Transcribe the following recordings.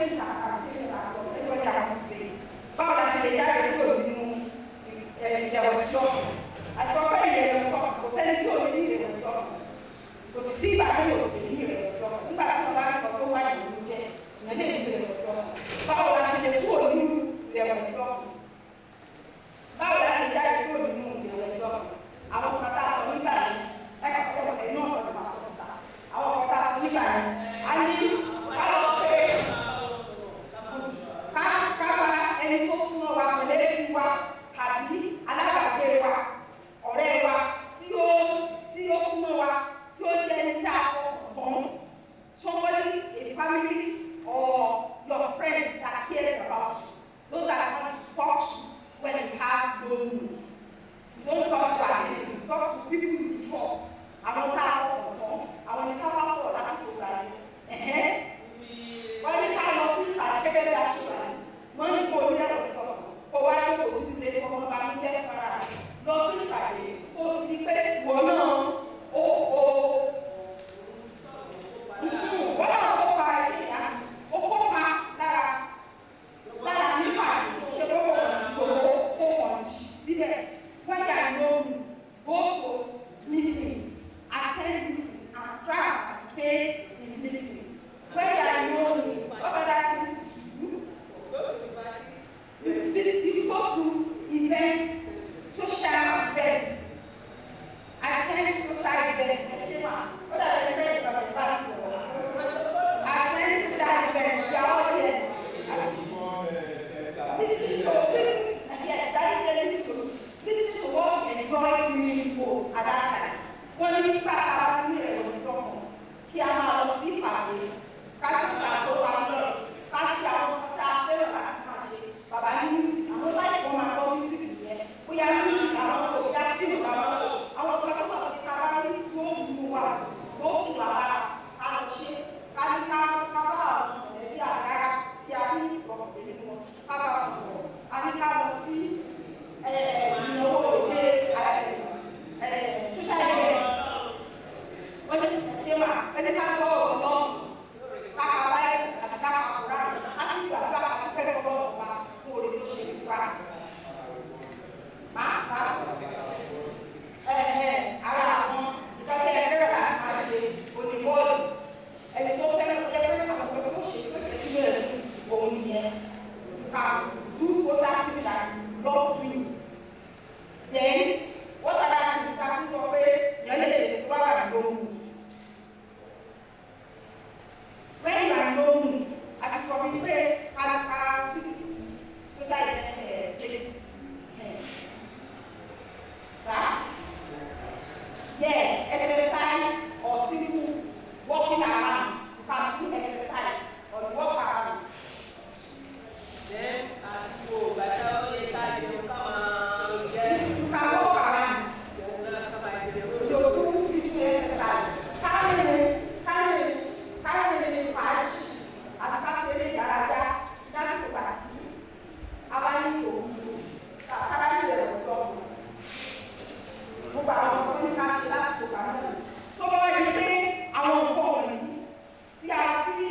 same time, everybody has to say. Báwo la ṣe lè jáde kúrò nínú ìrẹ̀wẹ̀sì ọkàn? Àti ọ̀pẹ́ ìrẹ̀wẹ̀sì ọkàn kò sẹ́ni tí ò ní ìrẹ̀wẹ̀sì ọkàn. Kò sì sí ìgbà tí yóò sì ní ìrẹ̀wẹ̀sì ọkàn. Nígbà tí wọ́n bá rí ọkọ̀ tó wá ìlú jẹ, ìyẹn lè ní ìrẹ̀wẹ̀sì ọkàn. Báwo la ṣe lè kúrò nínú ìrẹ̀wẹ̀sì ọkàn? Báwo la ṣe jáde kúrò nínú ìrẹ̀wẹ̀sì ọkàn? Àwọn kan tá a sọ nígbà yẹn, ẹ̀ka ọ̀pọ̀ ẹ̀ náà lọ́dọ̀ máa sọ síta. Àwọn kan tá a sọ nígbà yẹn, a ní káwọn pé káwa ẹni tó súnmọ́ wa mọ̀lẹ́bí wa àbí alábàágbé wa ọ̀rẹ́ wa tí ó súnmọ́ wa tí ó jẹ́ ní tá a kọ̀ọ̀kan somebody a family or your friend that cares about you those that you want to talk to when you have no news you don't talk to anyone you talk to people you trust àwọn tá a kọ̀ọ̀kan àwọn ní ká bá sọ̀rọ̀ láti tó ga yẹn wọ́n ní ká lọ sí àgbẹ̀gẹ́ bí a ṣe wà ní wọ́n ní kó ní ẹ̀rọ sọ̀rọ̀ kó wá ní kò sí ilé ọmọ bá ń jẹ́ fara lọ sí ìpàdé kó sì pé wọ́n náà wọ́n náà kó pa ẹ̀ṣẹ̀ yá ó kó pa lára nípa ṣe kó pọ̀ síbẹ̀ wọ́n yà lóhùn go to meetings attend meetings and try to participate in meetings when you are lóhùn what other things you do. You go to events, social events, attend social events. What are the events of the past? Attend social events. You are all here. Listen to what you enjoy doing most at that time. When you pass out here on the song, here are the people. Casting our whole Pàṣẹ àwọn ọ̀tá fẹ́ràn láti máa ṣe bàbá ní music àwọn láì wọ́n máa kọ́ music nìyẹn bóyá music àwọn òṣìṣẹ́ fíìmù àwọn ọ̀gá tó sọ̀rọ̀ nípa bá rí yóò mú wa yóò tù wá lára ká lọ ṣe ká ní ká bá àwọn ẹbí àgbára tí a ní ìrọ̀rùn pẹ̀lú wọn ká bá wọn sọ̀rọ̀ a ní ká lọ sí ìnáwó òde social event wọ́n ní ṣé wà ẹni ká gbọ́ ọ̀rọ̀ káàbáyé àti káàkùrá àti ìgbàgbà àti kẹ́kọ̀ọ́ ọ̀gá fún orí tó ṣe nípa máa bá ara àwọn ìtọ́jú ẹgbẹ́ láti máa ṣe oníbọ́ọ̀lù ẹni tó fẹ́ràn tó jẹ́ pé àwọn ọ̀gá tó ṣe pé kí ló lè fún òun yẹn ká do social things like love me then wọ́n tàbí àti ìtàkùn sọ pé ìyẹn lè ṣe tó wà lóhùn. When you are known as for people, society that yes, exercise or simple walking around. You can do exercise or walk around. Yes, as you go, but you can walk around. You do exercise. Carry faz àti káfíńsì ìdárayá láti kó padà sí abáyé òun kábáyé rẹ̀ sọ̀rọ̀ gbogbo àwọn ọmọ tó ní ká ṣe láti kó padà náà tó bá wáyé pé àwọn nǹkan wọ̀nyí tí a fi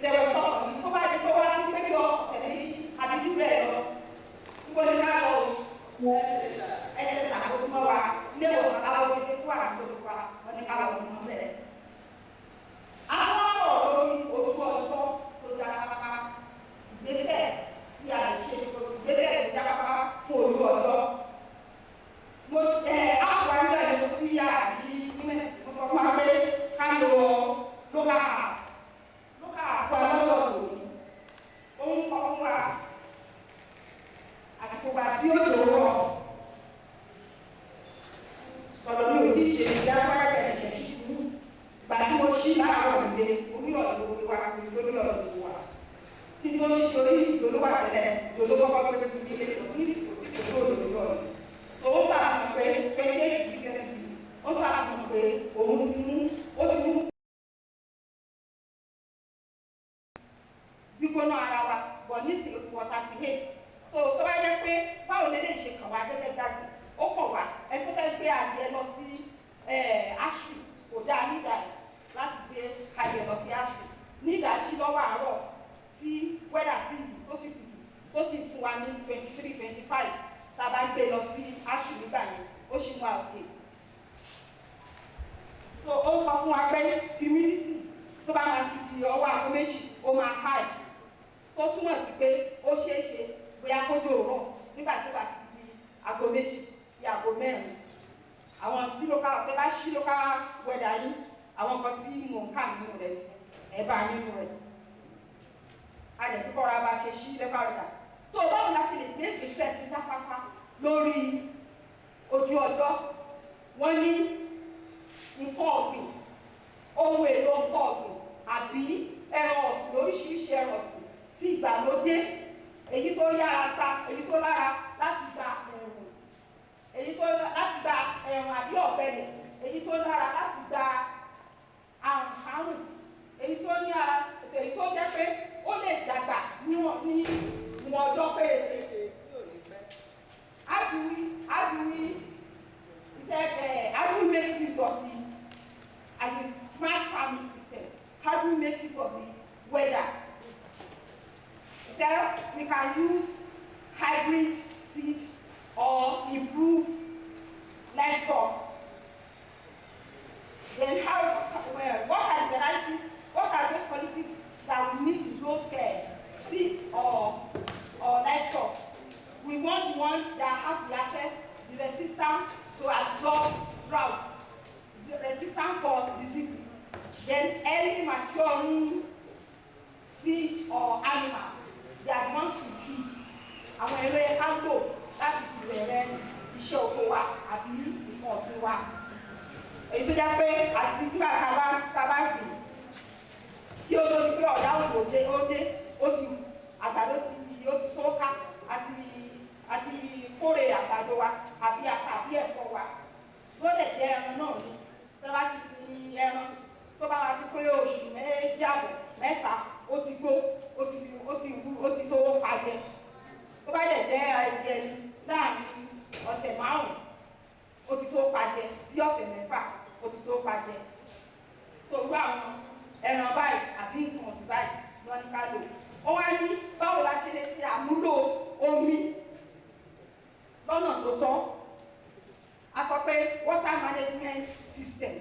rẹ̀ sọ̀rọ̀ yìí tó bá yẹ kó wá sí pé kí ọ̀sẹ̀ méjì àti jù bẹ́ẹ̀ lọ níbo ni ká lọ ẹsẹ̀ ìṣàkóso mọ́ wa ilé ìwòsàn aláwọ̀ ilé kó àdúgbò wa wọn ní ká lọ mọ́ bẹ́ẹ̀. Àwọn ọ̀rọ̀ lórí ojú ọjọ́ tó jáfáfá ìgbésẹ̀ tí a lè ṣe ìgbésẹ̀ tó jáfáfá fún ojú ọjọ́. Mo àwọn àjọ ìlú sí yàrá yìí nílẹ̀ mo sọ fún wa pé ká lo local app wa lọ́dọ̀ tòun. Ó ń sọ fún wa àsìkò gbà tí ó lò rọ̀. Ọ̀dọ̀ mi ò tí ì ṣe ìdáwọ́ ẹ̀ṣẹ̀ ṣíṣú. Bàtí mo ṣí láàárọ̀ ìdè orí ọ̀dọ̀ òwe wa lórí ọ̀dọ̀ wa. Tí mo ṣí orí ìdòdó wà tẹ́lẹ̀ ìdòdó kọ́kọ́ pé fún mi lè tó ní ìdòdó òdòdó ọ̀dọ̀. Òun sàfihàn pé pété ìgbésẹ̀ sí i. Ó sàfihàn pé òun ti mú gbígbóná ara wa bọ̀ nísìnyí ó ti wọ 38. So tó bá jẹ́ pé báwo lè lè ṣe kàn wá gẹ́gẹ́ dájú ó kàn wá ẹ tó fẹ́ gbé adìẹ lọ sí aṣù kò dáa nígbà yìí láti gbé adìẹ lọ sí aṣù nígbà tí lọ́wọ́ àárọ̀ tí lọ sí aṣù nígbà yẹn ó ṣì wà òkè. So ó sọ fún wa pé humidity tó bá máa fi di ọwọ́ aago méjì ó máa high, tó túmọ̀ sí pé ó ṣeé ṣe bóyá kójò rọ̀ nígbà tí ó bá fi di aago méjì sí aago mẹ́rin. Àwọn tí local ọ̀tẹ́ bá ṣí local weather yín, àwọn nǹkan tí mò ń kà nínú rẹ̀ ẹ̀ bá nínú rẹ̀. A lè ti kọ́ra bá ṣe ṣí local weather. So báwo la ṣe lè gbé ìgbésẹ̀ tó jáfáfá lórí ojú ọjọ́? Wọ́n ní nǹkan ọ̀gbìn, ohun èlò nǹkan ọ̀gbìn àbí ẹran ọ̀sìn, oríṣiríṣi ẹran ọ̀sìn tí ìgbàlódé, èyí tó yára pa, èyí tó lára láti gba ẹ̀rùn, èyí tó láti gba ẹ̀rùn àbí ọ̀gbẹlẹ̀, èyí tó lára láti gba àrùn, èyí tó ní ara, èyí tó jẹ́ pé ó lè dàgbà ní ìwọ̀n ọjọ́ péréte. How do we make use of the, as a smart farming system, how do we make use of the weather? So we can use hybrid seed or improve livestock. Then what are the varieties, what are those qualities that we need in those seeds or livestock? We want the ones that have the access, the resistance to absorb drought, the resistance for diseases, then early maturing seed or animals. They are the ones to choose. Àwọn ẹ̀rọ ẹ̀ka ń lò láti fi bẹ̀rẹ̀ iṣẹ́ oko wa àbí nǹkan ọ̀sìn wa. Èyí tó jẹ́ pé àti nígbà tá a bá gbìn kí ó tó di pé ọ̀dà òjò ó ti àgbàdo ó ti tó ká àti kórè àgbàdo wa àbí ata àbí ẹ̀fọ́ wa. Ló lè jẹ́ ẹran náà ni tó bá ti sin ẹran tó bá wá sí pé oṣù méjì àbọ̀ mẹ́ta ó ti gbó ó ti tó pàjẹ́. Tó bá lè jẹ́ ẹ̀jẹ̀ láàrin ọ̀sẹ̀ márùn-ún ó ti tó pàjẹ́ sí ọ̀sẹ̀ mẹ́fà ó ti tó pàjẹ́. So irú àwọn ẹran báyìí àbí nǹkan ọ̀sìn báyìí ló ní ká lò. Ó wá ní báwo la ṣe lè ṣe àmúlò omi lọ́nà tó tọ́. A sọ pé water management system.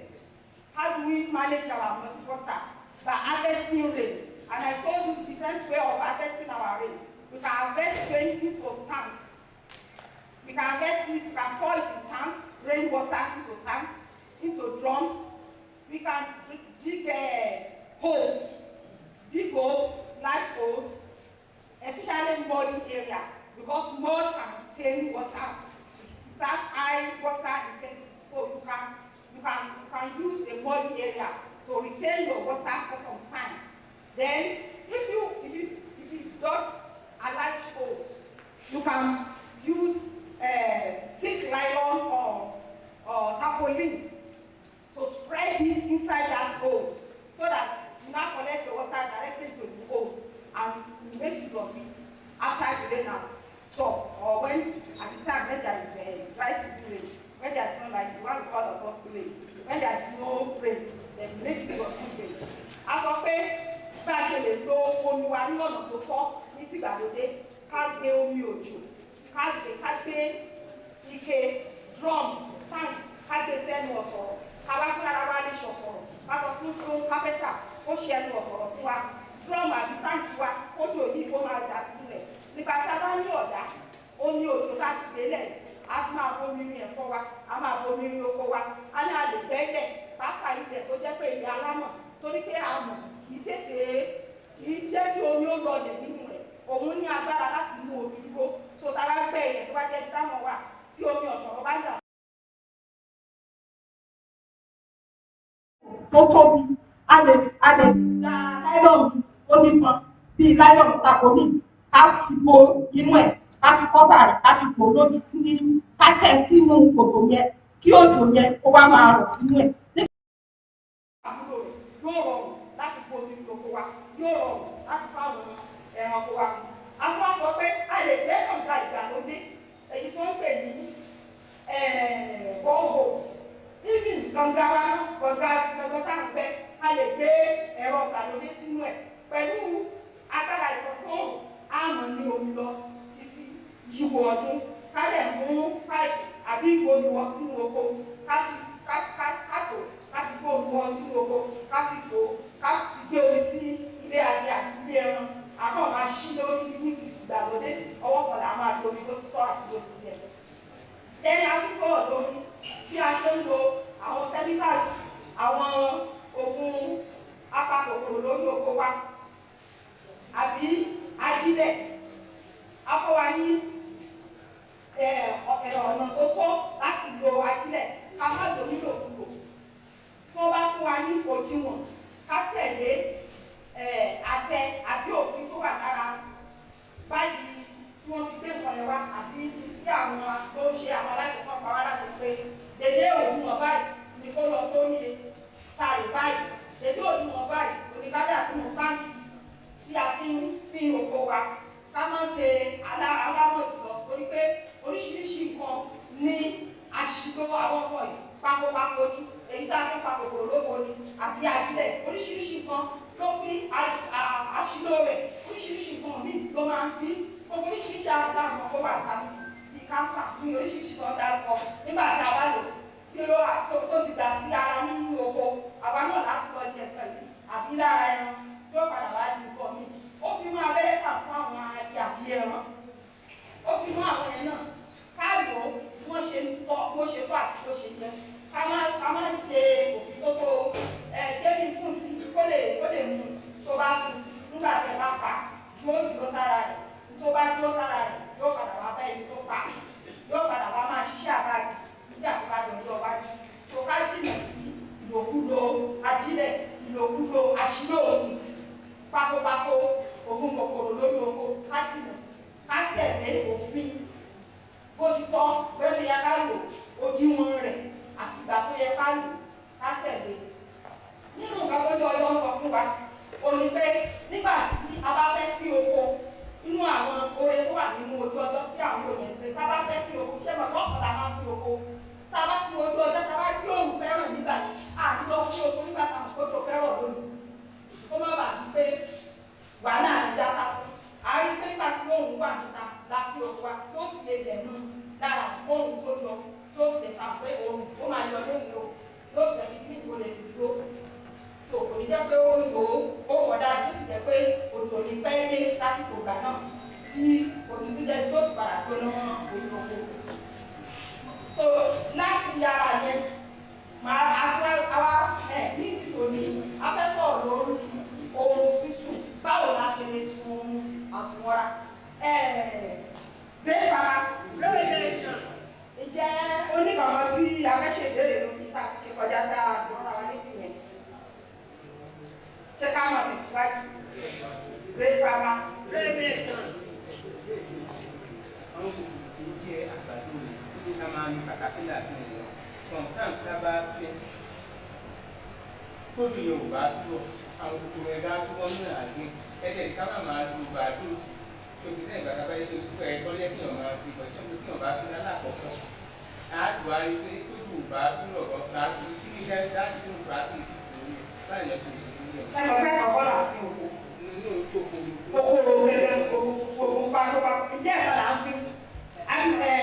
How do we manage our water? By harvesting rain. And I told you the different way of harvesting our rain. We can harvest rain into tanks. We can harvest it, we can store it in tanks, rainwater into tanks, into drums. We can dig holes, big holes, large holes, especially muddy area, because mud can contain water. It has high water intensity, so you can use a muddy area to retain your water for some time. Then, if you dug a large holes, you can use thick nylon or tarpaulin to spread it inside that hole, so that you now collect your water directly to the hose and you make use of it after the rain has stopped, or when at the time when there is dry season rain, when there is no, like the one we call the gusty rain, when there is no rain, then make use of this rain. A sọ pé bá a ṣe lè lo omi wa ní ọ̀nà tó tọ́ ní tìgbàlódé, ká gbé omi òjò, ká gbé ike, drum, tank, ká gbé sẹ́nu ọ̀sọ̀rọ̀, ká bá fún ara wa lè ṣọ̀sọ̀rọ̀, ká sọ fún kápẹ́tà ó ṣe ẹnu ọ̀sọ̀rọ̀ fún wa, drum àti táǹkì wa ó jò yìí kó máa dà sílẹ̀. Nígbà tí a bá ní ọ̀dá, omi òjò láti délẹ̀, a máa bomi rin ẹ̀fọ́ wa, a máa bomi rin oko wa, a ní a lè gbẹ́lẹ̀ pápá ilẹ̀ tó jẹ́ pé ilẹ̀ alámọ̀, torí pé àmọ̀ kìí jẹ́ kí omi ó lọlẹ̀ nínú rẹ̀, òun ní agbára láti mú omi dúró. So tá a bá gbẹ́ ilẹ̀ tó bá jẹ́ dámọ̀ wà tí omi ọ̀ṣọ̀rọ̀ bá dà tó tóbi, a lè gba láìlọ́ọ̀nù tó nípọn bíi láìlọ́ọ̀nù tàkóní ká fi bo inú ẹ̀, ká fi kọ́bà rẹ̀, ká fi bò lójú ní ká tẹ̀ sínú kòtò yẹn kí òjò yẹn kó wá máa rọ̀ sínú ẹ̀. Àbúrò rẹ̀ yóò rọrùn láti bomi ní oko wa, yóò rọrùn láti fáwọn ẹranko wa. A tún wá sọ pé a lè gbẹ́ kànga ìgbàlódé, èyí tí wọ́n ń pè ní boreholes. Even kànga tá à ń gbẹ́, a lè gbé ẹ̀rọ ìgbàlódé sínú ẹ̀ pẹ̀lú agbára ìfọ̀sọ́rùn àmọ́ ní omi lọ títí yíwo ọdún ká lè mú páìpù àbí ìgbòmí wọn sínú oko ká fi gbòmí wọn sínú oko ká fi gbé omi sí ilé adé àti ilé ẹran àmọ́ máa ṣí lórí ní ti ìgbàlódé ọwọ́ kan là máa lo omi tó ti tọ́ àti tó ti yẹ. Lẹ́yìn àtúnṣọ̀rọ̀ lórí bí a ṣe ń lo àwọn chemicals àwọn oògùn apakòkòrò lórí oko wa àbí ajílẹ̀ afọwà ní ọ̀nà tó tọ́ láti lo ajílẹ̀ ká má lò nílòkulò tí wọ́n bá fún wa ní òdiwọ̀n ká tẹ̀lé àṣẹ àbí òfin tó wà lára báyìí tí wọ́n fi gbé nǹkan yẹn wá àbí tí àwọn tó ń ṣe àwọn aláṣẹ kan pa wá láti pé dédé òdiwọ̀n báyìí ni kó lọ sórí sáré báyìí dédé òdiwọ̀n báyìí oníkádà sínú táǹkì tí a fi ń fi oko wa ká má ṣe aláwọ̀ jùlọ torí pé oríṣiríṣi nǹkan ní àṣìlò àwọn ọkọ̀ yìí pakopako ni èyí tá a fi ń pa kòkòrò lóko ni àbí ajílẹ̀ oríṣiríṣi nǹkan ló bí àṣìlò rẹ̀ oríṣiríṣi nǹkan míì ló máa ń bí gbogbo oríṣiríṣi àdáhùn ọkọ̀ wà tàbí bí káńsà ní oríṣiríṣi tó ń dárúkọ nígbà tí a bá lò tí tó ti gbà sí ara nínú oko àwa náà láti lọ jẹ pẹ̀lú àbí lára ẹran tí ó padà wá di nǹkan míì ó fi mú abẹ́rẹ́ kà fún àwọn adìẹ àbí ẹran ó fi mú àwọn yẹn náà ká lò ó bó ṣe tó àti bó ṣe yẹ ká má ṣe òfin tó tó débi fún sí kó lè mú tó bá fún sí nígbà tẹ bá pa yóò dúró sára rẹ̀ tó bá dúró sára rẹ̀ yóò padà wá bá ẹni tó pa yóò padà wá máa ṣiṣẹ́ àbájì nígbà tó bá dọ̀jọ́ wájú tó ká jìnà sí ìlòkulò ajílẹ̀ ìlòkulò àṣìlò òògùn pakopako ògùn kòkòrò lórí oko ká jìnà sí ká tẹ̀lé òfin bó ti tọ́ bó ṣe yẹ ká lò òdiwọ̀n rẹ̀ àti ìgbà tó yẹ ká lò ká tẹ̀lé. Nínú nǹkan tó jọ ọjọ́ sọ fún wa ó ní pé nígbà tí a bá fẹ́ fi oko inú àwọn oore tó wà nínú ojú ọjọ́ tí àwọn òyìn pé tá a bá fẹ́ fi oko ṣẹ́ mọ̀ lọ́sàn-án la máa fi oko tá a bá ti ojú ọjọ́ tá a bá rí òòrùn fẹ́ràn nígbà yìí àti lọ sí oko nígbà táwọn kó tó fẹ́ràn lónìí kó má bàa bí pé wàhálà àjà sásán a rí pé nígbà tí òòrùn wà níta la fi oko wa tó fi lè dẹ̀nu lára òòrùn tó yọ tó fi lè ta pé òòrùn ó máa yọ lónìí o ló fi ẹni bí kò lè fi dúró tó kò ní jẹ́ pé òjò ó fọ̀dá tó sì jẹ́ pé òjò ní pẹ́ dé sásìkò ìgbà náà tí onísúnjẹ tó ti padà jóná mọ́ olóko. So láti yàrá yẹn àwa ní ìtòní afẹ́sọ̀ lórí oorun sísùn báwo la ṣe lè sun àsùnwọ̀ra. Bẹ́ẹ̀ fara revelation ìjẹ́ oníkànnà tí afẹ́ṣẹ̀ ìbéèrè lórí ìta ṣe kọjá tá a ti rán wa létí yẹn. Ṣé ká mọ̀ tẹ̀síwájú? Bẹ́ẹ̀ fara revelation. Àwọn kòkòrò jẹ́ àgbàdo rẹ̀ tó ká máa ní kàkàkílà fún ẹ̀ lọ. Sometimes tá a bá fẹ́ tóbi yẹn ò bá tó àwọn kòkòrò ẹ̀dá tó wọ́n ní àgbé ẹ̀jẹ̀ ká máa lo bàdó sí tóbi náà ìgbà tábà yẹn tó ẹ̀kọ́ yẹ kí wọ́n máa fi bọ̀jẹ́ pé kí wọ́n bá fi lálákọ̀ọ́kọ́. Àádùn arí pé tóbi ò bá tó lọ̀rọ̀ fúláàtì tí kí ẹ dájú sínú fúláàtì ìdìbò rẹ̀ báyìí ẹ̀ tó ìdìbò rẹ̀. Ẹ̀rọ fẹ́ kọ̀ọ̀kọ́ là ń fi òkú. Kòkòrò gẹ́gẹ́ gbogbo pápákọ̀ ǹjẹ́ ẹ̀kọ́ là ń fi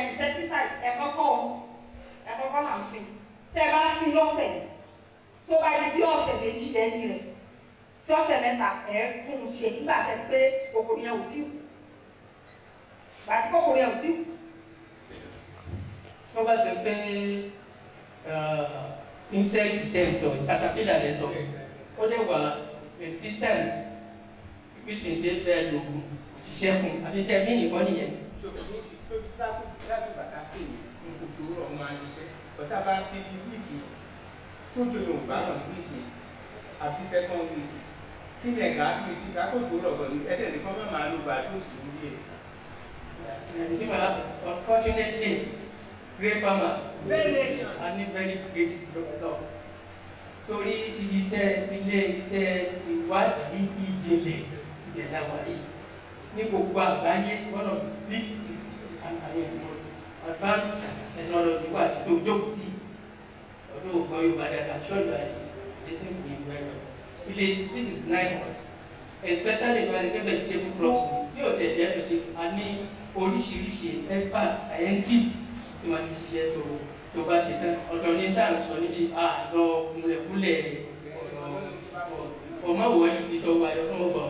insecticide ẹ̀kọ́kọ́ là ń fi tẹ́ bá fi lọ́sẹ̀ tó bá di bí ọ̀sẹ̀ méjì lẹ́yìn rẹ̀ sí ọ̀sẹ̀ mẹ́ta ẹ̀ẹ́kùn ṣe nígbà tẹ́ pé kòkòrò yẹn ò tí kù gbà tí kòkòrò yẹn ò tí kù. Tó bá ṣe pé insect test or caterpillar rẹ̀ sọ ó lè wà resistant pípé dé bẹ́ẹ̀ lògùn ṣiṣẹ́ fún àbí tẹ́ bí nìkan nìyẹn. Láti bàtà pé nkùtù rọ̀ máa ń ṣiṣẹ́ bọ́tà bá fi wíìkì tó jọ Yorùbá náà wíìkì àbí sẹ́kọ̀n wíìkì kí ni ẹ̀ka wíìkì kákòtò rọ̀ bọ̀ ní ẹ̀dẹ̀ nìkan bá máa lo bàdóòsì lórí ẹ̀. Unfortunately, great farmers are not very great doctors. Sórí ibi iṣẹ́ ilé iṣẹ́ ìwádìí ìjìnlẹ̀ ìdẹ̀láwárí ní gbogbo àgbáyé one of the big and most advanced technology wà tó jókòó sí ọdún ògbọ́n Yorùbá dada ṣọ́ọ̀dù àti listening to him very well. This is Nihort, especially when the vegetable crops bí o tẹ̀ jẹ́ pẹ̀sẹ̀ a ní oríṣiríṣi expert scientist tí wọ́n ti ṣiṣẹ́ tó bá ṣe tán ọ̀tọ̀ ní dáhùn sọ níbi àlọ́ kúlẹ̀kúlẹ̀ ọmọ wọ̀nyí ìtọ́wà ọmọ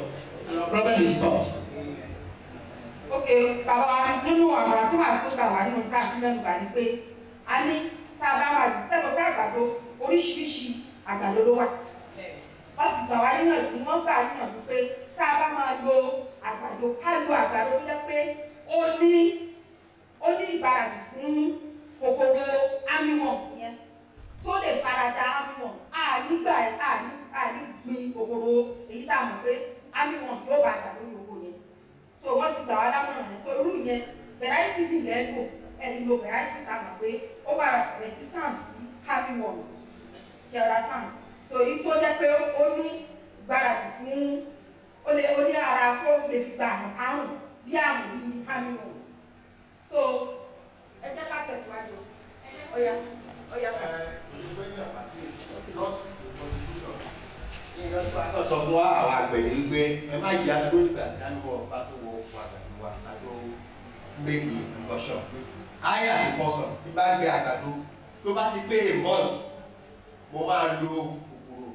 problem is solved. Ok, bàbá wa nínú ọ̀rọ̀ tí màá tún gbà wá nínú tá a fi mẹ́nu bà ní pé a ní tá a bá wà sẹ́wọ̀n pé àgbàdo oríṣiríṣi àgbàdo ló wà. Wọ́n sì gbà wá níyànjú, wọ́n gbà níyànjú pé tá a bá máa lo àgbàdo ká lo àgbàdo tó jẹ́ pé ó ní ìgbáradì fún kòkòrò armyworms yẹn tó lè farada armyworms ànígbà ànígbìn kòkòrò èyí tá a mọ̀ pé armyworms yóò bá àgbàdo ní oko yẹn. So wọ́n ti gbà wá lámọ̀ràn yẹn. So irú yẹn variety bí lẹ́nu ẹni lo variety tá a mọ̀ pé ó wà resistance sí armyworms ṣe ọ̀dà sáà. So èyí tó jẹ́ pé ó ní ìgbáradì fún ó ní ara tó lè fi gba àrùn bí àrùn bí armyworms. So ẹ jẹ́ ká tẹ̀síwájú. Ọya sọ. Wọ́n sọ fún àwọn àgbẹ̀ ní wípé ẹ má yí adúró nígbà tí armyworm bá tó wọ oko àgbàdo wa àgbàdo make the precaution. I as a person bí bá gbé àgbàdo tó bá ti pé a month mo máa lo kòkòrò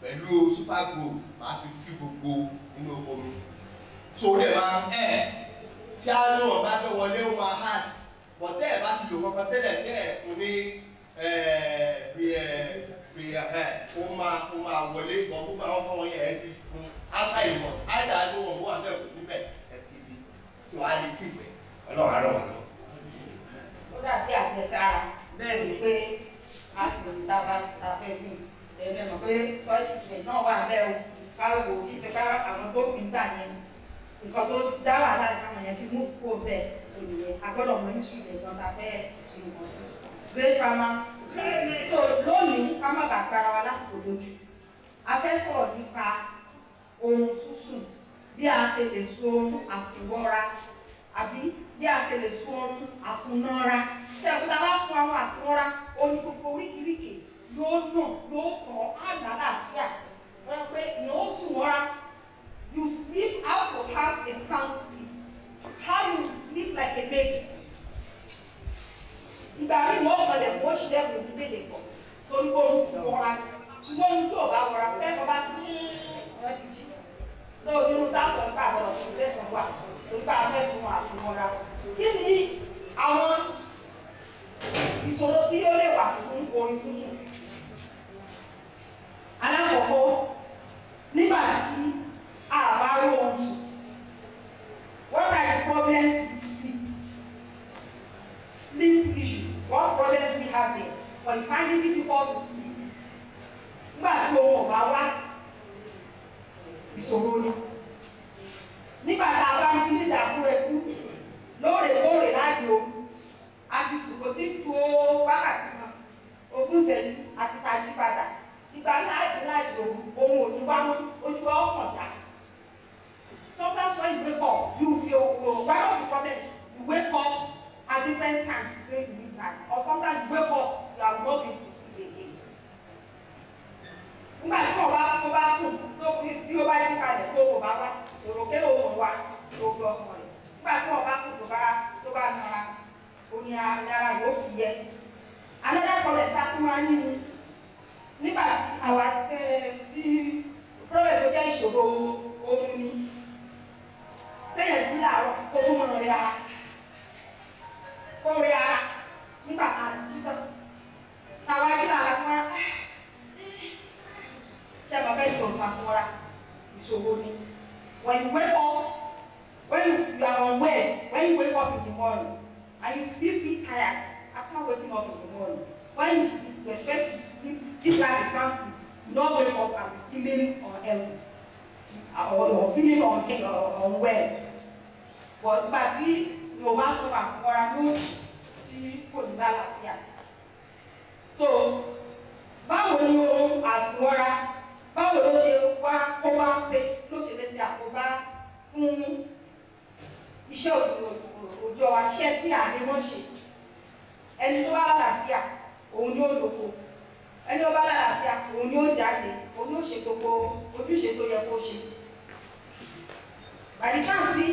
pẹ̀lú super glue máa fi gbogbo nínú oko mi. So ó dẹ̀ máa tí armyworm bá fẹ́ wọlé ó máa hard bọ̀tẹ́ ẹ̀ bá ti lò kankan tẹ́lẹ̀ tẹ́ ẹ̀ fún ní ó máa wọlé ìbọn gbogbo àwọn ọmọ yẹn ẹ ti fún ápá ìmọ̀ áìdá ló wọ̀n wọ́n àbẹ́ òkú síbẹ̀ ẹ fi sí tí wàá lè kíkẹ́ ọlọ́run àárọ̀ wọn lọ. Ó dàbí àjẹsára bẹ́ẹ̀ ni pé a kò ní dábàá ta fẹ́ gbìn ẹ̀ẹ́dẹ̀ mọ̀ pé sọ́ọ̀tì kìlẹ̀ náà wà bẹ́ẹ̀ o káwọ́ wò sí ti ká àwọn tó gbìn gbà yẹn nǹkan tó dá wàhálà ìkáwọn yẹn fi mú kó bẹ́ẹ̀ ònìyẹn agbọ́dọ̀ mọ history rẹ̀ gan ta fẹ́ ṣe nǹkan sí. Great farmers. So lónìí ká má bàa para wa lásìkò lójú a fẹ́ sọ̀rọ̀ nípa ohun tútù bí a ṣe lè so ohun àsùnwọ́ra àbí bí a ṣe lè so ohun àsùnnára ṣe ẹ̀kúta bá fún àwọn àsùnwọ́ra ohun gbogbo oríkìríkì yóò nà yóò tàn á lálàáfíà wọ́n pé ìyẹn ó sùn wọ́ra you sleep how to have a sound sleep how you sleep like a baby. Ìgbà mi mọ́ ọ̀kọ̀lẹ̀ mọ́ ṣílẹ̀ kò ní lédè pọ̀ torí kó ohun ti wọ́ra ṣùgbọ́n ohun tí ò bá wọ́ra lẹ́kọ̀ọ́ bá ti wọ́n ti jí lóò nínú dáṣọ̀ nípa àbọ̀rọ̀ fún lẹ́sàn wà torí bá a fẹ́ sun àfihànra. Kí ni àwọn ìṣòro tí ó lè wà fún orin tuntun? Alákọ̀ọ́kọ́ nígbà tí a bá rí ohun tù what are the problems with sleep? Sleep issue. What problems we have there? When you find it difficult to sleep, nígbà tí ohun ọ̀bá wá ìṣòro ni. Nígbà tá a bá ń jí ní ìdákúrẹ́kú lóòrèkóòrè láti òru, àti sùkò tí ń tó wákàtí kan, ogún ìṣẹ́jú àti tají padà. Ìgbà láti òru, ohun òní wá mú ojú wa ọkàn dá. Sometimes when you wake up, one of the problems, you wake up at different times during the midnight, or sometimes you wake up, you have not been to sleep again. Nígbà tí wọ́n bá sùn tí ó bá jí kalẹ̀ tó kò bá wá, òròkè òun wá sí ojú ọmọ rẹ̀. Nígbà tí wọ́n bá sùn tó bá nara, oní ara yóò fi yẹ. Another problem tá a tún máa ń ní ni nígbà tí àwa tí problem tó jẹ́ ìṣòro oorun ni. Lẹ́yìn jí láàárọ̀ kó tún mọ̀ rẹ̀ ara. Kó rẹ̀ ara nígbà tá a ti jí tán. Tàwa jí lára fún wa. Ṣé bàbá ìjọ ìfàfọ́ra ìṣòro ni? When you wake up, when you are unwell, when you wake up in the morning and you still feel tired after waking up in the morning, when you sleep, you expect to sleep, just like a sound sleep, you don't wake up and be feeling unhealthy or feeling unwell. But nígbà tí yóò bá sọ àfọwọ́ra lóòjì tí kò ní lálàáfíà. So báwo ni ohun àfọwọ́ra báwo ló ṣe wá kó wá ṣe ló ṣe lè ṣe àkóbá fún iṣẹ́ òòjọ́ wa iṣẹ́ tí a lè mọ̀ ṣe? Ẹni tó bá lálàáfíà òun ni ó lòkó, ẹni tó bá lálàáfíà òun ni ó jáde, òun ni ó ṣe gbogbo ojúṣe tó yẹ kó ṣe. By the time tí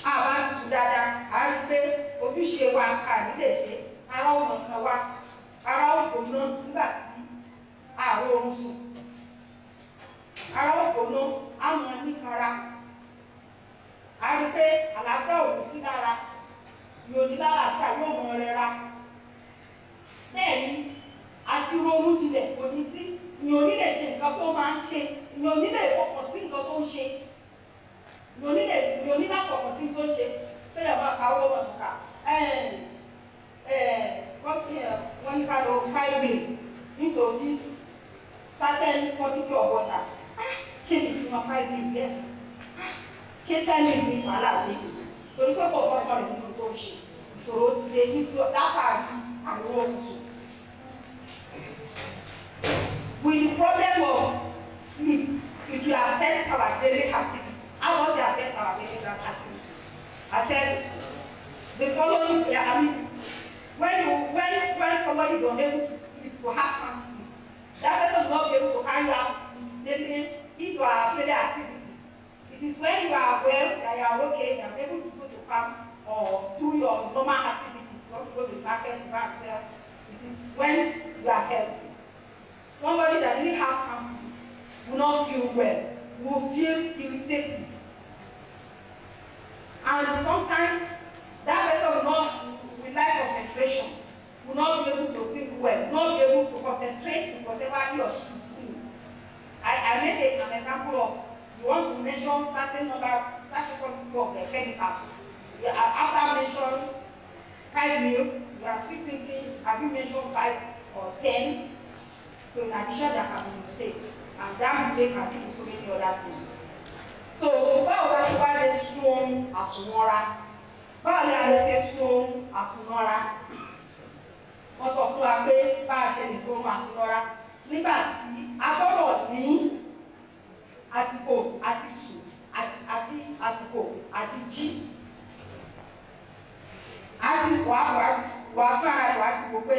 àwa ti sùn dáadáa a rí pé ojúṣe wa kà nílé ṣe ara ọmọ kan wa ara ògbóná nígbà tí àárọ̀ oorun sùn ara ògbóná àwọn níkanra a rí pé àlàáfíà òun sí lára yóò ní lálàáfíà yóò mọ rẹra bẹ́ẹ̀ ni àti ronú tilẹ̀ kò ní sí ìyẹn ò ní lè ṣe nǹkan tó máa ń ṣe ìyẹn ò ní lè fọkàn sí nǹkan tó ń ṣe ìyẹn ò ní láfọkàn sí tó ń ṣe tẹ́lẹ̀ máa káwọ́ wọn kà wọ́n ní ká lọ 5 mil into this certain quantity of water ṣé ní fi wọn 5 mil bẹ́ẹ̀ ṣé 10 mil ní wàhálà dé torí pé kò sọ́kọ̀ rẹ̀ nínú tó ń ṣe ìṣòro ti dé ní látàrí àwọn ohun tó. With the problem of sleep, it will affect our daily activities. How does it affect our daily activities? I said the following. I mean, when somebody is unable to sleep, to have some sleep, that person will not be able to carry out his or her daily activities. It is when you are well, that you are okay, you are able to go to farm or do your normal activities, not to go to the market to buy and sell. It is when you are healthy. Somebody that really has something will not feel well, will feel irritated. And sometimes that person will lack concentration, will not be able to think well, will not be able to concentrate in whatever he or she is doing. I made an example of you want to mention certain quantity of the chemicals. After mentioning 5 mil, you are still thinking, have you mentioned 5 or 10? So in addition, there can be mistake, and that mistake can lead to so many other things. So báwo la ṣe wá lè sún àsùnwọ̀nra? Báwo la lè ṣe sún àsùnwọ̀nra? Wọ́n sọ fún wa pé bá a ṣe lè sún àsùnwọ̀nra nígbà tí a gbọ́dọ̀ ní àsìkò àti sùn àti àsìkò àti jí. Àsìkò àbọ̀ àti wà fún ara rẹ̀ wá ti wò pé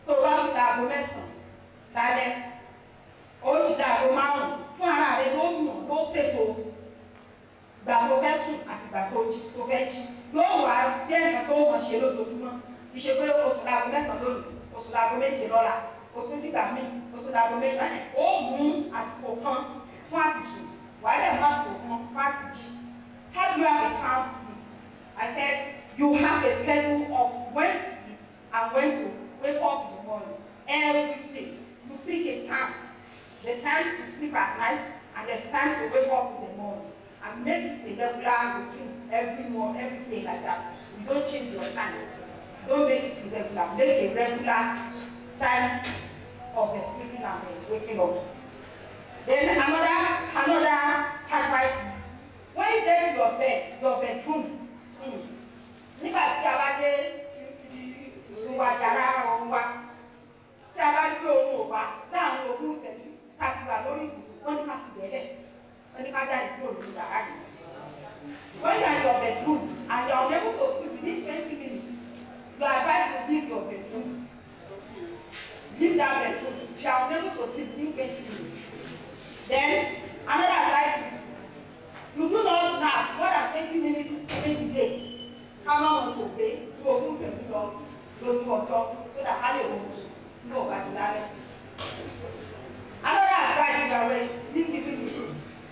tó bá sì dáàbò mẹ́sàn-án lálẹ́ ó jí dáàbò márùn-ún fún ara rẹ̀ ló yàn ló ṣètò gbà tó fẹ́ sùn àti gbà tó fẹ́ jí yóò wá dé nǹkan tó wọ́n ṣe lójoojúmọ́ kì í ṣe pé oṣù dáàbò mẹ́sàn-án lónìí oṣù dáàbò méje lọ́la oṣù nígbà míì oṣù dáàbò méje ó mú àsìkò kan fún àti sùn wàá lè mú àsìkò kan fún àti jí. How do you have a sound sleep? I said you have a schedule of when to sleep and when to wake up in the morning every day. You pick a time, the time to sleep at night and the time to wake up in the morning, and make it a regular routine every day like that. You don't change your time. Don't make it irregular. Make a regular time of the sleeping and the waking up. Then another advice is when you get to your bedroom. Nígbà tí a bá dé ìṣòwò àjàrà ọ̀hún wa. Tí a bá gbé ohun òwá láàrin ogún ìṣẹ́jú láti wà lórí ìbùsùn wọ́n ní ká fi bẹ̀rẹ̀ wọ́n ní ká jáde kúrò lórí yàrá yìí. When you are in your bedroom and you are unable to sleep within 20 minutes, you are advised to leave your bedroom. Leave that bedroom if you are unable to sleep within 20 minutes. Then another advice is you do not nap more than 20 minutes every day. Ká má mọ̀ tó gbé tó ogún ìṣẹ́jú lọ lójú ọjọ́ tó dà ká lè wọ́n sùn. No, another advice that we're giving is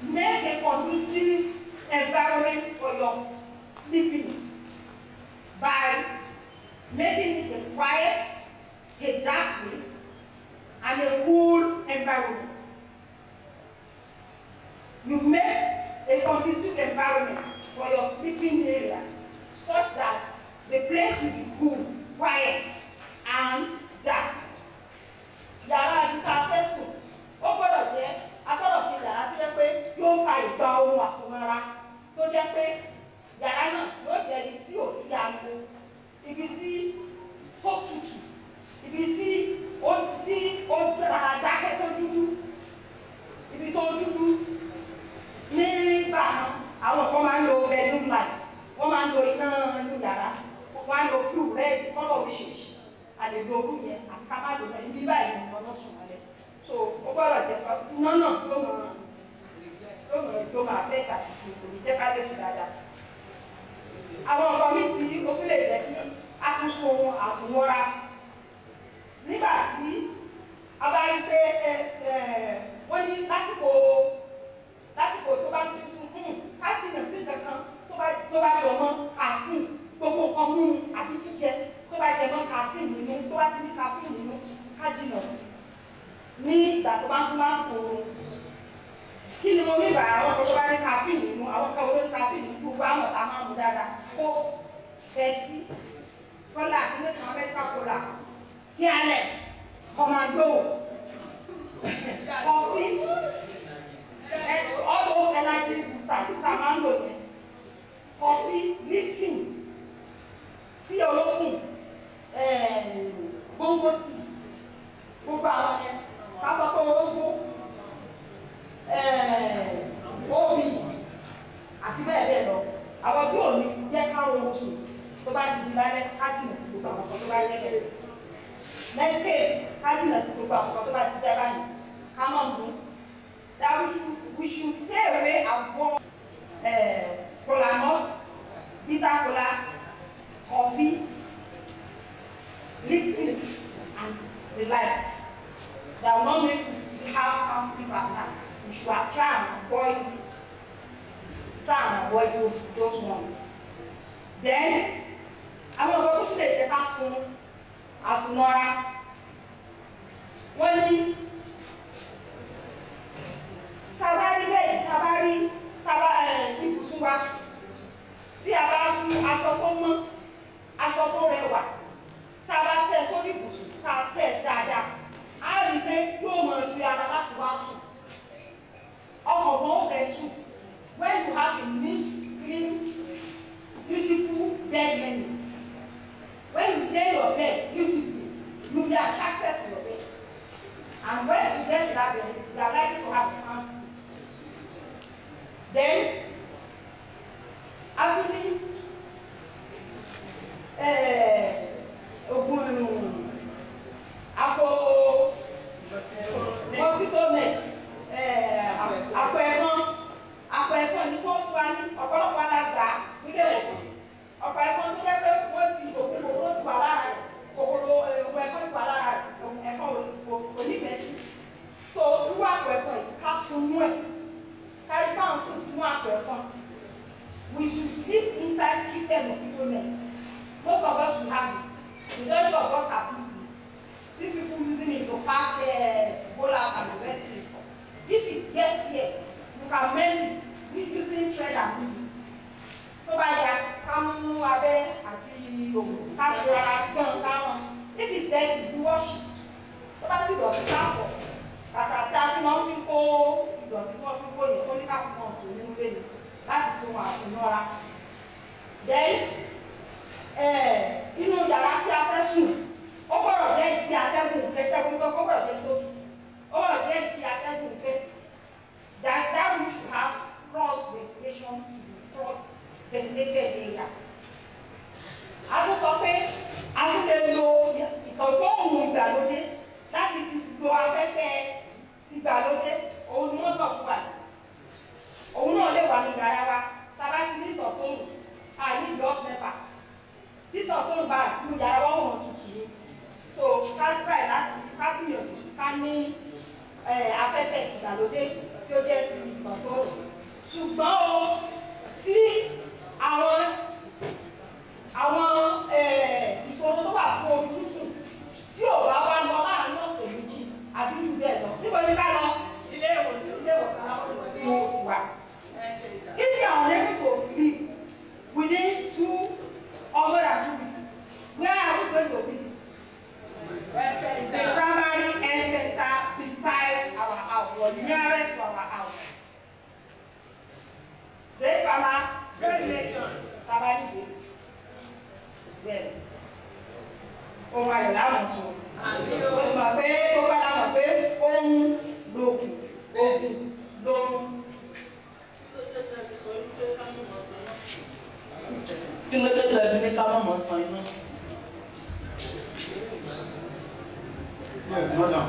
make a conducive environment for your sleeping by making it a quiet, a dark place, and a cool environment. You make a conducive environment for your sleeping area such that the place will be cool, quiet, and dark. Yàrá àdúgbò afẹ́sùn ó gbọ́dọ̀ jẹ́ agbọ́dọ̀ ṣe yàrá tó jẹ́ pé yóò fa ìgbà ohun àsùnmọ́ra tó jẹ́ pé yàrá náà yóò jẹ́ ibi tí ò sí aago ibi tí tó tutù ibi tí ó dára dákẹ́ tó dúdú ibi tó dúdú nígbà àwọn kan máa ń lo bedroom light wọ́n máa ń lo iná inú yàrá wọ́n á lo blue red kọ́lọ̀ oríṣiríṣi àlejò ogún yẹn àti ká má lò lọ ibi báyìí ní ọ̀nà sùn mọ́lẹ̀ so ó gbọ́dọ̀ jẹ́ pé iná náà yóò máa fẹ́ tàbí kò ní jẹ́ ká lè sùn dáadáa. sun àsùnwọra nígbà tí a bá rí pé wọ́n ní lásìkò tó bá ti sùn ká jìnnà sí kankan tó bá jọ mọ́ àfin gbogbo nǹkan mú àbí jíjẹ tó bá jẹ mọ́ kàfíìn nínú tó bá ti ní kàfíìn nínú ká jìnnà sí ní ìgbà tó bá sún lásìkò oorun. Kí ni mo rí bá àwọn kan tó bá ní kàfíìn nínú àwọn kan olórí kàfíìn nínú tí gbogbo àwọn ọ̀tá máa ń mú dáadáa kó Pepsi kọ́lá ilé kan Amẹ́ríkà kọ́lá Fearless Commando coffee all those energy boosters tí a máa ń lò yẹn coffee lifting tí olókùn gbogbo tí gbogbo àwọn yẹn ká sọ pé ológbó omi àti bẹ́ẹ̀ bẹ́ẹ̀ lọ àwọn tí ò ní jẹ́ káwọn oṣù tó bá ti di lálẹ́ ká jìnà sí gbogbo àwọn kan tó bá yẹ kẹ́lẹ́ Nescafe ká jìnà sí gbogbo àwọn kan tó bá ti jẹ́ báyìí ká mọ̀ mú that we should stay away avoid cola nuts bitter cola coffee lipstick and the likes that will not make you have some sleep at night. You should try and avoid it. Try and avoid those ones. Then, àwọn ọ̀gá tó tún lè jẹ́ ká sun àsùnwọra. Wọ́n ní tabari bẹ́ẹ̀ tabari ibùsùn wa tí a bá fún aṣọ tó mọ́ aṣọ tó rẹwà tá a bá tẹ̀ sórí ibùsùn ká tẹ̀ dáadáa á rí pé yóò mọ̀ ní ara láti wá sùn. Ọkàn kan ó fẹ́ sùn when you have a neat, clean, beautiful bed linen. When you lay your bed beautifully, you will be attracted to your bed. And once you get to that bed, you are likely to have a fancy. Then, actually, mosquito net, àpò ẹ̀fọn ní fún wa ní ọ̀pọ̀lọpọ̀ alágbà nílé ìwòsàn. Ọ̀pọ̀ ẹ̀fọn tó jẹ́ pé wọ́n ti kòkòrò ti wà lára rẹ̀, kòkòrò ẹ̀fọn ti wà lára rẹ̀, ẹ̀fọn kò nífẹ̀ẹ́ sí. So irú àpò ẹ̀fọn yìí ká sunmú ẹ̀, kárí báwọn sùn sínú àpò ẹ̀fọn. We should sleep inside treated mosquito nets. Most of us will have it. Majority of us have used it. See people using it to pack bolas and the rest of it. If it gets here, you can mend it using thread and needle. Tó bá yá ká mú abẹ́ àti òògùn ká fi rárá gbọ́n káwọn. If it's dirty, you wash it. Tó bá sì dọ̀tí ká fọ̀. Kàkà tí a fi máa ń fi kó ìdọ̀tí tí wọ́n fi kó yìí, ó ní ká fi kàn sí nínú ilé mi láti so wọn àfihànra. Then inú yàrá tí a fẹ́ sùn, ó gbọ́dọ̀ jẹ́ ti atẹ́gùn fẹ́ tẹ́gùn tó gbọ́dọ̀ jẹ́ tó tutù. Ó gbọ́dọ̀ jẹ́ ti atẹ́gùn fẹ́. That we should have cross ventilation, cross ventilated area. A tún sọ pé a tún lè lo ìtọ̀sọ́ọ̀mù ìgbàlódé láti fi lo afẹ́fẹ́ ìgbàlódé. Òun ni wọ́n tọ̀ fún wa. Òun náà lè wà ní yàrá wa. Tábà ti ní ìtọ̀sọ́ọ̀mù, a ní block nepa. Títọ̀sọ́ọ̀mù bá ní yàrá wa wọ̀n tutù ni. So ká try láti ká gbìyànjú ká ní afẹ́fẹ́ ìgbàlódé tí ó jẹ́ ti ìtọ̀sọ́ọ̀mù. Ṣùgbọ́n o tí àwọn ìṣòro tó wà fún omi tútù tí ò bá wá lọ láàrin ọ̀sẹ̀ méjì àbí jù bẹ́ẹ̀ lọ. Níbo ni ká lọ? Ilé ìwòsàn láwọn ìwòsàn yóò ti wà. If you are unable to sleep within 2 or more than 2 weeks, where are we going to visit? The primary health center beside our house or nearest to our house. Great farmer, great nation, Kafaci. Bẹ́ẹ̀ ohun ayọ̀ láwọn sọ. Ó sì mọ̀ pé tó bá láwọn pé ohun lòkùn lòrùn. Kí ló dé tẹ̀lé ní ká mọ̀ tán iná? Yes, madam.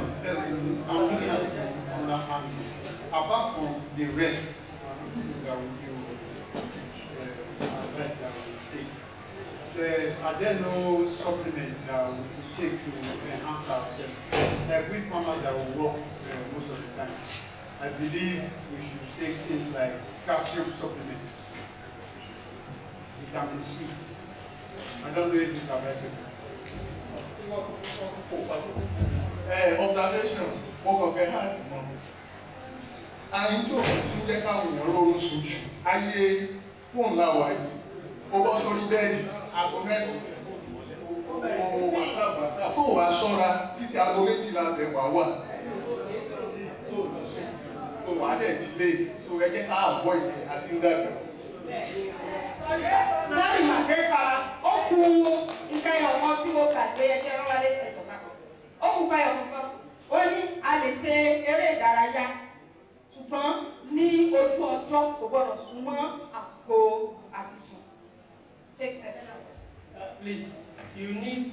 I'm looking at it on the hand. Apart from the rest that we do, advice that we take, are there no supplements that we take to enhance ourselves? We farmers that will work most of the time. I believe we should take things like calcium supplements, vitamin C. I don't know if it's available. Observation, what we had, and to the county, roll suit. I phone lawa. Over sorry bed, I go mess. WhatsApp. Tó wá ṣọ́ra títí aago 12 lẹ wà. Tó wá dẹ̀ delay, so ẹ jẹ́ ká avoid àti ń dàgbà. Sorry, my grandfather. Ó kú nǹkan ọmọ tí mo kà pé ẹjẹ́ rán wálé ẹ̀jọ̀ sáko. Ó kú báyọ̀ kankan. Ó ní a lè ṣe eré ìdárayá. Ṣùgbọ́n ní ojú ọjọ́ kò gbọ́dọ̀ súnmọ́ àsìkò àti sùn. Please, you need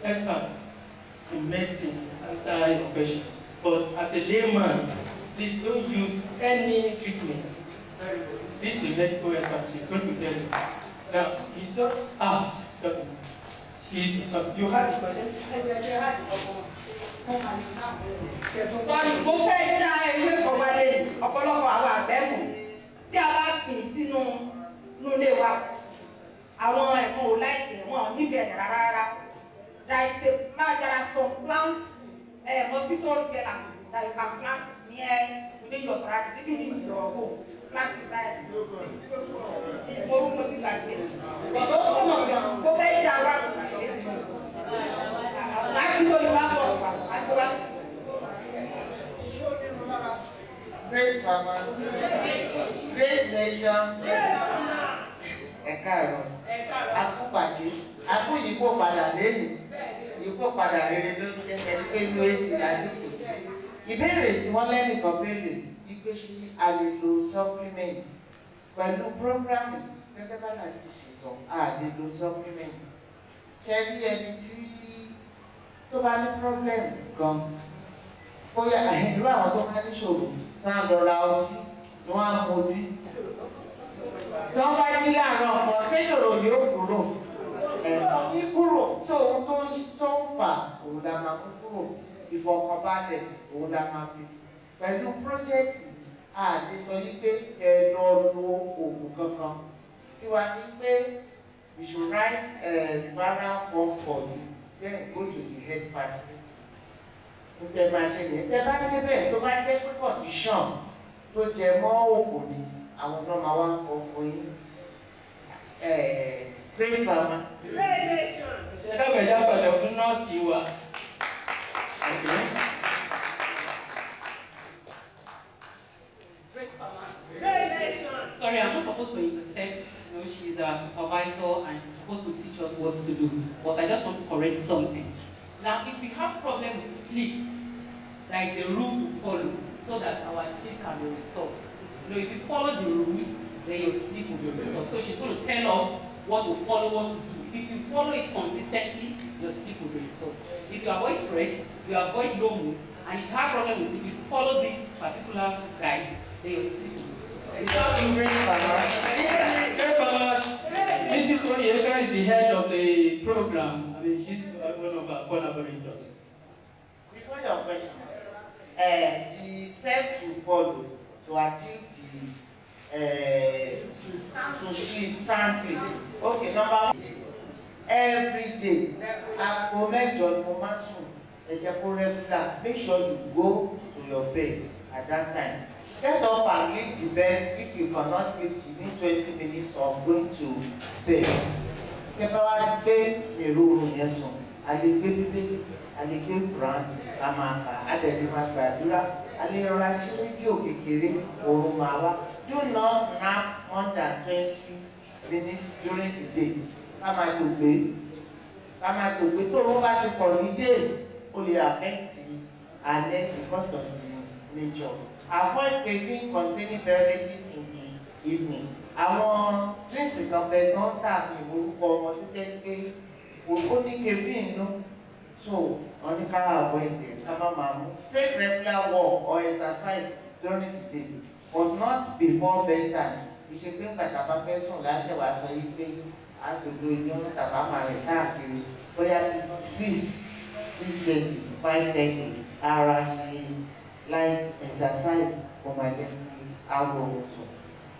experts in medicine answer your question. But as a layman, please don't use any treatment. This is a medical expert. She's going to tell you. Now, he's just asked. You had a question? Sorry, mo fẹ́ dá ewé kan wálé ọ̀pọ̀lọpọ̀ àwọn àgbẹ̀ mọ̀ tí a bá pín sínú ilé wa. Àwọn ẹ̀fọn ò láìpẹ́ wọn nífẹ̀ẹ́ rárá. There are some plants, mosquito repellents that you can plant within your surroundings, even in your home. Plant inside. Mo ti gbàgbé. Bọ̀dọ̀ ó mọ̀ gan, mo fẹ́ dá wá. Láti sọ ìwà fọ̀rọ̀ wá, àti wá. Great farmer, great nation. Ẹ káàárọ̀, akúpàdé, akúyìíkó padà lẹ́yìn, ìyíkó padà rere ló jẹ́ ẹni pé inú èsì ládùúgbò sí. Ìbéèrè tí wọ́n lẹ́nìkan béèrè wípé ṣé a lè lo supplement pẹ̀lú programming gẹ́gẹ́ bá láti ṣe sọ, a lè lo supplement. Ṣé rí ẹni tí tó bá ní problem gan, bóyá irú àwọn tó bá ní ṣòro tó ń lọ ra ọtí tí wọ́n á mu ọtí. Tí wọ́n bá jí láàárọ̀ ọ̀pọ̀ ṣé ṣòro yóò kúrò? Ní kúrò tó ohun tó ń fà òun la máa mú kúrò, ìfọ̀kànbalẹ̀ òun la máa fi sí. Pẹ̀lú pírójẹ́tì àti sọ yí pé ẹ lọ lo oògùn kankan tí wàá ní pé we should write a referral form for you, then go to the health facility. Ǹjẹ́ máa ṣe nìyẹn? Tẹ́ bá débẹ̀ tó bá jẹ́ pé condition tó jẹ mọ́ oògùn ni àwọn náà máa wá kọ fún yín. Great farmer. Great nation. Ṣé dábẹ̀dá padà fún nọ́ọ̀sì wa? Great farmer. Great nation. Sorry, I'm not supposed to intersect. You know, she's our supervisor and she's supposed to teach us what to do. But I just want to correct something. Now, if we have problem with sleep, there is a rule to follow so that our sleep can be restored. You know, if you follow the rules, then your sleep will be restored. So she's going to tell us what to follow, what to do. If you follow it consistently, your sleep will be restored. If you avoid stress, you avoid low mood, and if you have problem with sleep, if you follow this particular guide, then your sleep will be restored. Great farmer. Mrs. Onyeka is the head of the program. I mean, she's one of our collaborators. Before your question, the step to follow to achieve to sleep, sound sleep. Okay, number one, every day, aago mẹ́jọ ni mo máa ń sùn, ẹ jẹ́ kó regular. Make sure you go to your bed at that time. Get up and leave the bed. If you cannot sleep within 20 minutes of going to bed. Ṣé bá wá gbé èrò oorun yẹn sùn? A lè gbé bíbélì, a lè gbé Quran, a máa kà, a lè máa gbàdúrà, a lè rọra sí rédíò kékeré, oorun máa wá. Do not nap more than 20 minutes during the day. Ká máa tògbé tó owó bá ti pọ̀ ní day, ó lè affect alẹ́ because of the nature. Avoid craving containing beverages in the evening. Àwọn drinks kan bẹ gan tàbí orúkọ ọmọ tó jẹ́ pé ó ní craving inú, so wọ́n ní ká avoid it, ká má máa mú. Take regular walk or exercise during the day, but not before bedtime. ìṣe pé bàtà bá fẹ́ sùn láṣẹ wàá sọ yìí pé agbègbè ìjọ tàbá máa rìn káàkiri bóyá 6:30 5:30 ara ṣe light exercise kò máa jẹ́ kí àwọn òun sùn.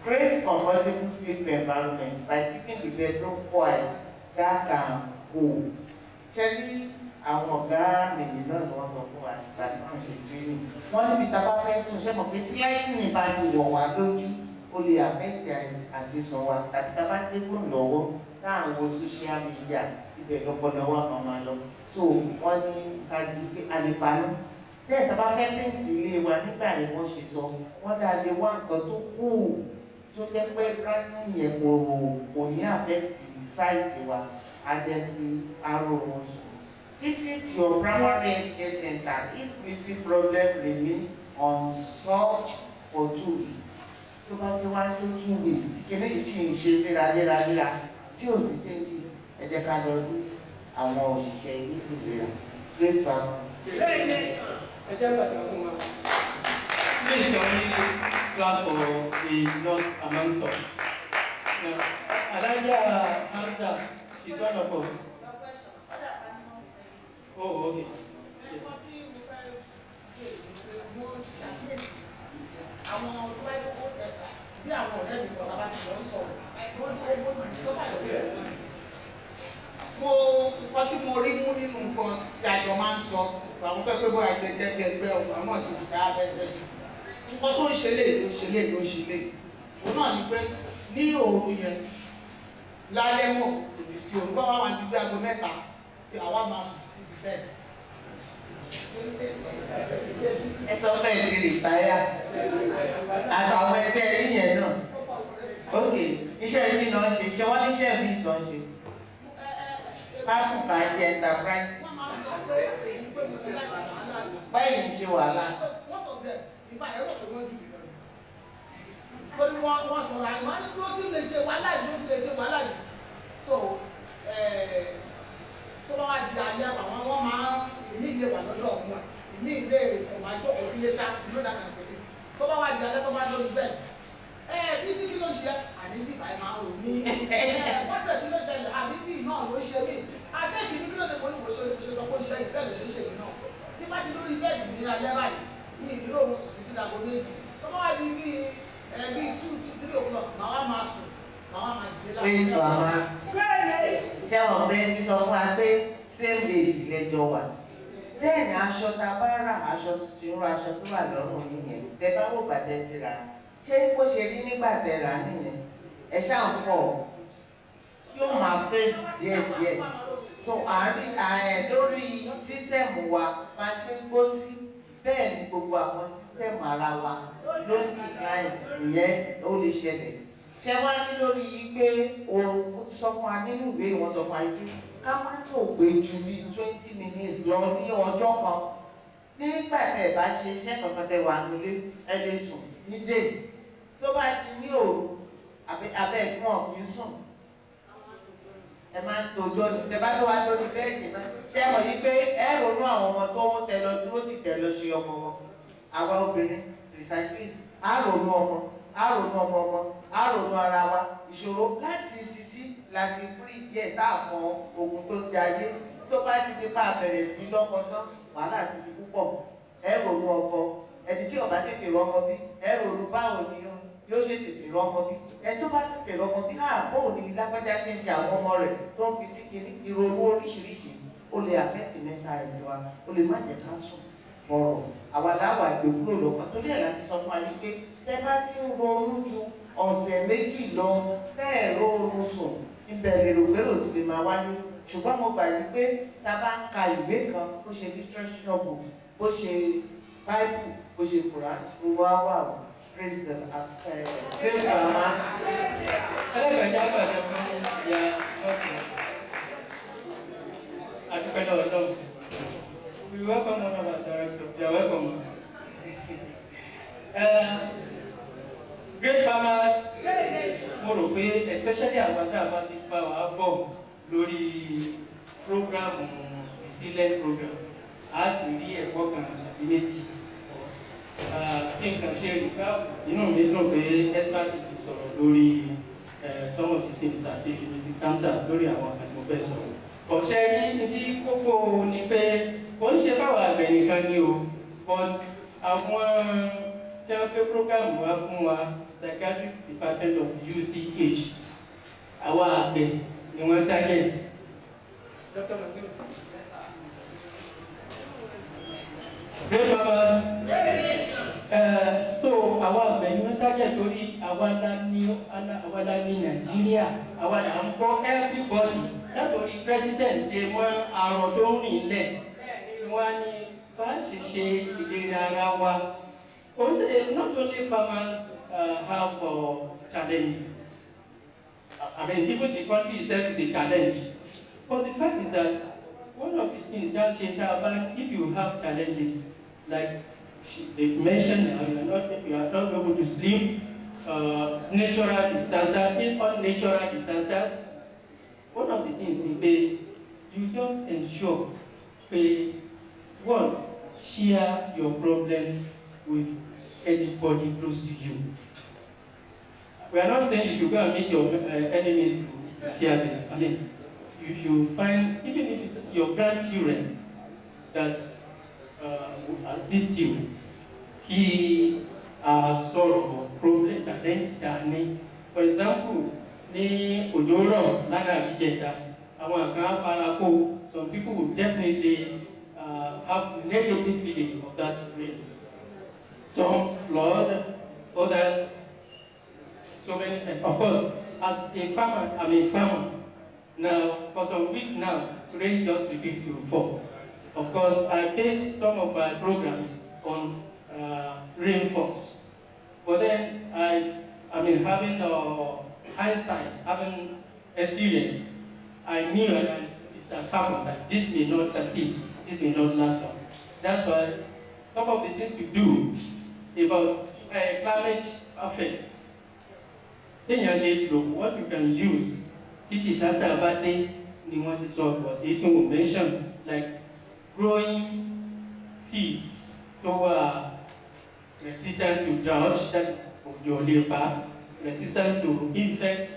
Create comfortable sleep environment by keeping the bedroom quiet, dark and cool. Ṣé ní àwọn ọ̀gá méjì náà ni wọ́n sọ fún wa nígbà náà ṣe gbé ní. Wọ́n níbi tá a bá fẹ́ sùn ṣé mọ̀ pé tí láìpẹ́ bá ti wọ̀ wá lójú ó lè affect àti sùn wa tàbí tá a bá gbé fóònù lọ́wọ́ láàrin wo social media ibẹ̀ lọ́pọ̀lọpọ̀ àwọn máa lọ. So wọ́n ní àlèpàánú. Bẹ́ẹ̀ tá a bá fẹ́ pẹ́ǹtì ilé wa nígbà yẹn wọ́n ṣe sọ wọ́n dá lé wá nǹkan tó kù tó jẹ́ pé branding yẹn kò ní affect site wa adẹ́bí arórun sùn. Visit your primary health care center if sleeping problem remain unsolved for 2 weeks. Tó bá ti wá tó 2 weeks kíní yìí ṣì ń ṣe léraléraléra tí ò sí changes ẹ jẹ́ ká lọ rí àwọn òṣìṣẹ́ ilé ìlera great farmer. ẹ jẹ́ gbàgbọ́ fún wa. Please can we clap for the lost amongst us? Adaja Hamza is one of us. Oh, okay. Àwọn ọ̀dọ́ ẹ̀kọ́ bí àwọn ọ̀rẹ́ mi kan bá ti lọ sọ̀rọ̀ nǹkan tí mo rí mú nínú nǹkan tí àjọ máa ń sọ àwọn fẹ́ pé bóyá gẹ́gẹ́ ọ̀gá náà ti dá abẹ́gbẹ́ nǹkan tó ń ṣe lè ló ṣe lè ló ṣe lè òun náà ni pé ní òru yẹn lálẹ́ mọ̀ kò ní sí òun bá wà wá gbígbé aago mẹ́ta tí àwa máa sùn síbi bẹ́ẹ̀. Ẹ sọ pé ẹ ti rìtáyà àtàwọn ẹgbẹ́ yíyẹn náà ok iṣẹ́ yìí náà ṣe ṣe wọ́n níṣẹ́ mi ìtàn ṣe pásùkà jẹ enterprise báyìí ń ṣe wàhálà. Torí wọ́n sọ̀rọ̀ àìmọ́ ní ló ti lè ṣe wàhálà yìí ló ti lè ṣe wàhálà yìí so tó bá wá di alẹ́ àwọn wọ́n máa ń èmi ilé wà lọ́dọ̀ wọn èmi ilé ọ̀mà jókòó sí ilé ṣá ló dàgbà pẹ̀lú tó bá wá di alẹ́ tó bá lórí bẹ́ẹ̀ bí sí kí ló ṣe àníbí báyìí máa rò mí pọ́sẹ̀ kí ló ṣẹlẹ̀ àníbí náà ló ṣe mí àṣẹ kìíní kí ló lè kó ìwòsàn ìwòsàn sọ pé ó ṣe ìfẹ́ ló ṣe ń ṣe mí náà tí bá ti lórí bẹ́ẹ̀dì ní alẹ́ báyìí ní ìdúró òun sùn sí ti dàgbò méjì tó bá wá di bí 2-3 o'clock màá wá máa sùn màá wá máa dìde láti ṣé wọn bẹ́ẹ̀ ti sọ fún wa pé same age lẹ́jọ́ wà then aṣọ tá a bá rà aṣọ tuntun irú aṣọ tó wà lọ́rùn yìnyẹn tẹ bá wò gbàdẹ ti rà ṣé bó ṣe rí nígbà tẹ rà nìyẹn ẹ ṣáà ń fọ yóò máa fẹ́ díẹ̀díẹ̀ so lórí sísẹ̀mù wa bá ṣe ń gbó sí bẹ́ẹ̀ ni gbogbo àwọn sísẹ̀mù ara wa ló ń decline ìyẹn ó lè ṣẹlẹ̀ ṣé wá ní lórí yìí pé òun ó ti sọ fún wa nínú ìwé ìwọ̀n sọ fún wa yìí ká má tó gbé ju bí 20 minutes lọ ní ọjọ́ kan nígbà tẹ́ bá ṣe iṣẹ́ kankan tẹ́ wà nílé ẹ lè sùn ní dé tó bá ti ní òru abẹ́ ẹ̀gbọ́n ọ̀gbìn sùn ẹ máa ń tojọ́ ní tẹ́ bá tó wá lórí bẹ́ẹ̀dì náà ṣé mọ̀ yìí pé ẹ ronú àwọn ọmọ tó wọ́n tẹ lọ dúró ti tẹ̀ lọ ṣe ọmọ wọn àwa obìnrin recycling á ronú ọmọ àrònú ara wa ìṣòro láti sisi láti fúrí díẹ̀ táàmù ogun tó ń jayé tó bá ti fi pa bẹ̀rẹ̀ sí lọ́kọ tán wàhálà ti di púpọ̀ ẹ ronú ọkọ ẹni tí ó bá tètè rọ́mọ bí ẹ ronú báwo ni yóò ṣe tètè rọ́mọ bí ẹ tó bá tètè rọ́mọ bí bóun ni lágbájá ṣe ń ṣe àwọn ọmọ rẹ̀ tó ń fi sí kiri ìrònú oríṣiríṣi ó lè affect mental health wa ó lè má jẹ́ ká sùn ọ̀rọ̀ àwa láwà gbé kúrò lọ́kàn torí ẹ̀ láti sọ fún wa yìí pé tẹ́ bá ti ń ronú ju ọ̀sẹ̀ méjì lọ tẹ́ẹ̀rọ oorun sùn ìbẹ̀rẹ̀ èrògbèrò ti lè máa wáyé ṣùgbọ́n mo gbà yí pé tá a bá ń ka ìwé kan bó ṣe literature book bó ṣe bible bó ṣe Quran gbogbo àwa o praise the praise the mama. ẹlẹ́gbẹ̀já gbàdé fún ìyá ọ̀sẹ̀ àdúpẹ́lẹ́ ọlọ́run. We welcome one of our directors. You are welcome. Great farmers, mo rò pé especially àwọn tá a bá ti bá wa bọ̀ lórí program ìsílẹ̀ program a sì rí ẹ̀kọ́ kan àbí méjì. Kí n kàn ṣe ìgbà inú mi dùn pé expert ti sọ̀rọ̀ lórí some of the things àti Mrs. Samsa lórí àwọn àgbẹ̀mọ̀ fẹ́ sọ̀rọ̀. Ọ̀sẹ̀ ní ti kókó ni pé kò ń ṣe báwa àgbẹ̀ nìkan ni o, but àwọn tí wọ́n gbé program wá fún wa psychiatric department of UCH àwa àgbẹ̀ ni wọ́n target. Great farmers. So àwa àgbẹ̀ ni wọ́n target torí àwa la ní Nàìjíríà, àwa là ń gbọ́ everybody látòrí president ṣe wọ́n àrùn tó ń rìn lẹ̀ wọ́n ní bá ṣe ṣe ìlera ara wa. Not only farmers have challenges. I mean, even the country itself is a challenge. But the fact is that one of the things that change about if you have challenges, like they mentioned, you are not able to sleep, natural disasters, unnatural disasters. One of the things is you just ensure, one, share your problems with anybody close to you. We are not saying you should go and meet your enemies to share this. I mean, you should find, even if it's your grandchildren that will assist you, he sort of problem challenge that. For example, ní Òjòrò lára Ìjẹta, àwọn kan fara kó, some people will definitely have negative feeling of that rain. Some flood, others, so many things. Of course, as a farmer, I'm a farmer. Now, for some weeks now, rain just refused to fall. Of course, I based some of my programs on rainfalls. But then, having hindsight, having experience, I knew that it has happened, that this may not succeed, this may not last long. That's why some of the things to do about climate effect, what you can use, disaster about you want to solve, but it will mention like growing seeds to resistant to drought, that of your labor, resistant to infects,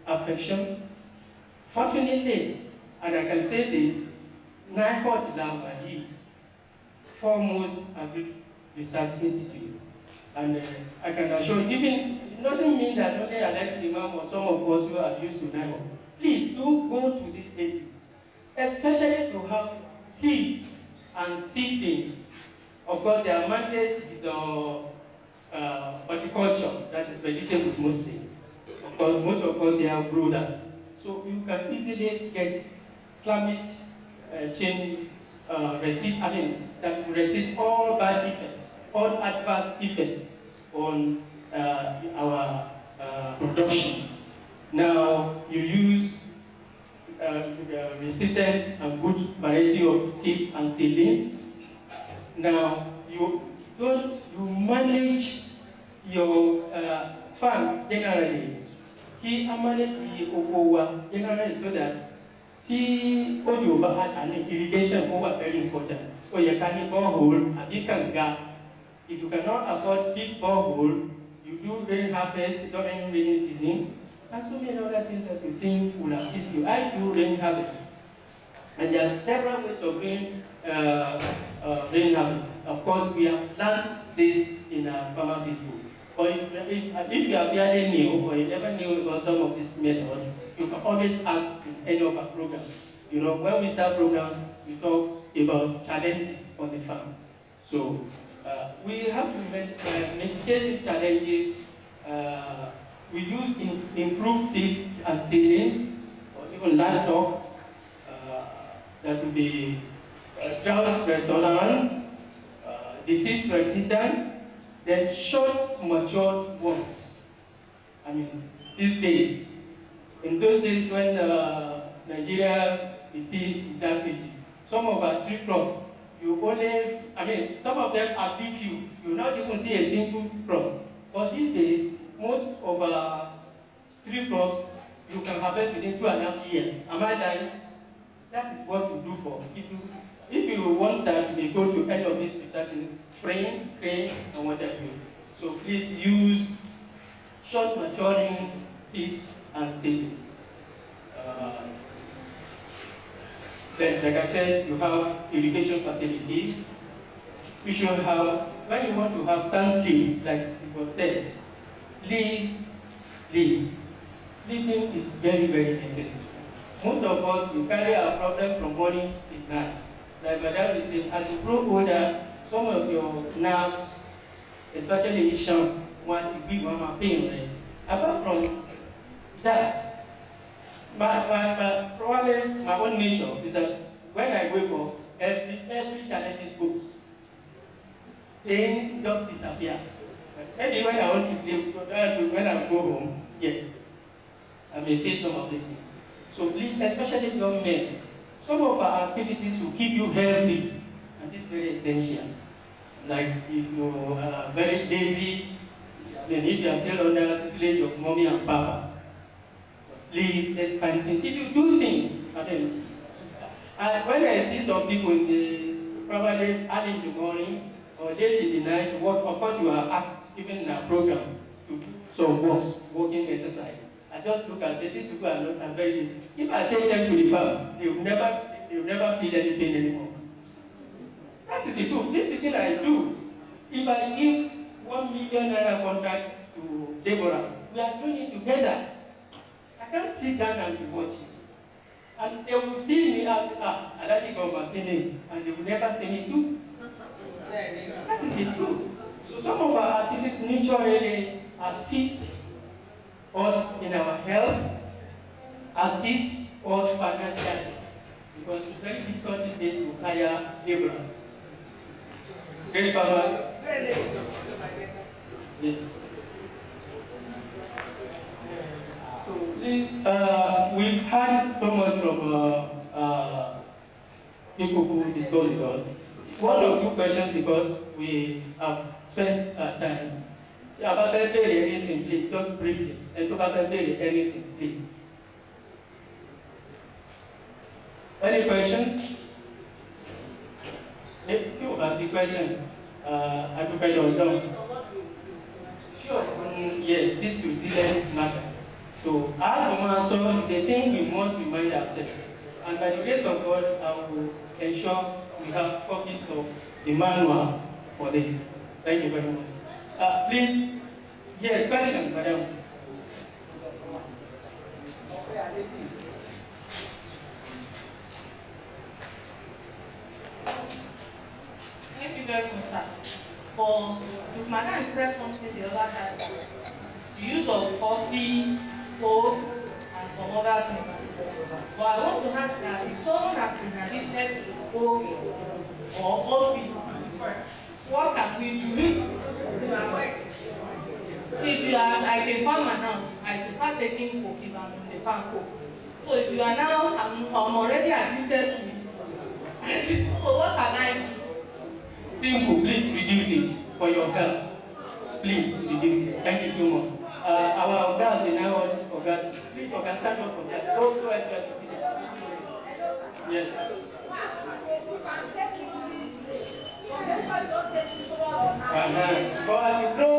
affection. Fortunately, and I can say this, Nihort is foremost agri-research institute. And I can assure you, even it doesn't mean that only Alex Imam or some of us who are used to Nihort. Please do go to these places, especially to have seeds and seedlings. Of course, their mandate is horticulture, that is vegetables mostly. Of course, most of us here grow that. So you can easily get climate change that will resist all bad effects, all adverse effects on our production. Now, you use resistant and good variety of seed and seedlings. Now, you manage your farms generally. Manage generally so that irrigation is very important. So you can borehole and you can gap. If you cannot afford big borehole, you do rain harvest during rainy season. And so many other things that you think will assist you. I do rain harvest. And there are several ways of doing rain harvest. Of course, we have learned this in our farmer Facebook. But if you are fairly new or you never knew about some of these methods, you can always ask in any of our programs. You know, when we start programs, we talk about challenges on the farm. So we have to mitigate these challenges. We use improved seeds and seedlings, or even livestock, that will be drought tolerant, disease resistant, then short matured ones. I mean, these days, in those days when Nigeria is still in that age, some of our tree crops, some of them are big few. You will not even see a single crop. But these days, most of our tree crops, you can harvest within 2.5 years. Am I lying? That is what you do for. If you want that, you may go to any of these research frame, crane, and what have you. So please use short maturing seeds and seedling. Then, like I said, you have irrigation facilities. You should have, when you want to have sunstream, like it was said, please, sleeping is very, very necessary. Most of us, we carry our problem from morning to night. Like Madam is saying, as you grow older, some of your nerves, especially issues, want to give one pain, right? Apart from that, probably my own nature is that when I wake up, every challenge goes. Pains just disappear. Maybe when I want to sleep, when I go home, yes, I may face some of these things. So please, especially young men, some of our activities will keep you healthy, and this is very essential. Like if you are very lazy, then if you are still under the tutelage of mommy and papa, please, let's find things. If you do things, I mean, when I see some people in the, probably early in the morning or late in the night, work, of course you are asked, even in our program, to do some walking exercise. I just look at it, these people are not very, if I take them to the farm, they will never feel any pain anymore. That is the truth. This is the thing I do. If I give 1 million naira contract to Deborah, we are doing it together. I can't sit down and be watching. And they will see me as, I like to go and singing, and they will never see me too. That is the truth. So some of our activities naturally assist us in our health, assist us financially, because it's very difficult today to hire laborers. Great farmers. Yes. So please, we've had so much from people who discussed with us. One or two questions because we have spent time. About anything, please, just briefly. And about anything, please. Any question? If you ask the question, I prepare your job. Sure. Yes, this resilience matter. So, our answer is a thing we must remind ourselves. And by the grace of God, I will ensure we have copies of the manual for this. Thank you very much. Please, yes, question, madam. Thank you very much, sir. For madam said something the other time, the use of coffee, coke, and some other things. But I want to ask that if someone has been addicted to coke or coffee, what can we do? If you are like a farmer now, I prefer taking coke if I'm on the farm coke. So if you are now, I'm already addicted to it. So what can I do? Simple, please reduce it for your health. Please reduce it. Thank you so much. Our organs in our organs. Please organ stand up from there. Go as well to see that. Yes. But as you grow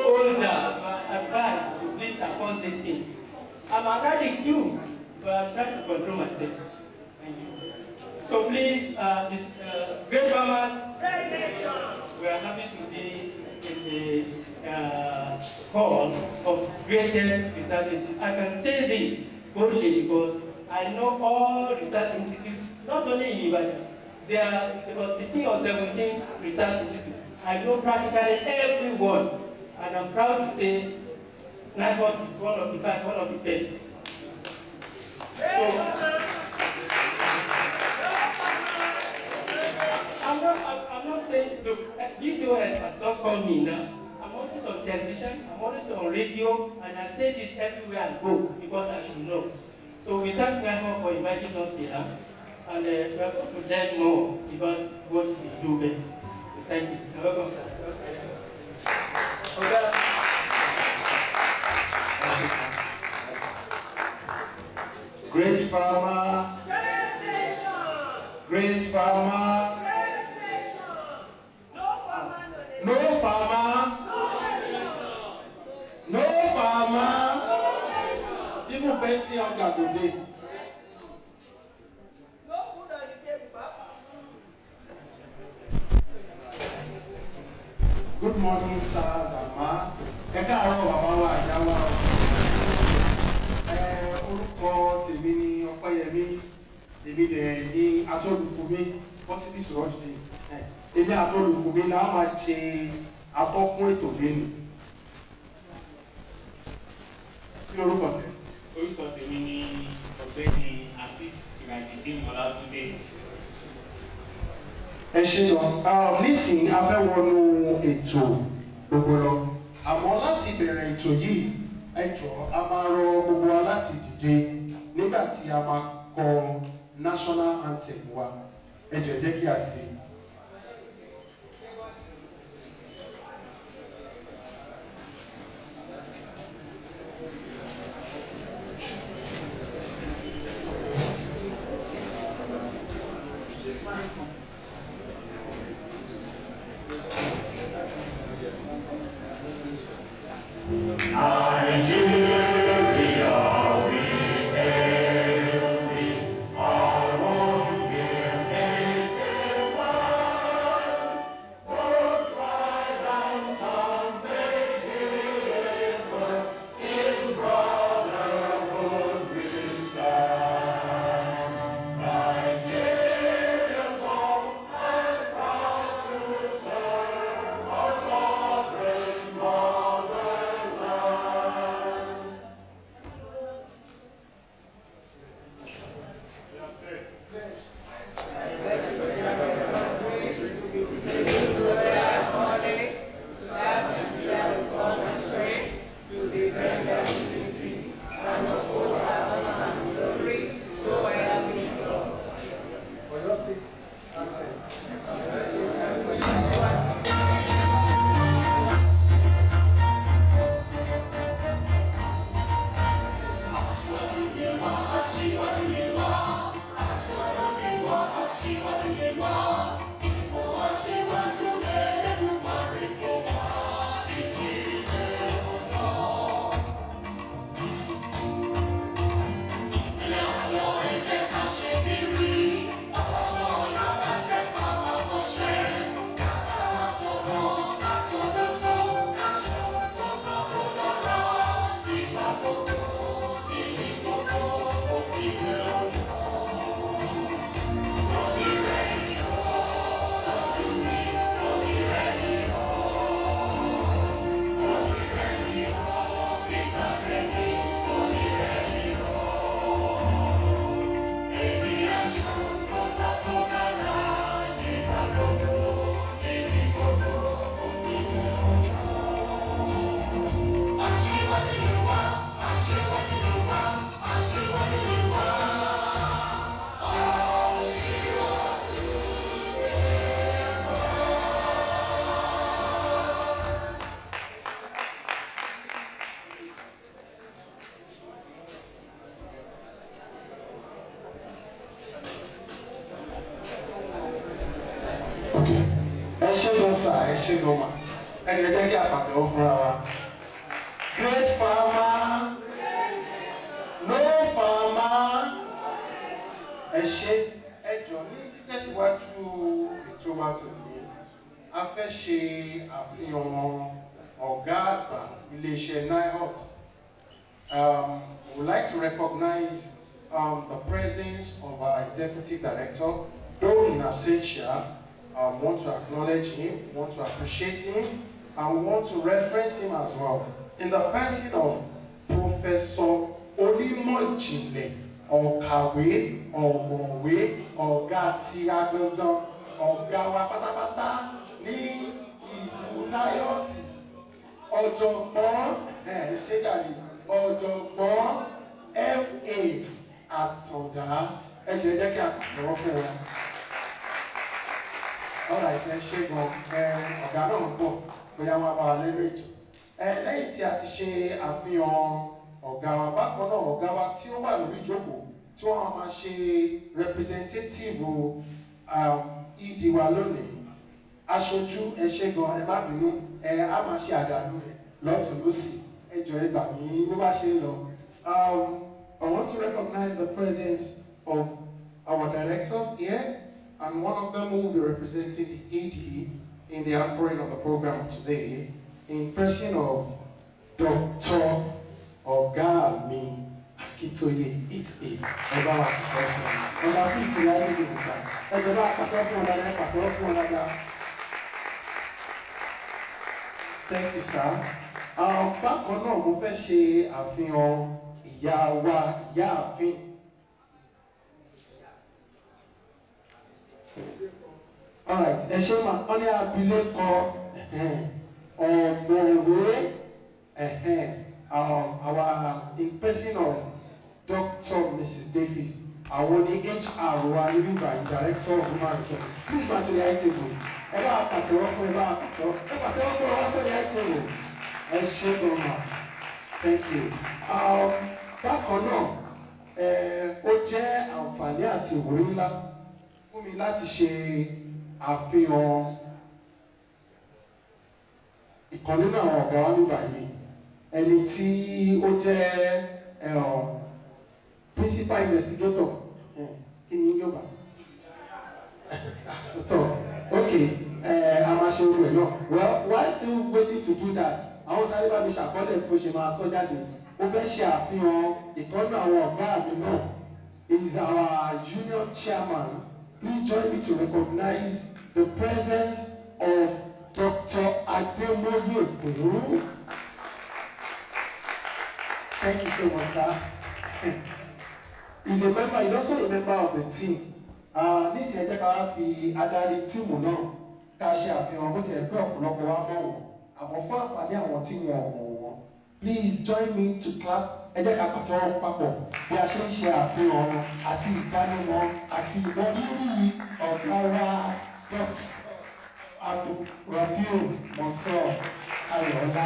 older, you are advised to please support these things. I'm addict too, but I'm trying to control myself. Thank you. So please, great farmers, we are happy to be in the hall of greatest research institutes. I can say this boldly because I know all research institutes, not only in Ibadan. There are about 16 or 17 research institutes. I know practically everyone, and I'm proud to say Nihort is one of the best. So, I'm not saying, look, this show has just called me now. I'm always on television, I'm always on radio, and I say this everywhere I go because I should know. So we thank Nihort for inviting us here, and we are going to learn more about what we do best. Thank you. You're welcome. Great farmer. Great farmer. No farmer. No tí a gbàgbọ́dé. No food on the table, Papa. Good morning, sirs and ma. Ẹ káàárọ̀ bàbá wa àyà wa. Orúkọ tèmi ni Ọpẹ́yẹmí. Èmi dẹ̀ ní atọ́lùkùnmí possibly sọ̀rọ̀jì. Èmi atọ́lùkùnmí la máa ṣe atọ́kùn ètò lẹ́nu. Kí lorúkọ tẹ? Orúkọ tèmi ni Ọ̀gbẹ́ni Azeez Surajudeen Ọlátúndé. Ẹ ṣe lọ nísìnyí a fẹ́ wọnú ètò gbogbo lọ àmọ́ láti bẹ̀rẹ̀ ètò yìí ẹ jọ̀ọ́ a máa rọ gbogbo wa láti dìde nígbà tí a máa kọ national anthem wa ẹ jọ̀ọ́ jẹ́ kí a dìde. Great farmer, no farmer. Ẹ ṣé ẹjọ́ ní títẹ̀síwájú ètò wa tòní a fẹ́ ṣe àfihàn ọ̀gá àgbà iléeṣẹ́ Nihort. We would like to recognize the presence of our executive director, though in absentia. Want to acknowledge him, want to appreciate him, and we want to reference him as well in the person of Professor Onímọ̀jìnlẹ̀ ọ̀kàwé ọ̀mọ̀wé ọ̀gá tí a gangan ọ̀gá wa pátápátá ní ìlú Nihort ọ̀jọ̀gbọ́n ṣẹ́gàlì ọ̀jọ̀gbọ́n MA Àtàndá ẹ jẹ́ kí a pàtẹ́wọ́ fún wọn. Ọ̀rọ̀ ìfẹ́ ṣe gan ọ̀gá náà ń bọ̀ bóyá wọ́n bá wa lérò ètò. Lẹ́yìn tí a ti ṣe àfihàn ọ̀gá wa bákan náà ọ̀gá wa tí ó wà lórí ìjókòó tí wọ́n máa ṣe representative ED wa lónìí. Aṣojú ẹ ṣé gan ẹ má bínú a máa ṣe àdàlú rẹ̀ lọ́tùn lósì ẹ jọ̀ọ́ ẹ gbà mí bó bá ṣe ń lọ. I want to recognize the presence of our directors here, and one of them will be representing the AD in the anchoring of the program today, in person of Dr. Ogami Akitoye, H.A. Please delight me to Thank you, sir. Bákan náà mo fẹ́ ṣe àfihàn ìyá wa ìyáàfin. Alright, ẹ ṣe máa wọ́n ní abilékọ ọ̀mọ̀wé our in person of Dr. Mrs. Davis, àwọn ní HR wa ní bíbá Director of Human Resources. Please ma to the high table. Ẹ bá pàtẹ́wọ́ fún ẹ bá pàtẹ́wọ́ fún ẹ wá sórí high table. Ẹ ṣe gan-an. Thank you. Bákan náà, ó jẹ́ àǹfààní àti ìwúrí ńlá fún mi láti ṣe àfihàn ìkan nínú àwọn ọ̀gá wa nígbà yìí, ẹni tí ó jẹ́ principal investigator kí ni Yorùbá? Okay, a máa ṣe orú ẹ̀ náà. Well, while still waiting to do that, àwọn sáré bá mi ṣàkọọ́lẹ̀ bó ṣe máa sọ jáde. Ó fẹ́ ṣe àfihàn ìkọ́nú àwọn ọ̀gá mi náà. Is our union chairman. Please join me to recognize the presence of Dr. Ademoye Ekuru. Thank you so much, sir. He's also a member of the team. Nísìnyí ẹ jẹ́ ká wá fi adarí tíìmù náà ká ṣe àfihàn bó ti ẹ̀ pé ọ̀pọ̀lọpọ̀ wa mọ̀ wọ́n. Àmọ́ fún àǹfààní àwọn tí wọ́n mọ̀ wọ́n. Please join me to clap. Ẹ jẹ́ ká pàtẹ́wọ́ papọ̀ bí a ṣe ń ṣe àfihàn àti ìdánimọ̀ àti ìmọ̀rírì ọ̀gá wa Dr. Abdulrafiu Monsor Ayọ̀ọ́lá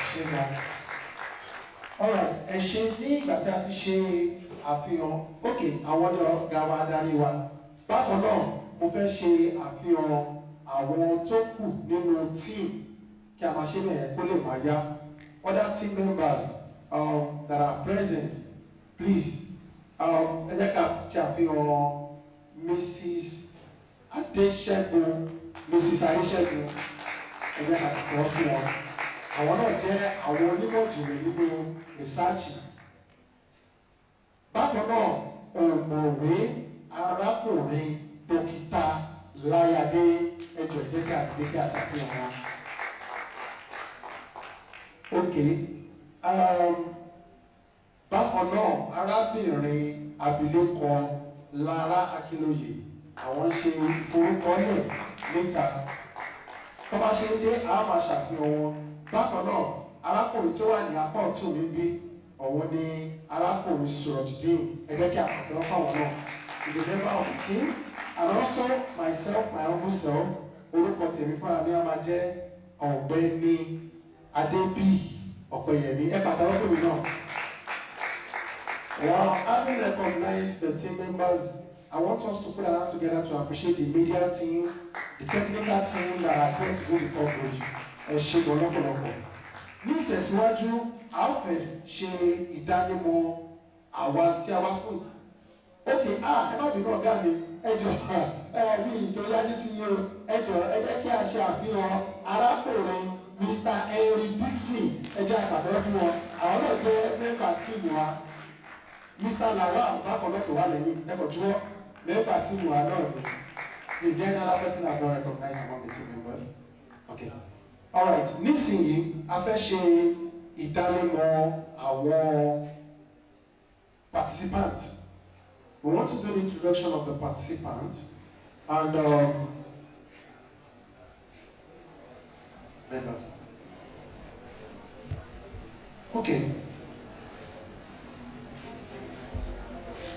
ṣẹ́gun. Alright, ẹ ṣe ní ìgbà tí a ti ṣe àfihàn, àwọn ní ọ̀gá wa adarí wa. Bákan náà, mo fẹ́ ṣe àfihàn àwọn tó kù nínú team kí a máa ṣe bẹ̀rẹ̀ kó lè máa yá. Other team members that are present, please, ẹ jẹ́ ká ṣe àfihàn Mrs. Adéṣẹ́gun, Mrs. Adéṣẹ́gun, ẹ jẹ́ ká tẹ̀wọ́ fún wọn. Àwọn náà jẹ́ àwọn onímọ̀ ìjìnlẹ̀ nínú rìsáàchì. Bákan náà, ọ̀mọ̀wé arákùnrin dókítà Láyàdé ẹjọ́ ìdẹ́kẹ́ àti ìdẹ́kẹ́ àṣàfihàn wọn. Bákan náà, arábìnrin abilékọ Lára Akínlóye, àwọn ṣe ìforúkọlẹ̀ níta. Tó bá ṣe dé, a máa ṣàfihàn wọn. Bákan náà, arákùnrin tó wà ní apá ọ̀tún mi bí, òun ni arákùnrin Surojideen, ẹ jẹ́ kí a pàtẹ́wọ́ fáwọn náà. He's a member of the team, and also myself, my humble self, orúkọ tèmi fúnra mi á máa jẹ́ Ọ̀gbẹ́ni Adébí Ọ̀pẹ̀yẹmí. Ẹ pàtẹ́wọ́ fún mi náà. Well, having recognized the team members, I want us to put our hands together to appreciate the media team, the technical team that are going to do the coverage. Ẹ ṣe lọ́pọ̀lọpọ̀. Ní ìtẹ̀síwájú, a ó fẹ́ ṣe ìdánimọ̀ àwa tí a wá fún. Ẹ má bínú ọ̀gá mi, ẹ jọ̀ọ́ mi ìtọ́jájú sí yín o, ẹ jọ̀ọ́ ẹ jẹ́ kí a ṣe àfihàn arákùnrin Mr. Henry Dixon, ẹ jẹ́ àpàtẹ́wọ́ fún wọn. Àwọn náà jẹ́ mẹ́mbà tíìmù wa. Mr. Lawal bákan náà tó wà lẹ́yìn, ẹ kò jùlọ mẹ́mbà tíìmù wa náà ni. Is there another person that don't recognize among the team members? Okay. Alright, nísìnyí a fẹ́ ṣe ìdánimọ̀ àwọn participants. We want to do the introduction of the participants and members. Okay.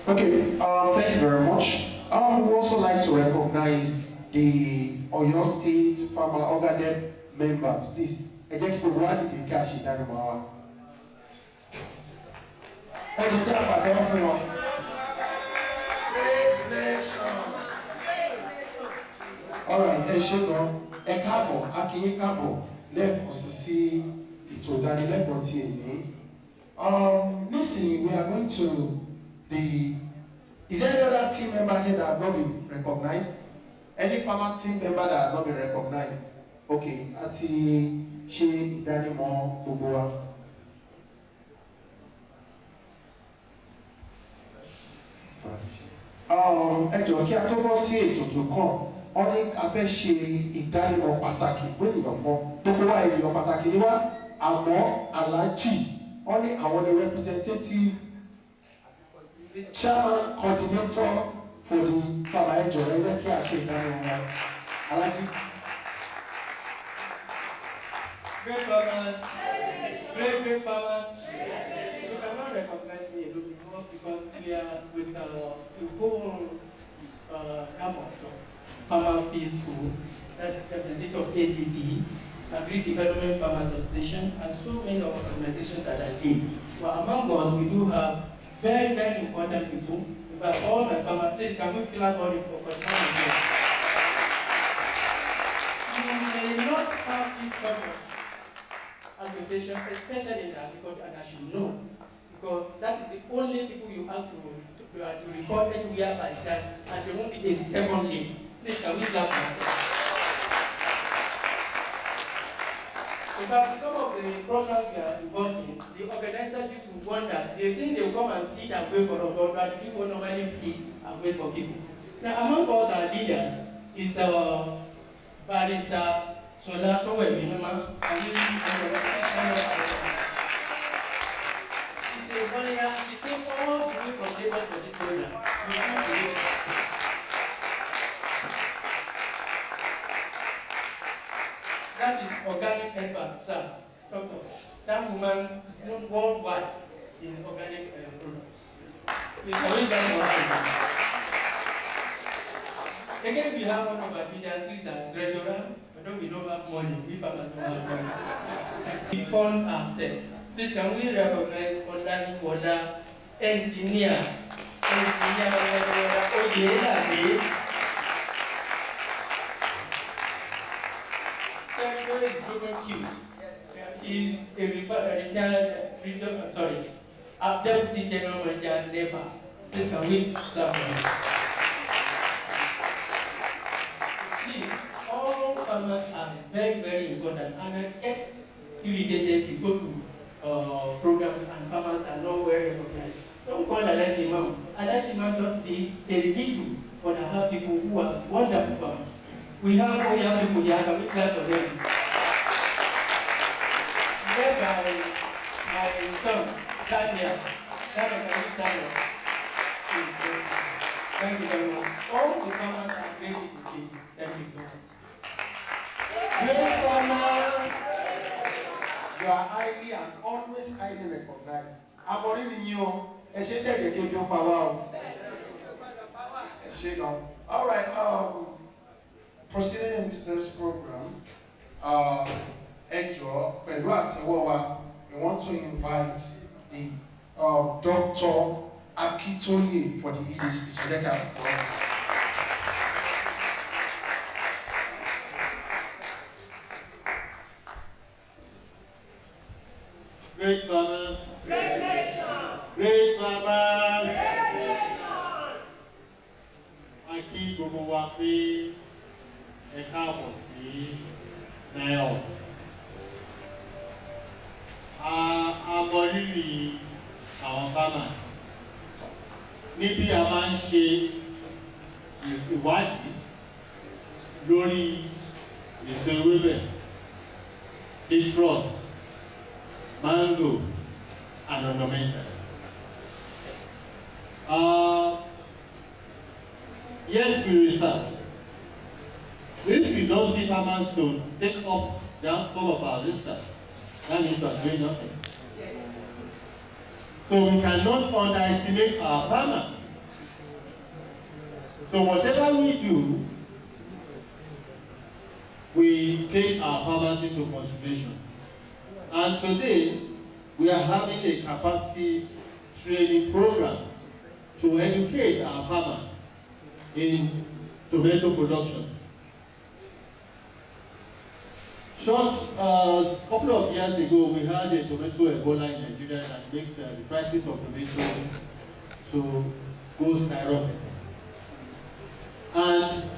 Okay, thank you very much. I would also like to recognize the Oyo State Farmer Organet members. Please, ẹ jẹ́ kí gbogbo wa dìde kí a ṣe ìdánimọ̀ wa. Ẹ jẹ́ kí a pàtẹ́wọ́ fún wọn. Great nation. Alright, ẹ ṣé gan. Ẹ káàbọ̀, a kí yín káàbọ̀ lẹ́ẹ̀kan sí ètò ìdánilẹ́kọ̀ọ́ ti èyí. Listen, we are going to the. Is there any other team member here that has not been recognized? Any farmer team member that has not been recognized? Okay, àti ṣe ìdánimọ̀ gbogbo wa. Ẹ jọ̀ọ́ kí a tó bọ́ sí ètò tó kàn, wọ́n ní a fẹ́ ṣe ìdánimọ̀ pàtàkì fún ènìyàn kan. Gbogbo wa ènìyàn pàtàkì ni wá, àmọ́ Alhaji, wọ́n ní àwọn ni representative, the chairman coordinator for the farmer. Ẹ jọ̀ọ́ ẹ jẹ́ kí a ṣe ìdánimọ̀ wọn. Alhaji. Great farmers, great farmers. You cannot recognize me alone because we are with the whole gamut of farmer peaceful, that's representative of ADB, Agri Development Farmers Association, and so many organizations that are in. But among us, we do have very, very important people. In fact, all my farmers, please can we clap on it for time? You may not have this kind of association, especially in agriculture, and as you know, because that is the only people you have to record anywhere by time, and there won't be a second late. Please, can we clap for ourselves? In fact, some of the programs we are involved in, the organizers used to wonder, they think they will come and sit and wait for us, but the people normally sit and wait for people. Now, among us, our leaders is our barrister, so that's what we remember. She's a volunteer, she came all the way from Lagos for this program. That is organic expert, sir, doctor. That woman is known worldwide in organic products. We can read that. Again, we have one of our leaders who is our treasurer, although we don't have money, we farmers don't have money. We fund ourselves. Please, can we recognize Olani Wada, engineer, Oyelade. Very cute. He's a retired deputy general manager labor. Please, can we start from him? Please, all farmers are very, very important, and I get irritated. You go to programs and farmers are nowhere recognized. Don't call Alhaji Imam. Alhaji Imam just be a little, but I have people who are wonderful farmers. We have people here. Can we clap for them? Led by my son, Daniel. Daniel. Thank you very much. All the farmers are great people. Thank you so much. Great farmer, you are highly and always highly recognized. Amoriri ni o, ẹ ṣe jẹ́ keke bí ó pa wá o. Ẹ ṣe gan. All right, proceeding into this program, ẹ jọ̀ọ́ pẹ̀lú àtẹ́wọ́ wa, we want to invite the Dr. Akitoye for the ED speech. Ẹ jẹ́ ká àtẹ́wọ́. Great farmers. Great nation. Great farmers. Great nation. A kí gbogbo wa pé ẹ káàbọ̀ sí Nihort. A mọ rírì àwọn farmers. Níbí a máa ń ṣe ìwádìí lórí èso ewébẹ̀, citrus, mango, and ornamentals. Yes, we research. If we don't see farmers to take up that form of our research, that means we are doing nothing. So we cannot underestimate our farmers. So whatever we do, we take our farmers into consideration. And today, we are having a capacity training program to educate our farmers in tomato production. Couple of years ago, we had a tomato Ebola in Nigeria that makes the prices of tomato to go skyrocketing. And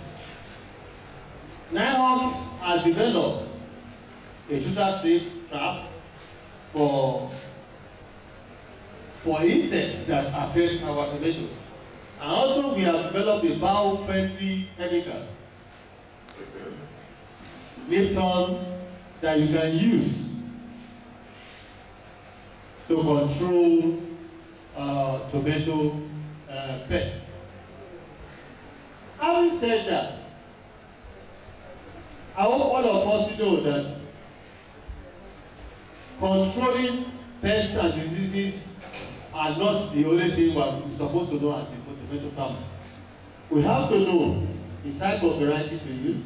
Nihort has developed a total trap for insects that affect our tomatoes. And also we have developed a bio-friendly chemical, Lipton, that you can use to control tomato pests. Having said that, I hope all of us know that controlling pests and diseases are not the only thing we're supposed to know as a tomato farmer. We have to know the type of variety to use.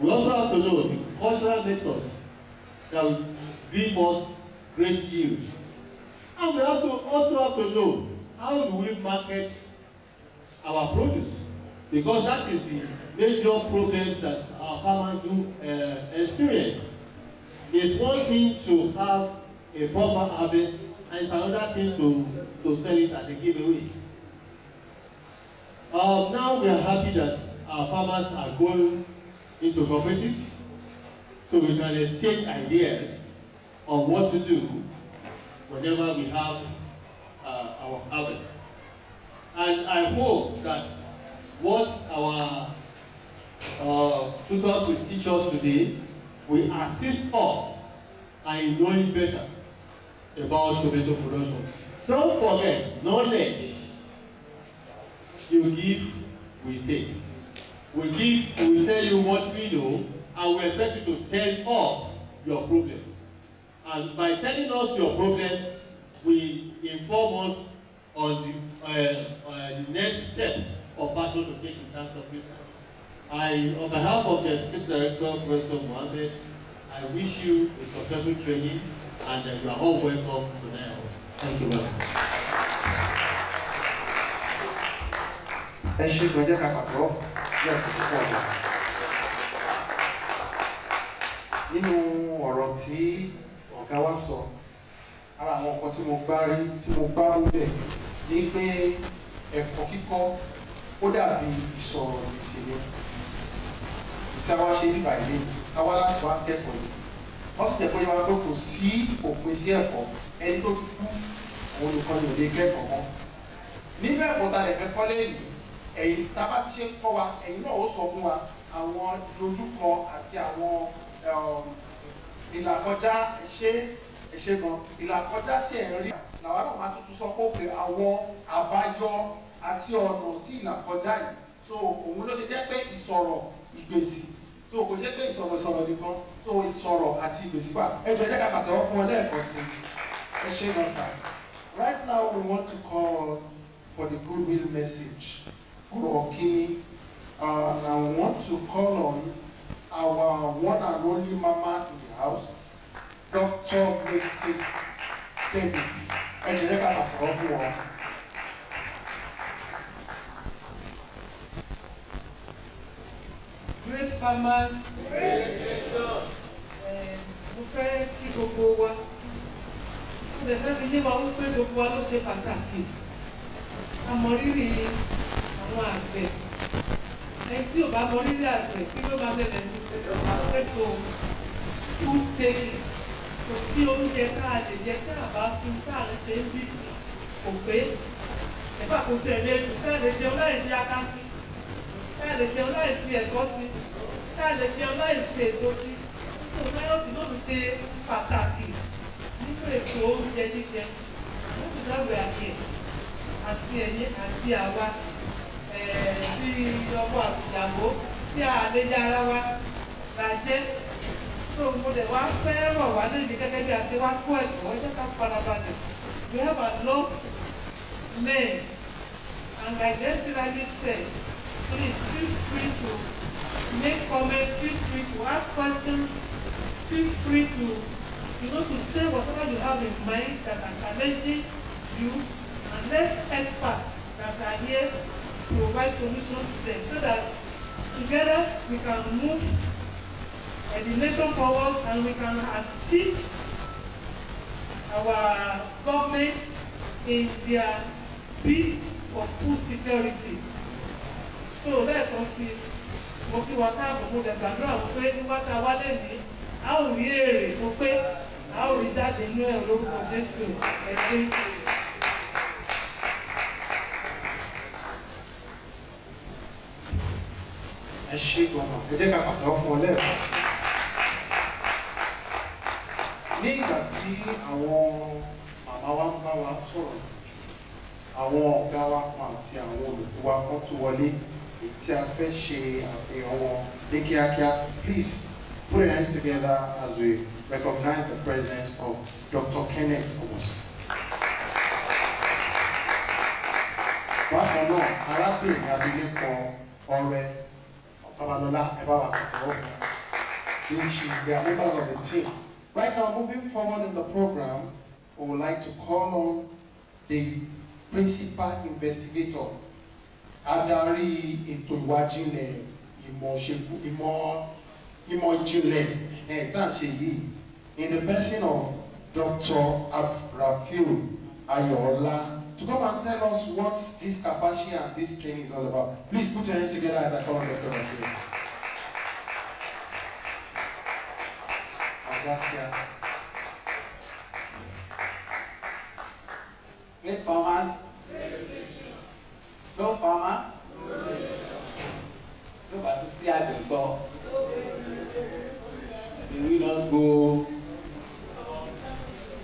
We also have to know the cultural methods that will give us great yield. And we also have to know how do we market our produce, because that is the major problems that our farmers do experience. It's one thing to have a proper harvest, and it's another thing to sell it as a giveaway. Now we are happy that our farmers are going into cooperatives, so we can exchange ideas on what to do whenever we have our harvest. And I hope that what our tutors will teach us today will assist us in knowing better about tomato production. Don't forget, knowledge you give, we take. We give, we tell you what we know, and we expect you to tell us your problems. And by telling us your problems, we inform us on the next step of battle to take in terms of research. On behalf of the Executive Director, Professor Mohammed, I wish you a successful training, and you are all welcome to Nihort. Thank you very much. Nínú ọ̀rọ̀ tí ọ̀gá wa sọ, ara àwọn ọkọ̀ tí mo gbá rí bẹ̀ ní pé ẹ̀kọ́ kíkọ́ ó dàbí ìsọ̀rọ̀ ìsinmi. Tí a wá ṣe nígbà ilé, a wá láti wá kẹ́kọ̀ọ́ yìí. Wọ́n sì jẹ́ pé wọ́n pé kò sí òpin sí ẹ̀kọ́, ẹni tó ti kú òun nìkan ni ò lè kẹ́kọ̀ọ́ mọ́. Nínú ẹ̀kọ́ ta lè fẹ́ kọ́ lẹ́yìn, ẹ̀yin tá a bá ti ṣe kọ́ wa, ẹ̀yin náà ó sọ fún wa àwọn ìdojúkọ àti àwọn ìlàkọjá ẹ̀ṣẹ́ gan. Ìlàkọjá tí ẹ̀ ń rí làwọn náà máa tuntun sọ pé àwọn àbáyọ àti ọ̀nà sí ìlàkọjá yìí. So òun ló ṣe jẹ́ pé ìsọ̀rọ̀ ìgbèsì. So kò jẹ́ pé ìsọ̀rọ̀ nìkan, so ìsọ̀rọ̀ àti ìgbèsì wà. Ẹ jọ̀ọ́ ẹ jẹ́ ká pàtẹ́wọ́ fún ọ lẹ́ẹ̀kan sí. Ẹ ṣé gan sir. Right now we want to call for the goodwill message. Ọ̀rọ̀ kíní. And we want to call on our one and only mama in the house, Dr. Mrs. Davis. Ẹ jẹ́ ká pàtẹ́wọ́ fún wọn. Great farmer, great nation. Mo fẹ́ kí gbogbo wa. Mo lè fẹ́ fi ní wa wípé gbogbo wa ló ṣe pàtàkì. A mọ rírì àwọn àgbẹ̀. Ẹni tí ò bá mọ rírì àgbẹ̀ kí ló máa bẹ̀rẹ̀ sí ètò food taking. Kò sí oúnjẹ tá a lè jẹ tá a bá fi tá a ṣe ń bì sí. Kò pé ẹ̀fà kò tẹ̀lé ètò tá a lè jẹun láì fi aká sí. Tá a lè jẹun láì fi ẹ̀kọ́ sí. Tá a lè jẹun láì fi èso sí. So Nihort náà ṣe pàtàkì nínú ètò oúnjẹ jíjẹ. Wọ́n ti dáwọ̀ àyè àti ẹ̀yìn àti àwa bí ọkọ àtìyàwó tí a lè jẹ ara wa la jẹ́. So mo dẹ̀ wá fẹ́ rọ̀ wá lónìí gẹ́gẹ́ bí a ṣe wá kó ẹ̀kọ́ ẹjẹ́ ká farabalẹ̀. We have a lot learned, and like Nancy rightly said, please feel free to make comments, feel free to ask questions, feel free to, to say whatever you have in mind that are challenging you, and let experts that are here provide solutions to them so that together we can move the nation forward, and we can assist our government in their bid for food security. So lẹ́ẹ̀kan sí mo kí wa káàbọ̀ mo dẹ̀ gbàdúrà wípé nígbà tá a wá lẹ́nìí a ó rí èrè tó pé a ó rí jáde nínú ẹ̀ lórúkọ Jésù ẹ̀ṣẹ̀. Ẹ ṣe gbọ̀ngàn ẹ jẹ́ ká pàtàkì fún ọ lẹ́ẹ̀kan. Ní ìgbà tí àwọn màmá wa ń bá wa sọ̀rọ̀, àwọn ọ̀gá wa kan àti àwọn olùkọ́ wa kan tún wọlé èyí tí a fẹ́ ṣe àfihàn wọn ní kíákíá. Please put your hands together as we recognize the presence of Dr. Kenneth Omosi. Bákan náà, arábìnrin abilékọ Ọrẹ Babalola Ebawa. They are members of the team. Right now, moving forward in the program, we would like to call on the principal investigator, Adarí ètò ìwádìí ìmọ̀ ìjìnlẹ̀ in the person of Dr. Rafiu Ayola, to come and tell us what this Kafaci and this training is all about. Please put your hands together as I call on Dr. Rafiu. Great farmers, no farmer, no but to see how they go. We will not go.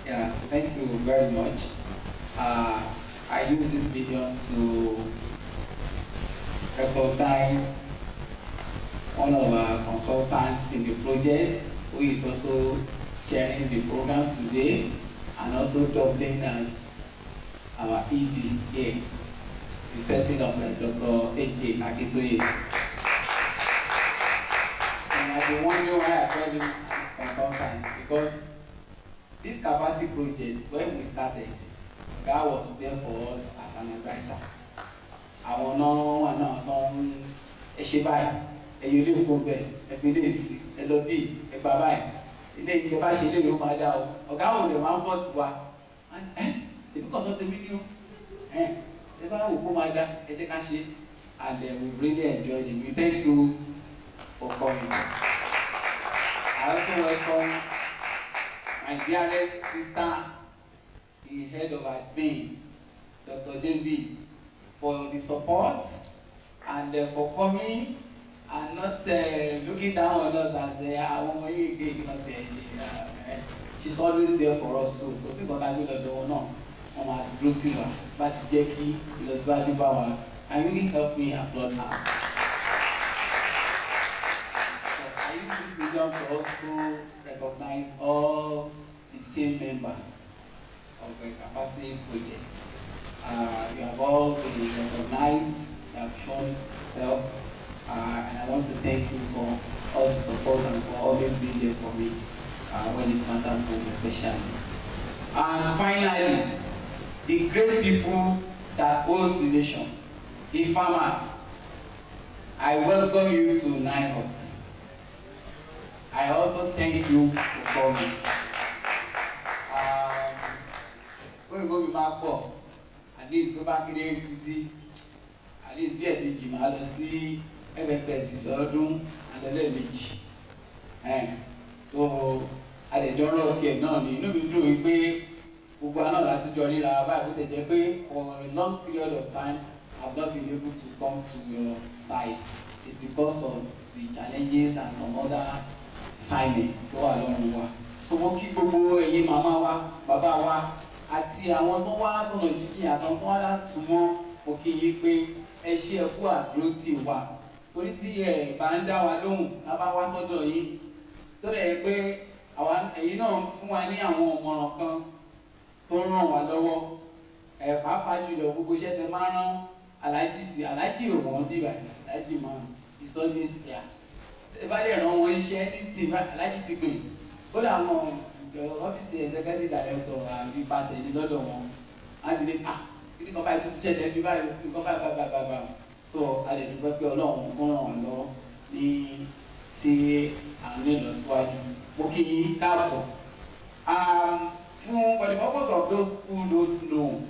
Yeah, thank you very much. I use this medium to recognize one of our consultants in the project who is also chairing the program today and also doubling as our ED here, the person of Dr. H.A. Akitoye. And I've been wondering why I call him consultant, because this Kafaci project, when we started, God was there for us as an advisor. Àwọn náà ẹ ṣe báyìí, ẹ̀yin ilé ìkó bẹ̀, ẹ̀fìn ilé ìsìn, ẹ lọ bí, ẹ gbà báyìí, ilé ìjọba ṣe ilé ìwé máa dá o, ọ̀gá òun rẹ̀ máa ń bọ̀ sí wa, èmi kàn sọ tèmi ní o, ẹ bá wò kó máa dá, ẹ jẹ́ ká ṣe, and we really enjoyed it. We thank you for coming. I also welcome my dearest sister, the head of admin, Dr. David, for the support and for coming and not looking down on us and say, I want you again, not she's always there for us too. Because it's not that we don't know, on our duty, but Jackie, it was value power, and really helped me applaud her. So I use this medium to also recognize all the team members of the Kafaci project. You have all been recognized, you have shown yourself, and I want to thank you for all the support and for always being there for me when it matters most especially. And finally, the great people that hold the nation, the farmers, I welcome you to Nihort. I also thank you for coming. Going to be back up. At least go back in the city. At least be a bit Jimala, see FFS, Lordum, and the Levich. So, at the general okay, no, you know, we do it. We are not to join in our Bible, for a long period of time, I've not been able to come to your side. It's because of the challenges and some other assignments go along the way. So, we keep going, Mama, Baba, àti àwọn tó wá lọ́nà jíjìn àtàwọn tó wá láti mọ́ òkè yìí pé ẹ ṣe ẹ̀kú àdúró tì wá torí tí ẹ bá ń dá wa lóhùn lábá wá sọ́dọ̀ yìí tó rẹ̀ pé ẹ̀yin náà fún wa ní àwọn ọ̀mọ̀ràn kan tó ràn wá lọ́wọ́ pàápàá jùlọ gbogbo iṣẹ́ tẹ máa rán aláàjì sí aláàjì ò wọ́n dìbà aláàjì mọ́ ìsọ́ní ìsìyà ẹ bá lè ràn wọ́n iṣẹ́ ní tì aláàjì ti gbìn kódà àwọn ọ́fíìsì executive director àbí pàṣẹ ní lọ́dọ̀ wọn á ti lè kí nǹkan báyìí tó ti ṣẹlẹ̀ bí báyìí nǹkan báyìí tó a lè dúpẹ́ pé ọlọ́run kó ràn wá lọ́wọ́ ní tí à ń lè lọ síwájú. Mo kí yín káàbọ̀. For the purpose of those who don't know,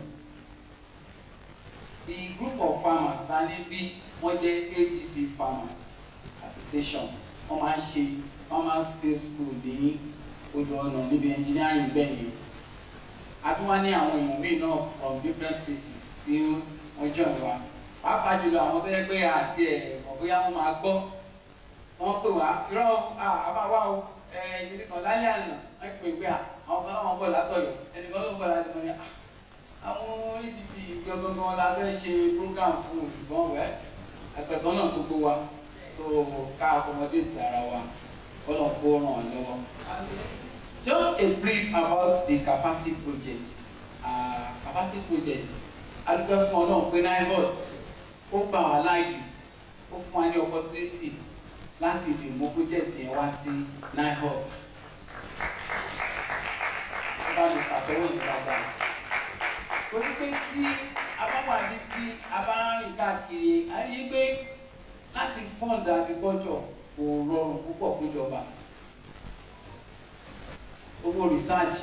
the group of farmers standing bí wọ́n jẹ́ ADB Farmers Association. Wọ́n máa ń ṣe farmers field school ní odò ọ̀nà níbi engineering bẹ́ẹ̀ yẹn. A tún wá ní àwọn èèyàn míì náà from different places tí wọ́n jọ wá. Pàápàá jùlọ àwọn tó yẹ pé àti ẹ̀kọ́ bóyá wọ́n máa gbọ́. Wọ́n pè wá irọ́ àbáwá o ìdílé kan lálẹ́ àná wọ́n pè pé àwọn kan náà wọ́n bọ̀ látọ̀yọ̀ ẹnìkan ló ń bọ̀ láti mọ̀ ní àwọn ADP gangan la fẹ́ ṣe program fún òṣùgbọ́n wẹ́ ẹ̀pẹ̀kan náà gbogbo wa tó ká accommodate ara wa kọ́nà kó ràn wá lọ́wọ́. Just a brief about the Kafaci project. Kafaci project adúgbò fún ọlọ́run pé Nihort ó gbà wá láàyè ó fún wa ní opportunity láti lè mú project yẹn wá sí Nihort. Ó bá mi pàtẹ́wọ́ ìgbàgbà. Torí pé tí a bá wà ní tí a bá ń rìn káàkiri, a rí i pé láti fund agriculture kò rọrùn púpọ̀ fún ìjọba. Owó research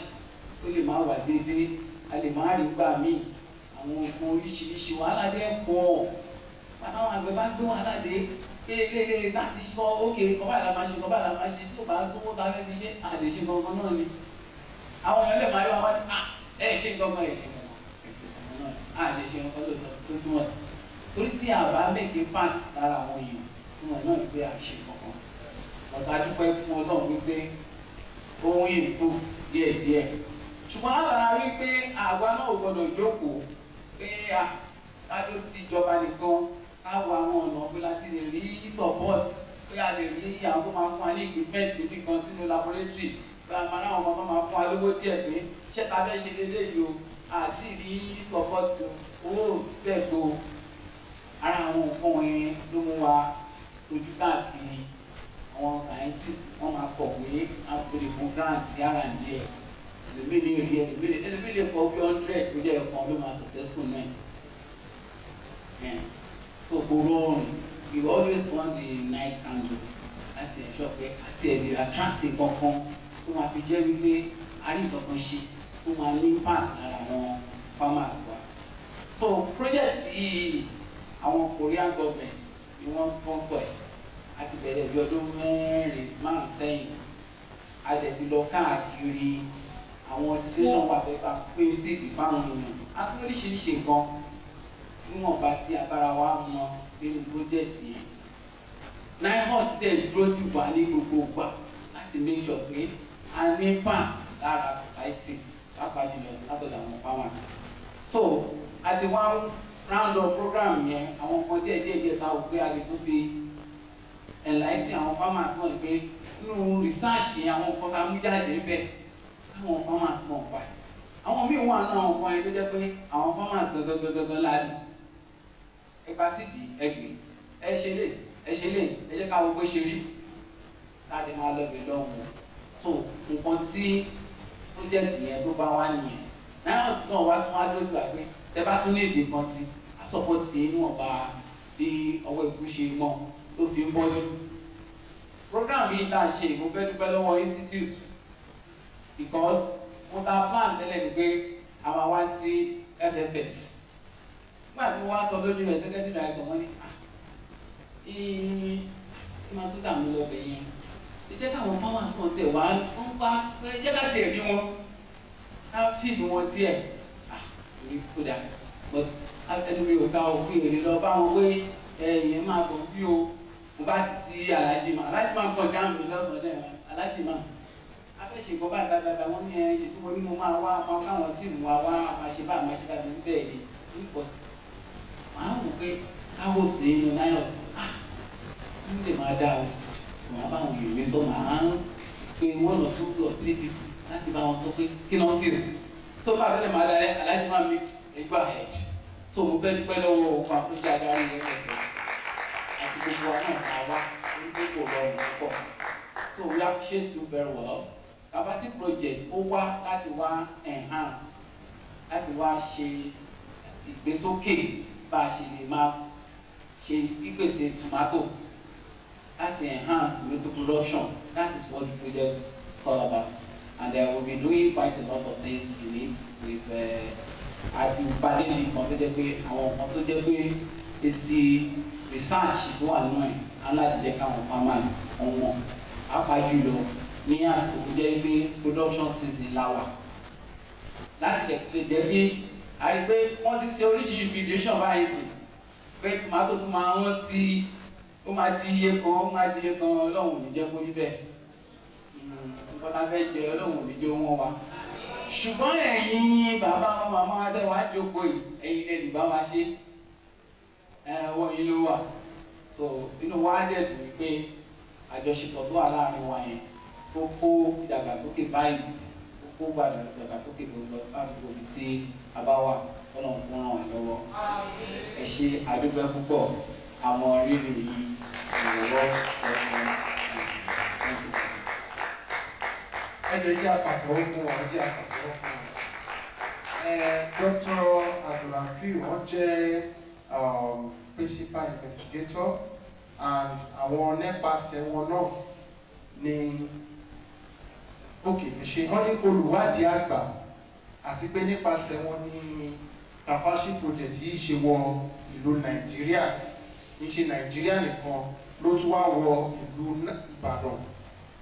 ó lè máa wà déédéé, a lè máa rí gbà míì, àwọn nǹkan oríṣiríṣi wàhálà dé pọ̀. Àwọn àgbẹ̀ bá gbé wàhálà dé lé láti sọ ókè kọ́bá ìlà máa ṣe kọ́bá ìlà máa ṣe tí ó bá sówó ta fẹ́ fi ṣe àlè ṣe gangan náà ni. Àwọn èèyàn lè máa yọ àwọn ṣe gangan ẹ̀ ṣe gangan àlè ṣe gangan lóòótọ́ tó túmọ̀ sí. Torí tí àbá méje fan lára àwọn èèyàn tí wọ́n náà gbé àṣẹ kankan. Ọ̀tá dúpẹ́ fún Ọlọ́run wípé ohun ìbò díẹ̀díẹ̀. Ṣùgbọ́n látara rí pé àwa náà ò gbọdọ̀ jókòó pé kájọ ti ìjọba nìkan káwọ àwọn ọ̀nà pé láti lè rí support pé a lè rí àwọn tó máa fún wa ní equipment nìkan sínú laboratory pé a máa náà wọn máa fún wa lówó díẹ̀ pé ṣé ta fẹ́ ṣe léléyìí o àti rí support owó bẹ́ẹ̀ tó ara àwọn nǹkan yẹn ló mú wa ojú káàkiri. Àwọn scientists wọ́n máa kọ̀wé àpèrè fún grant yára nìyẹn ẹlòmíì lè rí ẹlòmíì lè kọ bí 100 tó jẹ́ ẹ̀kan ló máa successful náà. So kò rọrùn you always want the night candle láti ẹ̀ṣọ́ pé àti ẹ̀ lè attract kankan tó máa fi jẹ́ wípé a rí kankan ṣe tó máa ní impact lára àwọn farmers wa. So project yìí àwọn Korean government ni wọ́n sponsor ẹ̀ àti bẹ̀rẹ̀ bí ọdún márùn sẹ́yìn. A dẹ̀ ti lọ káàkiri àwọn situation wà pé ká pín síìdì fáwọn èèyàn a tún oríṣiríṣi nǹkan níwọ̀nba tí agbára wa mọ nínú project yẹn. Nihort dẹ̀ dúró ti wà ní gbogbo ìgbà láti make sure pé a ní impact lára society pàápàá jùlọ látọ̀dọ̀ àwọn farmers. So àti wá round up program yẹn àwọn nǹkan díẹ̀ ta ò pé a lè tún fi enlighten àwọn farmers náà pé nínú research yẹn àwọn nǹkan tá a mú jáde níbẹ̀ àwọn farmers mọ̀ pa ẹ̀. Àwọn míì wà náà àwọn nǹkan yẹn tó jẹ́ pé àwọn farmers gangan láàyè. Ẹ̀ka sídì ẹgbẹ̀ ẹ ṣe lè ẹ jẹ́ ká wo bó ṣe rí láti máa lọ bẹ̀ lọ́wọ́. So nǹkan tí project yẹn tó bá wá nìyẹn. Nihort náà wá tún wá lójú àgbé tẹ bá tún ní èdè kan sí asọ́pọ̀tì níwọ̀nba bí ọwọ́ ìkú ṣe mọ́ tó fi ń bọ́jú. Program yìí tá a ṣe mo fẹ́ dúpẹ́ lọ́wọ́ institute because mo ta plan tẹ́lẹ̀ ni pé a máa wá sí FFS. Nígbà tí mo wá sọ lójú rẹ̀ secretary director wọn ní máa tó dààmú lọ́bẹ̀ yẹn. Ìjẹ́ káwọn farmers kan tiẹ̀ wá ń pa jẹ́ ká tiẹ̀ rí wọn ká fíìmù wọn díẹ̀ orí kódà but ẹnu mi ò ká òkú èrè lọ bá wọn pé ẹ̀yìn máa bọ̀ bí o mo bá ti sí alájì máa kọjá mi lọ́sàn-án náà alájì máa afẹ́ṣe nǹkan báyìí wọ́n ní ṣe tí wọ́n ní mo máa wá máa káwọn tíìmù wa wá máa ṣe báyìí ní bẹ́ẹ̀ ni nípa màá wò pé káwọ́ sí inú Nihort ń lè máa dá o màá bá àwọn ìwé sọ màá pe 1 or 2 or 3 people láti bá wọn sọ pé kí náà fèrè tó bá fẹ́lẹ̀ máa darí alájì máa mi ẹgbẹ́ ahead so mo fẹ́ dúpẹ́ lọ́wọ́ òkú àkójọ adarí rẹ̀ àti gbogbo wa náà máa wá orí kò rọrùn púpọ̀ so we appreciate you very well. Kafaci project ó wá láti wá enhance láti wá ṣe ìgbésókè bá a ṣe lè máa ṣe ìpèsè tomato láti enhance tomato production. That is what the project is all about. And we will be doing quite a lot of things in it with àti ìpàdé ní nǹkan tó jẹ́ pé àwọn nǹkan tó jẹ́ pé èsì research tó wà nínú ẹ̀ aláti jẹ́ káwọn farmers ọ̀wọ́n apájùlọ ní àsìkò tó jẹ́ pé production season la wà láti jẹ́ pé a rí pé wọ́n ti ṣe oríṣiríṣi filtration báyìí sí pé tomato tó máa wọ́n sí ó máa di iye kan ọlọ́run ò ní jẹ́ kó rí bẹ́ẹ̀ nǹkan tá a fẹ́ jẹ ọlọ́run ò ní jẹ́ wọ́n wa ṣùgbọ́n ẹ̀yin bàbá wọn màmá wa tẹ́ wá jókòó yìí ẹ̀yin lè bá wa ṣe ẹ̀rọ yìí ló wà so inú wa dẹ̀ dùn pé àjọṣepọ̀ tó wà láàrin wa yẹn tó kó ìdàgbàsókè báyìí tó kó gbàdúrà ìdàgbàsókè tó lọ láàbùkù ibi tí a bá wà Ọlọ́run fún ràn wá lọ́wọ́ ẹ ṣe àdúgbò púpọ̀ àwọn rírì yìí ìrànwọ́ ẹ̀fọn ẹjọ́ jẹ́ àpàtẹ́wọ́ fún wa jẹ́ àpàtẹ́wọ́ fún wa. Dr. Abdulrafi wọ́n jẹ́ principal investigator and àwọn nípasẹ̀ wọn náà ní òkè ṣe wọ́n ní olùwádìí àgbà àti pé nípasẹ̀ wọn ní Kafaci project yìí ṣe wọ ìlú Nàìjíríà ní ṣe Nàìjíríà nìkan ló tún wá wọ ìlú Ìbàdàn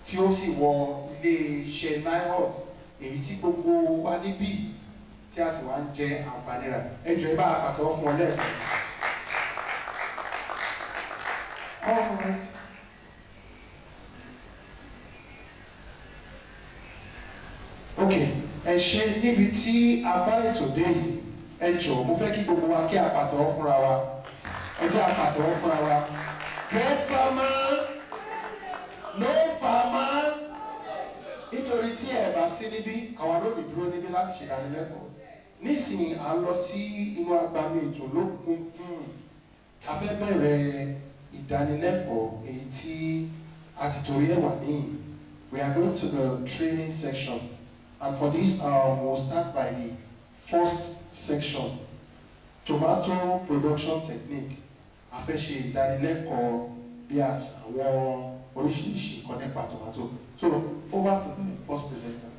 tí ó sì wọ ilé-iṣẹ́ Nihort èyí tí gbogbo wa níbí tí a sì wá ń jẹ àǹfààní rẹ̀ ẹ jọ̀ọ́ ẹ bá àpàtẹ́wọ́ fún ọ lẹ́ẹ̀kan sí. ok ẹ ṣe níbi tí a bá ètò dé yìí ẹ jọ̀ọ́ mo fẹ́ kí gbogbo wa kí àpàtẹ́wọ́ fúnra wa ẹ jẹ́ àpàtẹ́wọ́ fúnra wa. Great farmer, no farmer. Nítorí tí ẹ bá sí níbí àwọn lónìí dúró níbí láti ṣe ìdánilẹ́kọ̀ọ́ nísìnyí à ń lọ sí inú agbami ètò lókun a fẹ́ bẹ̀rẹ̀ ìdánilẹ́kọ̀ọ́ èyí tí a ti torí ẹ̀ wà níyìn. We are going to the training section and for this we'll start by the first section, tomato production technique. A fẹ́ ṣe ìdánilẹ́kọ̀ọ́ bí àwọn oríṣiríṣi nǹkan nípa tomato. So over to the first presenter.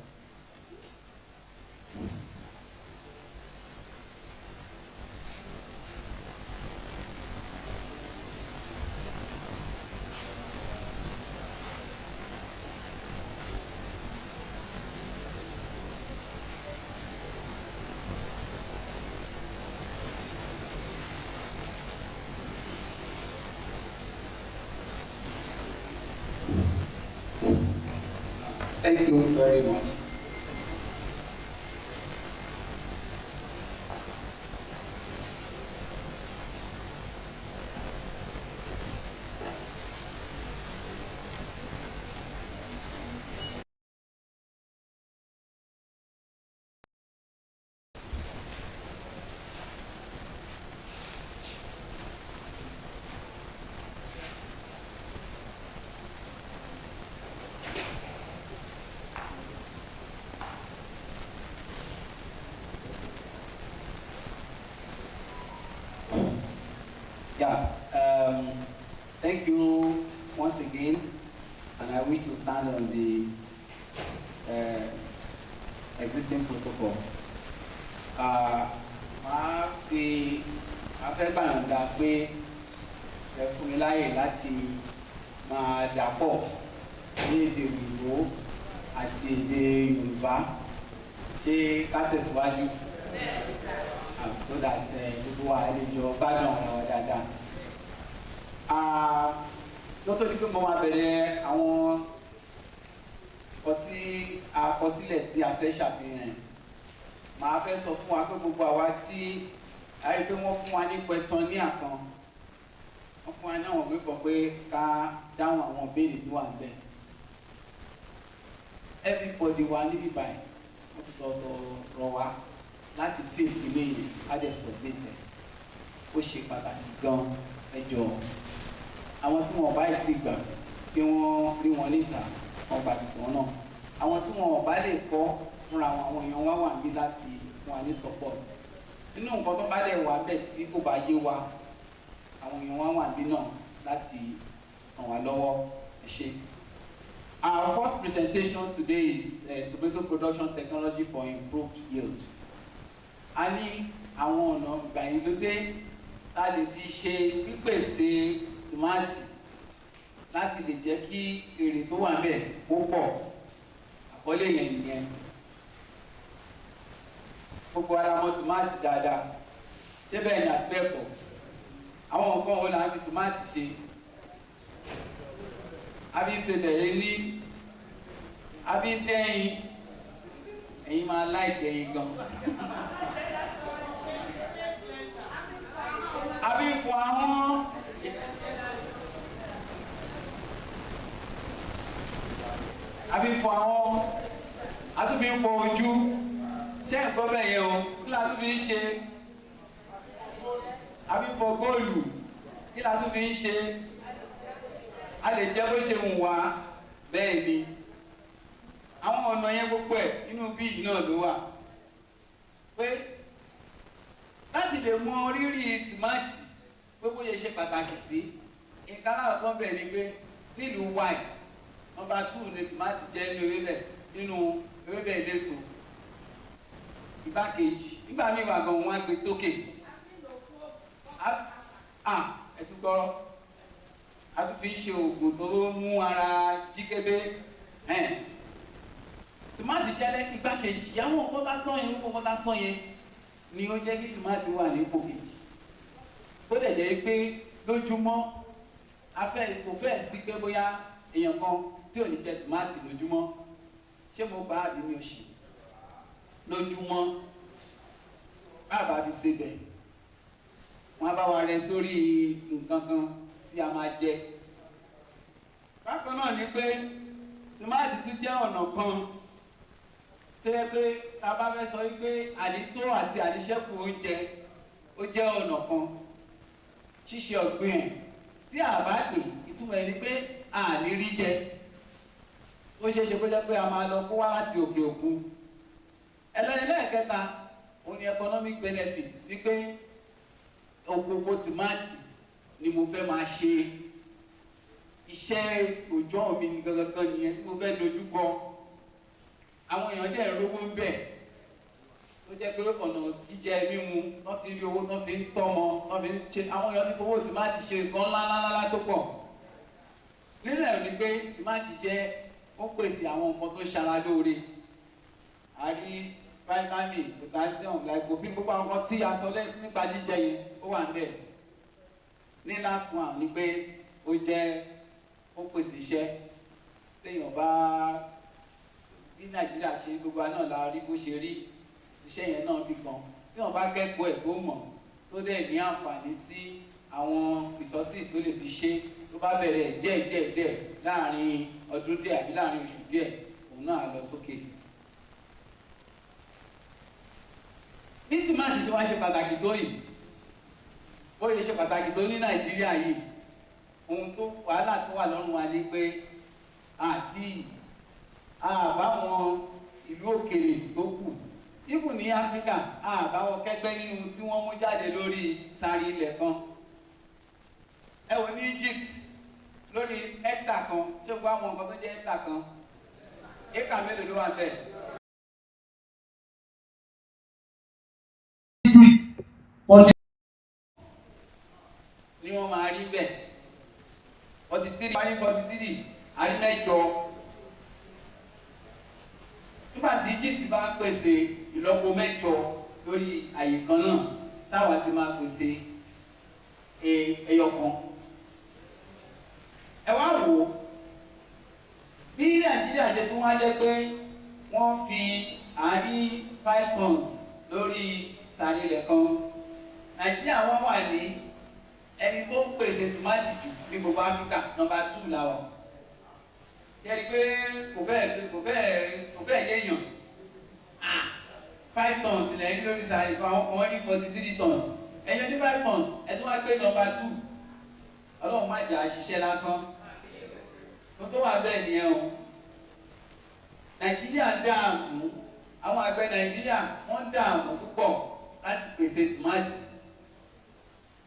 Thank you very much. Thank you once again, and I wish to stand on the existing protocol. Máa fi afẹ́gbàyànjá pé ẹ fún mi láyè láti máa dàpọ̀ ní èdè Òyìnbó àti èdè Yorùbá ṣé ká tẹ̀síwájú so that gbogbo wa lè jọ gbádùn ara wa dáadáa. Lọ́tọ́ ní pé mo máa bẹ̀rẹ̀ àwọn ọtí àkọsílẹ̀ tí a fẹ́ ṣàfihàn. Màá fẹ́ sọ fún wa pé gbogbo àwa tí a rí pé wọ́n fún wa ní questionnaire kan, wọ́n fún wa ní àwọn ìwé kan pé ká dáhùn àwọn ìbéèrè tó wà níbẹ̀. Everybody wa níbí báyìí wọ́n ti sọ̀rọ̀ rọ̀ wá láti fi ìwé yìí á dẹ̀ submit ẹ̀. Ó ṣe pàtàkì gan-an ẹ jọ̀ọ́. Àwọn tí wọn bá ti gbà kí wọ́n rí wọn níta wọn gbà títí wọn náà. Àwọn tí wọn bá lè kọ́ fúnra wọn àwọn èèyàn wá wà níbí láti fún wa ní support. Nínú nǹkan tó bá lè wà bẹ́ẹ̀ tí kò bá yé wa àwọn èèyàn wá wà níbí náà láti ràn wá lọ́wọ́. Ẹ ṣé. Our first presentation today is tomato production technology for improved yield. A ní àwọn ọ̀nà ìgbàlódé tá a lè fi ṣe pípèsè tòmátì láti lè jẹ́ kí èrè tó wà ńbẹ̀ kó pọ̀. Àkọlé yẹn nìyẹn. Gbogbo ara mọ̀ tòmátì dáadáa. Débẹ̀ ni àgbẹ̀pọ̀. Àwọn nǹkan wo la ń fi tòmátì ṣe? Àbí ìṣẹ̀lẹ̀ ní àbí tẹ́yìn ẹ̀yin máa láìpẹ́ ẹ̀yin gan. Àbí fọ àwọn àtúbí ń fọ ojú ṣé nǹkan bẹ́ẹ̀ yẹn o kí la tún fi ń ṣe? Àbí fọ góòlù kí la tún fi ń ṣe? A lè jẹ́ bó ṣe wù wá bẹ́ẹ̀ ni. Àwọn ọ̀nà yẹn gbogbo ẹ̀ nínú bíi náà ló wà. Pé láti lè mọ rírì tòmátì pé bó ṣe ṣe pàtàkì sí, nǹkan náà kan bẹ̀ ni pé nílùú wáì nọ́mbà 2 ni tòmátì jẹ́ nínú ewébẹ̀ eléso. Ìgbákejì nígbà míì wà gan wọn á gbé sókè. Ẹ tún gbọ́rọ̀. A tún fi ń ṣe oògùn tó mú ara jí kébé. Tòmátì jẹ́ igbákejì. Àwọn nǹkan bá tán yẹn, nǹkan bá tán yẹn ni ó jẹ́ kí tòmátì wà ní ipò kejì. Ó dẹ̀ jẹ́ pé lójúmọ́ kò fẹ́ sí pé bóyá èèyàn kan tí ò ní jẹ tòmátì lójúmọ́. Ṣé mo bá àbí mi ò ṣe? Lójúmọ́ bàbá fi ṣe bẹ̀. Wọ́n bá wa rẹ sórí nǹkan kan tí a máa jẹ. Bákan náà ni pé tòmátì tún jẹ́ ọ̀nà kan tí ó yẹ pé tá a bá fẹ́ sọ wípé àlító àti àlíṣẹ́kù oúnjẹ ó jẹ́ ọ̀nà kan. Ṣíṣe ọ̀gbìn ẹ̀ tí a bá pè ìtumọ̀ ẹ̀ ni pé a ní rí jẹ. Ó ṣeé ṣe kó jẹ́ pé a máa lọ kó wá láti òkè òkun. Ẹlẹ́ẹ̀kẹta òun ni economic benefit wípé okòwò tòmátì ni mo fẹ́ máa ṣe. Iṣẹ́ òòjọ́ mi gangan nìyẹn tí mo fẹ́ dojú kọ. Àwọn èèyàn jẹ́ ìrówó ń bẹ̀. Ó jẹ́ pé ọ̀nà jíjẹ mímu wọ́n ti rí owó tó fi ń tọ́mọ wọ́n fi ń ṣe. Àwọn èèyàn ti fowó tòmátì ṣe nǹkan ńláńlá tó pọ̀. Nínú ẹ̀ ni pé tòmátì jẹ́ ó pèsè àwọn nǹkan tó ṣara lóore. A rí vitamin, potassium, lycopene, gbogbo àwọn nǹkan tí a sọ nípa jíjẹ yẹn ó wà níbẹ̀. Ní last one ni pé ó pèsè iṣẹ́. Téèyàn bá bí Nàìjíríà ṣe gbogbo náà la rí bó ṣe rí iṣẹ́ yẹn náà bí kan. Tí wọ́n bá kẹ́kọ̀ọ́ ẹ̀ tó mọ̀ tó dẹ̀ ní àǹfààní sí àwọn resources tó lè fi ṣe tó bá bẹ̀rẹ̀ díẹ̀ láàrin ọdún díẹ̀ àbí láàrin oṣù díẹ̀ òun náà lọ sókè. Bí tòmátì ṣe wá ṣe pàtàkì tó yìí, ó yẹ ṣe pàtàkì tó ní Nàìjíríà yìí, ohun tó wàhálà tó wà lọ́rùn wa ni pé àbáwọn ìlú òkèèrè tó kù, ibù ní Áfíríkà àbáwọn kẹgbẹ́ nínú tí wọ́n mú jáde lórí sáré ilẹ̀ kan. Ẹ wò ní Egypt lórí hectare kan, ṣé gbogbo àwọn nǹkan tó jẹ́ hectare kan, éka mélòó ló wà bẹ́ẹ̀? Ni wọ́n máa rí bẹ́ẹ̀. 43 àrí mẹ́jọ. Nígbà tí Egypt bá pèsè ìlọ́po mẹ́jọ lórí àyè kan náà, táwa ti máa pèsè ẹyọ kan. Ẹ wá wò ó bí Nàìjíríà ṣe tún wá jẹ́ pé wọ́n fi àárí 5 tons lórí sàrí ilẹ̀ kan. Nàìjíríà wọ́n wà ní ẹni tó ń pèsè tòmátì jù ní gbogbo Áfíríkà, nọ́mbà 2 la wà. Yẹ́nì pé kò fẹ́ yéèyàn. 5 tons lẹ́yìn lórí sàrí kan, àwọn kan ní 43 tons. Ẹ̀yọ́ ní 5 tons, ẹ tún wá gbé nọ́mbà 2. Ọlọ́run má jà ṣiṣẹ́ lásán. Tó wà bẹ́ẹ̀ nìyẹn o. Nàìjíríà dààmú, àwọn àgbẹ̀ Nàìjíríà wọ́n dààmú púpọ̀ láti pèsè tòmátì.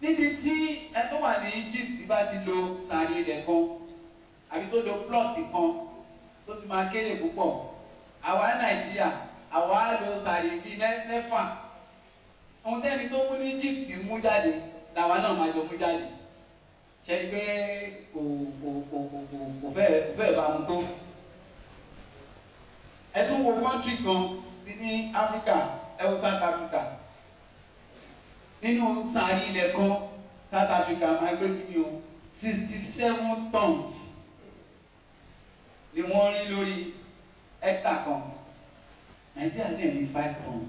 Níbi tí ẹ tó wà ní Egypt bá ti lo sàrí ilẹ̀ kan, àbí tó lo plot kan tó ti máa kéré púpọ̀. Àwa Nàìjíríà àwa lo sàrí bíi mẹ́fà. Ohun tẹ́ni tó mú ní Egypt mú jáde làwa náà máa jọ mú jáde. Ṣé ni pé kò fẹ́ bá mu tó. Ẹ tún wo country kan ní Africa, ẹ wo South Africa. Nínú sàrí ilẹ̀ kan South Africa máa gbé kí ni o 67 tons ni wọ́n rí lórí hectare kan. Nàìjíríà dẹ̀ ní 5 tons.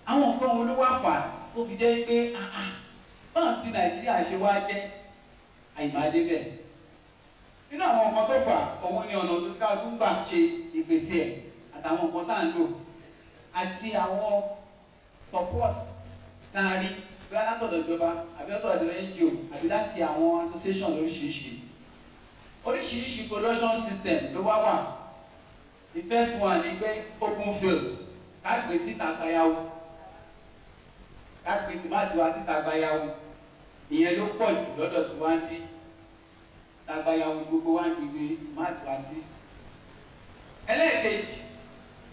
Àwọn nǹkan wo ló wá fà tó fi jẹ́ pé báwọn ti Nàìjíríà ṣe wá jẹ́ àìmáadé bẹ́ẹ̀. Nínú àwọn nǹkan tó fà òun ni ọ̀nà tó ká tó ń gbà ṣe ìpèsè ẹ̀ àtàwọn nǹkan tá à ń lò àti àwọn support tá a rí bí alátọ̀dọ̀ ìjọba àbí ọ̀tọ̀dọ̀ NGO àbí láti àwọn association lóríṣiríṣi. Oríṣiríṣi production system ló wá wà. The first one ni pé open field ká gbé síta gbayàwó ká gbé tìmáàtì wá síta gbayàwó ìyẹn ló pọ̀ jù lọ́dọ̀ tí wọ́n ń dín tàgbàyàwó gbogbo wá ń gbé tìmáàtì wá sí. Ẹlẹ́ẹ̀kejì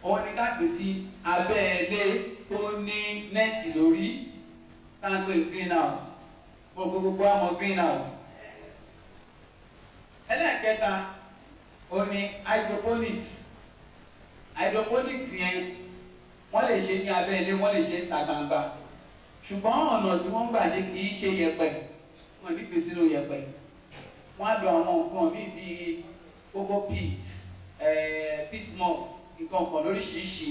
òun ni ká gbé sí abẹ́ ilé tó ní nẹ́ẹ̀tì lórí tá à ń pè greenhouse gbogbo àmọ́ greenhouse. Ẹlẹ́ẹ̀kẹta òun ni hydroponics. Hydroponics yẹn wọ́n lè ṣe ní abẹ́ ilé wọ́n lè ṣe níta gbangba ṣùgbọ́n ọ̀nà tí wọ́n gbà ṣe kì í ṣe yẹ̀pẹ̀ wọ́n ní gbé sínú yẹ̀pẹ̀ wọ́n á lo àwọn nǹkan míì bíi coco pit pit moss nǹkan kan lóríṣiríṣi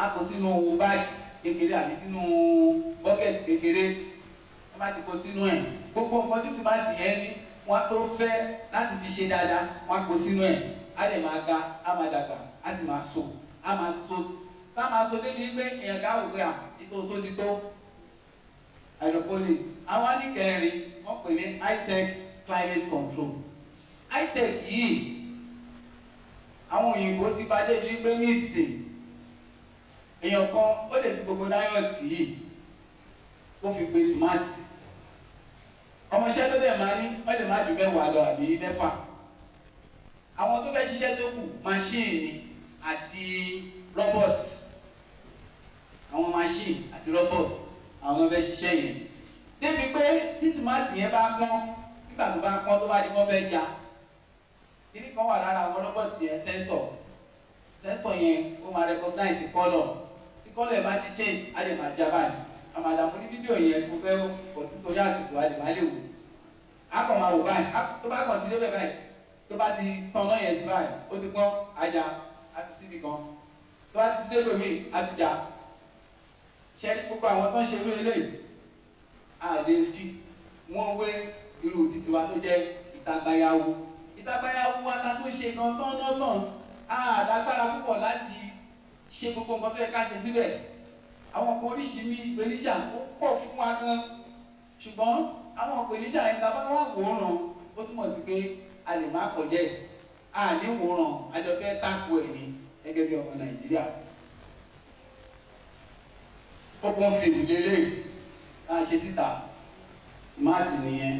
á kó sínú báàgì kékeré àbí sínú bọ́kẹ̀tì kékeré wọ́n bá ti kó sínú ẹ̀ gbogbo nǹkan tí tìmáàtì yẹn ní wọ́n á tó fẹ́ láti fi ṣe dáadáa wọ́n á kó sínú ẹ̀ á lè máa ga á máa dàgbà á sì máa so á máa so tá máa so débi pé èèyàn ká wò pé ìtòsó ti tó. Hydroponics àwọn anìkẹrin wọ́n pè ní high-tech climate control. High-tech yìí àwọn òyìnbó ti bá dé ní pé nísìn èèyàn kan ó lè fi gbogbo náírọ̀tì yìí kó fi gbé tòmátì ọmọọṣẹ́ tó dẹ̀ máa ní wọ́n lè má ju mẹ́wàá lọ àbí mẹ́fà. Àwọn tó fẹ́ ṣiṣẹ́ tó kù máṣíìnì àti robot àwọn máṣíìnì àti robot àwọn fẹ́ ṣiṣẹ́ yẹn débi pé tí tòmátì yẹn bá pọ́n nígbà tó bá pọ́n tó bá di wọ́n fẹ́ ya kíní kan wà lára àwọn rọ́bọ̀tì yẹn sẹ́ńsọ̀ yẹn ó máa recognize colour tí colour yẹn bá ti change á lè máa já báyìí àmàdàmú ní fídíò yẹn tó fẹ́ pọ̀ títorí àsìkò á lè má lè wò á kàn máa wò báyìí tó bá kàn sí débẹ̀ báyìí tó bá ti tanná yẹn sí báyìí ó ti pọ́n ajá á ti síbi kan tó bá ti débẹ̀ mí á ti já ṣẹ́ni gbogbo àwọn tó ń ṣe lórí eléyìí a lè fi wọ́n wé irú títí wa tó jẹ́ ìtàgbàyàwó wa ta tó ṣe gan tán lọ́tàn a lágbára púpọ̀ láti ṣe gbogbo nǹkan tó yẹ ká ṣe síbẹ̀ àwọn kan oríṣiríṣi ìpèníjà ó pọ̀ fún wa gan ṣùgbọ́n àwọn ìpèníjà yẹn tá a bá wà wòran ó túmọ̀ sí pé a lè má kọjẹ́ a ní wòran àjọpẹ́ tako ẹ̀ ní gẹ́gẹ́ bí ọmọ Nàìjíríà. Open field lélẹ̀ tá a ṣe síta máàtì nìyẹn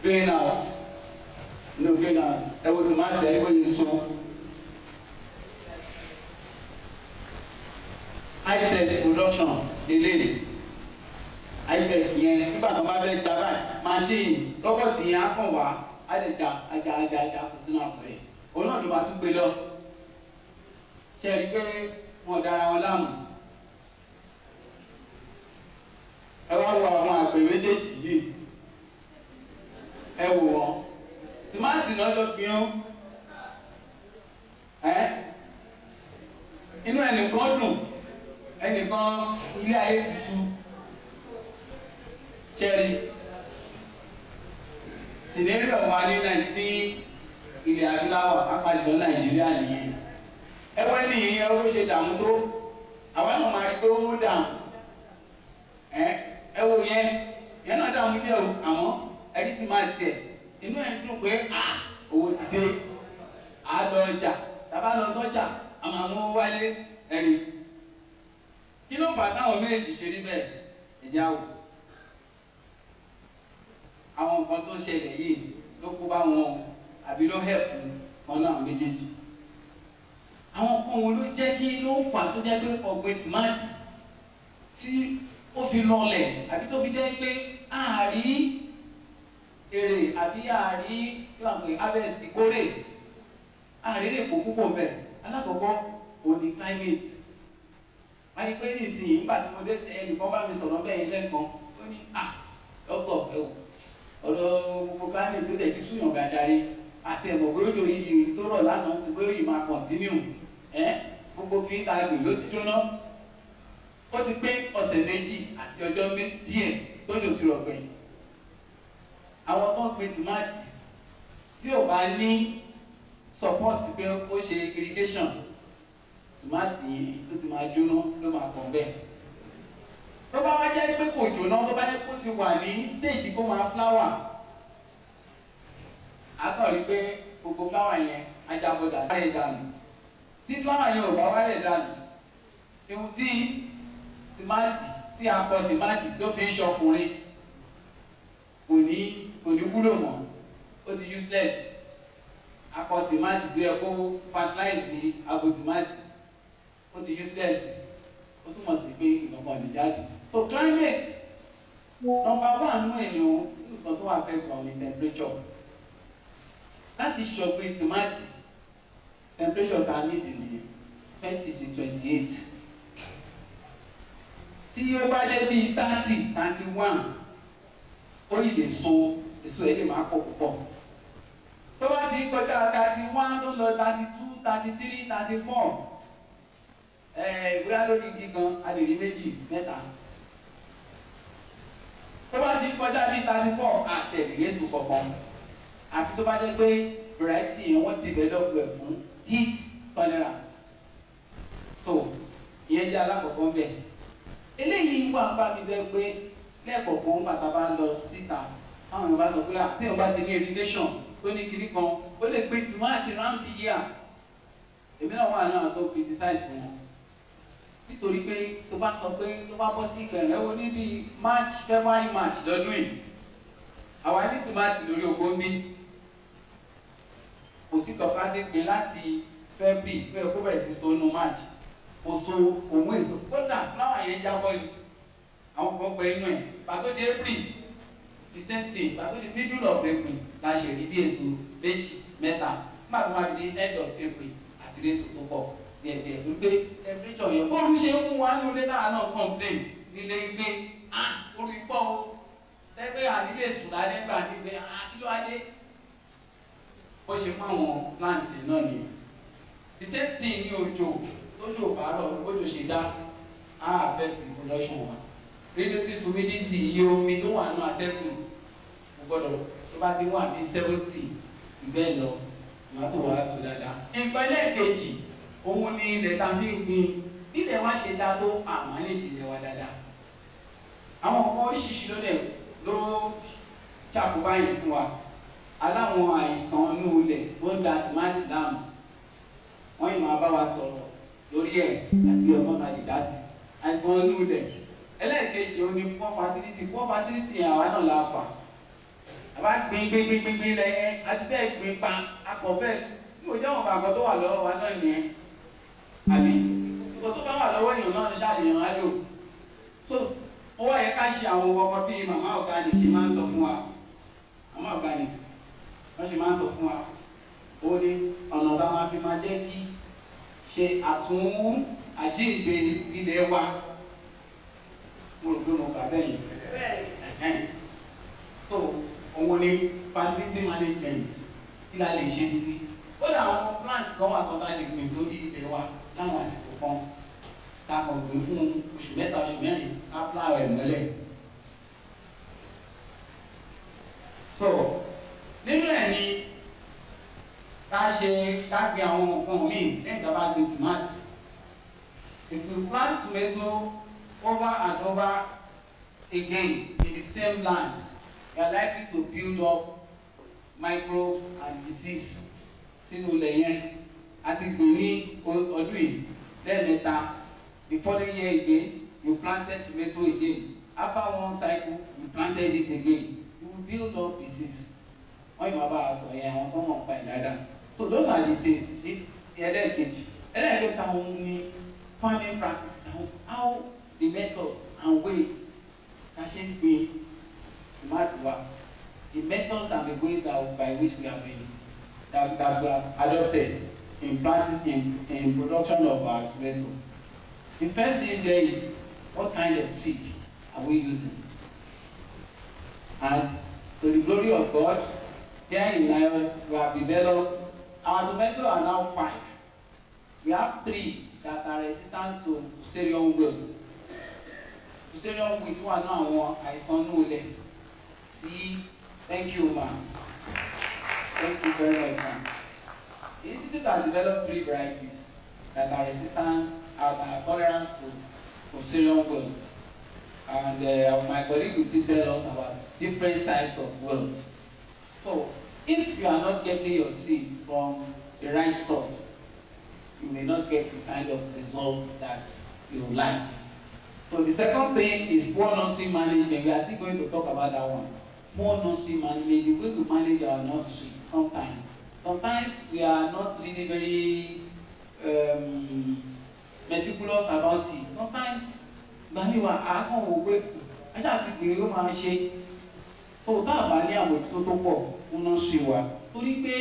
greenhouse no greenhouse ẹ wo tòmátì ẹ wọ́n yìí so high-tech production lélẹ̀ high-tech yẹn nígbà tó bá fẹ́ ja báyìí machine rọ́bọ̀tì yẹn á kàn wá á lè ja kò sínú àpẹẹrẹ òun náà ló máa tún gbé lọ ṣe é rí pé wọ́n dára wọn láàmú. Ẹ wá wo àwọn àgbẹ̀ méjèèjì yìí ẹ wò wọ́n tìmáàtì náà ló gbìn ó inú ẹnìkan dùn ẹnìkan ilé ayé ti sú ṣẹ́rí sinérì ọ̀wá ní ilẹ̀ adúláwọ̀ apàdé Nàìjíríà nìyẹn ẹwẹ́ nìyí ẹwọ́ ṣe dààmú tó àwọn ẹ̀mọ̀ máa rí pé ó mú dààmú ẹwọ́ yẹn náà dààmú díẹ̀ o àmọ́ ẹni tí máa tẹ̀ inú ẹ̀ ń dùn pé owó ti dé a lọ ọjà tàbá lọ sọ́jà a máa mú wálé ẹ̀rí kí ló fà táwọn méjì ṣe rí bẹ́ẹ̀ ẹ̀já o àwọn nǹkan tó ṣẹlẹ̀ yìí ló kó bá wọn àbí ló hẹ̀pù kan náà méjèèjì. Àwọn kan wo ló jẹ́ kí ló ń fà tó jẹ́ pé ọ̀gbìn tìmáàtì tí ó fi lọlẹ̀ àbí tó fi jẹ́ pé àárí èrè àbí àárí láǹpẹ̀ harvest ìkórè àárí èrè kò púpọ̀ bẹ̀. Alákọ̀ọ́kọ́ òní climate. Wọ́n ní pé nísìnyí nígbà tí mo dé ẹnìkan bá mi sọ̀rọ̀ bẹ́ẹ̀ lẹ́ẹ̀kan ó ní dọ́kítọ̀ ọ̀rọ̀ gbogbo climate tó dẹ̀ ti súyàn gàdarí àtẹ̀mọ̀ bóyá òjò yìí tó rọ̀ lánàá sí bóyá yìí máa continue gbogbo kí n ta gbè ló ti jóná. Ó ti pé ọ̀sẹ̀ méjì àti ọjọ́ díẹ̀ tójò ti rọ̀ gbẹ̀yìn. Àwọn tó ń gbin tìmáàtì tí ò bá ní support pé ó ṣe irrigation tìmáàtì yìí tó ti máa jóná ló máa pọ̀ bẹ́ẹ̀. Tó bá wá jẹ́ pé kò jóná tó bá yẹ kó ti wà ní stage kó máa flower á kàn rí pé gbogbo flower yẹn ajábọ̀dà láyé dànù. Tí flower yẹn ò bá wálẹ̀ dànù ihun tí tìmáàtì tí a kọ tìmáàtì tó fi ń ṣọkùnrin kò ní wúlò mọ́, ó ti useless. Akọ tìmáàtì tó yẹ kó fertilize ní abo tìmáàtì ó ti useless. Ó túmọ̀ sí pé ìgbọ̀ngàn lè jáde. So climate number one nínú èèyàn nǹkan tó wà fẹ́ kàn ní temperature. Láti ṣọ̀gbìn tìmáàtì temperature ta ní ìdìní 20 sí 28. Tí ó bá dé bíi 30, 31 ó yìí lè so èso ẹ̀ lè máa pọ̀ púpọ̀. Tó bá ti kọjá 31 tó lọ 32, 33, 34 bóyá lórí igi gan a lè rí méjì mẹ́ta. Tó bá ti kọjá bíi 34 àtẹ̀lé èso kọ̀ọ̀kan àfi tó bá jẹ́ pé variety yẹn wọ́n develop rẹ̀ fún heat tolerance. So ìyẹn jẹ́ alákọ̀ọ́kọ́ bẹ́ẹ̀. Eléyìí wà bá mi jẹ́ pé lẹ́ẹ̀kọ̀ọ̀kan bàtà bá lọ síta àwọn èèyàn bá sọ pé àtẹ̀yìn bá ti ní irrigation tó ní kiri kan ó lè gbé tìmáàtì round the year. Èmi náà wà náà tó criticize wọn nítorí pé tó bá sọ pé tó bá bọ́ sí ìkẹrẹ̀ ó ní bíi March, February, March lọ́dún yìí àwa ní tìmáàtì lórí oko ń bí kò sí tọ́ka tí gbé láti February pé kó bẹ̀rẹ̀ sí sọ́nù March kò so òun èso kódà flower yẹn jábọ́ ni àwọn kan pẹ̀ inú ẹ̀ pàtó di April the same thing pàtó di middle of April la ṣe rí bí èso méjì mẹ́ta nígbà tó máa di end of April àti rí èso tó pọ̀ díẹ̀díẹ̀ tó gbé temperature yẹn bóòlù ṣe ń mú wa ní ilé náà náà complain nílé gbé orí pọ̀ o lẹ́gbẹ́ ànílé sùn lálẹ́ gbà nígbẹ́ kí ló wá dé. Ó ṣe fún àwọn plants náà ni the same thing ní òjò lójò bàárọ̀ lójò ṣe dá affect production wa. Relative humidity iye omi tó wà ní atẹ́gùn kò gbọ́dọ̀ tó bá ti wà ní 70 ìbẹ́ẹ̀ lọ tomato wa sùn dáadáa. Nǹkan ẹlẹ́ẹ̀kejì òun ni ilẹ̀ tá a fi ń gbin nílẹ̀ wá ṣe dá tó àmánéjì ilẹ̀ wa dáadáa. Àwọn ọkọ̀ oríṣiríṣi ló ṣàkóbá yìí fún wa. Aláwọn àìsàn inú ilẹ̀ tó ń da tìmáàtì láàmú wọ́n yìí máa bá wa sọ̀rọ̀ lórí ẹ̀ àti ọmọ náà lè dá sí àìsàn inú ilẹ̀. Ẹlẹ́ẹ̀kejì òun ni poor fertility yẹn àwa náà la fà. Àbá gbin lẹ́yìn àti bẹ́ẹ̀ gbin pa akọ̀ bẹ́ẹ̀ ní òjò àwọn àgbọ̀ tó wà lọ́wọ́ wa náà nìyẹn. Àbí ìkọ̀ tó bá wà lọ́wọ́ èèyàn náà ṣàlèyàn á lò. So ó wá yẹ ká ṣe àwọn ọmọ bíi màmá organic ṣe máa ń sọ fún wa. Màmá organic wọ́n ṣe máa ń sọ fún wa. Ó ní ọ̀nà tá a máa fi máa jẹ́ kí ṣe àjíǹde ilé wa. Mo rò pé mo kà bẹ́ẹ̀ yìí. So òun ni fertility management kí la lè ṣe sí. Ó dà àwọn plant kan wà kan tá a lè gbìn sórí ilé wa láwọn àsìkò kan tá a kàn gbé fún oṣù mẹ́ta oṣù mẹ́rin ká plow ẹ̀ mọ́lẹ̀. So nínú ẹ̀ ni ká gbin àwọn nǹkan míì lẹ́yìn tá a bá gbin tomato. If you plant tomato over and over again in the same land, you are likely to build up microbes and disease sínú ilẹ̀ yẹn. Àti gbìn ní ọdún yìí lẹ́ẹ̀mẹ́ta. The following year again, you planted tomato again. After one cycle, you planted it again. You will build up disease. wọ́n yìí máa bá a sọ yẹn àwọn tó mọ̀ pa ẹ̀ dáadáa. So those are the things ẹlẹ́ẹ̀kejì. Ẹlẹ́ẹ̀kẹta òun ni farming practices, how the methods and ways ta ṣe ń gbin tomato wa, the methods and the ways by which we have been that we have adopted in practice in production of our tomato. The first thing there is what kind of seed are we using? And to the glory of God, here in Nihort, we have developed, our tomatoes are now 5. We have 3 that are resistant to Fusarium wilt. Fusarium wilt wà náà àwọn àìsàn inú ilẹ̀. See, thank you, ma'am. Thank you very much, ma'am. The institute has developed 3 varieties that are resistant and are tolerant to Fusarium wilt. And my colleague will still tell us about different types of wilt. So, if you are not getting your seed from the right source, you may not get the kind of results that you like. So the second thing is poor nursery management. We are still going to talk about that one. Poor nursery management, the way we manage our nursery sometimes. Sometimes we are not really very meticulous about it. Sometimes we are I just think we máa ṣe. So tá a bá ní àmójútó tó pọ̀ fún nursery wa. Torí pé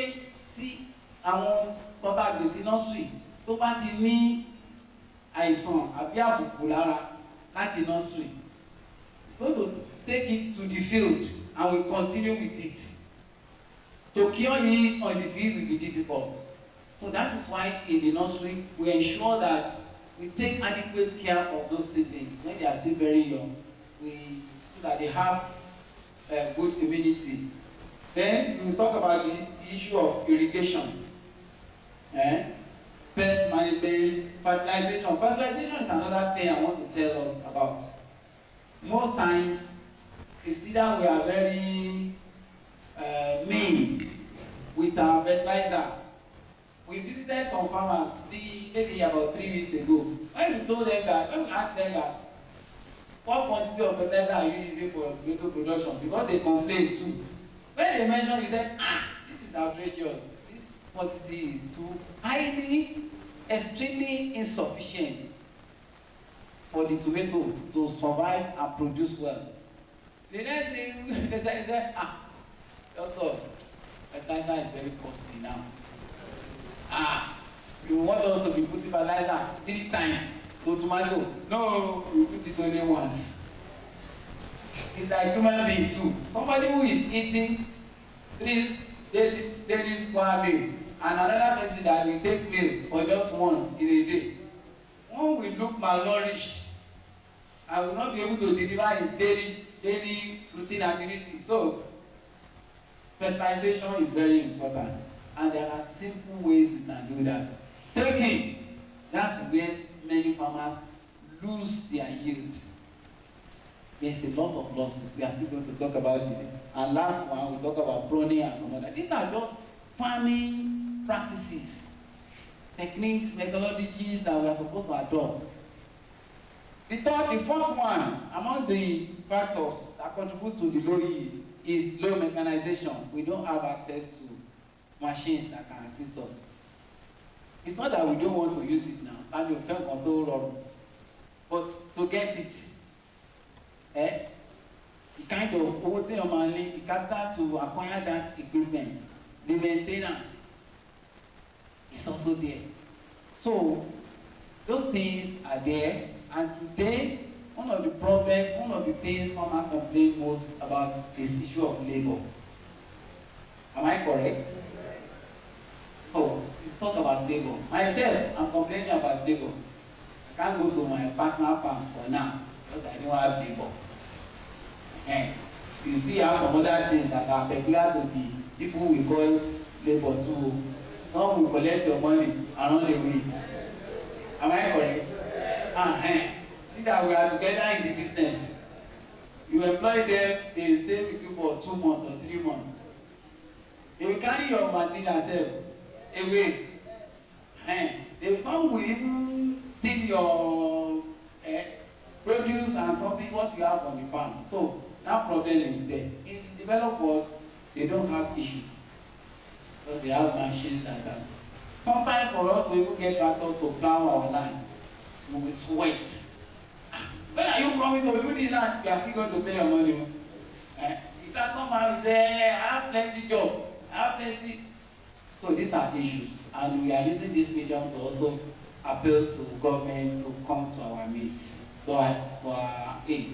tí àwọn tọ́ta gbèsè nursery tó bá ti ní àìsàn àbí àbùkù lára láti nursery, it's going to take it to the field and we continue with it. To cure it on the field will be difficult. So that is why in the nursery we ensure that we take adequate care of those seedlings when they are still very young, so that they have good immunity. Then we will talk about the issue of irrigation. Pest management, fertilization. Fertilization is another thing I want to tell us about. Most times, it's either we are very mean with our fertilizer. We visited some farmers maybe about 3 weeks ago. When we told them that, when we asked them that, what quantity of fertilizer are you using for tomato production? Because they complained too. When they mentioned, we said, this is outrageous. This quantity is too highly, extremely insufficient for the tomato to survive and produce well. The next thing they said, doctor, fertilizer is very costly now. You want us to be putting fertilizer 3 times to tomato? No, we put it only once. It's like human being too. Somebody who is eating 3 daily square meal and another person that will take meal for just once in a day. One will look malnourished and will not be able to deliver his daily routine activity. So, fertilization is very important, and there are simple ways we can do that. Taking, that's where many farmers lose their yield. There's a lot of losses. We are still going to talk about it. And last one, we talk about pruning and some other. These are just farming practices, techniques, methodologies that we are supposed to adopt. The fourth one among the factors that contribute to the low yield is low mechanization. We don't have access to machines that can assist us. It's not that we don't want to use it now, and you felt control, but to get it, the kind of money, the capital to acquire that equipment, the maintenance is also there. So those things are there, and today one of the problems, one of the things farmers complain most about is issue of labor. Am I correct? So we talk about labor. Myself, I'm complaining about labor. I can't go to my personal farm for now because I don't have labor. You still have some other things that are peculiar to the people we call labor too. Some will collect your money and run away. Am I correct? See that we are together in the business. You employ them, they stay with you for 2 months or 3 months. They will carry your material away. Some will even steal your produce and something what you have on the farm. So that problem is there. In the developed world, they don't have issue because they have machines like that. Sometimes for us, we even get tractors to plow our land. We will sweat. When are you coming to do the land? You are still going to pay your money. The tractor man will say, I have plenty job. I have plenty. So these are issues. And we are using this medium to also appeal to government to come to our midst, to our aid.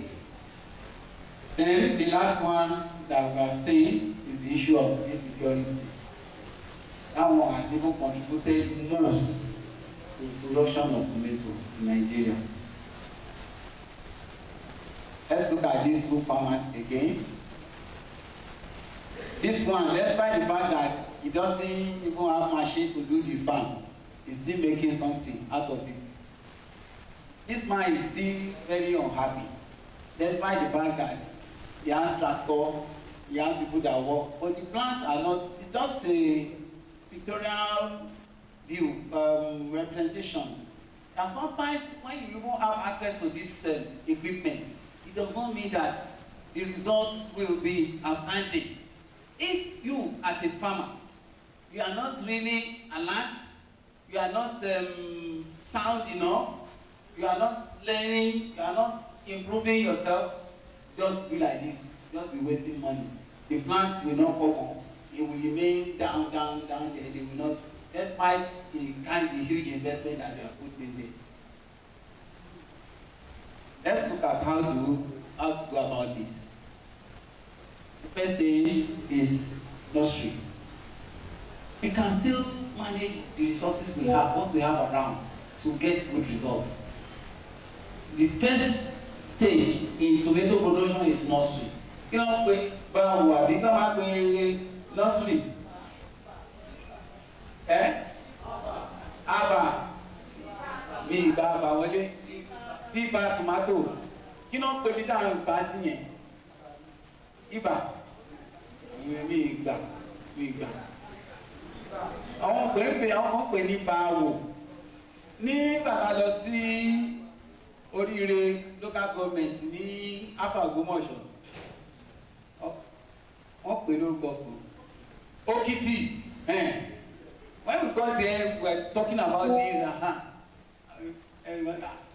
Then the last one that we have seen is the issue of insecurity. That one has even contributed most to the production of tomato in Nigeria. Let's look at these two farmers again. This one, despite the fact that he doesn't even have machine to do the farm, he's still making something out of it. This man is still very unhappy, despite the fact that he has tractor, he has people that work, but the plants are not, it's just a pictorial view, representation. And sometimes when you even have access to this equipment, it does not mean that the results will be outstanding. If you, as a farmer, you are not really alert, you are not sound enough, you are not learning, you are not improving yourself, just be like this, just be wasting money. The plant will not come up, it will remain down there, they will not, despite the huge investment that they have put in there. Let's look at how to go about this. The first stage is nursery. We can still manage the resources we have, what we have around, to get good results. The first stage in tomato production is nursery. You know, báwo àbí ká máa pe nursery? Aba mi ìgbà àbà wọlé bíbá tomato. Kí ló ń pè ní dáhùn ìgbà sí yẹn? Ibà mi ìgbà. Àwọn kan pè ní báwo. Ní bàbá lọ sí Oríire local government ní Afagomosho. Wọ́n pè lórúkọ fún Okiti. When we got there, we were talking about this.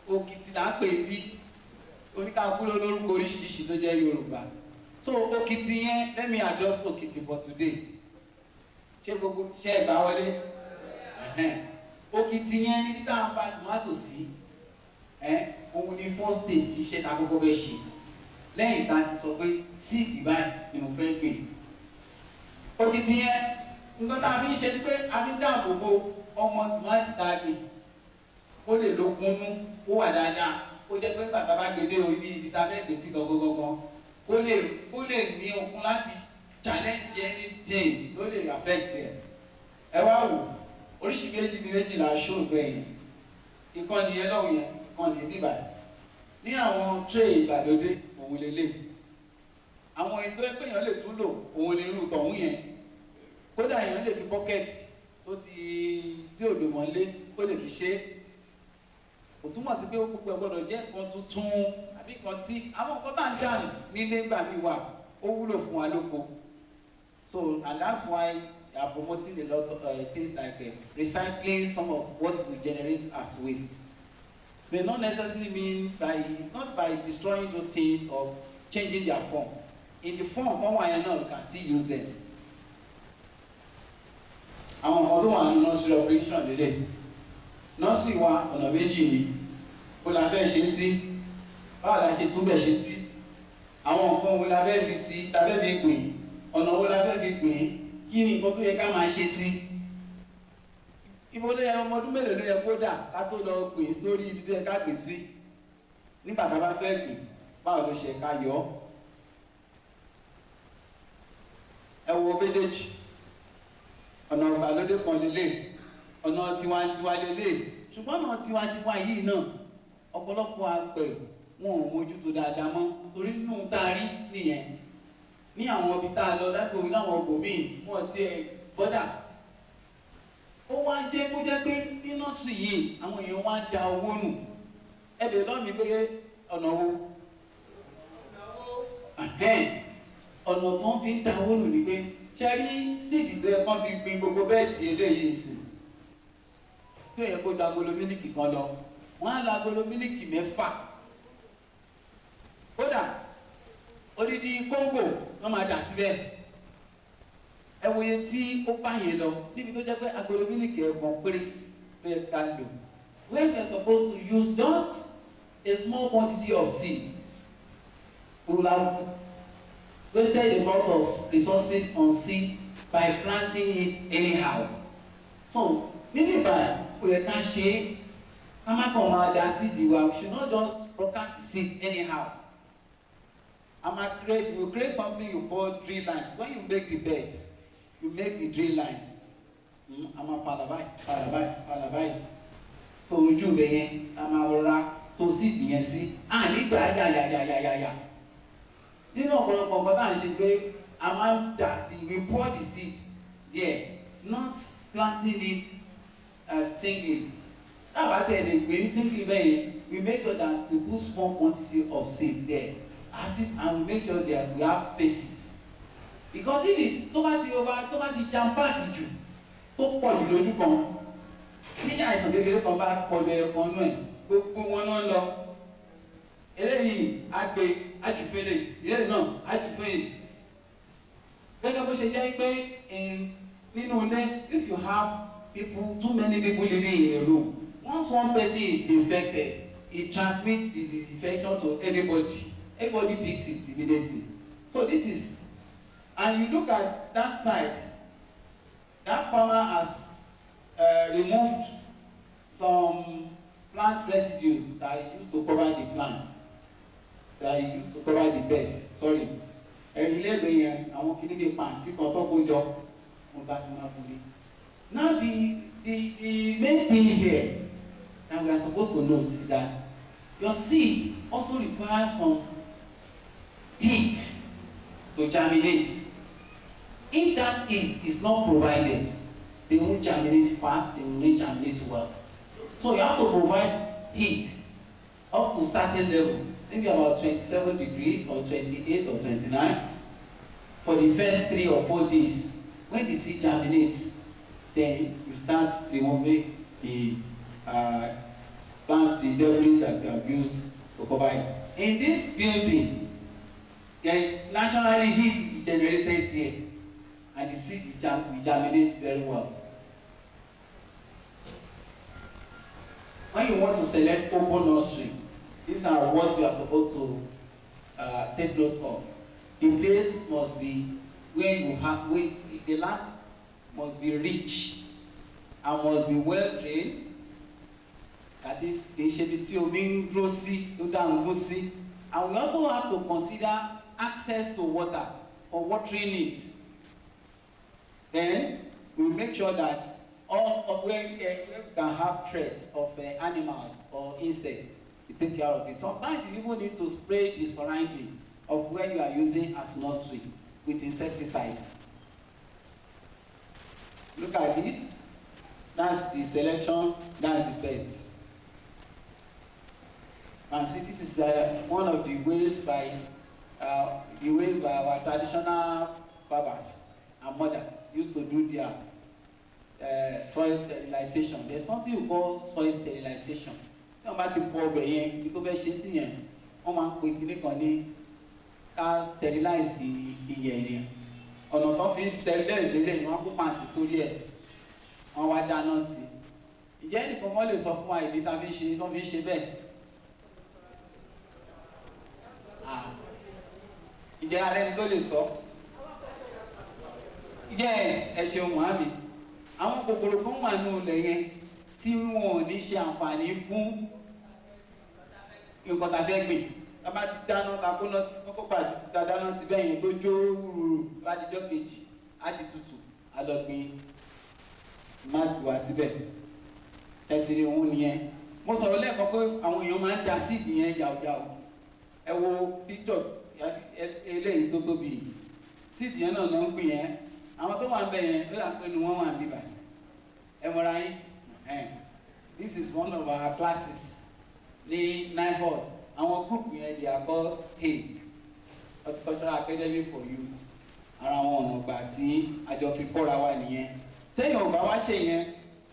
Okiti là ń pè bí oníkàkú lórúkọ oríṣiríṣi tó jẹ́ Yorùbá. So Okiti yẹn, let me adopt Okiti for today. Ṣé gbogbo ṣe ìgbà wọlé? Okiti yẹn ní ká ń bá tomato sí. Òun ni first stage iṣẹ́ ta kọ́kọ́ bẹ́ ṣe. Lẹ́yìn tá a ti sọ pé seed báyìí ni mo fẹ́ gbìn. Okiti yẹn, nǹkan tá a fi ń ṣe ni pé a fi ń dáàbò bo ọmọ tomato tá a gbìn. Ó lè lókun nú, ó wà dáadáa. Ó jẹ́ pé bàbá bá gbé dé ibi tá a fẹ́ gbé sí gangan. Ó lè ní okun láti challenge anything tó lè affect ẹ̀. Ẹ wá wò, oríṣi méjìlá ṣó gbẹ̀yìn. Ìkànnì yẹn lọ́wọ́ yẹn, ìkànnì bíbà. Ní àwọn tray ìgbàlódé, òun lélẹ̀. Àwọn ètò ẹgbẹ́ èèyàn lè tún lò, òun lè rú tọ̀hún yẹn. Kódà èèyàn lè fi bọ́kẹ́tì tí ò lò mọ́lé, ó lè fi ṣe é. Kò túmọ̀ sí pé ó gbogbo gbọ́dọ̀ jẹ́ nǹkan tuntun àbí nǹkan tí àwọn nǹkan tá à ń dànù nílé ńgbà mí wà ó wúlò fún wa lóko. So and that's why they are promoting a lot of things like recycling some of what we generate as waste. May not necessarily mean not by destroying those things or changing their form. In the form one way or another, we can still use them. Àwọn nǹkan tó wà ní nursery operation lélẹ̀. Nursery wa ọ̀nà méjì ni. Ó la fẹ́ ṣe sí. Báwo la ṣe túbẹ̀ ṣe sí? Àwọn nǹkan wo la fẹ́ fi sí? La fẹ́ fi gbìn? Ọ̀nà wo la fẹ́ fi gbìn? Kí ni nǹkan tó yẹ ká máa ṣe sí? Ibo ló yẹ ọmọ ọdún mélòó ló yẹ kó dà ká tó lọ gbìn sórí ibi tó yẹ ká gbìn sí? Nígbà tá a bá fẹ́ gbìn, báwo ló ṣe ká yọ ọ́? Ẹ wo méjèèjì. Ọ̀nà ìgbàlódé kan lélẹ̀, ọ̀nà tiwantiwa lélẹ̀. Ṣùgbọ́n ọ̀nà tiwantiwa yìí náà, ọ̀pọ̀lọpọ̀ àgbẹ̀ wọn ò mójútó dáadáa mọ́ torí nínú tá a rí nìyẹn. Ní àwọn ibi tá a lọ lágbègbè láwọn ọgbọ̀mí wọn ti bọ́dà. Ó wá jẹ́ kó jẹ́ pé ní nọ́ọ̀sì yìí àwọn èèyàn wá ń da owó nù. Ẹ bẹ̀rẹ̀ lọ́mìí pé ọ̀nà wo? Ọ̀nà tó ń fi ń da owó nù ni pé ṣe rí síìdì tó yẹ kán fi gbin gbogbo bẹ́ẹ̀dì eléyìí sí tó yẹ kó da agolo mílíkì kan lọ wọ́n á la agolo mílíkì 6 kódà odidi kóńgò wọ́n máa dà síbẹ̀ ẹ wòye tí ó bá yẹn lọ níbi tó jẹ́ pé agolo mílíkì ẹ̀gbọ́n péré ló yẹ ká lò when you are supposed to use just a small quantity of seed we will have wasted a lot of resources on seed by planting it anyhow so níbi ìbàdàn kò yẹ ká ṣe é ká má kàn máa da seed wa we should not just broadcast the seed anyhow. We create something you call drill lines. When you make the beds, you make the drill lines. Palabai. So ojú bẹ yẹn, ra tó seed yẹn sí. Nígbà yà. Nínú ọ̀pọ̀lọpọ̀ nǹkan tá à ń ṣe pé a máa ń dà sí, we pour the seed there, not planting it singly. Táwa tẹ̀lé gbé singly bẹ́ẹ̀ yẹn, we make sure that we put small quantity of seed there. And we make sure that we have spaces because if it's tó bá ti jam pack jù tó pọ̀ jù lójú kan tí àìsàn kékeré kan bá pọ̀jù ẹ̀kan náà gbogbo wọn náà lọ eléyìí àgbè àjùfẹ́lẹ̀ eléyìí náà àjùfẹ́lẹ̀ gẹ́gẹ́ bó ṣe jẹ́ pé nínú ilé if you have too many people living in a room once one person is infected it transmits the infection to anybody. Everybody picks it immediately. So this is, and you look at that side, that farmer has removed some plant residues that he used to cover the plant, that he used to cover the bed. Sorry. Now the main thing here that we are supposed to note is that your seed also requires some heat to germinate. If that heat is not provided, they won't germinate fast, they will not germinate well. So you have to provide heat up to certain level, maybe about 27 degrees or 28 or 29 for the first 3 or 4 days. When the seed germinates, then you start removing the plant, the debris that you have used to cover it. In this building, there is naturally heat generated there, and the seed will germinate very well. When you want to select open nursery, these are what you are supposed to take note of. The place must be where the land must be rich and must be well drained. That is, and we also have to consider access to water or watering needs. Then we make sure that all of where we can have threats of animals or insects, we take care of it. Sometimes you even need to spray the surrounding of where you are using as nursery with insecticide. Look at this. That's the selection, that's the beds. And see, this is one of the ways by our traditional fathers and mothers used to do their soil sterilization. There's something we call soil sterilization. Tí wọ́n bá ti pọ̀ ọbẹ̀ yẹn, ibi tó fẹ́ ṣe sí yẹn, wọ́n máa ń pe kíní kan ní ká sterilize iyẹ̀ yẹn. Ọ̀nà tó fi sterilize lélẹ̀ ni wọ́n kó pàǹtí sórí ẹ̀, wọ́n wá dáná sí i. Ǹjẹ́ nìkan wọ́n lè sọ fún wa ìdí tá a fi ń ṣe bẹ́ẹ̀? Ǹjẹ́ ara ẹni tó lè sọ? Yes, ẹ ṣeun màámi. Àwọn kòkòrò kan wà nínú ilẹ̀ yẹn tí wọn ò ní ṣe àǹfààní fún nǹkan tàbí ẹgbìn. Tá bá ti dáná ta kó lọ sí kókó pàdé síta dáná sí bẹ́ẹ̀ yẹn tó jó rúrú bá dijọ́ kejì á ti tutù á lọ gbin máàtì wá síbẹ̀. Tẹ̀sírí òun nìyẹn. Mo sọ̀rọ̀ lẹ́ẹ̀kan pé àwọn èèyàn máa ń da síìdì yẹn yàwùyàwù. Ẹ wo picture eléyìí tó tóbi síìdì yẹn náà ló ń gbìn yẹn. Àwọn tó wà ń bẹ yẹn ló yà pé nu wọ́n wà níbà. Ẹ mọ̀ra yín. This is one of our classes ní Nihort. Our group yẹn they are called HAY, Horticultural Academy for Youth. ara wọn ọ̀nà ìgbà tí àjọ fi kọ́ra wa nìyẹn téèyàn ò bá wá ṣe yẹn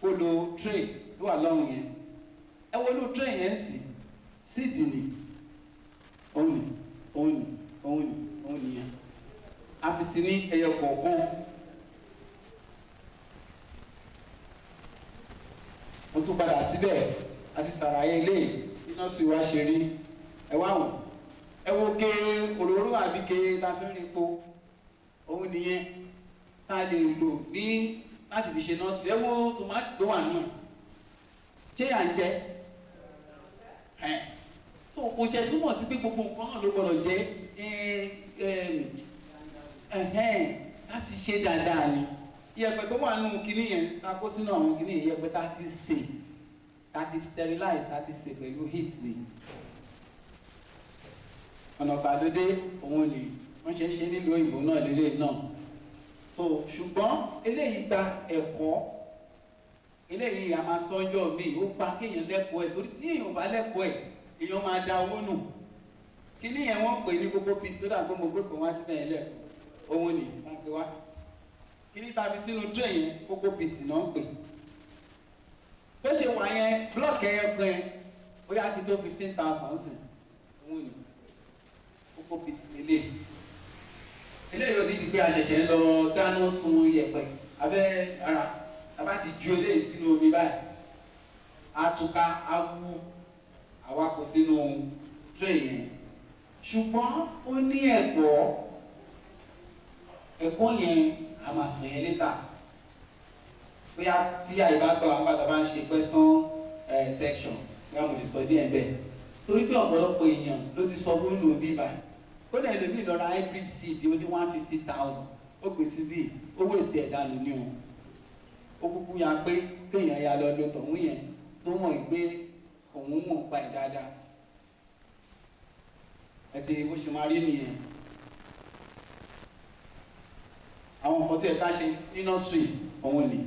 kó lo tray tó wà lọ́rùn yẹn ẹ wo ló tray yẹn sì síìdì ni òun nìyẹn a fi sí ní ẹyọ kọ̀ọ̀kan mo tún padà síbẹ̀ àti sàlàyé ilé iná sí wa ṣe rí ẹ wá wò ẹ wo ké òróró àbí ké ta fi ń rin po òun nìyẹn tá a lè lò ní láti fi ṣe nọ́ọ̀sì ẹ wo tòmátì tó wà nínú ṣé à ń jẹ tó kò ṣe túmọ̀ sí pé gbogbo nǹkan náà ló gbọdọ̀ jẹ́ láti ṣe dáadáa ni iyẹ̀pẹ̀ tó wà nínú kinní yẹn ká kó sínú àwọn kinní yẹn iyẹ̀pẹ̀ tá ti sè tá ti sterilize tá ti sè pẹ̀lú heat ni ọ̀nà ìgbàlódé òun ni wọ́n ṣe ń ṣe nílùú òyìnbó náà lélẹ̀ náà so ṣùgbọ́n eléyìí gba ẹ̀kọ́ eléyìí a máa sọ́jọ́ mi ó gba kéèyàn lẹ́kọ̀ọ́ ẹ̀ torí tí èèyàn bá lẹ́kọ̀ọ́ ẹ̀ èèyàn máa da owó nù kíní yẹn wọ́n pè ní gbogbo pit tó dàgbọ́ mo gbé pé wá síbẹ̀ yẹn lẹ́kọ̀ọ́ owó ni wọ́n pe wá kíní ta fi sínú tray yẹn gbogbo pit náà ń pè bó ṣe wà yẹn blọọkì ẹyọ kan ó yá ti tó 15,000 sí owó ni gbogbo pit eléyìí ò ní di pé a ṣẹ̀ṣẹ̀ ń lọ dáná sun iyẹ̀pẹ̀ abẹ́ ara tàbá ti ju eléyìí sínú omi báyìí àtúká awú àwakò sínú tray yẹn ṣùgbọ́n ó ní ẹ̀kọ́ yẹn a máa sọ yẹn létà bóyá tí àyíká gbọ́ àwọn bàtà bá ń ṣe question section bóyá mo lè sọ díẹ̀ bẹ́ẹ̀ torí pé ọ̀pọ̀lọpọ̀ èèyàn ló ti sọ fún ìlú òbí báyìí ó dẹ̀ lómi lọ́ra hybrid seed ó ní 150,000 ó pè sí bíi owó èsì ẹ̀dá ló ní òun ó kúkú ya pé kéèyàn ya lọ lóòótọ́ òun yẹn tó mọ̀ pé òun mọ̀ pa ẹ̀ dáadáa ẹtì bó ṣe máa rí nìyẹn àwọn nǹkan tí ẹ ká ṣe ní nọ́ọ̀sì òun ni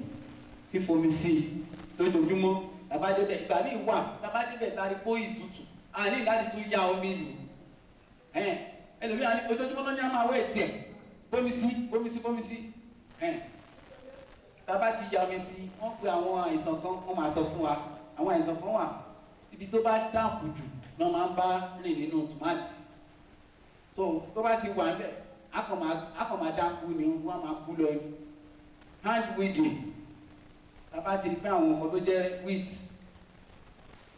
fífomi sí i lójoojúmọ́ tàbádébẹ̀ ìgbà míì wà tàbádébẹ̀ tari kóyì tútù a ní láti tún ya omi lù ẹlòmíràn ní ojoojúmọ́ ló ní a máa wẹ̀ tiẹ̀ bómi sí tábà ti ya omi sí wọ́n pe àwọn àìsàn kan wọ́n máa sọ fún wa àwọn àìsàn kan wà ibi tó bá dáàbò jù náà máa ń bá rìn nínú tòmátì tó bá ti wà ń bẹ̀ akọ̀ máa dákú ni wọ́n máa kú lọ ní hand weeding tábà ti rí pé àwọn ọmọ tó jẹ́ wheat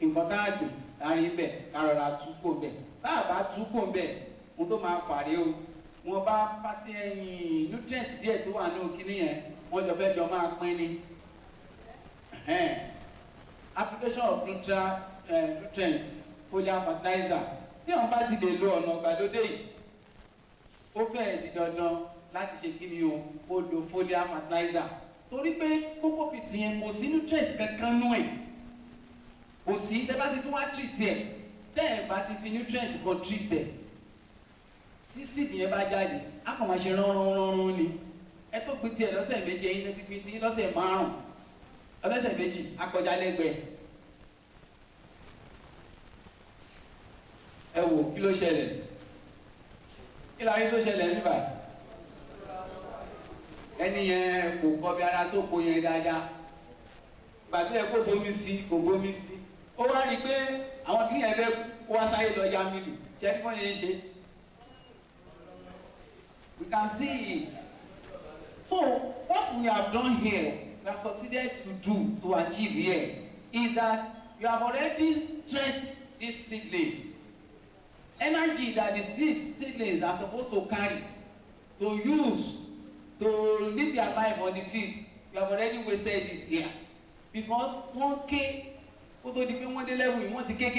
nǹkan tá a gbìn láàrin bẹ̀ kárọ̀ra túkò bẹ̀ tá a bá túkò bẹ̀ wọ́n tó máa fàrí o wọ́n bá pàtẹ ẹ̀yìn nutrient díẹ̀ tó wà ní òkìní yẹn wọ́n jọ fẹ́ jọ máa pín ní application of nutrients foliar fertilizer tí wọ́n bá ti lè lo ọ̀nà ìgbàlódé yìí ó fẹ́ẹ̀ di dandan láti ṣe kí ni o ó lo foliar fertilizer torí pé kókó pìtì yẹn kò sí nutrient kankan nú ẹ̀ kò sí tẹ́ bá ti tún wá treat ẹ̀ tẹ́ ẹ̀ bá ti fi nutrient kan treat ẹ̀ tí seed yẹn bá jáde á kàn máa ṣe rán ni ẹ tó gbin tiẹ̀ lọ́sẹ̀ méje ẹ̀yin tẹ́ ti gbin tí lọ́sẹ̀ márùn-ún ọlọ́sẹ̀ méjì akọjá lẹ́gbẹ̀ẹ́ ẹ wò kí ló ṣẹlẹ̀ kí la rí tó ṣẹlẹ̀ níbà ẹni yẹn kò kọ́ bí ara tó kó yẹn dáadáa gbàgbé ẹ kó bomi sí kò bomi sí ó wá rí i pé àwọn kìnìún yẹn fẹ́ kó wá sáyé lọ ya mílù ṣé ẹni wọ́n yẹn ṣe we can see it so what we have done here we have succeeded to do to achieve here is that you have already stressed this seedling energy that the seedlings are supposed to carry to use to live their life on the field you have already wasted it here because wọ́n ké kó tó di pé wọ́n dé level yìí wọ́n ti ké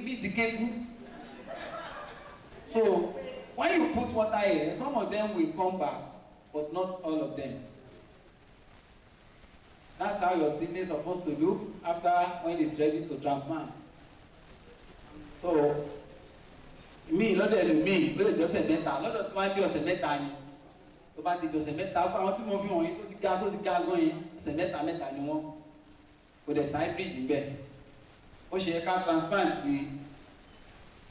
ní ti ké kú so when you put water here some of them will come back but not all of them that's how your seedling is supposed to look after when it's ready to transplant so mi lọ́dọ̀ ẹlòmíì ló lè jọ́sẹ̀ mẹ́ta lọ́dọ̀ tí wọ́n á bí ọ̀sẹ̀ mẹ́ta ni tó bá ti jọ́sẹ̀ mẹ́ta fún àwọn tí mo fi hàn yín tó ti ga gan yín ọ̀sẹ̀ mẹ́ta ni wọ́n kò dẹ̀ sáì bíríìjì ń bẹ̀ ó ṣe ká transplant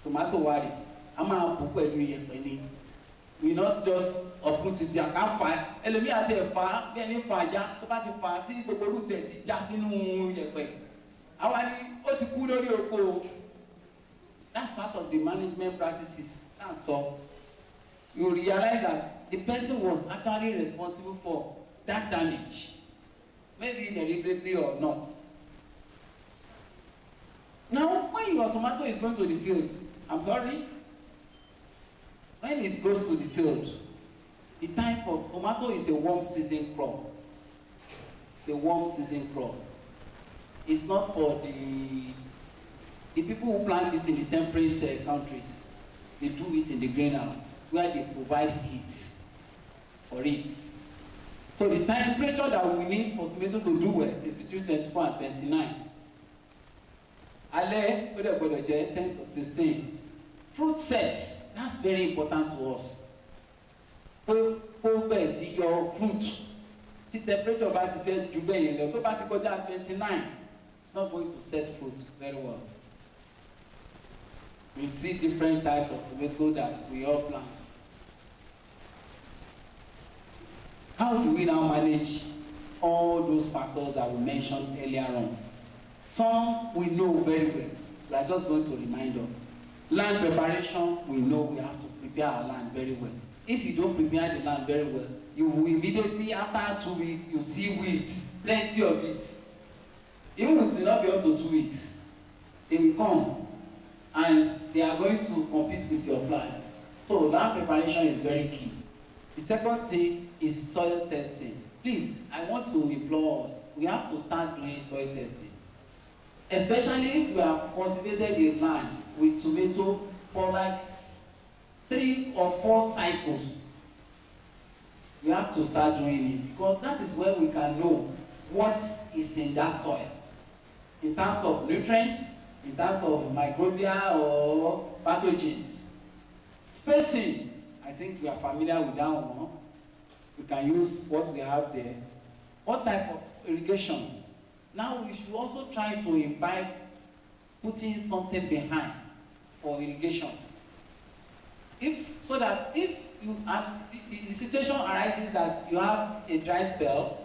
tomato wa rè a máa bù pẹ̀lú iyẹ̀pẹ̀ ni we not just uproot it there ká fà ẹlòmíì àti ẹ̀fà bí ẹni fà já tó bá ti fà tí gbogbo root ẹ̀ ti já sínú yẹ̀pẹ̀ àwa ni ó ti kú lórí oko. That's part of the management practices. That's all. You realize that the person was actually responsible for that damage, maybe deliberately or not. Now, when your tomato is going to the field, I'm sorry, when it goes to the field, the time for tomato is a warm season crop. It's a warm season crop. It's not for the people who plant it in the temperate countries. They do it in the greenhouse where they provide heat for it. So the temperature that we need for tomato to do well is between 24 and 29. Alẹ́ ó dẹ̀ gbọ́dọ̀ jẹ́ 10 to 16. Fruit sets, that's very important to us. Kó bẹ̀rẹ̀ sí yọ fruit. Tí temperature bá ti fẹ́ ju bẹ́ẹ̀ yẹn lọ, tó bá ti kọjá 29, it's not going to set fruit very well. We see different types of tomato that we all plant. How do we now manage all those factors that we mentioned earlier on? Some we know very well. We are just going to remind them. Land preparation, we know we have to prepare our land very well. If you don't prepare the land very well, you will immediately, after 2 weeks, you see weeds, plenty of it. Even if it will not be up to 2 weeks, they will come and they are going to compete with your plant. So land preparation is very key. The second thing is soil testing. Please, I want to implore us, we have to start doing soil testing. Especially if we have cultivated a land with tomato for like 3 or 4 cycles. We have to start doing it because that is where we can know what is in that soil. In terms of nutrients, in terms of microbial or pathogens. Spacing, I think we are familiar with that one. We can use what we have there. What type of irrigation? Now we should also try to imbibe putting something behind for irrigation. So that if you have, the situation arises that you have a dry spell,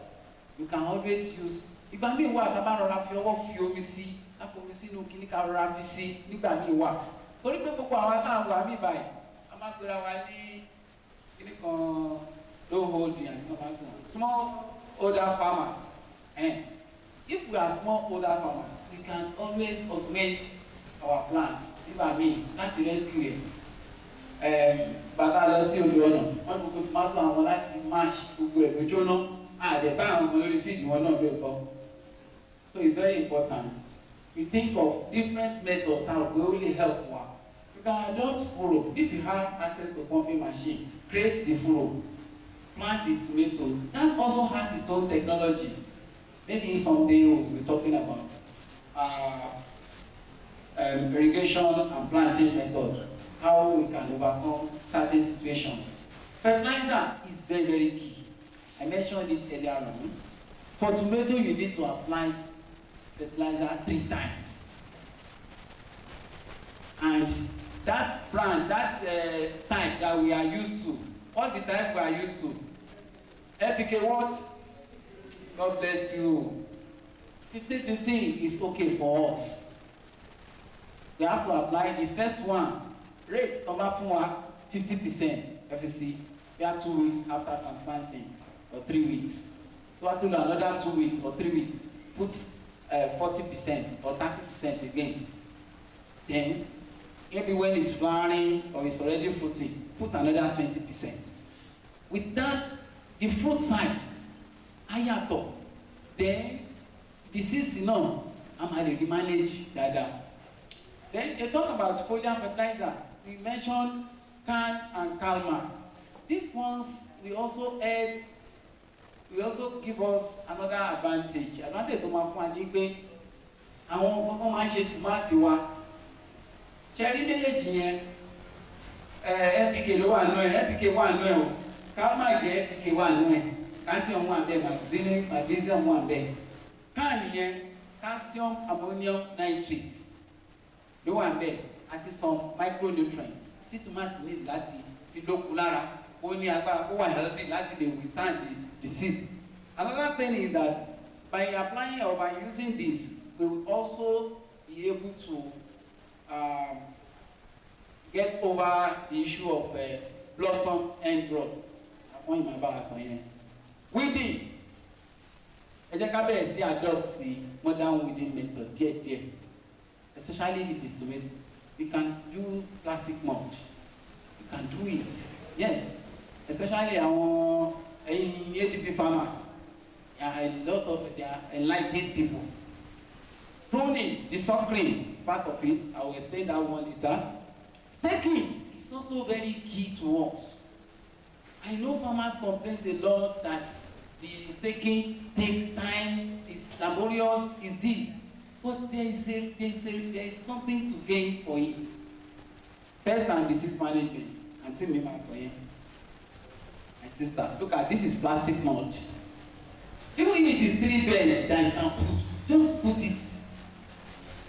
you can always use. Ìgbà míì wà tá bá rọra fi ọwọ́ fi omi sí, á fi omi sínú kíní ká rọra fi sí nígbà míì wà. Torí pé gbogbo àwọn táwọn wà mí báyìí, a máa gbéra wa ní kíní kan low holding and small older farmers. If we are small older farmers, we can always augment our plant. Nígbà míì láti rescue ẹ̀. Bàtà lọ sí odò ọ̀nà, wọ́n gbogbo tomato àwọn láti mash gbogbo ẹ̀ lójóná. Àdẹ̀ bá àwọn ọmọ lórí feed wọn náà lóòótọ́. So it's very important. We think of different methods that will only help one. You can adopt furrow. If you have access to pumping machine, create the furrow. Plant the tomato. That also has its own technology. Maybe someday we'll be talking about irrigation and planting method. How we can overcome certain situations. Fertilizer is very, very key. I mentioned it earlier on. For tomato, you need to apply fertilizer 3 times. And that brand, that type that we are used to, what's the type we are used to? LPK what? God bless you. 50-15 is okay for us. We have to apply the first one. Rate number 50% FEC. We have 2 weeks after transplanting or 3 weeks. So after another 2 weeks or 3 weeks, put 40% or 30% again. Then maybe when it's flowering or it's already fruiting, put another 20%. With that, the fruit size, ayato. Then disease, I'm going to manage that. Then they talk about foliar fertilizer. We mentioned Can and Calma. These ones we also give us another advantage. Advantage to my friend is pé àwọn ọmọ máa ń ṣe tòmátì wa. Cherry méjèèjì yẹn NPK ló wà nínú ẹ̀, NPK wà nínú ẹ̀ o. Calma jẹ́ NPK wà nínú ẹ̀. Calcium wà ńbẹ̀, magnesium wà ńbẹ̀. Can yẹn calcium ammonium nitrate ló wà ńbẹ̀ àti some micronutrients tí tòmátì ní láti fi lókun lára only agbára kó wà healthy láti lè withstand the disease. Another thing is that by applying or by using this, we will also be able to get over the issue of blossom end growth. Àwọn ìmọ̀ bá a sọ yẹn. Weeding, ẹ jẹ́ ká bẹ̀rẹ̀ sí adopt the modern weeding method díẹ̀díẹ̀, especially if it is tomato. We can do plastic mulch. You can do it, yes. Especially our ADP farmers. There are a lot of, they are enlightened people. Pruning, the suckling is part of it. I will explain that one later. Staking is also very key to us. I know farmers complain a lot that the staking takes time, is laborious, is this. But there is something to gain for it. Pest and disease management. Until me, my friend, my sister, look at this is plastic mulch. Even if it is 3 beds that you can put, just put it.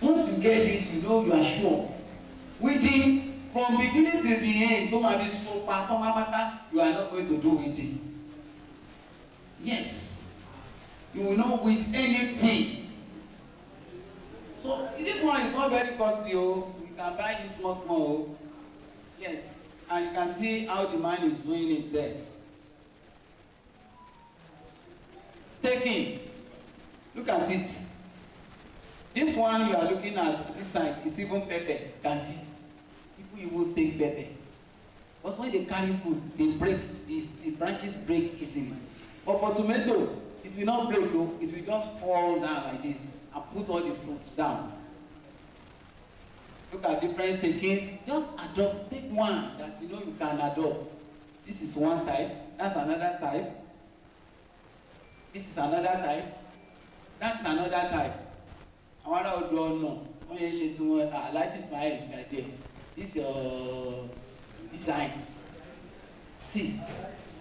Once you get this, you know you are sure. Weeding from beginning to the end, you are not going to do weeding. Yes, you will not weed anything. So this one is not very costly. Oh, you can buy this small. Yes, and you can see how the man is doing it there. Staking, look at it. This one you are looking at this side is even pepper. You can see people even take pepper. But when they carry food, they break. The branches break easily. But for tomato, it will not break though. It will just fall down like this and put all the fruits down. Look at different stakings. Just adopt. Take one that you know you can adopt. This is one type. That's another type. This is another type. That's another type. I want to do no. When you do I like this smile right there. This is your design. See,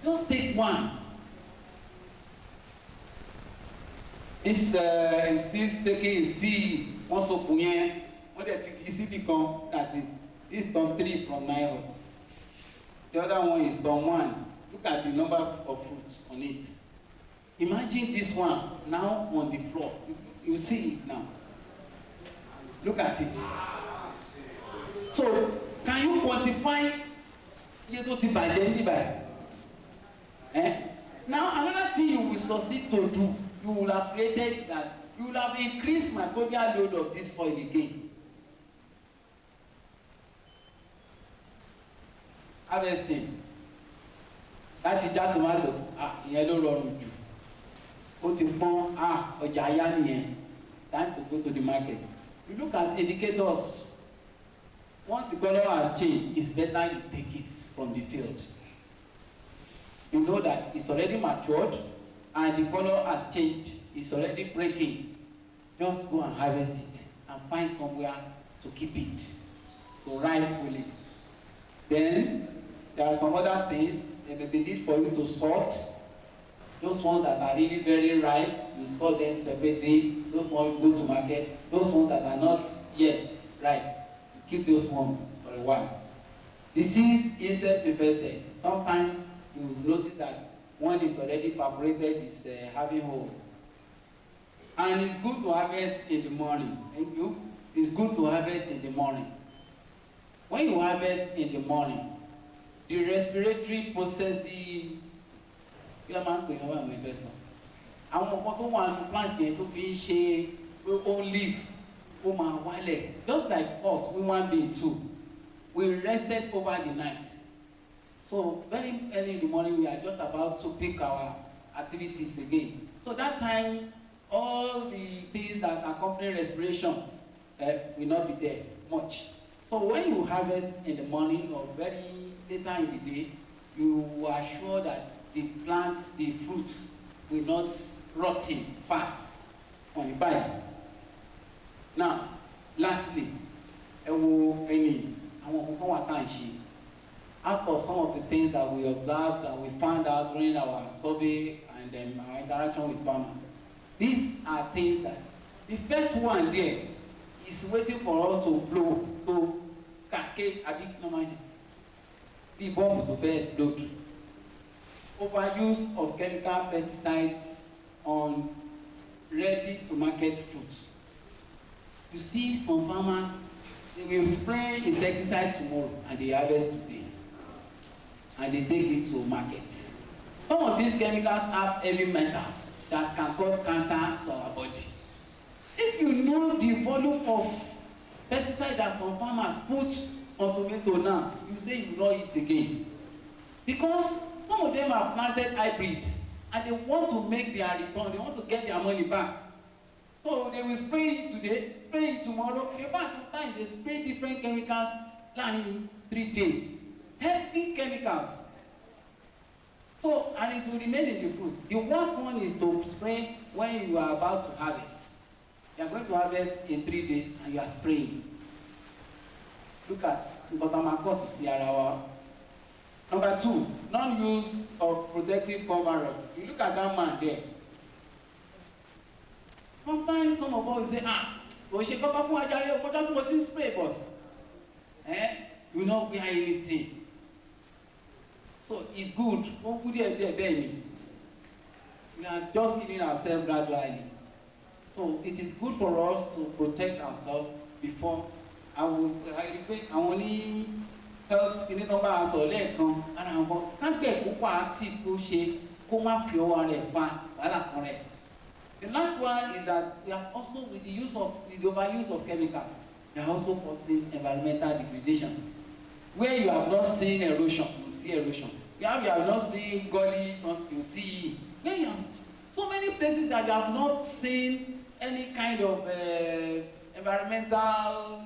just take one. This is still taking seed. Also, punye. What you see become that this is ton 3 from Nihort. The other one is ton 1. Look at the number of fruits on it. Imagine this one now on the floor. You see it now. Look at it. So, can you quantify Now, another thing you will succeed to do, you will have created that, you will have increased microbial load of this soil again. Harvesting. Láti já tomato, ìyẹn ló rọrùn jù. Ó ti pọ́n, ọjà ayá nìyẹn. Time to go to the market. You look at indicators. Once the color has changed, it's better you take it from the field. You know that it's already matured and the color has changed. It's already breaking. Just go and harvest it and find somewhere to keep it, to rifle it. Then there are some other things that may be need for you to sort. Those ones that are really very ripe, you sort them separately. Those ones go to market. Those ones that are not yet ripe, you keep those ones for a while. Disease insect infested. Sometimes you will notice that one is already evaporated, is having hole. And it's good to harvest in the morning. Thank you. It's good to harvest in the morning. When you harvest in the morning, the respiratory process, àwọn ọmọ tó wà ní plant yẹn tó fi ń ṣe ó leaf ó máa wálẹ̀. Just like us, we human beings too. We rested over the night. So very early in the morning, we are just about to pick our activities again. So that time, all the things that accompany respiration will not be there much. So when you harvest in the morning or very later in the day, you are sure that the plants, the fruits will not rot fast on the body. Now, lastly, out of some of the things that we observed and we found out during our survey and our interaction with farmers, these are things that the first one there is waiting for us to blow, to cascade a big number. The bomb to first explode. overuse of chemical pesticide on ready to market fruits. You see some farmers, they will spray insecticide tomorrow and they harvest today and they take it to market. Some of these chemicals have heavy metals that can cause cancer to our body. If you know the volume of pesticide that some farmers put on tomato now, you say you will not eat again. Because some of them have planted hybrids and they want to make their return, they want to get their money back. So they will spray it today, spray it tomorrow. In fact, sometimes they spray different chemicals in 3 days. Heavy chemicals. So, and it will remain in the fruit. The worst one is to spray when you are about to harvest. You are going to harvest in 3 days and you are spraying. Look at the bottom here. Number 2, non-use of protective coveralls. You look at that man there. Sometimes some of us will say, we cover for ajari, we just want to spray, but you will not wear anything. So it's good. We are just giving ourselves gradually. So it is good for us to protect ourselves before I only health in the number of leg and I'm can't get the last one is that we are also with the overuse of chemicals, we are also causing environmental degradation. Where you have not seen erosion, you see erosion. You have not seen gullies, you see. Where you have so many places that you have not seen any kind of environmental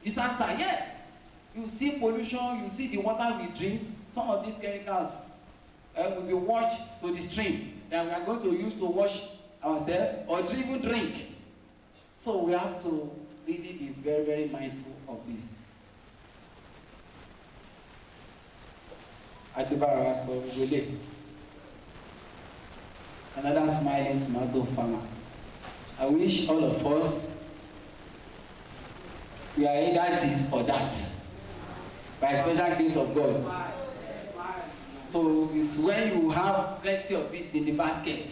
disaster. Yes, you see pollution, you see the water we drink. Some of these chemicals will be washed to the stream that we are going to use to wash ourselves or even drink. So we have to really be very, very mindful of this. Atibara so Wele, another smiling tomato farmer. I wish all of us we are either this or that by special grace of God. So it's when you have plenty of it in the basket,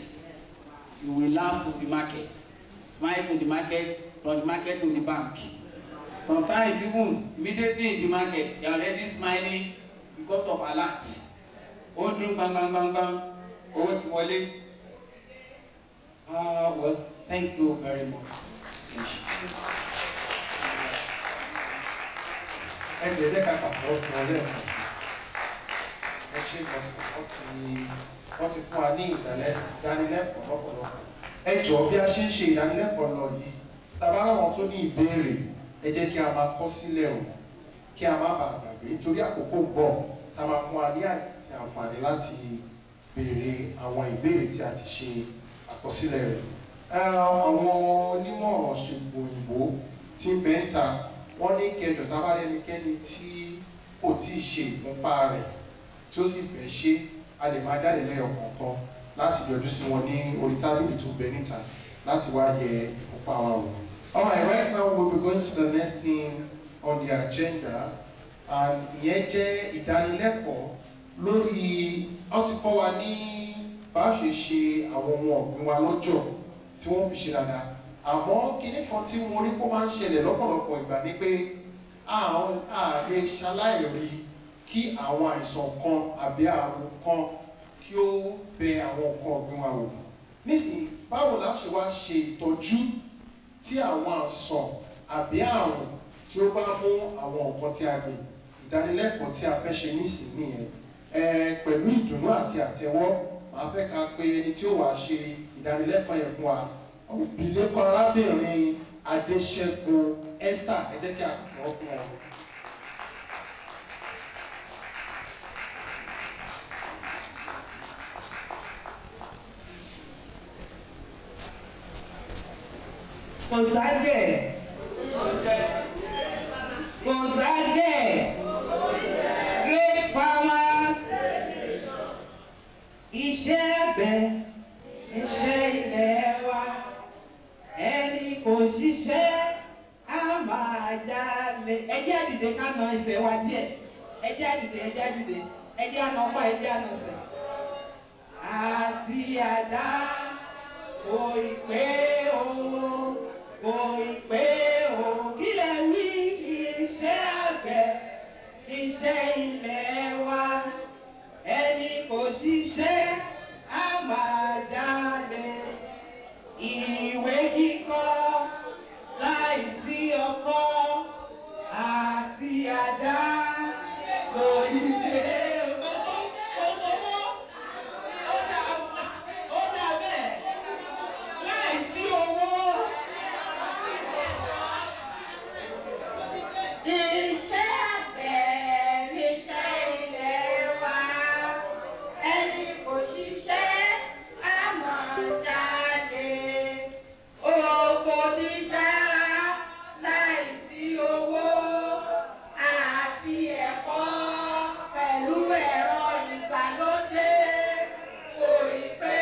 you will laugh to the market, smile to the market, from the market to the bank. Sometimes even immediately in the market, you are already smiling because of alert. Oh, bang, bang, bang, bang. Oh, Wale. Well, thank you very much. Wọ́n ti fún wa ní ìdánilẹ́kọ̀ọ́ lọ́pọ̀lọpọ̀. Ẹ jọ̀ọ́ bí a ṣe ń ṣe ìdánilẹ́kọ̀ọ́ lọ yìí, tàbá láwọn tó ní ìbéèrè, ẹ jẹ́ kí a máa kọ sílẹ̀ o, kí a má bàa gbàgbé nítorí àkókò ń bọ̀, tá a máa fún wa ní àǹfààní láti béèrè àwọn ìbéèrè tí a ti ṣe àkọsílẹ̀ rẹ̀. Àwọn onímọ̀ ṣègùn òyìnbó tí ń bẹ ń ta, wọ́n ní kẹjọ tábà lẹ́nikẹ́ni tí kò tíì ṣe ìfúnpá rẹ̀ tí ó sì fẹ́ ṣe, a lè máa jáde lẹ́yọ̀ kọ̀ọ̀kan láti yọjú sí wọn ní orí tábìlì tó bẹ níta láti wá yẹ ìfúnpá wa wò. Alright, right now we'll be going to the next thing on the agenda, and ìyẹn jẹ́ ìdánilẹ́kọ̀ọ́ lórí ó ti kọ́ wa ní bá a ṣe ṣe àwọn ohun ọ̀gbìn wa lọ́jọ́ tí wọ́n fi ṣe dáadáa. Àmọ́ kíní kan tí mo rí kó máa ń ṣẹlẹ̀ lọ́pọ̀lọpọ̀ ìgbà ni pé a lè ṣaláìrí kí àwọn àìsàn kan àbí àrùn kan kí ó bẹ àwọn nǹkan ọ̀gbìn wa wò. Nísìnyí, báwo la ṣe wá ṣe ìtọ́jú tí àwọn àìsàn àbí àrùn tí ó bá mú àwọn nǹkan tí a gbìn? Ìdánilẹ́kọ̀ọ́ tí a fẹ́ ṣe nísìnyí nìyẹn. Pẹ̀lú ìdùnnú àti àtẹ́wọ́, màá fẹ́ ká pé ẹni tí ó wàá ṣe ìdánilẹ́kọ̀ọ́ yẹn fún wa. Òbílẹ̀kọ̀ arábìnrin Adéṣẹ́gun Esther, ẹ jẹ́ kí a tọ́ fún ọ. Gonzague. Great farmers. Iṣẹ́ àgbẹ̀, iṣẹ́ ilẹ̀ wa. Ẹni kò ṣiṣẹ́, á máa jalè. Ẹ jẹ́ àdìde ká na ẹsẹ̀ wa díẹ̀. Ẹ jẹ́ àdìde. ẹjẹ́ àná ọ̀pá ẹjẹ́ àná sẹ̀. Àti àdá kò ì pé o, kò ì pé o. Kí lẹ wí iṣẹ́ àgbẹ̀, iṣẹ́ ilẹ̀ wa, ẹni kò ṣiṣẹ́ á máa jalè. Ìwé kíkọ láìsí ọkọ́ àti àdá kò ì pé ó dà bẹ́ẹ̀ láìsí owó. Iṣẹ́ àgbẹ̀ níṣẹ́ ilẹ̀ wa, ẹni kò ṣiṣẹ́ á máa jalè. Oko dídá láìsí owó àti ẹ̀kọ́ pẹ̀lú ẹ̀rọ ìgbàlódé kò ì pé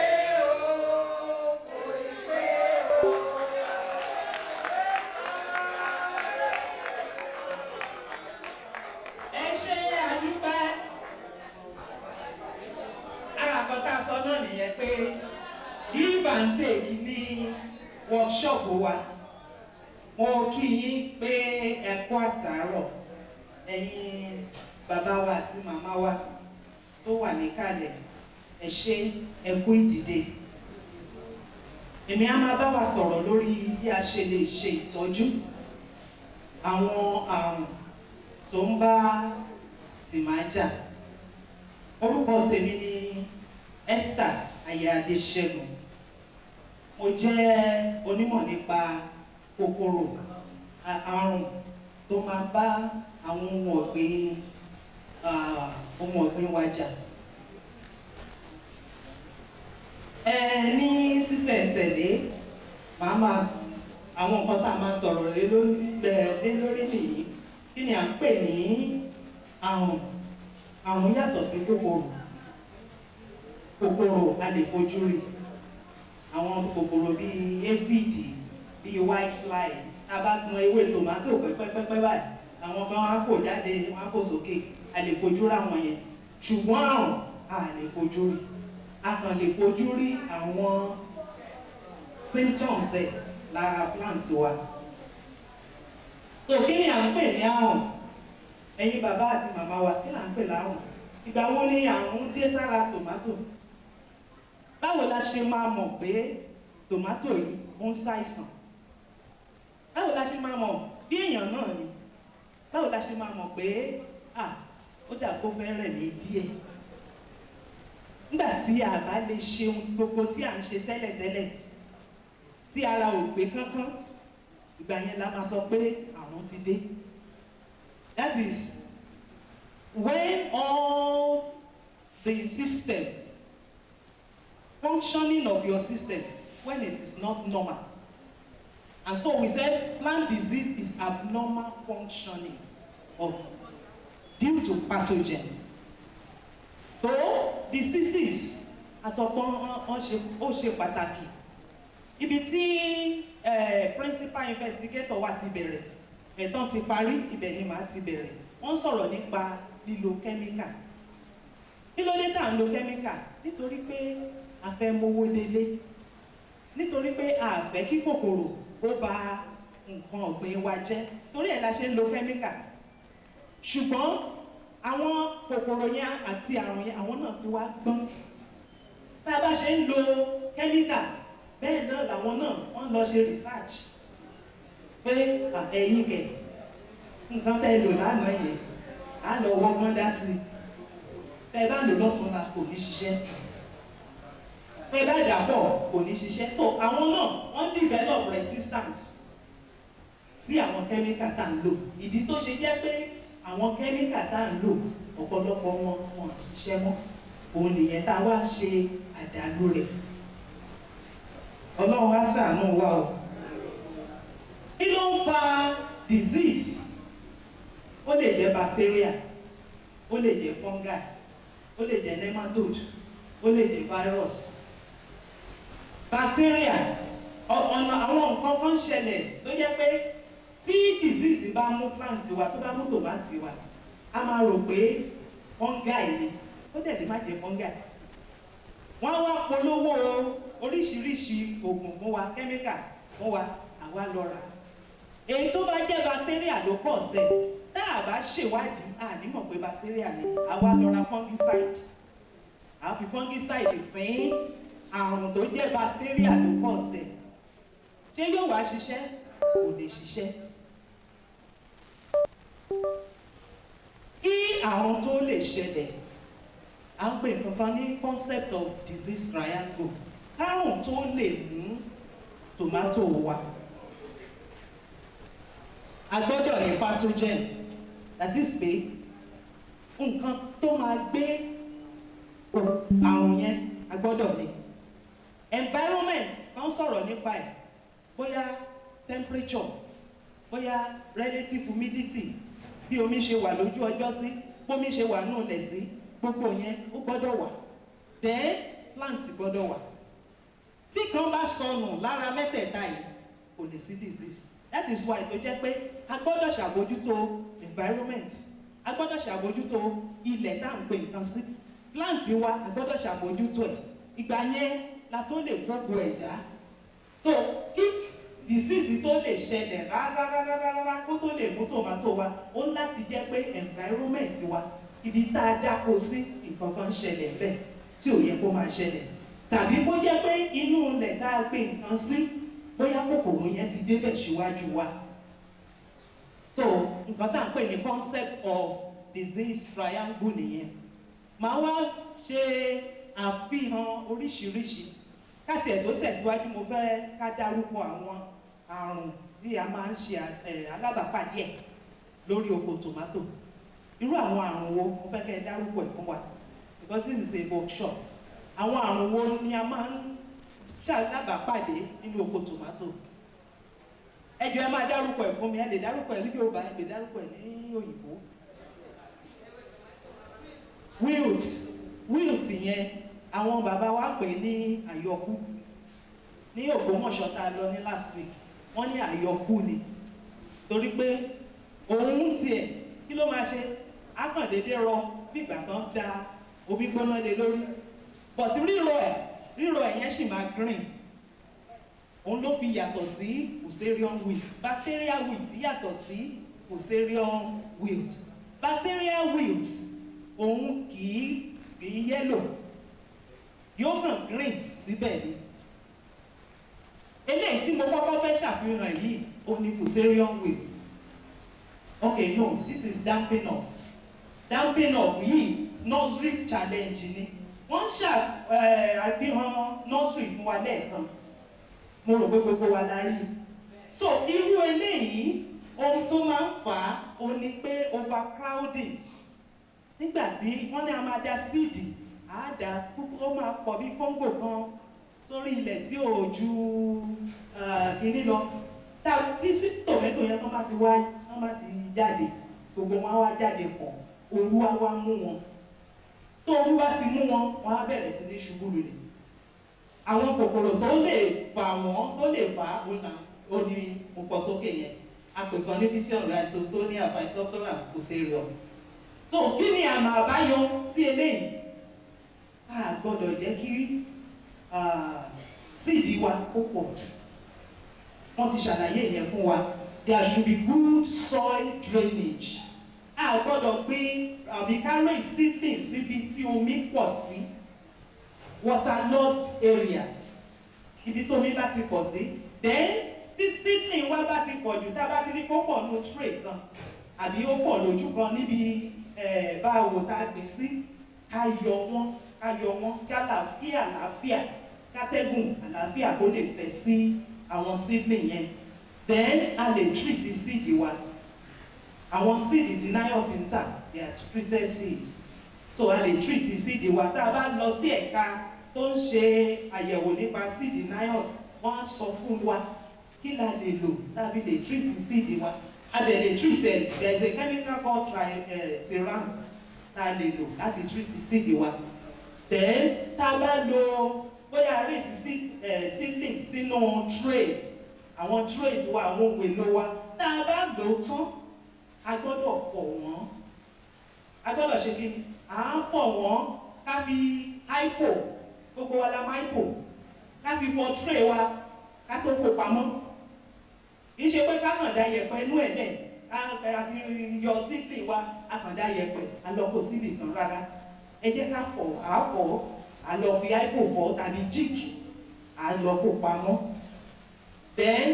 o, kò ì pé o. Ẹ ṣe àdúpẹ́. Àkọ́tà sọ náà nìyẹn pé give and take ní workshop wa. Mo kí yín pé ẹ kú àtàárọ̀, ẹ̀yin bàbá wa àti màmá wa tó wà níkàlẹ̀, ẹ ṣé ẹ kú ìdìde. Èmi á máa bá wa sọ̀rọ̀ lórí bí a ṣe lè ṣe ìtọ́jú àwọn àrùn tó ń bá tìmájà. Orúkọ tèmi ni Esther Aya Adéṣẹ́gun. Mo jẹ́ onímọ̀ nípa kòkòrò àrùn tó máa bá àwọn ohun ọ̀gbìn wa jà. Ní sísẹ̀ntẹ̀lé àwọn nǹkan tá a máa sọ̀rọ̀ lé lórí nìyí. Kí ni à ń pè ní àrùn? Àrùn yàtọ̀ sí kòkòrò. Kòkòrò a lè fojú rí. Àwọn kòkòrò bíi aphid, bíi whitefly, tá a bá gbọn ewé tòmátò pẹ́pẹ́pẹ́ báyìí, àwọn kan á fò jáde, wọ́n á fò sókè, a lè fojú rí àwọn yẹn. Ṣùgbọ́n àrùn a lè fojú rí. A kàn lè fojú rí àwọn symptoms ẹ̀ lára plant wa. So kí ni à ń pè ní àrùn? Ẹ̀yin bàbá àti màmá wa, kí là ń pè lárùn? Ìgbà wo ni àrùn dé sára tòmátò? Báwo la ṣe máa mọ̀ pé tòmátò yìí ó ń ṣàìsàn? Báwo la ṣe máa mọ̀ bí èèyàn náà ni? Báwo la ṣe máa mọ̀ pé ó dà kó fẹ́ rẹ̀ mí díẹ̀? Nígbà tí a bá lè ṣe ohun gbogbo tí à ń ṣe tẹ́lẹ̀tẹ́lẹ̀, tí ara ò gbé kánkán, ìgbà yẹn la máa sọ pé àrùn ti dé. That is when all the system, functioning of your system, when it is not normal. And so we said plant disease is abnormal functioning due to pathogen. So diseases ó ṣe pàtàkì. Ibi tí principal investigator wa ti bẹ̀rẹ̀, ẹ̀tàn ti parí, ibẹ̀ ni màá ti bẹ̀rẹ̀. Wọ́n sọ̀rọ̀ nípa lílo chemical. Kí ló dé tá à ń lo chemical? Nítorí pé a fẹ́ mówó délé. Nítorí pé a fẹ́ kí kòkòrò ó ba nǹkan ọ̀gbìn wa jẹ́. Torí ẹ̀ la ṣe ń lo chemical. Ṣùgbọ́n àwọn kòkòrò yẹn àti àrùn yẹn, àwọn náà ti wá gbọ́n. Tá a bá ṣe ń lo chemical, bẹ́ẹ̀ náà làwọn náà wọ́n lọ ṣe research. Pé ẹ̀yin kẹ̀, nǹkan tẹ́ lò lánàá yẹn, á lọ wọ́gbọ́n dá sí i. Tẹ́ bá lò lọ́tún la kò ní ṣiṣẹ́. Tẹ́ bá dàpọ̀ kò ní ṣiṣẹ́. So àwọn náà wọ́n develop resistance sí àwọn chemical tá à ń lò. Ìdí tó ṣe jẹ́ pé àwọn chemical tá à ń lò ọ̀pọ̀lọpọ̀ wọn ṣiṣẹ́ mọ́. Òun nìyẹn tá a wá ṣe àdàlú rẹ̀. Ọlọ́run á ṣàánú wa o. Kí ló ń fa disease? Ó lè jẹ́ bacteria, ó lè jẹ́ fungi, ó lè jẹ́ nematode, ó lè jẹ́ virus. Bacteria, àwọn nǹkan kan ṣẹlẹ̀ tó jẹ́ pé tí disease bá mú plant wa, tó bá mú tòmátì wa, a máa rò pé fungi ni ó dẹ̀ lè má jẹ́ fungi. Wọ́n á wá polówó oríṣiríṣi oògùn fún wa, kẹ́míkà fún wa, àwa lọ rà. Èyí tó bá jẹ́ bacteria ló pọ̀ sẹ́, tá a bá ṣèwádìí àní mọ̀ pé bacteria ni, àwa lọ ra fungicide. A fi fungicide fín àrùn tó jẹ́ bacteria ló pọ̀ sẹ́. Ṣé yóò wá ṣiṣẹ́? Kò lè ṣiṣẹ́. Kí àrùn tó lè ṣẹlẹ̀, à ń pè nǹkan ní concept of disease triangle. Kárùn tó lè mú tòmátò wa, a gbọ́dọ̀ ní pathogen, that is pé nǹkan tó máa gbé àrùn yẹn a gbọ́dọ̀ ní. Environment wọ́n sọ̀rọ̀ nípa ẹ̀, bóyá temperature, bóyá relative humidity, bí omi ṣe wà lójú ọjọ́ sí, bómi ṣe wà nù lẹ̀ sí, gbogbo yẹn ó gbọ́dọ̀ wà. Then plant gbọ́dọ̀ wà. Tí kan bá sọnù lára mẹ́tẹ̀ẹ̀ta yìí, kò lè sí disease. That is why tó jẹ́ pé a gbọ́dọ̀ ṣàbójútó environment, a gbọ́dọ̀ ṣàbójútó ilẹ̀ tá à ń pè nǹkan sí. Plant wa a gbọ́dọ̀ ṣàbójútó ẹ̀. Ìgbà yẹn la tó lè gbogbo ẹ̀dá. So kí disease tó lè ṣẹlẹ̀ rárá kó tó lè mú tòmátò wa, ó láti jẹ́ pé environment wa, ibi tá a dáko sí, nǹkan kan ṣẹlẹ̀ bẹ́ẹ̀ tí ò yẹ kó máa ṣẹlẹ̀. Tàbí kó jẹ́ pé inú ilẹ̀ tá a gbé nǹkan sí, bóyá kòkòrò yẹn ti débẹ̀ síwájú wa. So nǹkan tá à ń pè ní concept of disease triangle nìyẹn. Màá wá ṣe àfihàn oríṣiríṣi. Káti ẹ̀ tó tẹ̀síwájú, mo fẹ́ ká dárúkọ àwọn àrùn tí a máa ń ṣe alábàápàdé ẹ̀ lórí oko tòmátò. Irú àwọn àrùn wo mo fẹ́ kẹ́ ẹ dárúkọ ẹ̀ fún wa, because this is a workshop. Àwọn àrùn wo ni a máa ń ṣàlábàápàdé nínú oko tòmátò? Ẹ jọ̀ọ́ ẹ máa dárúkọ ẹ̀ fún mi, ẹ lè dárúkọ ẹ̀ ní Yorùbá, ẹ lè dárúkọ ẹ̀ ní òyìnbó. Wilt yẹn àwọn bàbá wa pè ní àyọkú. Ní Ògbómọ̀ṣọ́ tá a lọ ní last week, wọ́n ní àyọkú ni. Torí pé òun tiẹ̀ kí ló máa ṣe? Á kàn déédéé rọ bí ìgbà tán da omi gbóná lé lórí. But rírọ̀ ẹ̀ yẹn sì máa green. Òun ló fi yàtọ̀ sí fusarium wilt. Bacterial wilt yàtọ̀ sí fusarium wilt. Bacterial wilt òun kì í yellow, yóò kàn green síbẹ̀ ni. Eléyìí tí mo kọ́kọ́ fẹ́ ṣàfihàn yìí, òun ni fusarium wilt. Okay, no, this is damping off. Damping off yìí nursery challenge ni. Wọ́n ṣàfihàn nursery fún wa lẹ́ẹ̀kan. Mo rò pé gbogbo wa la rí. So irú eléyìí, ohun tó máa ń fà á, ó ní pé overcrowding. Nígbà tí wọ́n ní a máa da síìdì, àádá ó máa pọ̀ bí kóńgò kan sórí ilẹ̀ tí ò ju kiri lọ. Tí tòmẹ́tò yẹn tó bá ti wá, wọ́n bá ti jáde, gbogbo wọn á wá jáde pọ̀, òru á wá mú wọn. Tó òru bá ti mú wọn, wọ́n á bẹ̀rẹ̀ sí ní ṣubú lulẹ̀. Àwọn kòkòrò tó lè fà wọ́n, tó lè fà á, ó ní mo pọ̀ sókè yẹn. Àpèkàn ní Pythium rhizotonia phytophthora fusarium. So kí ni àmà àbáyọ sí eléyìí? A gbọ́dọ̀ jẹ́ kí síìdì wa kó pọ̀ jù. Wọ́n ti ṣàlàyé yẹn fún wa. There should be good soil drainage. A gbọ́dọ̀ gbé àbí ká raise seedling síbi tí omi pọ̀ sí. Waterlogged area. Ibi tó omi bá ti pọ̀ sí. Then tí seedling wa bá ti pọ̀ jù, tá a bá ti ní kó pọ̀ nù tray kan, àbí ó pọ̀ lójú kan níbi báwo tá a gbé sí, ká yọ wọ́n kí àlàáfíà, kátẹ́gùn àlàáfíà kó lè fẹ̀ sí àwọn seedling yẹn. Then a lè treat the seed wa. Àwọn seed tí Nihort ń tà, they are treated seeds. So a lè treat the seed wa. Tá a bá lọ sí ẹ̀ka tó ń ṣe àyẹ̀wò nípa seed Nihort, wọ́n á sọ fún wa kí la lè lò tàbí lè treat the seed wa. A lè treat it. There is a chemical called Tiram tá a lè lò láti treat the seed wa. Then tá a bá lo bóyá rí seedling sínú tray, àwọn tray wa, àwọn ohun èlò wa, tá a bá lò ó tán, a gbọ́dọ̀ fọ̀ wọ́n. A gbọ́dọ̀ ṣe kí ni? À ń fọ̀ wọ́n ká fi hypo gbogbo wa la máa hypo ká fi fọ tray wa ká tó kó pamọ́ kì í ṣe pé ká kàn dá yẹ̀pẹ̀ inú ẹ̀ lẹ̀ àti yọ sílì wa a kàn dá yẹ̀pẹ̀ a lọ kó sílì kan rárá ẹ jẹ́ ká fọ̀ àáfọ̀ a lọ fi hypo fọ̀ tàbí jíìkì a lọ kó pamọ́ then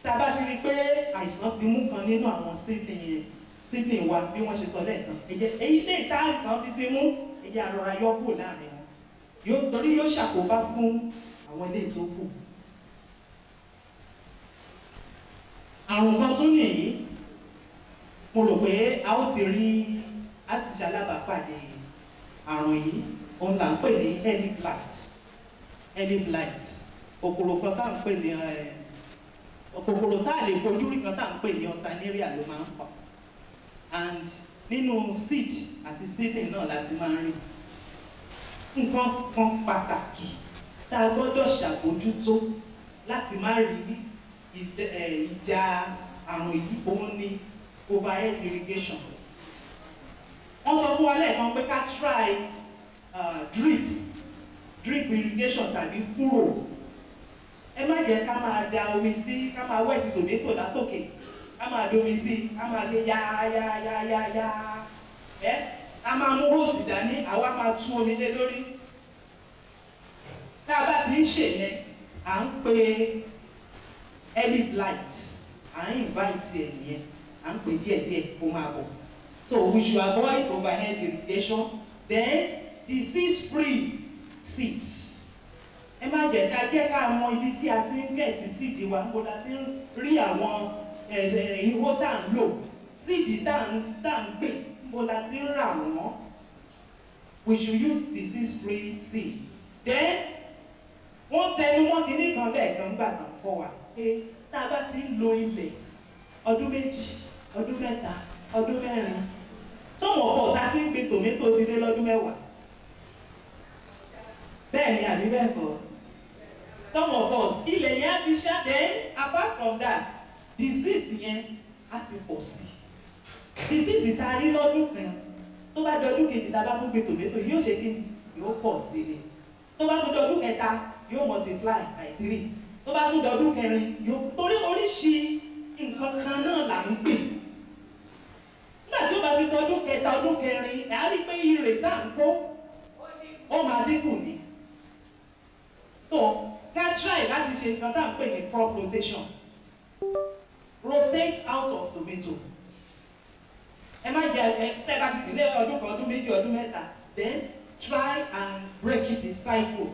tá a bá ti rí i pé àìsàn ti mú kan nínú àwọn sílì wa bí wọ́n ṣe sọ lẹ́ẹ̀kan ẹ jẹ́ èyí lè tá àìsàn ti mú ẹ jẹ́ àrọ̀ra yọ kúrò láàrin wọn torí yóò ṣàkóbá fún àwọn ilé tó kù. Àrùn kan tún nìyí mo rò pé a ó ti rí láti ṣalábàápàdé àrùn yìí òun là ń pè ní early blight kòkòrò kan tá à ń pè ní kòkòrò tá à lè fojú rí kan tá à ń pè ní ọ̀tànéríà ló máa ń fà and nínú seed àti seedling náà láti máa ń rí nǹkan kan pàtàkì tá a gbọ́dọ̀ ṣàbójútó láti má rí ìjà àrùn yìí òun ni overhead irrigation. Wọ́n sọ fún wa lẹ́ẹ̀kan pé ká try drip irrigation tàbí fúrò. Ẹ má jẹ́ ká máa da omi sí ká máa wet tòmátò látòkè ká máa domi sí ká máa ṣe yáyáyáyá ká máa mú hose dání àwa máa tún omi lé lórí. Tá a bá ti ń ṣe yẹn à ń pe early blight à ń invite ẹ̀ nìyẹn à ń pè díẹ̀díẹ̀ kó máa bọ̀. So we should avoid overhead irrigation. Then disease-free seeds. Ẹ má jẹ́ ká mọ ibi tí a ti ń gẹ̀ẹ́tì síìdì wa kó la ti ń rí àwọn ihò tá à ń lò síìdì tá à ń gbè kó la ti ń rà wọ́n. We should use disease-free seed. Then wọ́n tẹnu mọ́ kínní kan lẹ́ẹ̀kan gbà tán kọ́ wa pé tá a bá ti ń lo ilẹ̀ ọdún méjì ọdún mẹ́ta ọdún mẹ́rin some of us á ti ń gbin tòmátò ti dé lọ́dún mẹ́wàá bẹ́ẹ̀ ni àbí bẹ́ẹ̀ kọ́ some of us ilẹ̀ yẹn á ti ṣá then apart from that disease yẹn á ti pọ̀ sí disease tá a rí lọ́dún kan tó bá dọdún kejì tá a bá tún gbin tòmátò yóò ṣe kí ni yóò pọ̀ sí ni tó bá tún dọdún kẹta yóò multiply by 3 tó bá tún dọdún kẹrin yóò torí oríṣi nǹkan kan náà là ń gbìn nígbà tí ó bá fi dọdún kẹta ọdún kẹrin ẹ̀ á rí pé irè tá à ń kó ó máa dínkù ni so ká try láti ṣe nǹkan tá à ń pè ní crop rotation rotate out of tomato ẹ má jẹ tẹ́ bá ti dìlé ọdún kan ọdún méjì ọdún mẹ́ta then try and break the cycle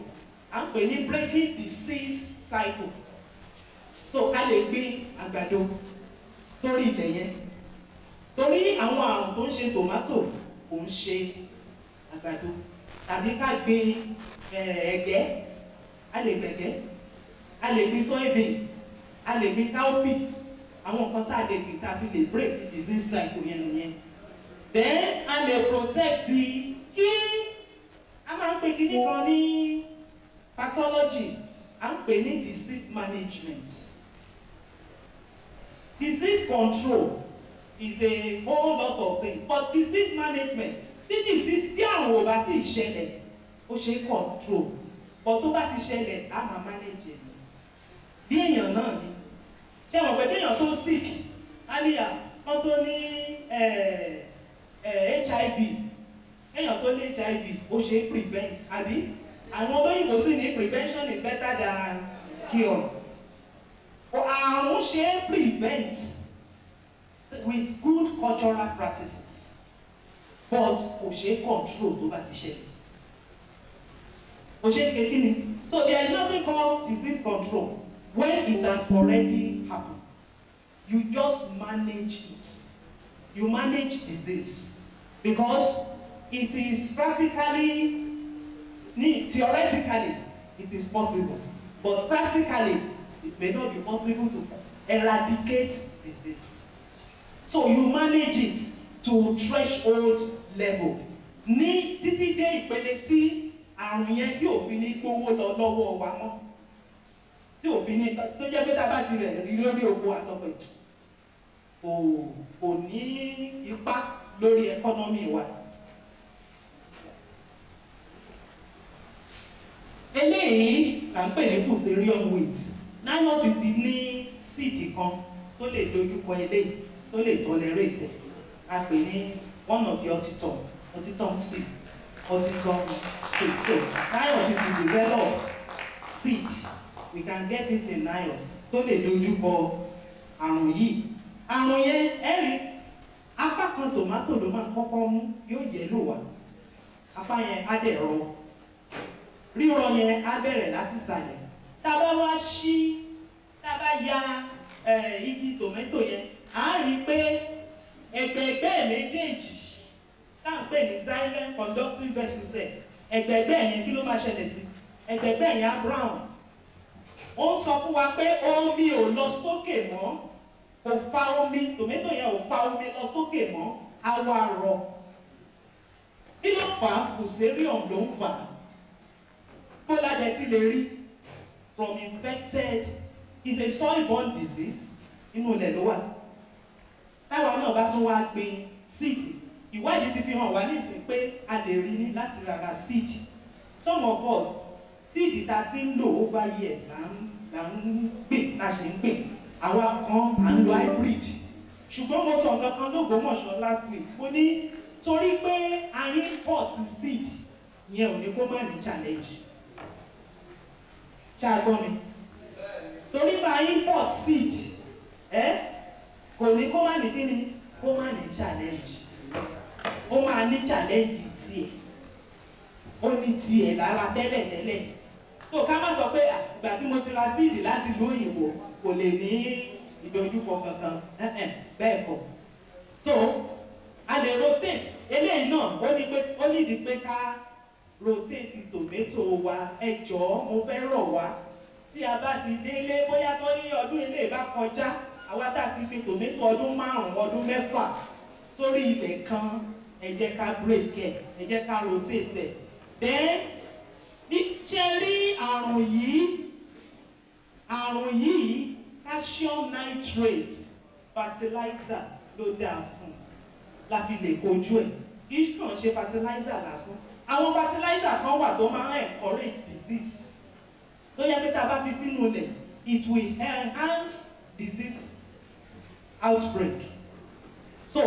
à ń pè ní breaking the seeds cycle so a lè gbin àgbàdo sórí ilẹ̀ yẹn torí àwọn àrùn tó ń ṣe tòmátò kò ń ṣe àgbàdo tàbí ká gbin ẹ̀gẹ́ a lè gbẹ̀gẹ́ a lè gbin soybean a lè gbin cowpea àwọn nǹkan tá a lè gbin tá a fi lè break the disease cycle yẹn nìyẹn then a lè protect kí a máa ń pè kíní kan ní pathology à ń pè ní disease management disease control is a whole lot of things but disease management tí disease tí àrùn ò bá ti ṣẹlẹ̀ ó ṣe control but tó bá ti ṣẹlẹ̀ á máa manage ẹ̀ bí èèyàn náà ni ṣé wọ́n pẹ̀ kéèyàn tó sick á níyà wọ́n tó ní HIV kéèyàn tó ní HIV ó ṣe prevent àbí àwọn olóyìnbó sì ní prevention is better than cure àrùn ṣe prevent with good cultural practices but kò ṣe control tó bá ti ṣẹlẹ̀ kò ṣe kékeré ni so there is nothing called disease control when it has already happened you just manage it you manage disease because it is practically theoretically it is possible but practically it may not be possible to eradicate disease so you manage it to threshold level ní títí dé ìpele tí àrùn yẹn yóò fi ní gbówó lọ lọ́wọ́ wa mọ́ tí òfin ní tó jẹ́ pé tá a bá ti rẹ̀ rí lórí oko àsọpọ̀ kò ní ipa lórí ẹkọ́nọ́mì wa eléyìí là ń pè ní fusarium wheat. Nihort ti ní seed kan tó lè dojúkọ eléyìí tó lè tolerate ẹ̀. A pè ní one of the otitum seed. So Nihort ti develop seed, we can get it in Nihort tó lè dojúkọ àrùn yìí. Àrùn yẹn ẹ̀rí apá kan tòmátò ló máa kọ́kọ́ mú, yóò yẹ́lò wá, apá yẹn á dẹ̀ rọ, rírọ yẹn á bẹ̀rẹ̀ láti sàlẹ̀. Tá a bá wá ṣí, tá a bá ya igi tòmátò yẹn, á rí i pé ẹgbẹ̀ẹ̀gbẹ́ méjèèjì tá à ń pè ní xylem conducting vessels ẹgbẹ̀ẹ̀gbẹ́ yẹn kí ló máa ṣẹlẹ̀ sí? Ẹgbẹ̀ẹ̀gbẹ́ yẹn á brown. Ó ń sọ fún wa pé omi ò lọ sókè mọ́, kò fa omi, tòmátò yẹn ò fa omi lọ sókè mọ́, á wá rọ. Kí ló fà á? Fusarium ló ń fà á. Bó ládẹ tí lè rí from infected is a soil-borne disease, inú ilẹ̀ ló wà. Táwa náà bá tún wá gbin seed, ìwádìí ti fi hàn wá nísìnyí pé a lè rí ní láti rárá seed. Some of us seed ta ti ń lò over years là ń gbìn, la ṣe ń gbìn. Àwa kan à ń lo hybrid. Ṣùgbọ́n mo sọ nǹkan kan l'Ógbómọ̀ṣọ́ last week. Mo ní torí pé a import seed yẹn ò ní kó má ní challenge. Ṣé a gbọ́ mi? Torí pé a import seed kò ní kó má ní kíni, kó má ní challenge. Ó máa ní challenge tiẹ̀. Ó ní tiẹ̀ lára tẹ́lẹ̀tẹ́lẹ̀. So ká má sọ pé ìgbà tí mo ti ra seed láti ìlú òyìnbó kò lè ní ìdojúkọ kankan. Bẹ́ẹ̀ kọ́. So a lè rotate. Eléyìí náà ó ní ìdí pé ká rotate tòmátò wa. Ẹ jọ̀ọ́ mo fẹ́ rọ̀ wá. Tí a bá ti délé bóyá tó ní ọdún ilé bá kọjá, àwa tá a ti fi tòmátò ọdún 5, ọdún 6 sórí ilẹ̀ kan, ẹ jẹ́ ká break ẹ̀, ẹ jẹ́ ká rotate ẹ̀. Then ṣe rí àrùn yìí calcium nitrate fertilizer ló dáa fún la fi lè kojú ẹ̀. Kì í kàn ṣe fertilizer lásán. Àwọn fertilizer kan wà tó máa ń encourage disease. Tó yẹ pé tá a bá fi sínú ilẹ̀, it will enhance disease outbreak. So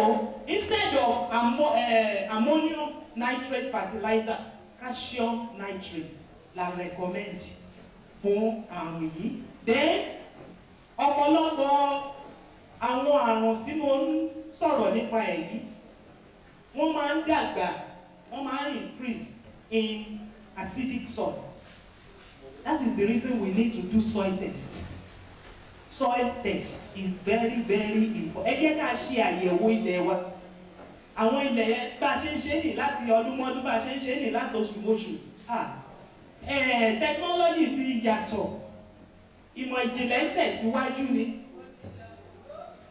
instead of ammonium nitrate fertilizer, calcium nitrate la recommend fún àrùn yìí. Then ọ̀pọ̀lọpọ̀ àwọn àrùn tí mo ń sọ̀rọ̀ nípa èyí, wọ́n máa ń dàgbà, wọ́n máa ń increase in acidic soil. That is the reason we need to do soil test. Soil test is very, very important. Ẹ jẹ́ ká ṣe àyẹ̀wò ilẹ̀ wa. Àwọn ilẹ̀ yẹn bá a ṣe ń ṣe nì láti ọdún mọ́dún, bá a ṣe ń ṣe nì láti oṣù mọ́ṣù. Technology ti yàtọ̀. Ìmọ̀ ìjìnlẹ̀ ń tẹ̀síwájú ni.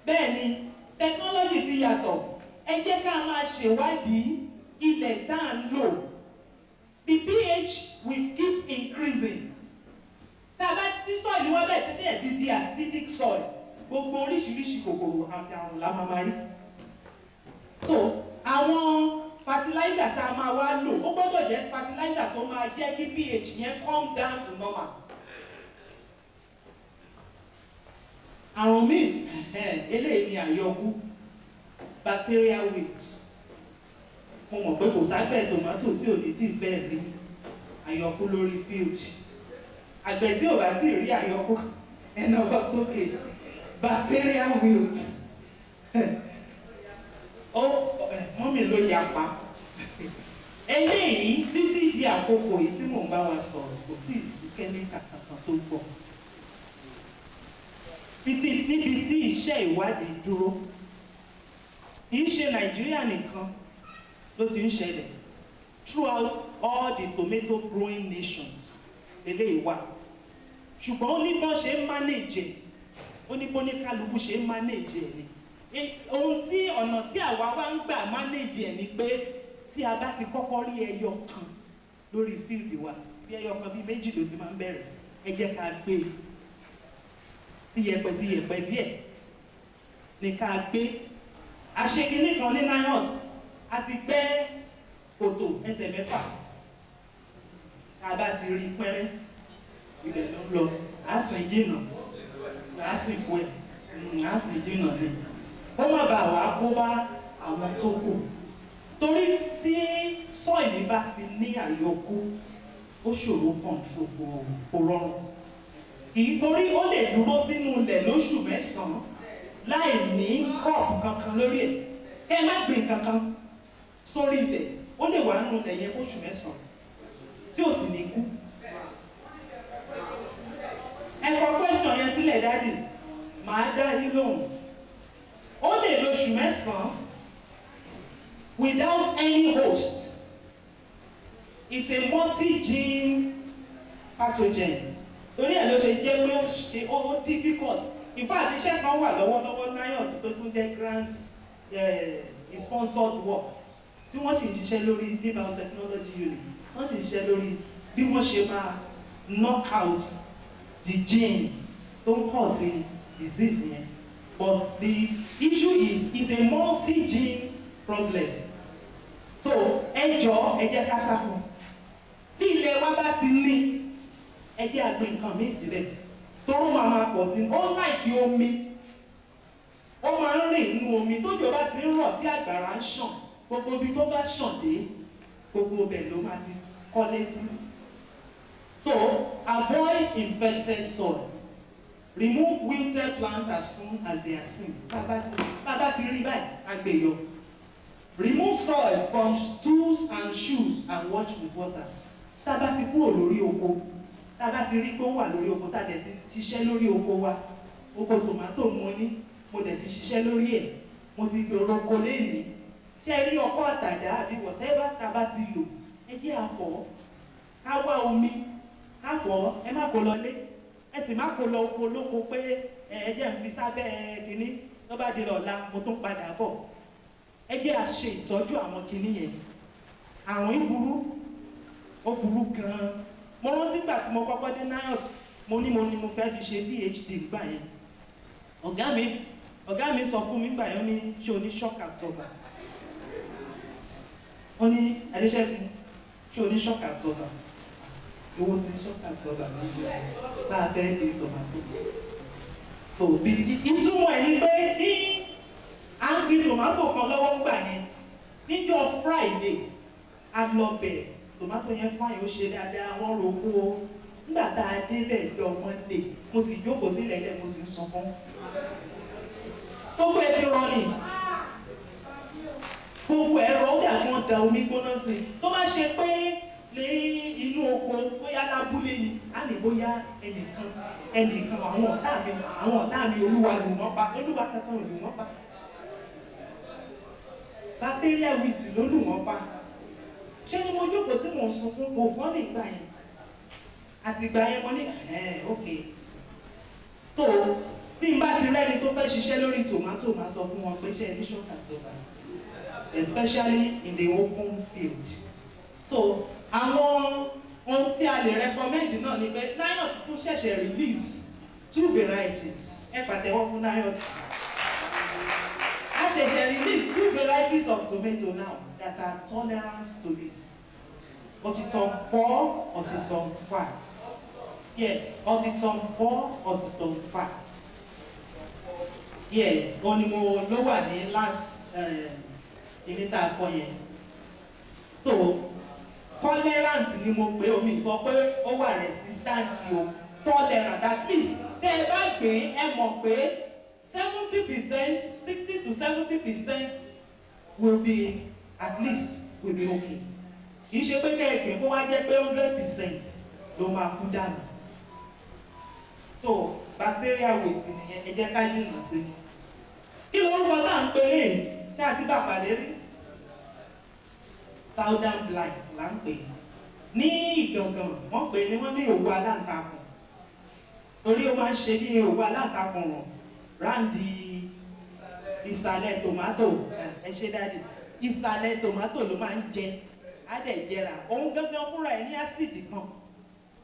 Bẹ́ẹ̀ ni, technology ti yàtọ̀. Ẹ jẹ́ ká máa ṣèwádìí ilẹ̀ tá à ń lò. The pH will keep increasing. Tá a bá tí soil wá bẹ́ẹ̀ tẹ́lẹ̀ ti di acidic soil, gbogbo oríṣiríṣi kòkòrò àrùn la máa rí. So àwọn fertilizer tá a máa wá lò, ó gbọ́dọ̀ jẹ́ fertilizer tó máa jẹ́ kí pH yẹn come down to normal. Àrùn míì eléyìí ni àyọkú, bacterial wilt. Mo mọ̀ pé kò ságbẹ̀ tòmátò tí ò ní tí fẹ́ rí àyọkú lórí field. Àgbẹ̀ tí ò bá tí rí àyọkú ẹnà ọkọ̀ sókè, bacterial wilt. Mọ́mì ló yapa. Eléyìí títí di àkókò yìí tí mò ń bá wa sọ̀rọ̀ kò tí ì sí kẹ́míkà kankan tó pọ̀. Níbi tí iṣẹ́ ìwádìí dúró, kì í ṣe Nàìjíríà nìkan ló ti ń ṣẹlẹ̀. Throughout all the tomato growing nations eléyìí wà. Ṣùgbọ́n ó ní bọ́n ṣe ń manage ẹ̀, ó ní bọ́n ní kálukú ṣe ń manage ẹ̀ ni. Ohun tí ọ̀nà tí àwa wá ń gbà manage ẹ̀ ni pé tí a bá ti kọ́kọ́ rí ẹyọ kan lórí field wa, bí ẹyọ kan bí méjì ló ti máa ń bẹ̀rẹ̀, ẹ jẹ́ ká gbé tiyẹ̀pẹ̀ díẹ̀ ní ká gbé. Àṣekínní kan ní Nihort, a ti gbẹ́ kòtò ẹsẹ̀ 6. àbá ti rí pẹ́rẹ́ ibẹ̀ ló ń lọ á sì jìnnà á sì kú ẹ̀ á sì jìnnà ni ó má bàa wá kó bá àwọn tó kù torí tí sọ́ọ̀lì bá ti ní àyọkú ó ṣòro kọ̀ǹtró kò rọrùn kì í torí ó lè dúró sínú ilẹ̀ lóṣù mẹ́sàn-án láì ní kọ́ọ̀pù kankan lórí ẹ̀ kẹ́ ẹ má gbìn kankan sórí ilẹ̀ ó lè wà nínú ilẹ̀ yẹn fóṣù mẹ́sàn-án tí ò sì ní kú. ẹ kọ question yẹn sílẹ̀ dáàdì màá dá yín lóhùn ó lè lóṣù mẹ́sàn-án without any host. It's a multi-gene pathogen. Torí ẹ̀ ló ṣe jẹ́ pé ó difficult. In fact, iṣẹ́ kan wà lọ́wọ́lọ́wọ́ Nihort tó tún jẹ́ grant sponsored work tí wọ́n sì ń ṣiṣẹ́ lórí ní biotechnology unit. Wọ́n sì ń ṣiṣẹ́ lórí bí wọ́n ṣe máa knock out the gene tó ń cause disease yẹn. But the issue is it's a multi-gene problem. So ẹ jọ̀ọ́ ẹ jẹ́ ká sá fún un. Tí ilẹ̀ wa bá ti ní ẹ jẹ́ àgbẹ̀ nǹkan míì síbẹ̀ toró máa pọ̀ sí ó láìkí omi ó máa ń rìn nínú omi tójò bá ti ń rọ̀ tí àgbàrá ń ṣàn gbogbo ibi tó bá ṣàn dé gbogbo ibẹ̀ ló máa ti kọ́lé sí. So avoid infected soil. Remove wilted plants as soon as they are seen. Bàbá ti rí báyìí àgbèyọ. Remove soil from tools and shoes and wash with water. Tábà ti kúrò lórí oko, tábà ti rí pé ó wà lórí oko, tá dẹ̀ ti ṣiṣẹ́ lórí oko wa, oko tòmátò mo ní, mo dẹ̀ ti ṣiṣẹ́ lórí ẹ̀, mo ti gbèrò oko léèní. Ṣé rí ọkọ́ àtàdá àbí whatever tábà ti lò, ẹ jẹ́ àfọ̀, ká wá omi, ká fọ̀, ẹ má kó lọlé, ẹ sì má kó lọ oko lóko pé ẹ jẹ́ ń fi sábẹ́ kínní, tó bá di lọ́la mo tún padà bọ̀. Ẹ jẹ́ à ṣe ìtọ́jú àwọn kinní yẹn àrùn ìburú ó burú gan-an mo rántí gbà tí mo kọ́kọ́ dé Nihort mo fẹ́ fi ṣe PhD gbà yẹn ọ̀gá mi sọ fún mi gbà yẹn ó ní ṣé o ní shock absorber ó ní Adéṣẹ́gun ṣé o ní shock absorber owó ti shock absorber bá a fẹ́ di tomato òbí ìtumọ̀ ẹ̀ ní pé ní à ń gbin tòmátò kan lọ́wọ́ ń gbà yẹn níjọ́ Friday a lọ bẹ̀ tòmátò yẹn fáyìn ó ṣe dáadáa wọ́n roko o nígbà tá a débẹ̀ lọ Monday mo sì jókòó sílẹ̀ ilẹ̀ mo sì ń sunkún gbogbo ẹ ti rọ ni gbogbo ẹ rọ ó dà kí wọ́n da omi gbóná sí i tó bá ṣe pé ní inú oko bóyá lábúlé ni á ní bóyá ẹnìkan àwọn ọ̀tá mi olúwa lù wọ́n pa olúwa kankan lù wọ́n pa bacteria wheat ló lù wọ́n pa ṣé ni mo jókòó tí mo sunkún kò fọ́ nígbà yẹn àtìgbà yẹn mo ní ok tó tí n bá ti rẹ́ni tó fẹ́ ṣiṣẹ́ lórí tomato máa sọ fún wọn pé ṣe ní shock absorber especially in the open field so àwọn ohun tí a lè recommend náà ni pé Nihort tún ṣẹ̀ṣẹ̀ release 2 varieties ẹ pàtẹ́wọ́ fún Nihort. I release 2 varieties of tomato now that are tolerant to this. Otitom 4, Otitom 5. Yes, Otitom 4, Otitom 5. Yes, only more lower than last inita point. So, tolerant ni mo pe omi sọ pé ó wà resistant o. Tolerant, at least tẹ́ ẹ bá gbé ẹ mọ̀ pé 70%, 60 to 70% will be at least will be okay. Kì í ṣe pé kẹ́ẹ̀gbìn kó wá jẹ́ pé 100% ló máa kú dànù. So bacteria weight nìyẹn ẹ jẹ́ ká jìnnà sí i. Kí ló ń bọ̀ náà ń pè é ṣé àti bàbá lè rí? Southern blight là ń pè é. Ní Ìgangan wọ́n pè é ní wọ́n ní òwú aláǹtakùn. Torí ó máa ń ṣe bí òwú aláǹtakùn rọ̀ ráǹdì ìsàlẹ̀ tòmátò ẹ ṣe dáadé ìsàlẹ̀ tòmátò ló máa ń jẹ á dẹ̀ jẹrà òun gángan fúnra ẹ̀ ní ásìdì kan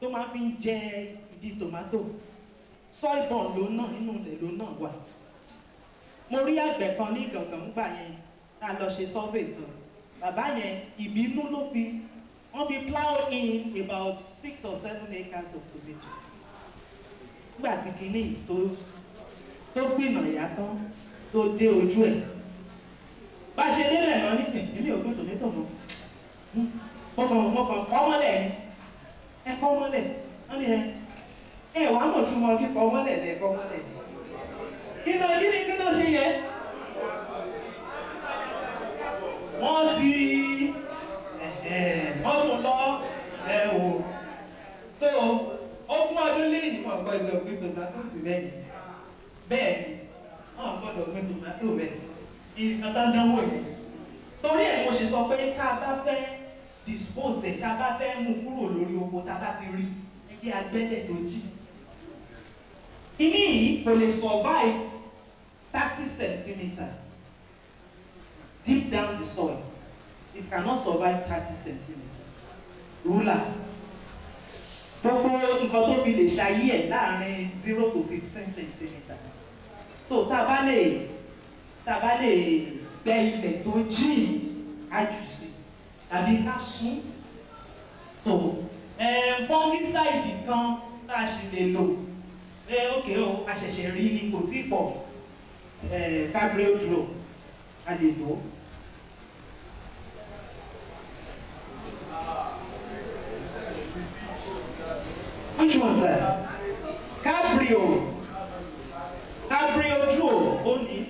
tó máa fi ń jẹ ìdí tòmátò soilborne ló náà nínú ilẹ̀ ló náà wà. Mo rí àgbẹ̀ kan ní Ìgangan gbà yẹn tá a lọ ṣe survey kan bàbá yẹn ìbínú ló fi wọ́n fi plow in about 6 or 7 acres of tomato. Nígbà tí kìíní tó gbìnà ìyá tán tó dé ojú ẹ̀. Bá ṣe délẹ̀ náà ní èmi ò gbé tomato mọ́. Mo kàn kọ́ mọ́lẹ̀ ni. Ẹ kọ́ mọ́lẹ̀. Wọ́n ní ẹ wàá mọ̀ túmọ̀ kíkọ́ mọ́lẹ̀ lẹ kọ́ mọ́lẹ̀. Kí ló ṣe yẹ? Wọ́n tún lọ wò. So ogún ọdún lẹ́yìn wọn gbọ́dọ̀ gbé tomato sí lẹ́yìn. Bẹ́ẹ̀ ni wọn gbọ́dọ̀ gbé tomato bẹ́ẹ̀. Nǹkan tó ń dánwò yẹn. Torí ẹ̀ mo ṣe sọ pé ká bá fẹ́ dispose ẹ̀ ká bá fẹ́ mú kúrò lórí oko tá a bá ti rí ẹgbẹ́ agbẹ́lẹ̀ tó jí. Kíní yìí kò lè survive 30 centimeters deep down the soil. It cannot survive 30 centimeters. Ruler. Gbogbo nǹkan tó fi lè ṣayé ẹ̀ láàrin 0 to 15 centimeters. So tá a bá lè gbẹ́ ilẹ̀ tó jìn ájù sí tàbí ká sún. So fungicide kan tá a ṣe lè lò. Okay o, a ṣẹ̀ṣẹ̀ rí ni kò tí pọ̀. Cabrio drone a lè lò. Which one's that? Cabrio drone only.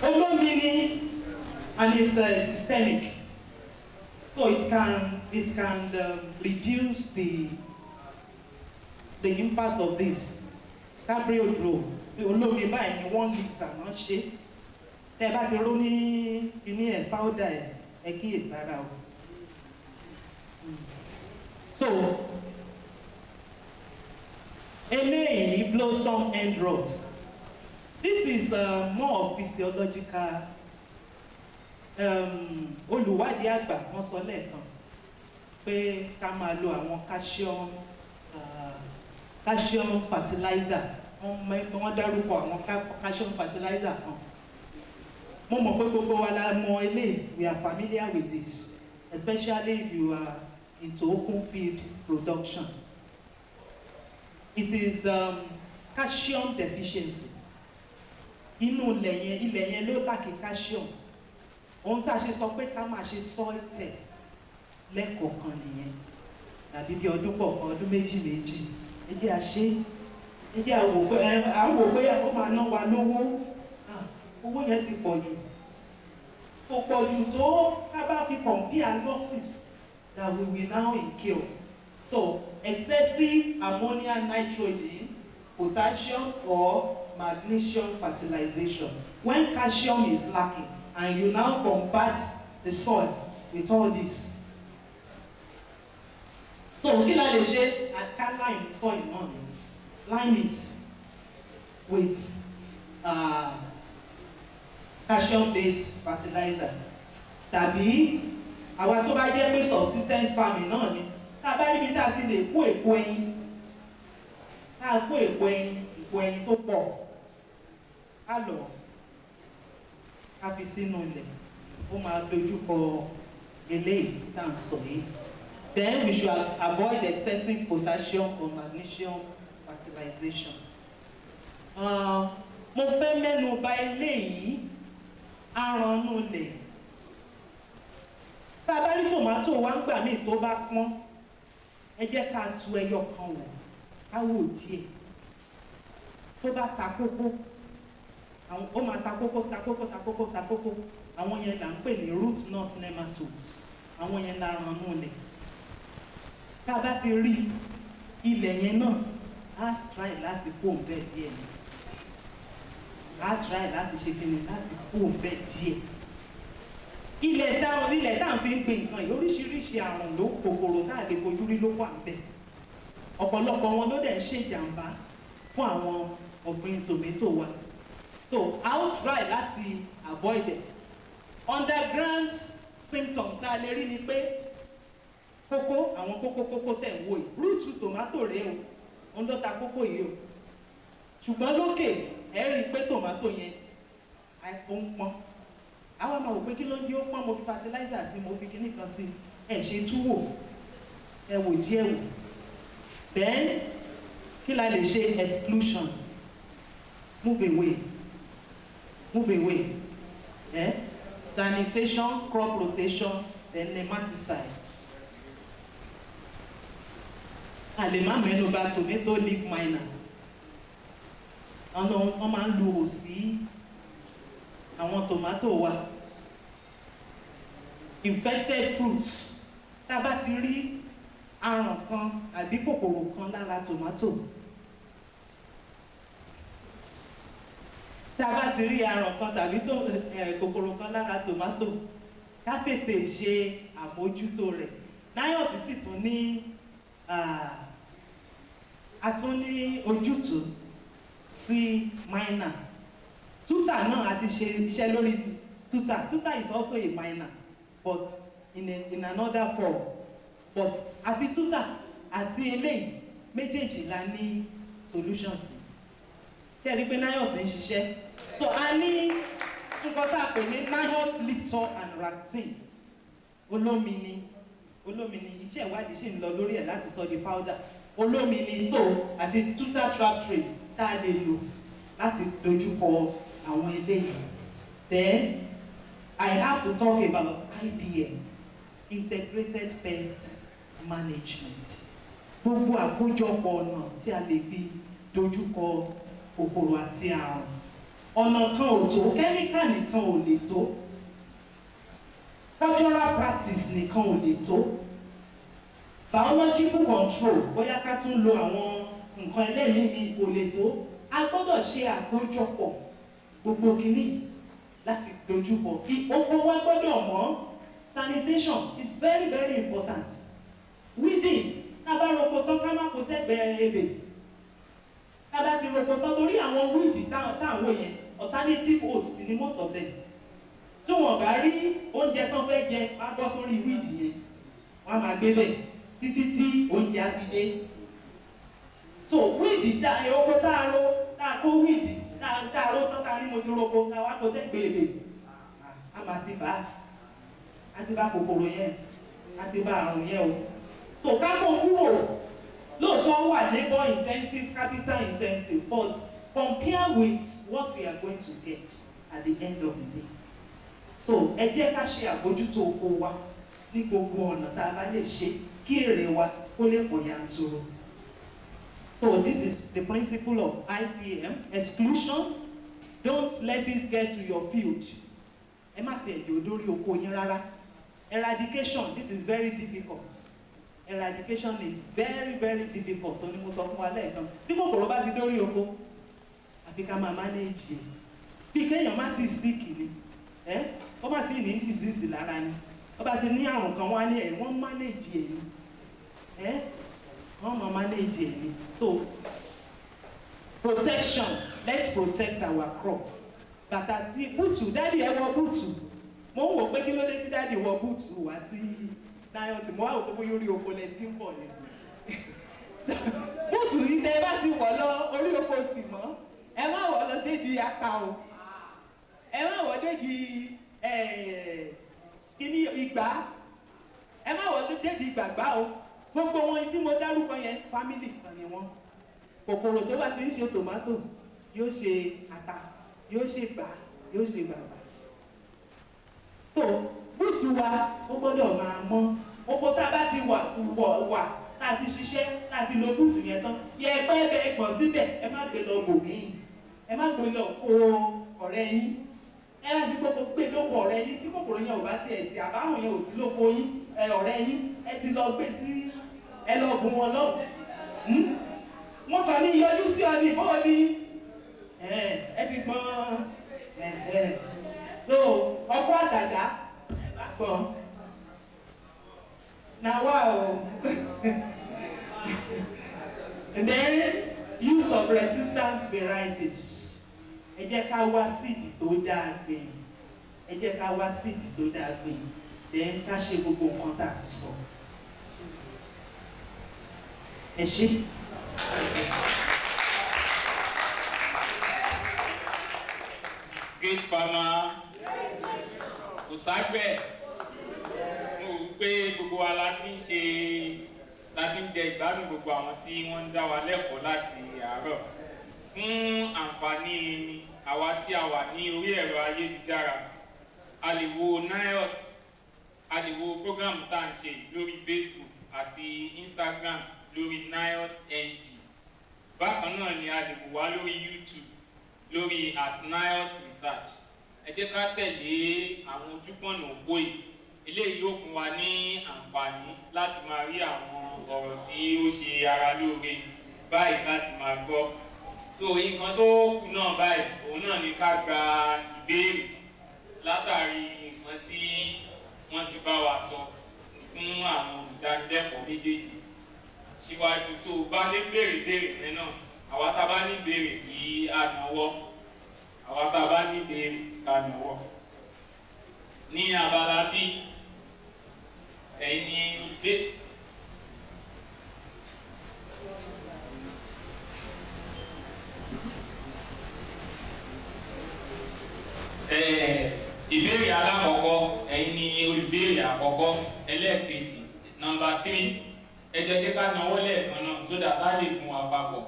Olomini, and it's systemic, so it can reduce the impact of this. Cabrio drone. Olómi báyìí ni 1 litre máa ń ṣe. Tẹ́ bá ti ró ní kíní powder ẹ̀ kíyèsára o. So, eléyìí blossom end rods. This is more of physiological. Olùwádìí àgbà wọ́n sọ lẹ́ẹ̀kan pé ká máa lo àwọn calcium fertilizer. Wọ́n dárúkọ àwọn calcium fertilizer kan. Mo mọ̀ pé gbogbo wa la mọ̀ eléyìí, we are familiar with this, especially if you are into open field production. It is calcium deficiency. Inú ilẹ̀ yẹn ló lack calcium. Ohun tá a ṣe sọ pé ká máa ṣe soil test lẹ́kọ̀ọ̀kan nìyẹn. Tàbí bí ọdún kọ̀ọ̀kan, ọdún méjì. Ẹ jẹ́ a ṣe. Ẹ jẹ́ a wò pé ó máa ná wa lówó. Owó yẹn ti pọ̀ jù. Kò pọ̀ jù tó ká bá fi compare losses that we will now incur. So, excessive ammonia, nitrogen, potassium or magnesium fertilization. When calcium is lacking and you now bombard the soil with all this. So, kí la lè ṣe? Alkaline soil náà ni. Lime it with calcium-based fertilizer. Tàbí àwa tó bá jẹ́ pé subsistence farming náà ni. Tá a bá rí bí tá a ti lè kó èpo ẹyin. Tá a kó èpo ẹyin tó pọ̀. Á lọ. Ká fi sínú ilẹ̀. Ó máa dojú kọ eléyìí tá à ń sọ yìí. Then we should avoid excessive potassium or magnesium fertilization. Mo fẹ́ mẹ́nu bà eléyìí arànú ilẹ̀. Tá a bá rí tòmátò wá ń gbà míì tó bá pọ́n, ẹ jẹ́ ká tu ẹyọ kan wò, ká wò díẹ̀. Tó bá ta kókó, ó máa ta kókó. Àwọn yẹn là ń pè ní root knot nematodes. Àwọn yẹn la arànú ilẹ̀. Tá a bá ti rí ilẹ̀ yẹn náà, á try láti kó bẹ́ẹ̀ díẹ̀ ni. Á try láti ṣe kíni láti kó bẹ́ẹ̀ díẹ̀. Ilẹ̀ tá à ń fi ń gbin nǹkan yìí, oríṣiríṣi àrùn ló kòkòrò tá a lè fojú rí ló wà níbẹ̀. Ọ̀pọ̀lọpọ̀ wọn ló dẹ̀ ń ṣèjàmbá fún àwọn ọ̀gbìn tòmátò wa. So I will try láti avoid it. Underground symptom tá a lè rí ni pé kókó, àwọn kókó tẹ̀ ń wò yìí. Rúùtù tòmátò rèé o, òun ló ta kókó yìí o. Ṣùgbọ́n lókè ẹ rí i pé tòmátò yẹn ó ń pọ́n. àwa máa wò pé kí ló ń di ó pọ́n mo fi fertilizer sí mo fi kíní kan sí ẹ̀ ṣe túwò ẹ wò díẹ̀ wò then kí la lè ṣe exclusion move away sanitation crop rotation then nematicide a lè má mẹ́nu bà tomato leaf miner wọ́n máa ń lu òsì àwọn tomato wa infected fruits tá a bá ti rí àrùn kan àbí kòkòrò kan lára tomato tá a bá ti rí àrùn kan tàbí kòkòrò kan lára tomato ká tètè ṣe àmójútó rẹ̀ Nihort sì tún ní a tún ní ojútùú sí miner tuta náà a ti ṣe iṣẹ́ lórí tuta is also a miner but in another form but àti tuta àti eléyìí méjèèjì la ní solutions ṣe rí pé Nihort ń ṣiṣẹ́ so a ní nǹkan tá a pè ní Nihort Liptor and Ractin olómi ni iṣẹ́ ìwádìí ṣì ń lọ lórí ẹ̀ láti sọ di powder olómi ni so àti tuta tractrate tá a lè lò láti dojúkọ àwọn eléyìí then I have to talk about IPM integrated pest management gbogbo àkójọpọ̀ ọ̀nà tí a lè fi dojúkọ kòkòrò àti àrùn ọ̀nà kan ò tó kẹ́míkà nìkan ò lè tó cultural practice nìkan ò lè tó biological control bóyá ká tún lo àwọn nǹkan ẹlẹ́mìí kò lè tó a gbọ́dọ̀ ṣe àkójọpọ̀ gbogbo kìíní láti dojúkọ oko wa gbọ́dọ̀ mọ́ sanitation is very very important weeding tá a bá roko tán ká má kó sẹ́gbẹ̀ẹ́ ebè tá a bá ti roko tán torí àwọn weed táwọn yẹn alternative host ni most of them tí wọn bá rí oúnjẹ tán fẹ́ jẹ wá bọ́ sórí weed yẹn wọ́n á máa gbé bẹ̀ títí tí oúnjẹ á fi dé so weed oko tá a ro tá a kó weed tá a ro tán tá a ní mo ti roko tá a wá kó sẹ́gbẹ̀ẹ́ ebè a máa ti bá kòkòrò yẹn a ti bá àrùn yẹn o so ká kó kúrò lóòótọ́ wà labour intensive capital intensive but compare with what we are going to get at the end of the day so ẹ jẹ́ ká ṣe àbójútó oko wa ní gbogbo ọ̀nà tá a bá lè ṣe kí èrè wa kó lè pọ̀ yanturu so this is the principle of IPM exclusion don't let it get to your field ẹ má tẹ̀ ẹ̀jọ̀ dórí oko yín rárá eradication this is very difficult eradication is very very difficult ó ní mo sọ fún wa lẹ́ẹ̀kan bí kòkòrò bá ti dórí oko àfi ká máa manage ẹ̀ bí kéèyàn má ti sick ni ó bá ti ní disease lára ni ó bá ti ní àrùn kan wá ní ẹ̀ wọ́n manage ẹ̀ ni wọ́n máa manage ẹ̀ ni so protection let's protect our crop bàtà tí búùtù dáàdì ẹ wọ búùtù mo ń wò pé kí ló dé tí dáàdì wọ búùtù wá sí Nihort mo wá wò pé bóyá orí oko lẹ ti ń bọ̀ ni búùtù yìí tẹ ẹ bá ti wọ̀ lọ orí oko tì mọ́ ẹ má wọ̀ lọ dédi ata o ẹ má wọ̀ dédi kíní ìgbà ẹ má wọ̀ dédi ìgbàgbá o gbogbo wọn tí mo dárúkọ yẹn family kan ni wọn kòkòrò tó bá ti ń ṣe tòmátò yóò ṣe ata yóò ṣe gbà yóò ṣe gbàgbà tó búùtù wa ó gbọ́dọ̀ máa mọ́ oko tá a bá ti wà tá a ti ṣiṣẹ́ tá a ti lo búùtù yẹn tán yẹ pẹ́ bẹ́ẹ̀ gbọ̀n síbẹ̀ ẹ má gbé lọ bòmíì ẹ má gbé lọ kó ọ̀rẹ́ yín ẹ má ti gbogbo gbé lóko ọ̀rẹ́ yín tí kòkòrò yẹn ò bá ti ẹ̀ sí àbáwọn yẹn ò sí lóko yín ọ̀rẹ́ yín ẹ ti lọ gbé sí ẹ lọ gùn wọn lọ wọn kàn ní yọjú sí ọ ní bọ́ọ̀ ní ẹ ti gbọ́n so ọkọ àdàdà gbọ́n na wá o and then use of resistant varieties ẹ jẹ́ ká wá síìdì tó dáa gbìn ẹ jẹ́ ká wá síìdì tó dáa gbìn then ká ṣe gbogbo nǹkan tá a ti sọ ẹ ṣé. Great farmer kò ságbẹ̀ mo rò pé gbogbo wa láti ń jẹ ìgbádùn gbogbo àwọn tí wọ́n ń dá wa lẹ́kọ̀ọ́ láti àárọ̀ fún àǹfààní àwa tí a wà ní orí ẹ̀rọ ayélujára a lè wo Nihort a lè wo program tá à ń ṣe lórí Facebook àti Instagram lórí Nihort NG bákan náà ni a lè wò wá lórí YouTube lórí @Nihort Research ẹ jẹ́ ká tẹ̀lé àwọn ojúpọ̀nà òpó yìí eléyìí yóò fún wa ní àǹfààní láti máa rí àwọn ọ̀rọ̀ tí ó ṣe ara lóore báyìí láti máa gbọ́ so nǹkan tó kù náà báyìí òun náà ni ká gba ìbéèrè látàrí nǹkan tí wọ́n ti bá wa sọ fún àwọn olùdánilẹ́kọ̀ọ́ méjèèjì síwájú tó bá ṣe béèrè yẹn náà àwa tá a bá ní béèrè kí á náwó àwa tá a bá ní béèrè ká náwó ní abala bí ẹ̀yin ní dé. Ìbéèrè alákọ̀ọ́kọ́ ẹ̀yin ní olùbéèrè àkọ́kọ́ ẹlẹ́ẹ̀kejì nọ́mbà 3 ẹ jẹ́ kí ká náwó lẹ́ẹ̀kan náà so that a lè fún wa papọ̀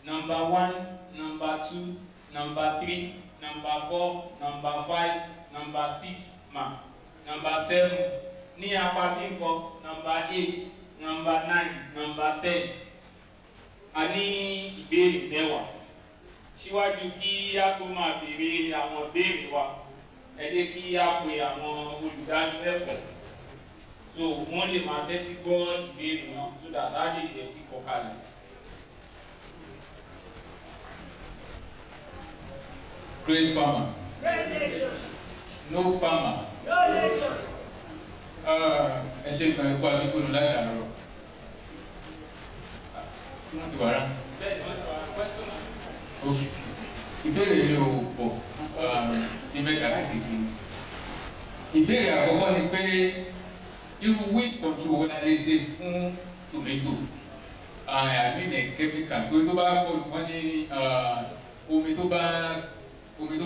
nọ́mbà 1 nọ́mbà 2 nọ́mbà 3 nọ́mbà 4 nọ́mbà 5 nọ́mbà 6 ma nọ́mbà 7 ní apá bí nǹkan nọ́mbà 8 nọ́mbà 9 nọ́mbà 10 a ní ìbéèrè mẹ́wàá síwájú kí a tó máa béèrè àwọn béèrè wa ẹ jẹ́ kí a pe àwọn olùdánilẹ́kọ̀ọ́ so wọ́n lè máa tẹ́tí gbọ́ ìbéèrè wọn so that a lè jẹ́ kíkọ kalẹ̀. Great farmer. No farmer. Ẹ ṣe ìkan ẹ̀kọ́ àdúgbò ní láti àárọ̀. Wọ́n ti wà rá. Ìbéèrè mi ò pọ̀ ní mẹ́ta kékeré. Ìbéèrè àkọ́kọ́ ni pé irú weed control wo la lè ṣe fún tomato? Àmì chemical tó bá pọ̀ wọ́n ní omi tó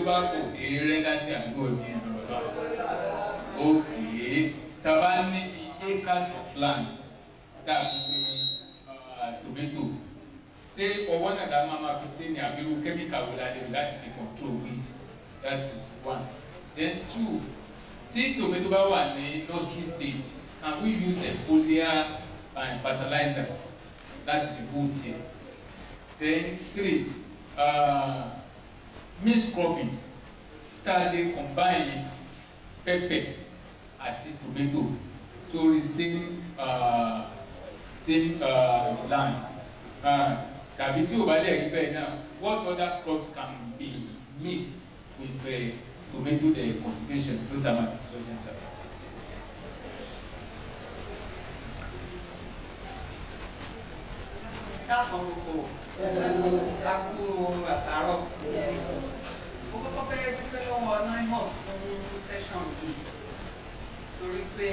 bá pọ̀ sí rẹ́ láti àgbo ní ọ̀rọ̀ okay tá a bá ní acres of land dàbí tomato ṣé ọwọ́ náà dá máa fi ṣe ní àbíwú chemical wo la lè láti fi control weed that is 1 then 2 tí tomato bá wà ní nursery stage can we use a foliar fertilizer láti fi boost it then 3 mixed cropping tá a lè combine pepper àti tomato sórí same land tàbí tí o bá lè rí bẹ́ẹ̀ náà what other crops can be mixed with tomato cultivation those are my questions sir. Káàsán gbogbo lákú àtàárọ̀. Mo kọ́kọ́ fẹ́ dúpẹ́ lọ́wọ́ Nihort fún session yìí torí pé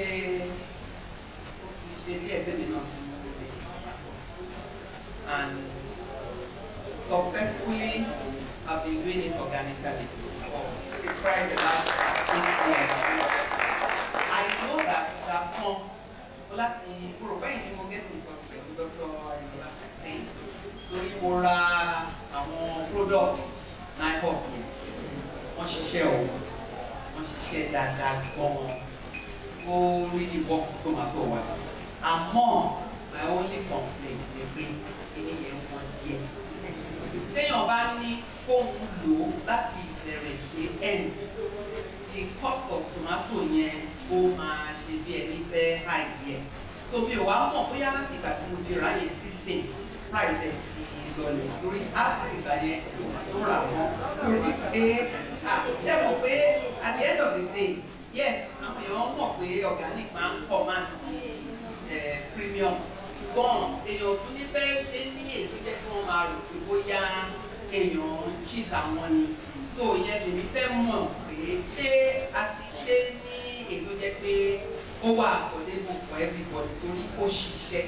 ó kì í ṣe díẹ̀ tẹ́mi náà fún mi lóde. And successfully I've been doing it organically for quite the last 8 years. I know that Japan, láti kúrò bẹ́ẹ̀ ni mo get in touch pẹ̀lú Dr. Ayọ̀lá torí mo ra àwọn products Nihort wọ́n ṣiṣẹ́ o wọ́n ṣiṣẹ́ dáadáa gan-an ó rí ní bọ́ọ̀kù tomato wa àmọ́ my only complaint ni pé kíní yẹn wọ́n díẹ̀ téèyàn bá ní fóun lò ó láti ìbẹ̀rẹ̀ ṣe end the cost of tomato yẹn ó máa ṣe bí ẹni fẹ́ high yẹn so mi ò wá mọ̀ bóyá láti ìgbà tí mo ti rà yẹn sísè price ẹ̀ ti lọlẹ̀ lórí áàpù ìgbà yẹn tó rà wọ́n lórí pé ṣé mo pé at the end of the day yes àwọn èèyàn mọ̀ pé organic máa ń command premium ṣùgbọ́n èèyàn tún ní fẹ́ ṣe ní èyí jẹ́ kí wọ́n máa rò pé bóyá èèyàn cheat àwọn ni so ìyẹn lèmi fẹ́ mọ̀ pé ṣé a ti ṣe ní èyí tó jẹ́ pé ó wà affordable for everybody torí ó ṣiṣẹ́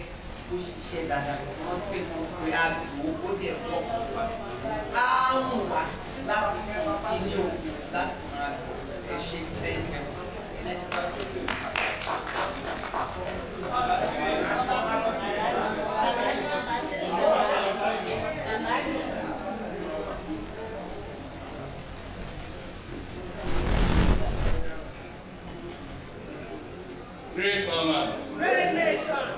dáadáa wọ́n pè wọ́n pé àgbò ó dẹ̀ pọ̀ wá. Àwọn wa láti continue láti máa ṣe tẹ́lẹ̀. Great farmer. Great nation.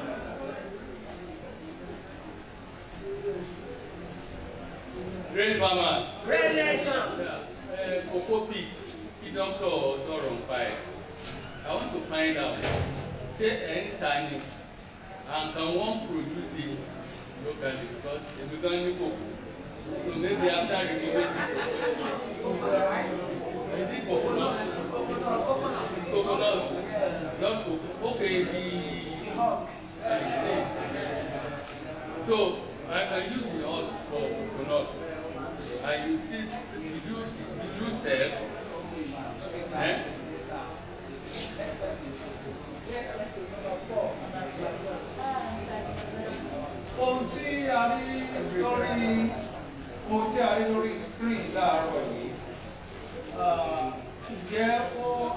Great farmer. Great nation. Cocoa pit, the doctor sọ̀rọ̀ ń pa ẹ̀. I want to find out, ṣé ẹ̀ ń ta ni, and can one produce it locally because èmi gan ní kòkó. So maybe after removing the coconut, is it coconut? Coconut, not cocoa. Okay, the husk. So I can use the husk for coconut. And you see, did you sell? Eh? Ohun tí a rí lórí screen láàárọ̀ yìí, ǹjẹ́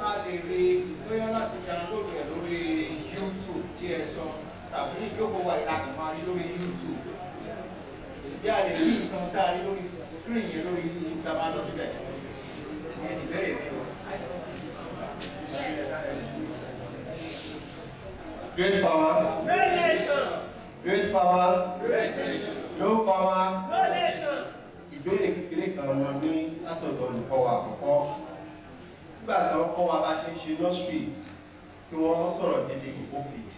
a lè rí bóyá láti download ẹ̀ lórí YouTube tí ẹ sọ tàbí ìjókòó wa ìlànà máa rí lórí YouTube. Ǹjẹ́ a lè rí nǹkan tá a rí lórí screen yẹn lórí YouTube tá a máa lọ síbẹ̀? Ìyẹn ni ìbéèrè mi o. Great farmer. Great nation. Great farmer. Great nation. No farmer. No nation. Ìbéèrè kékeré kan mo ní látọ̀dọ̀ olùkọ́ wa àkọ́kọ́. Nígbà tí wọ́n kọ́ wa bá ṣe ń ṣe nursery kí wọ́n sọ̀rọ̀ dédé cocoa pit.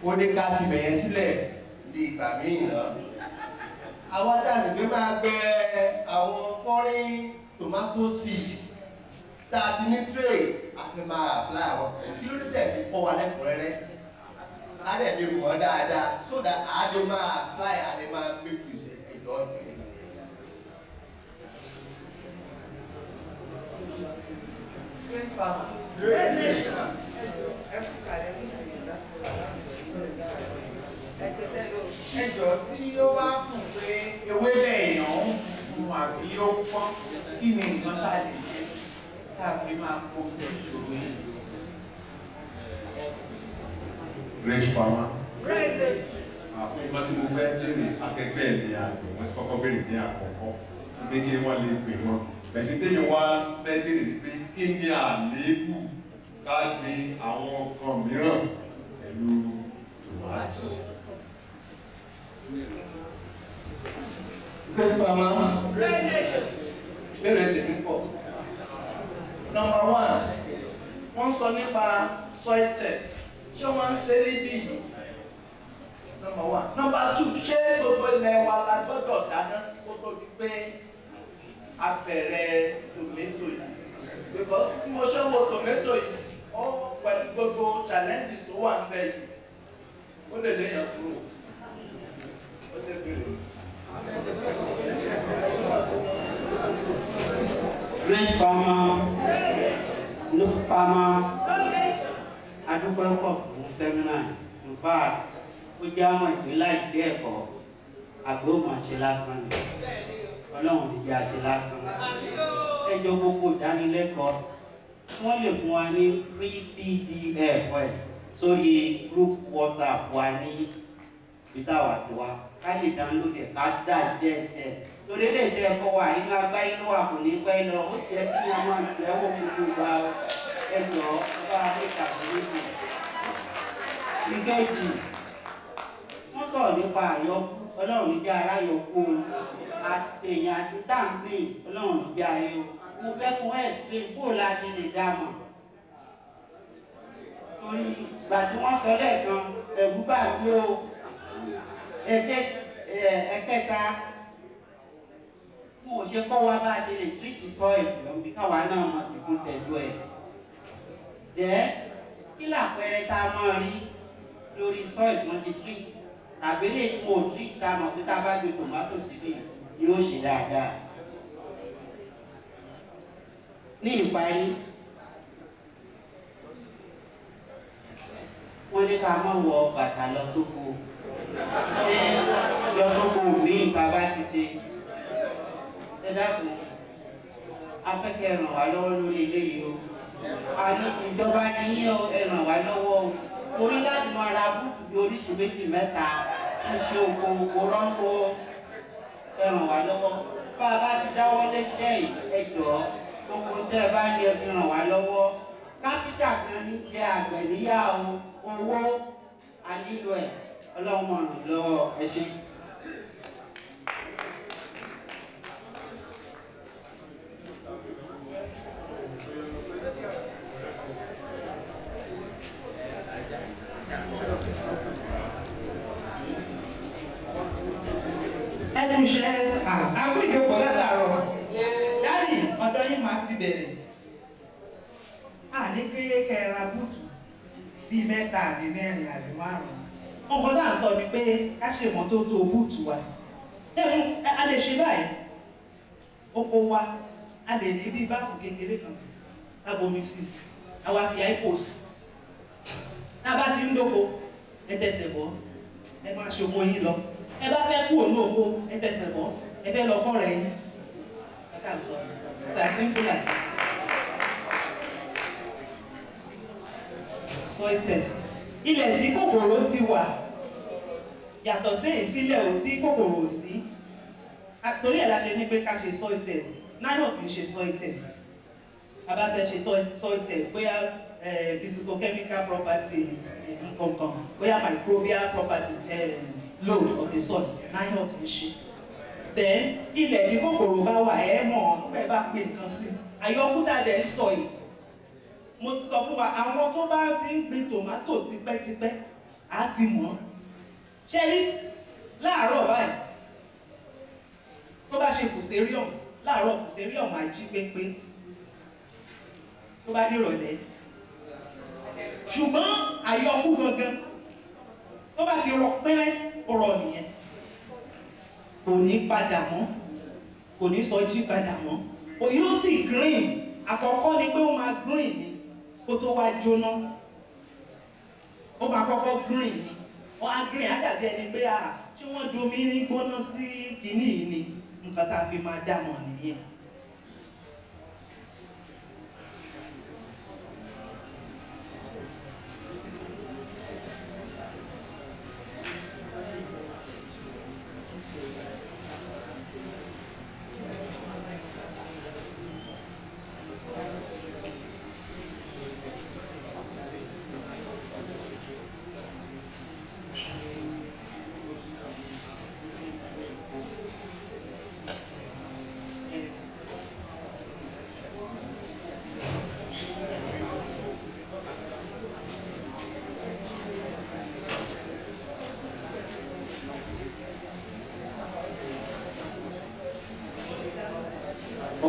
Ó ní ká fi bẹ̀yẹn sílẹ̀ di ìgbà míì náà. Àwọn dáàsì pé máa gbẹ àwọn foreign tomato seed tá a ti ní tray àfi máa apply àwọn kí ló dé tẹ̀ fi kọ́ wa lẹ́kùnrẹ́rẹ́. A dẹ̀ lè mọ̀ dáadáa so that a lè máa apply a lè máa make use ẹ̀jọ̀ ìbẹ̀rẹ̀. Great farmer. Great nation. Ẹjọ́ tí ó bá kùn pé ewébẹ̀ èèyàn ń funfun àbí ó pọ́n kí ni nǹkan tá a lè ṣe tá a fi máa kojú ìṣòro yìí. Great farmer. Great nation. Nígbà tí mo fẹ́ béèrè akẹgbẹ́ mi àgbẹ̀ wọ́n ti kọ́kọ́ béèrè ní àkọ́kọ́ pé kí wọ́n lè pè wọ́n. Bẹ̀tí téèyàn wá fẹ́ béèrè pé kí ni àléébù ká gbin àwọn nǹkan mìíràn pẹ̀lú tòmátì. Great farmer. Great nation. Béèrè tèmi pọ̀. Number one, wọ́n sọ nípa soil test. Ṣé wọ́n ń ṣe níbí yìí? Number one. Number two, ṣé gbogbo ilẹ̀ wa la gbọ́dọ̀ dáná sí kó tó di pé a bẹ̀rẹ̀ tomato yìí? Because bí mo ṣe ń wo tomato yìí, ó pẹ̀lú gbogbo challenges tó wà níbẹ̀ yìí, ó lè léyàn kúrò. Ó lè bèrè. Great farmer, no farmer, adúpẹ́ pọ̀ fún sẹ́mínà in fact ó jẹ́ àwọn ìpínlẹ̀ àìsí ẹ̀kọ́ àgbẹ̀ ó máa ṣe lásán ni ọlọ́run ní jẹ́ àṣẹ lásán ẹjọ́ gbogbo ìdánilẹ́kọ̀ọ́ wọ́n lè fún wa ní free PDF ẹ̀ sórí group WhatsApp wa ní ìdáwà tiwa ká lè download ẹ̀ ká dà jẹ́ ẹsẹ̀ torí lè jẹ́ ẹ̀kọ́ wa inú agbáyé ló wà kò ní pẹ́ lọ ó sì yẹ kí a máa gbẹ́wò gbogbo wa ẹjọ́ ọba adékàtà níbi ìkejì wọ́n sọ̀rọ̀ nípa àyọkú ọlọ́run ní jẹ́ aráyọkú èèyàn àti táǹpì ọlọ́run ní jẹ́ ayé o mo fẹ́ kún explain bó la ṣe lè dá mọ̀ torí ìgbà tí wọ́n sọ lẹ́ẹ̀kan ẹ̀rú bà mí o ẹ̀kẹta mo ò ṣe kọ́ wa bá a ṣe lè treat soil ìlọ́nbí káwa náà mọ̀ sí fún tẹ̀jú ẹ̀ dẹ́ kí làpẹẹrẹ tá a máa rí lórí soil wọn ti treat tàbí lè tí mo treat tá a mọ̀ sí tá a bá gbé tomato síbí yóò ṣe dáadáa. Ní ìparí wọ́n ní ká má wọ bàtà lọ sóko lọ sóko míì tá a bá ti ṣe ẹ dákun afẹ́kẹ́ ràn wá lọ́wọ́ lórí eléyìí o àní ìjọba ní ẹ ràn wá lọ́wọ́ o torí láti máa ra búùtù bí oríṣi méjì mẹ́ta ń ṣe oko rọ́ńkó ẹ ràn wá lọ́wọ́ bá a bá ti dáwọ́ léṣẹ́ ẹjọ́ gbogbo tẹ́ ẹ bá ní ẹ fi ràn wá lọ́wọ́ kápítà kan ní jẹ́ àgbẹ̀ níyà o owó a nílò ẹ̀ ọlọ́run mọ̀ ràn lọ́wọ́ ẹ ṣe. ẹnu iṣẹ́ àgbéjọpọ̀ látàárọ̀ dáàdì ọ̀dọ́ yín máa ti bẹ̀rẹ̀ ní pé kẹra búùtù bíi mẹ́ta àbí mẹ́rin àbí márùn-ún nǹkan tá à ń sọ ni pé ká ṣe ìmọ́tótó búùtù wa a lè ṣe báyìí oko wa a lè ní bíi báàfù kékeré kan lábomi sí àwa fi ipos tá a bá ti ń dóko ẹ tẹsẹ̀ bọ́ ẹ máa ṣe oko yín lọ ẹ bá fẹ́ kú òun oko ẹ tẹsẹ̀ bọ́ ẹ fẹ́ lọ kọ́ rẹ̀ yín ká sọ it's as simple as that. Soil test ilẹ̀ tí kòkòrò ti wà yàtọ̀ sí ìsílẹ̀ ò tí kòkòrò sí torí ẹ̀ la ṣe ní pé ká ṣe soil test náírà ti ṣe soil test a bá fẹ́ ṣe soil test bóyá physicochemical properties nǹkan bóyá microbial properties load of the soil náírà ti ṣe then ilẹ̀ tí kòkòrò bá wà ẹ̀ mọ̀ ẹ bá pè nǹkan sí àyọkútà dẹ̀ ń sọ yìí mo ti sọ fún wa àwọn tó bá ti ń gbin tòmátò tipẹ́tipẹ́ á ti mọ̀ ṣé rí láàárọ̀ báyìí tó bá ṣe fùsẹ́ríọ̀m láàárọ̀ fùsẹ́ríọ̀m á jí pépé tó bá dé ìrọ̀lẹ́ ṣùgbọ́n àyọkú gangan tó bá ti rọ pẹ́rẹ́ ọ̀rọ̀ nìyẹn kò ní padà mọ́ kò ní sọ jí padà mọ́ òyìn ó sì green àkọ́kọ́ ni pé ó máa green ni kó tó wá jóná ó máa kọ́kọ́ green ni wọ́n á green á dàbí ẹni pé ṣé wọ́n domi ní gbóná sí kìíní yìí ni nǹkan tá a fi máa dá mọ̀ nìyẹn.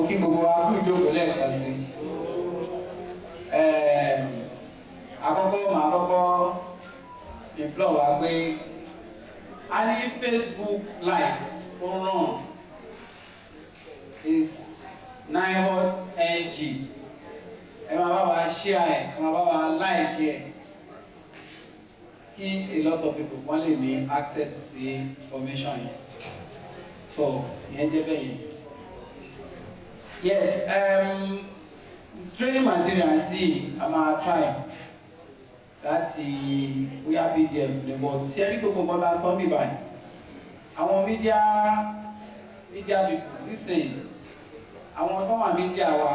Kí gbogbo wa kú ìjókòó lẹ́ẹ̀kan sí àkọ́kọ́ màá kọ́kọ́ ìplọ̀ wá pé a ní Facebook live ó ràn is Nihort NG ẹ máa bá wa share ẹ máa bá wa like ẹ kí a lot of people wọ́n lè ní access sí information yẹn so ìyẹn jẹ́ bẹ́ẹ̀ yẹn. Yes, training material sí a máa try láti bóyá PDF lè bọ̀ tí ẹ rí gbogbo nǹkan tá a sọ bí báyìí àwọn media people nísìnyí àwọn tó wà media wa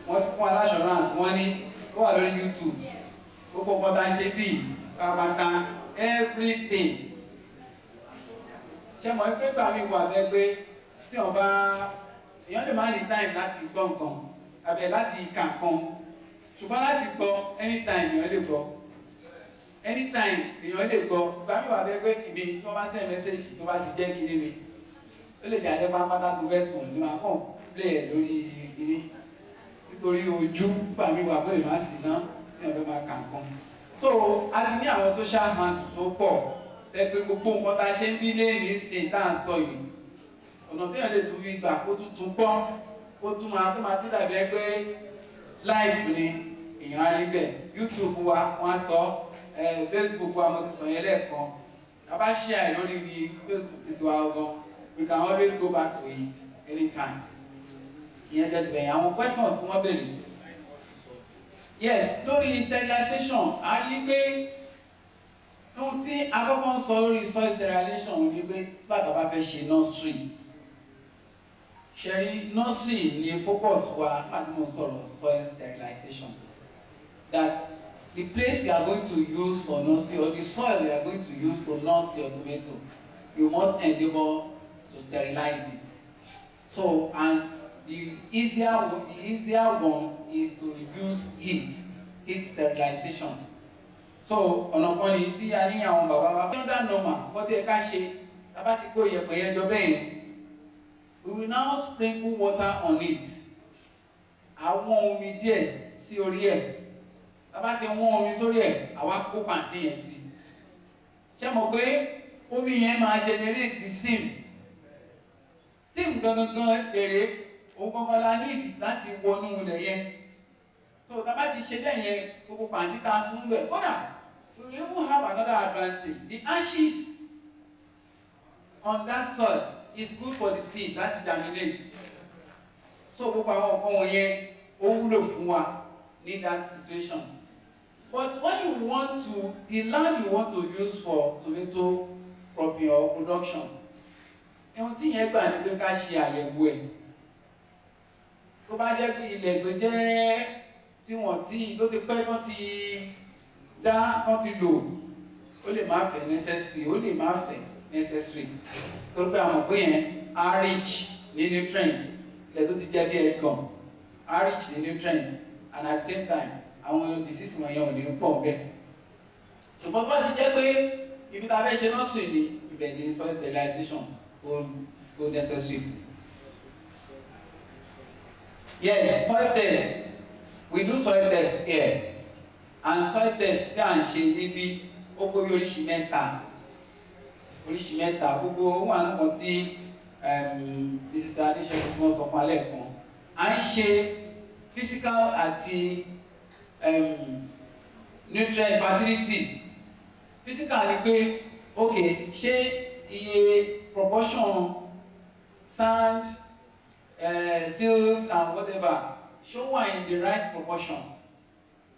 wọ́n ti fún aláṣọ́ránsì wọ́n ní ó wà lórí YouTube gbogbo nǹkan tá a ṣe bíi pàápàá everything ṣe mọ̀ pé gbà mí wà lẹ́gbẹ́ tí wọ́n bá èèyàn lè máa ní time láti gbọ́ nǹkan àbẹ̀ láti kà nǹkan ṣùgbọ́n láti gbọ́ anytime èèyàn lè gbọ́ anytime èèyàn lè gbọ́ gbàmí wà bẹ́ẹ̀ pé ìbí tí wọ́n bá send message tó bá ti jẹ́ kiri ni ó lè jáde pátápátá tó fẹ́ sùn ní màá kàn play ẹ̀ lórí kiri nítorí ojú gbàmí wà pé ìmá sí náà tí wọ́n fẹ́ máa kà nǹkan so a ti ní àwọn social handle tó pọ̀ tẹ́ pé gbogbo nǹkan tá a ṣe ń bí léèní sìn tá à ń sọ yìí ọ̀nà tí èèyàn lè tún fi gbà kó tún gbọ́ kó tún máa tún dàbí ẹgbẹ́ live ni èèyàn á rí bẹ́ẹ̀ YouTube wa wọ́n á sọ Facebook wa mo ti sọ yẹn lẹ́ẹ̀kan a bá share lórí ibi Facebook ti tiwa ọgbọ́n we can always go back to it anytime ìyẹn jẹ́ ti bẹ̀yìn àwọn questions tí wọ́n béèrè. Yes, lórí sterilization a rí pé ohun tí akọ́kọ́ ń sọ lórí soil sterilization ni pé bàbá bá fẹ́ ṣe nursery ṣẹ́rí nursery ni focus wa láti mọ̀ sọ̀rọ̀ soil sterilization, that the place we are going to use for nursery or the soil we are going to use to nurse your tomato, you must endeavour to sterilize it. So, and the easier one is to use heat sterilization. So ọ̀nà kan ní tí a ní àwọn bàbá wa kí wọ́n dá normal kọ́ tí ẹ ká ṣe tábà ti kó iyẹ̀pẹ̀ yẹn jọ bẹ́ẹ̀ yẹn, we will now sprinkle water on it. Àwọn omi díẹ̀ sí orí ẹ̀, tábà ti wọ́n omi sórí ẹ̀ àwa kó pàǹtí yẹn sí. Ṣé mo pé omi yẹn máa generate steam gangan èrè òun gangan la need láti wọnú ilẹ̀ yẹn. So tábà ti ṣe bẹ́ẹ̀ yẹn gbogbo pàǹtí ta fún bẹ́ẹ̀ kódà. We even have another advantage. The ashes on that soil is good for the seed that germinate. So gbogbo àwọn nǹkan wọ̀nyẹn ó wúlò fún wa ní that situation. But when you want to, the land you want to use for tomato cropping or production, ohun tí yẹn gbà ní pé ká ṣe àyẹ̀wò ẹ̀. Tó bá jẹ́ pé ilẹ̀ tó jẹ́ tí wọ́n ti ló ti pẹ́ tán ti dá wọ́n ti lò, ó lè má fẹ́ necessary, ó lè má fẹ́ necessary. Tó pé àwọn pé yẹn are rich ní nutrients, ilẹ̀ tó ti jẹ́ bí ẹ̀kan are rich ní nutrients, and at the same time àwọn disease wọ̀nyẹn ò ní pọ̀ bẹ́ẹ̀. Ṣùgbọ́n bá ti jẹ́ pé ibi tá a fẹ́ ṣe nursery ni ibẹ̀ ni soil sterilization go necessary. Yes, soil test. We do soil test here. And soil test tí à ń ṣe níbí ó pé bí oríṣi mẹ́ta gbogbo wà nǹkan tí Mrs. Adéṣẹ́gun tí wọ́n sọ fún alẹ́ kan. À ń ṣe physical àti nutrient fertility. Physical ni pé okay ṣé iye proportion sand, silt and whatever ṣó wà in the right proportion.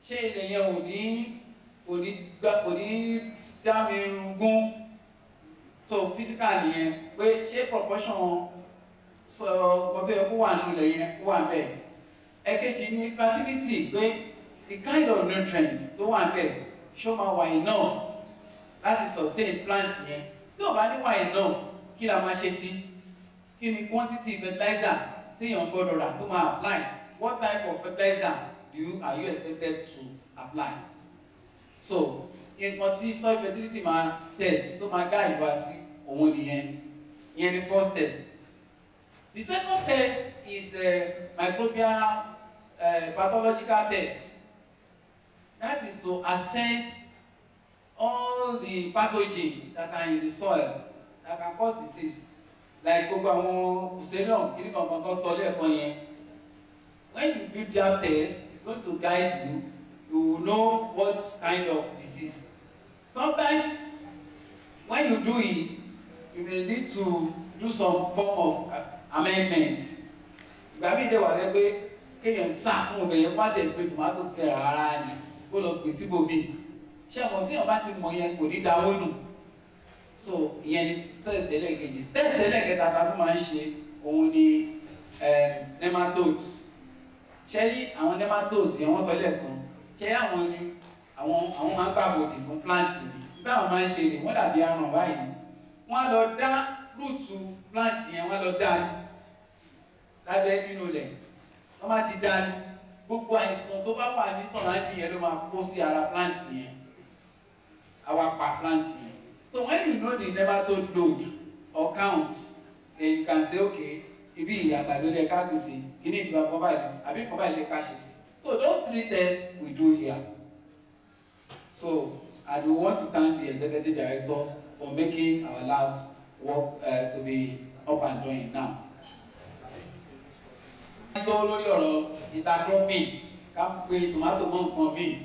Ṣé ilẹ̀ yẹn ò ní dá mi rúgún? So physical nìyẹn pé ṣé proportion ọ̀tọ̀ yẹ kó wà nínú ilẹ̀ yẹn kó wà bẹ́ẹ̀. Ẹ̀kejì ni fertility pé the kind of nutrients tó wà bẹ́ẹ̀ ṣó máa wà enough láti sustain plant yẹn. Tí ò bá ní wà enough kí la máa ṣe sí? Kí ni quantity fertilizer téèyàn gbọ́dọ̀ rà tó máa apply? What type of fertilizer are you expected to apply? So, nǹkan tí soil fertility máa test tó máa guide wá sí òun nìyẹn. Ìyẹn ni first test. The second test is microbial pathological test. That is to assess all the pathogens that are in the soil that can cause disease. Like gbogbo àwọn Fusarium kìíní kankan tó sọ lẹ́ẹ̀kan yẹn. When you do that test, it's going to guide you. You will know what kind of disease. Sometimes, when you do it, you may need to do some form of amendments. Ìgbà míì dé wà lẹ́ pé kéèyàn sá fún obìnrin yẹn pàtẹ́ pé tomato scare rárá ni kó lọ pè síbòmíì. Ṣé àwọn tí wọ́n bá ti mọ̀ yẹn kò ní dáwó nù? So ìyẹn ni test ẹlẹ́ẹ̀kejì. Test ẹlẹ́ẹ̀kẹta ta tún máa ń ṣe òun ni nematodes. Ṣé rí àwọn nematodes yẹn wọ́n sọ lẹ́ẹ̀kan? Ṣé àwọn ni àwọn máa ń gbàbọ̀dì fún plant ni? Bí àwọn máa ń ṣe ni wọ́n dàbí aràn báyìí. Wọ́n á lọ dá rúùtù plant yẹn, wọ́n á lọ dá lábẹ́ nínú ilẹ̀. Wọ́n bá ti dá gbogbo àìsàn tó bá wà ní sọ̀rọ̀ yẹn ló máa kó sí ara plant yẹn. Àwa pa plant yẹn. So when you know the nematode load or count, then you can say, okay, ibi àgbàdo lè ká gbèsè, kíní ìgbà kan báyìí, àbí kan báyìí lè ká ṣe sí. So those three tests we do here. So I do want to thank the executive director for making our labs work to be up and running now. Tó lórí ọ̀rọ̀ intercropping, ká pe tomato mọ́ nǹkan míì.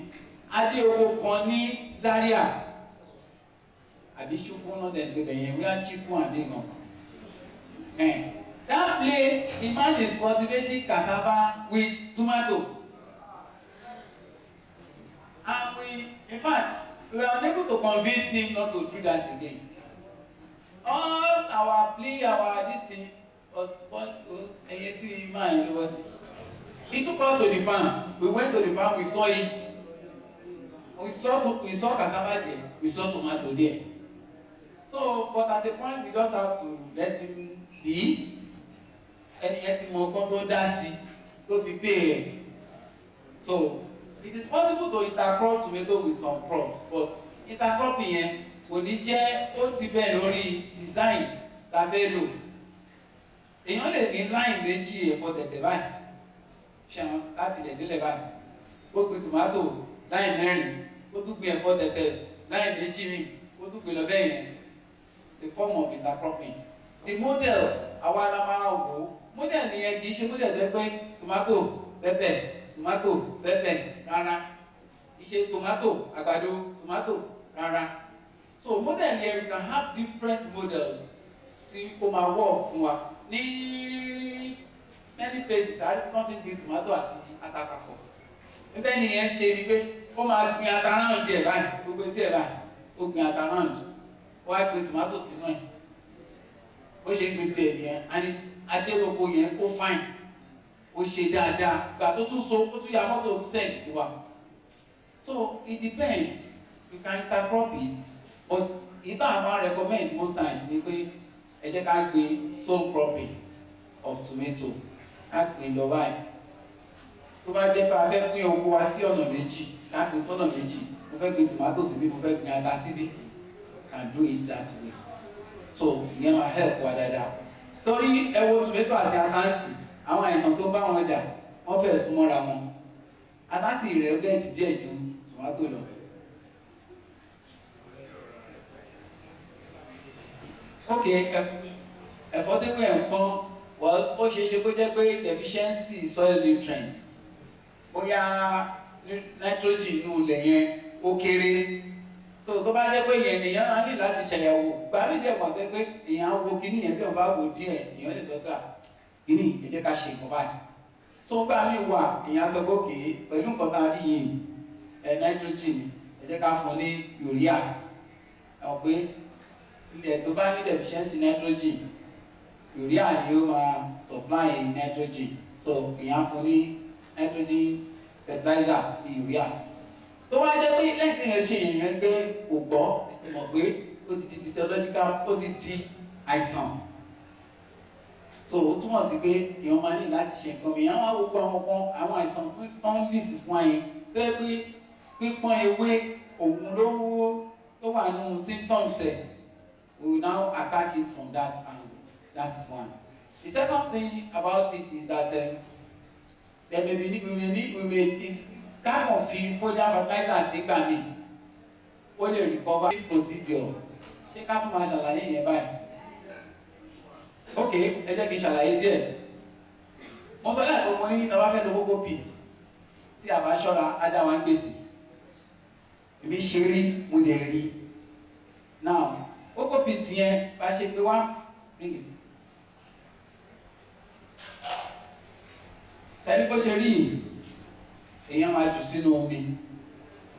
Adé oko kan ní Zaria. Àbí ṣùkú náà dẹ̀ gbẹ̀bẹ̀ yẹn wíwá chíkú àbí nǹkan. That place, the man is cultivating cassava with tomato. And in fact, we were unable to convince him not to do that again. All our plea, this thing was he took us to the farm. We went to the farm, we saw it. We saw cassava there, we saw tomato there. So, but at the point, we just have to let him be. And yet, so we pay. So, it is possible to intercrop tomato with some crops, but intercropping ó depend lórí design la fẹ́ lò. Èèyàn lè ní line méjì ẹ̀fọ́ tẹ̀tẹ̀ báyìí, ṣẹ̀wọ̀n láti lè délẹ̀ báyìí. Ó gbin tomato line mẹ́rin, ó tún gbin ẹ̀fọ́ tẹ̀tẹ̀ line méjì mi, ó tún gbin lọ bẹ́ẹ̀ yẹn. It's a form of intercropping. The model àwa la máa wò. Model nìyẹn kì í ṣe model tẹ́ pé tomato pepper rárá. Kì í ṣe tomato àgbàdo tomato rárá. So model here we can have different models. See, ó máa work fún wa. Ní many places, I don't think the tomato àti àtàkàpọ̀. Nígbà nìyẹn ṣe ni pé ó máa gbin ata round ẹ̀ báyìí, gbogbo etí ẹ̀ báyìí, ó gbin ata round. Ó wá gbin tomato sínú ẹ̀. Ó ṣe ń gbin tiẹ̀ nìyẹn, àní adéloko yẹn ó fine. Ó ṣe dáadáa. Ìgbà tó tún so, ó tún ya mọ́tò tó sẹ́ẹ̀lì sí wa. So it depends. You can intercrop it. But if I recommend most times, ni pé ẹ jẹ́ ká gbin sole cropping of tomato. Ká gbin lọ báyìí. Tó bá jẹ́ pé a fẹ́ pín oko wa sí ọ̀nà méjì, ká gbin sọ́nà méjì. Mo fẹ́ gbin tomato síbí, mo fẹ́ gbin ata síbí. Can do it that way. So ìyẹn máa help wa dáadáa. Torí ẹ wo tomato àti atansi, àwọn àìsàn tó bá wọn jà, wọ́n fẹ́ súnmọ́ra wọn. Atansi rẹ̀ ó gẹ̀ díẹ̀ ju tomato lọ. Okay, ẹ̀fọ́ tó pé ẹ̀pọ́n, well, ó ṣeé ṣe kó jẹ́ pé deficiency soil nutrients. Bóyá nitrogen inú ilẹ̀ yẹn ó kéré. Tó bá jẹ́ pé ìyẹn nìyẹn á ní láti ṣàyẹ̀wò. Gbàmí díẹ̀ kan tẹ́ pé èèyàn á wo kíní yẹn bí wọ́n bá wò díẹ̀, èèyàn lè sọ pé kíní ẹ jẹ́ ká ṣe nǹkan báyìí. Tó gbà mí wà, èèyàn sọ pé òkè pẹ̀lú nǹkan tá a rí yìí, nitrogen ẹ jẹ́ ká fún ní urea. Ẹ pé ilẹ̀ tó bá ní deficiency nitrogen, urea ni ó máa supply nitrogen. So èèyàn fún ní nitrogen fertilizer ní urea. Tó wá jẹ́ pé lẹ́yìn yẹn ṣe èèyàn gbé kò gbọ́, ẹ ti mọ̀ pé ó ti di physiological, ó ti di àìsàn. So ó túmọ̀ sí pé èèyàn máa ní láti ṣe nǹkan mìíràn. Wá gbogbo àwọn àìsàn tó ń list fún ayé tó yẹ pé pípọ́n ewé òun ló wà nínú symptoms ẹ̀. We will now attack it from that angle. That's one. The second thing about it is that there may be it's kind of foliar fertilizer sígbà mi. Ó lè recover procedure. Ṣé ká tún máa ṣàlàyé yẹn báyìí? Ok, ẹ jẹ́ kí n ṣàlàyé díẹ̀. Mo sọ lẹ́yìn tó mo ní ìtàwá fẹ́ lo kókó pit tí a bá ṣọ́ra á dá wa ń gbèsè. Èmi ṣe rí, mo jẹ rí. Now, kókó pit yẹn bá ṣe pé wá bring it. Tẹ́lí bó ṣe rí yìí, èèyàn máa jù sínú omi.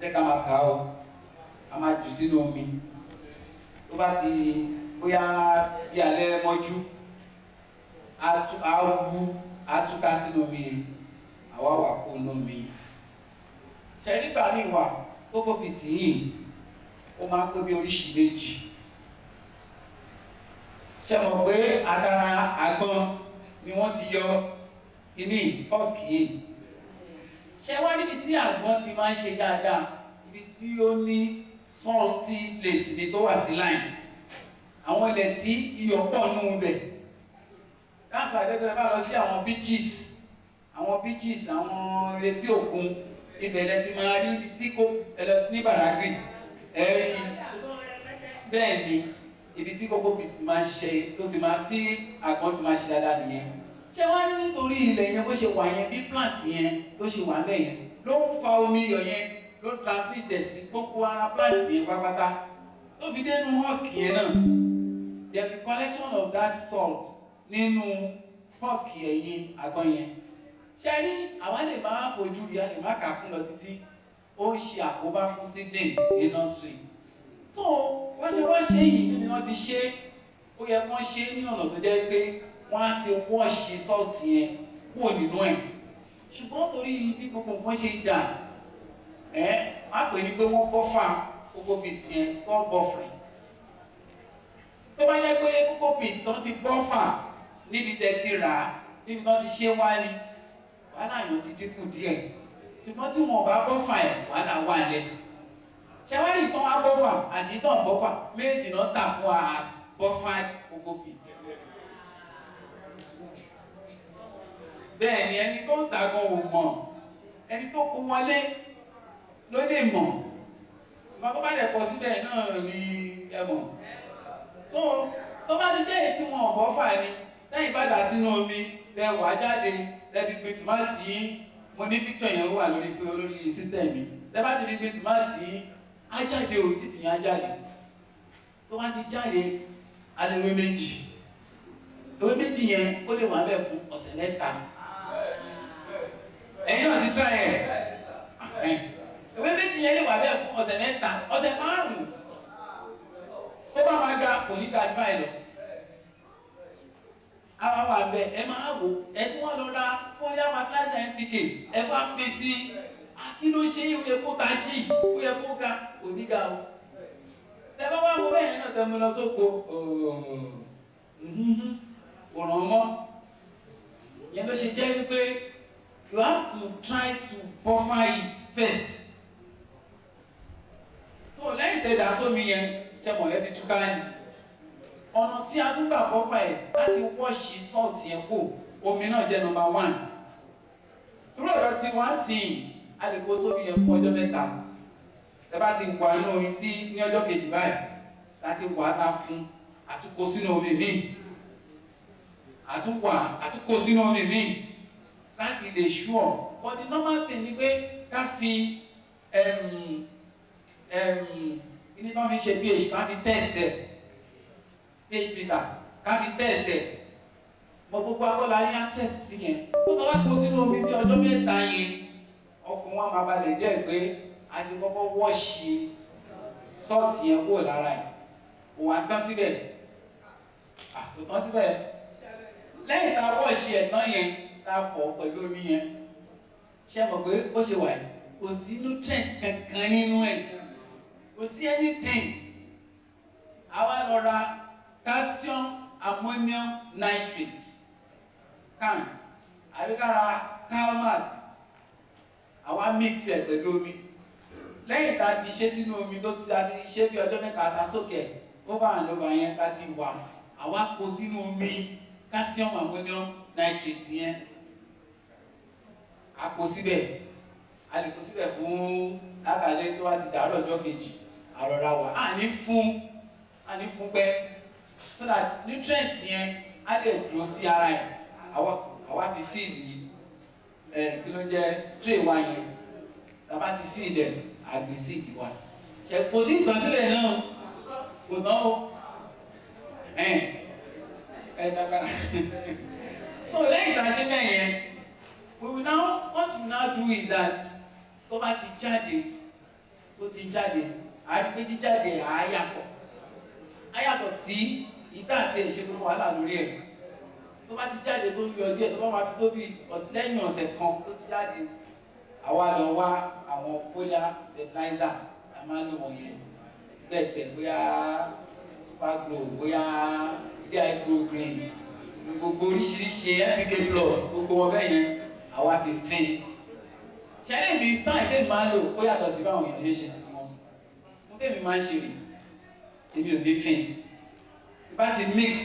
Jẹ́ ká máa kà ó, a máa jù sínú omi. Tó bá ti bóyá bí alẹ́ mọ́jú, á túká sínú omi, àwa wà kó nínú omi. Ṣé nígbà míì wà kókó pit yìí, ó máa pé bí oríṣi méjì. Ṣé mọ̀ pé àtàrà àgbọn ni wọ́n ti yọ kíní husk yìí? Ṣé wá níbi tí àgbọn ti máa ń ṣe dáadáa, ibi tí ó ní salty place ni tó wà sí line. Àwọn ilẹ̀ tí iyọ̀ pọ̀ nù bẹ̀. Káàsì àdẹ́gbẹ̀rẹ̀ bá lọ sí àwọn beaches, àwọn etí òkun, ibẹ̀lẹ̀ ti máa rí ibi tí kò ẹlọ ní Badagry. Ẹ̀rí bẹ́ẹ̀ ni ibi tí kókó pit máa ń ṣiṣẹ́ tó ti máa tí àgbọn ti máa ṣe dáadáa nìyẹn. Ṣé wá ní nítorí ilẹ̀ yẹn bó ṣe wà yẹn bí plant yẹn ló ṣe wà bẹ́ẹ̀ yẹn ló ń fa omi iyọ̀ yẹn ló transmit sí gbogbo ara plant yẹn pátápátá tó fi dénú husk yẹn náà. There be collection of that salt nínú pọ́ọ̀sì ẹ̀yìn àgbọn yẹn ṣe rí àwọn lè máa fojú rí a lè má kà kún lọ títí ó ń ṣe àkóbá fún seedling ní nursery so wọ́n ṣe yìí ni wọ́n ti ṣe ó yẹ kí wọ́n ṣe ní ọ̀nà tó jẹ́ pé wọ́n á ti wọ́ọ̀ṣì sọ́ọ̀tì yẹn kúrò nínú ẹ̀ ṣùgbọ́n torí bí gbogbo nǹkan ṣe dà á pè ní pé wọ́n bọ́fà gbogbo bìtì yẹn stop buffering tó bá yẹ pé gbogbo bìtì tó ti bọ́fà níbi tẹ́ ti rà á níbi tó ti ṣe wá ní wàhálà yóò ti dínkù díẹ̀ ṣùgbọ́n tí wọn bá bọ́fà ẹ̀ wàhálà wà lẹ̀ ṣẹ́wárí ìtàn wá bọ́fà àti ìtàn bọ́fà méjì náà tà fún wa as bọ́fà gbogbo bìtì. bẹ́ẹ̀ ni ẹni tó ń ta gan ò mọ̀ ẹni tó kó wọlé ló lè mọ̀ ṣùgbọ́n tó bá dẹ̀ pọ̀ síbẹ̀ náà ni ẹ mọ̀ so tó bá ti jẹ́ èyí tí wọn ò bọ́fà ni lẹ́yìn bá dà sínú omi lẹ wà jáde lẹ fi gbé tòmátì yín mo ní píktọ̀ yẹn wà lórí system mi lẹ bá ti fi gbé tòmátì yín á jáde ò sì tìyàn á jáde tó bá ti jáde alẹ́wé méjì ewé méjì yẹn ó lè wà bẹ́ẹ̀ fún ọ̀sẹ̀ mẹ́ta ẹ̀yin náà ti tọ́ ẹ̀ ewé méjì yẹn lè wà bẹ́ẹ̀ fún ọ̀sẹ̀ mẹ́ta ọ̀sẹ̀ márùn-ún tó bá máa ga kò ní ga jù báyìí lọ àwọn wà bẹ ẹ máa wò ẹ tí wọn lọ ra fọlíà fertilizer NPK ẹ bá fi sí kí ló ṣe é yẹ kó ta jì ó yẹ kó ga kò ní ga o tẹ bá wà wọ bẹ́ẹ̀ náà tẹ mo lọ sóko òràn mọ́ yẹn ló ṣe jẹ́ wípé you have to try to buffer it first so lẹ́yìn tẹ dà sómi yẹn ṣe mọ̀ ẹ fi túká ni ọ̀nà tí a tún gbà bọ́fà ẹ̀ láti wọ́ọ̀ṣì sọ́ọ̀tì ẹ̀ kò omi náà jẹ́ number 1 irú ọ̀rọ̀ tí wọ́n á sìn a lè kó sómi yẹn fún ọjọ́ mẹ́ta ẹ bá ti wà nínú omi tí ní ọjọ́ kejì báyìí láti wà á fún àtúkó sínú omi míì àtúkó sínú omi míì láti lè ṣúọ̀ but the normal thing ni pé ká fi kíní bá fi ṣe pH ká fi test ẹ̀ php ká fi test ẹ̀ mọ gbogbo akọ́lá ní access sí yẹn tó tọ́ bá kó sínú omi bí ọjọ́ mẹ́ta yẹn ọkùnrin wa máa balẹ̀ jẹ́ pé a ti kọ́kọ́ wọ́ọ̀ṣì sọ́ọ̀tì yẹn kúrò lára ẹ̀ kò wá tán síbẹ̀ kò tán síbẹ̀ lẹ́yìn tá a wọ́ọ̀ṣì ẹ̀ tán yẹn tá a fọ̀ pẹ̀lú omi yẹn ṣe mọ̀ pé ó ṣe wà yìí kò sí nutrient kankan nínú ẹ̀ kò sí anything àwa lọ ra calcium ammonium nitrate can àbí kára calmat àwa mix ẹ̀ pẹ̀lú omi lẹ́yìn tá a ti ṣe sínú omi tó ti a ti ṣe bí ọjọ́ mẹ́ta ta sókè over and over yẹn ká ti wà àwa kó sínú omi calcium ammonium nitrate yẹn a kó síbẹ̀ a lè kó síbẹ̀ fún látàlẹ́ tó wá ti dàárọ̀ ọjọ́ kejì àrọ̀ra wà á ní fún pẹ́ so that nutrients yẹn á lè dúró sí ara ẹ̀ àwa fi fíìlì kí ló jẹ́ tray wa yẹn tàbá ti fíìlì ẹ̀ àgbèsí ìdíwà ṣe kò tí ìtàn sílẹ̀ náà kò tán o dàgbàrà so lẹ́yìn tá a ṣe bẹ́ẹ̀ yẹn what we now do is that tó bá ti jáde tó ti jáde àgbé jíjáde àyàtọ̀ sí ìta àti ẹ̀ṣẹ̀ gbogbo wàhálà lórí ẹ̀ tó bá ti jáde tó ń yọ díẹ̀ tó bá máa fi tó bí lẹ́yìn ọ̀sẹ̀ kan tó ti jáde àwa lọ wá àwọn foliar fertilizer a máa ń lò wọ̀nyẹn bẹ́ẹ̀ tẹ̀ bóyá supergrow bóyá di green gbogbo oríṣiríṣi NPK plus gbogbo wọn bẹ́ẹ̀ yẹn àwa fi fín ṣẹlẹ̀ ní style tẹ́mi máa ń lò ó yàtọ̀ sí báwọn èèyàn ṣe ṣe ti wọn mo tẹ́mi máa ń ṣe rè èmi ò ní fín bá ti mix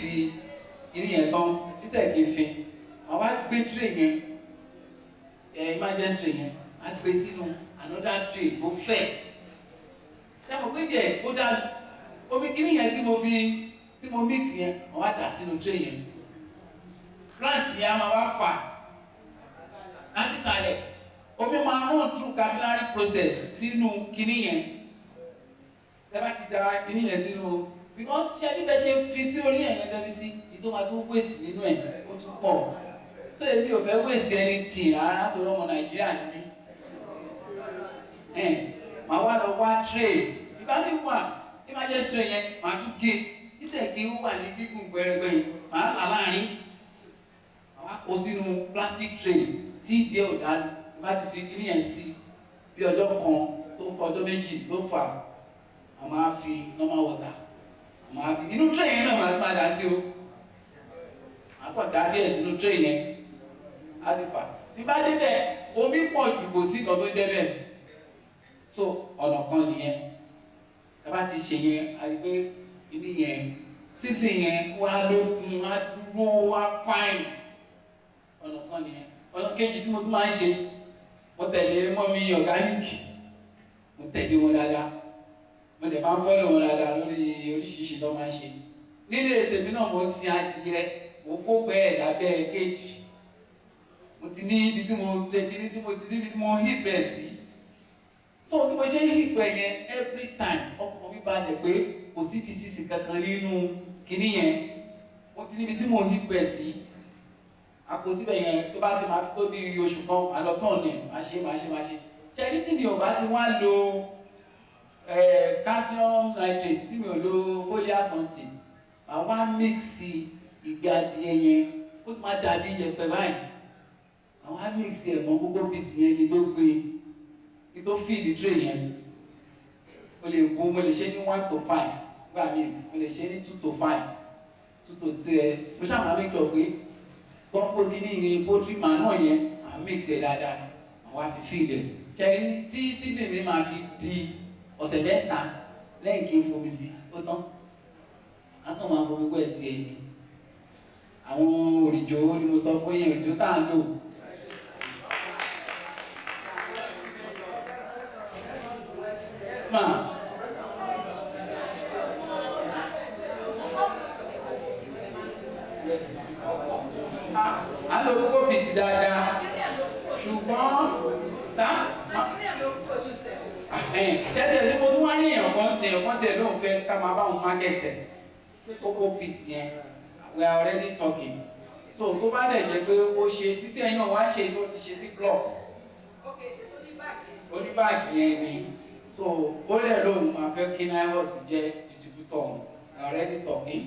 ìrìn yẹn tán instead kí n fín àwa gbé tray yẹn emergency tray yẹn á gbé sínú another tray tó fẹ̀ ṣẹ́mo pé díẹ̀ ó dá omi kíní yẹn tí mo mix yẹn wọ́n wá dà sínú tray yẹn plant yẹn á máa wá fà láti sàlẹ̀ omi máa run through capillary process sínú kíní yẹn ẹ bá ti da kíní yẹn sínú because ṣé ẹni bẹ́ẹ̀ ṣe fi sí orí ẹ̀yẹn dẹ́bi sí tó máa tún wéèsì nínú ẹ̀ ó tún pọ̀ tó èmi ò fẹ́ wéèsì ẹni tì rárá tó lọ́mọ Nàìjíríà ní màá wá lọ wá tray ìbá mi wà tí máa jẹ́ tray yẹn màá tún gé títẹ̀ kí ó wà ní gígùn gbẹrẹgbẹrẹ màá là láàrin màá kó sínú plastic tray tí ìdí ẹ̀ ò dá bá ti fi kíní yẹn sí bí ọjọ́ kan tó fọ ọjọ́ méjì tó fà á máa fi normal water máa fi inú tray yẹn náà máa dá sí o máa kàn dá díẹ̀ sínú tray yẹn á ti fà tí bá débẹ̀ omi pọ̀ jù kò sí nǹkan tó jẹ́ bẹ́ẹ̀ so ọ̀nà kan nìyẹn ẹ bá ti ṣe yẹn a rí pé ibi yẹn sídìí yẹn wá lókun wá dúró wá fáìn ọ̀nà kan nìyẹn ọ̀nà kejì tí mo tún máa ń ṣe mo tẹ̀lé mọ́mí ọ̀gáníìkì mo tẹ̀lé wọn dáadáa mo dẹ̀ máa ń fọ́lọ̀ wọn dáadáa lórí oríṣiríṣi tó máa ń ṣe nílé tèmi náà mo ń sin adìyẹ mo kó bẹ́ẹ̀ lábẹ́ kéèjì mo ti ní ibi tí mo tẹ kiri sí mo ti ní ibi tí mo hí bẹ́ẹ̀ sí tó bí mo ṣe hí bẹ́ẹ̀ yẹn every time ọkàn mi balẹ̀ pé kò sí disease kankan nínú kinní yẹn mo ti ní ibi tí mo hí bẹ́ẹ̀ sí àpò síbẹ̀ yẹn tó bá ti máa fi tó bí oṣù kan àlọ́tàn ní máa ṣe ṣẹ́ni tí mi ò bá ti wá lo calcium nitrate tí mi ò lo foliar something màá wá mix ìgbẹ́ adìyẹ yẹn ó ti máa dàbí yẹ̀pẹ̀ báyìí màá wá mix ẹ̀ mọ́ gbogbo bìtì yẹn kí tó gbé kí tó feed the tray yẹn mo lè wo mo lè ṣe ní 1 to 5 gbà mí mo lè ṣe ní 2 to 5 2 to 3 mo ṣàmà make sure pé gbọ́npọ̀ kíní ìrìn poultry manure yẹn à mix ẹ̀ dáadáa àwọn àfi feed ẹ̀ ṣẹ́ni tí lèmi máa fi di ọ̀sẹ̀ mẹ́ta lẹ́yìn kí n fomi sí ó tán a kàn máa fomi kọ́ ẹ̀ tiẹ̀ ni àwọn òrìjò ni mo sọ fún yẹn òrìjò tá à ń lò. A lò kókó bìtì dáadáa ṣùgbọ́n tẹ́tẹ̀ tí mo tún wá ní èèyàn kan sí èèyàn kan tẹ̀ lóun fẹ́ ká máa bá òun mákẹ́tẹ̀ kókó bìtì yẹn we are already talking so tó bá dẹ̀ jẹ́ pé ó ṣe títí ẹ̀yìn náà wá ṣe tó ti ṣe sí block oníbàgì yẹn ni so ó lẹ̀ lóun máa fẹ́ kí Nihort jẹ́ distributor we are already talking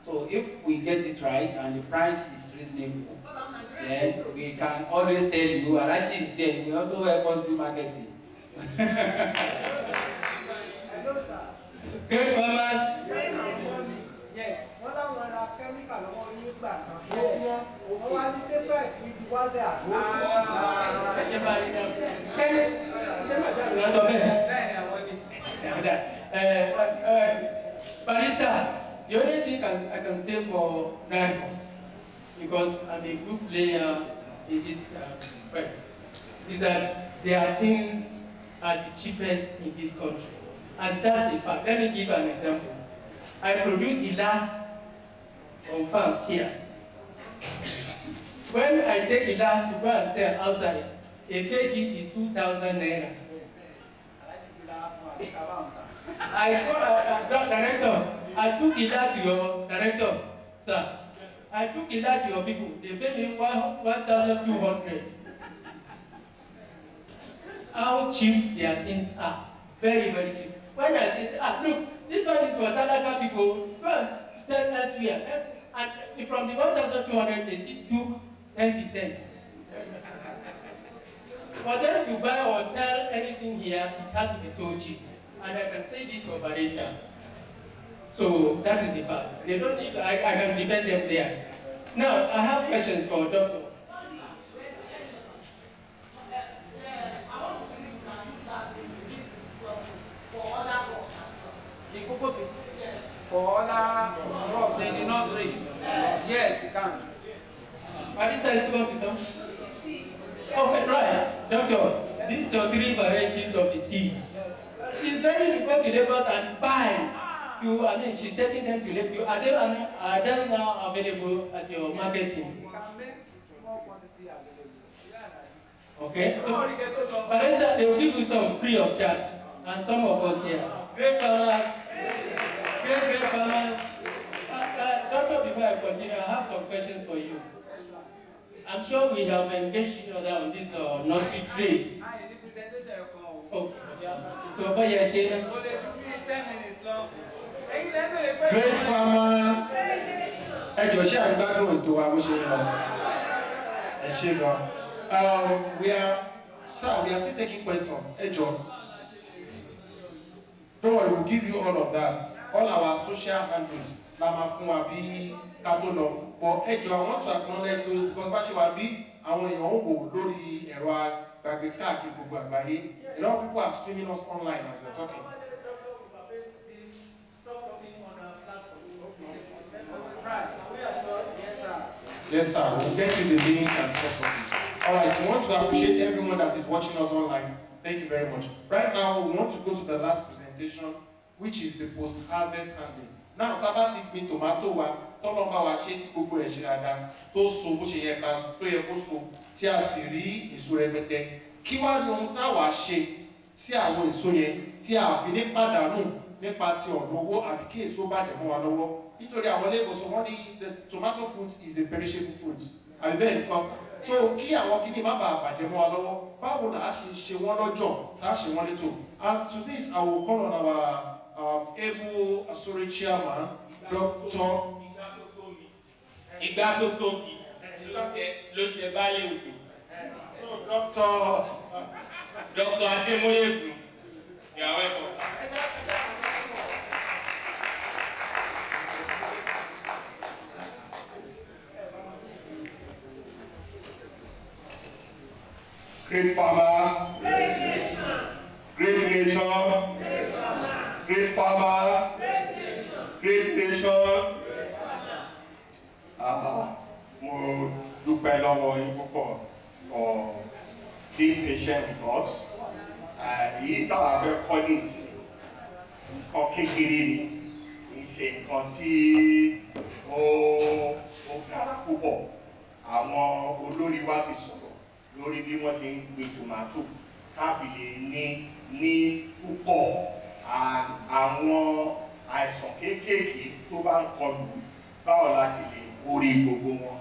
so if we get it right and the price is reasonable then we can always tell you Alaji is here we also help us do marketing. Good farmers. Yes. Wọ́n láwọn ra kẹ́míkà lọ́wọ́ ní ìgbà kan. Wọ́n wá ní sẹ́pẹ̀ sí ti wálé àgbo. Ṣé báyìí náà? Kẹ́mi ṣé màdá ìlú ọ̀sọ̀ bẹ́ẹ̀? Bẹ́ẹ̀ni àwọn ni. Barrister, the only thing I can say for Nihort, because I'm a good player in this fight, is that there are things are the cheapest in this country. And that's a fact. Let me give an example. I produce ila on farms here. When I take ila to go and sell outside, a kg is 2,000 naira. Director, I took ila to your director, sir. I took ila to your people. They pay me 1,200. How cheap their things are. Very, very cheap. When I say, look, this one is for Talaka people, go and sell elsewhere. And from the 1,200, they still took 10%. For them to buy or sell anything here, it has to be so cheap. And I can say this for barista. So that is the fact. They don't need to, I can defend them there. Now, I have questions for Doctor. The cocoa pit for other crops in the nursery. Yes, you can. Barista is going to come. Okay, right. Doctor, these are 3 varieties of the seeds. She's ready to go to Lagos and buy. She's taking them to Lagos. Are they now available at your marketing? You can make small quantity available. Okay, so Barista, they will give you some free of charge. And some of us here. Great farmers. Great farmers. Doctor, before I continue, I have some questions for you. I'm sure we have engaged each other on this nursery trades. Okay. So, but yeah, Shane. Great farmer. Ẹ jọ̀ọ́ ṣé àgbádùn ètò wa bó ṣe ń lọ. Ẹ ṣé lọ. We are still taking questions. Ẹ jọ̀ọ́. Don't worry, we'll give you all of that. All our social handles. La máa fún wa bí ká tó lọ. But ẹ jọ̀ọ́, I want to acknowledge those because bá ṣe wà bí àwọn èèyàn ń wò lórí ẹ̀rọ àgbàgbé káàkiri gbogbo àgbáyé. A lot of people are streaming us online as we're talking. Yes, sir. We'll get you the link and stuff like that. All right. We want to appreciate everyone that is watching us online. Thank you very much. Right now, we want to go to the last presentation, which is the post-harvest handling. Now, Tabati gbin tomato wa, tọ́lọ́mà wa ṣe tí gbogbo ẹ̀ ṣe dáadáa, tó so bó ṣe yẹ ká tó yẹ kó so, tí a sì rí èso rẹpẹtẹ. Kí wá ní ohun tá wàá ṣe sí àwọn èso yẹn tí a fi ní pàdánù nípa ti ọ̀nà owó àbí kí èso bàjẹ́ mọ́ wa lọ́wọ́. Nítorí àwọn ilé-ìwòsàn wọ́n ní the tomato fruit is a perishable fruit. Àbí bẹ́ẹ̀ ni kọ́. So kí àwọn kíní má bàa bàjẹ́ mọ́ wa lọ́wọ́, báwo là á ṣe wọ́n lọ́jọ́, tá a ṣe wọ́n létò. And to this, I will call on our able Asuri chairman, Dr. Ìgbà tó tóbi ló jẹ báyé òdò. So Dr. Ademoyegun, you are welcome. Great farmer, great nation, great farmer, great nation. Mo dúpẹ́ lọ́wọ́ yín púpọ̀ for being patient with us. Èyí táwa fẹ́ kọ́ ní ìsìn, nǹkan kékeré ni, kì í ṣe nǹkan tí ó dára púpọ̀. Àwọn olórí wa ti sọ̀rọ̀ lórí bí wọ́n ṣe ń gbin tòmátò káàbì lè ní púpọ̀ àwọn àìsàn kéékèèké tó bá ń kọlù báwo la ṣe lè borí gbogbo wọn.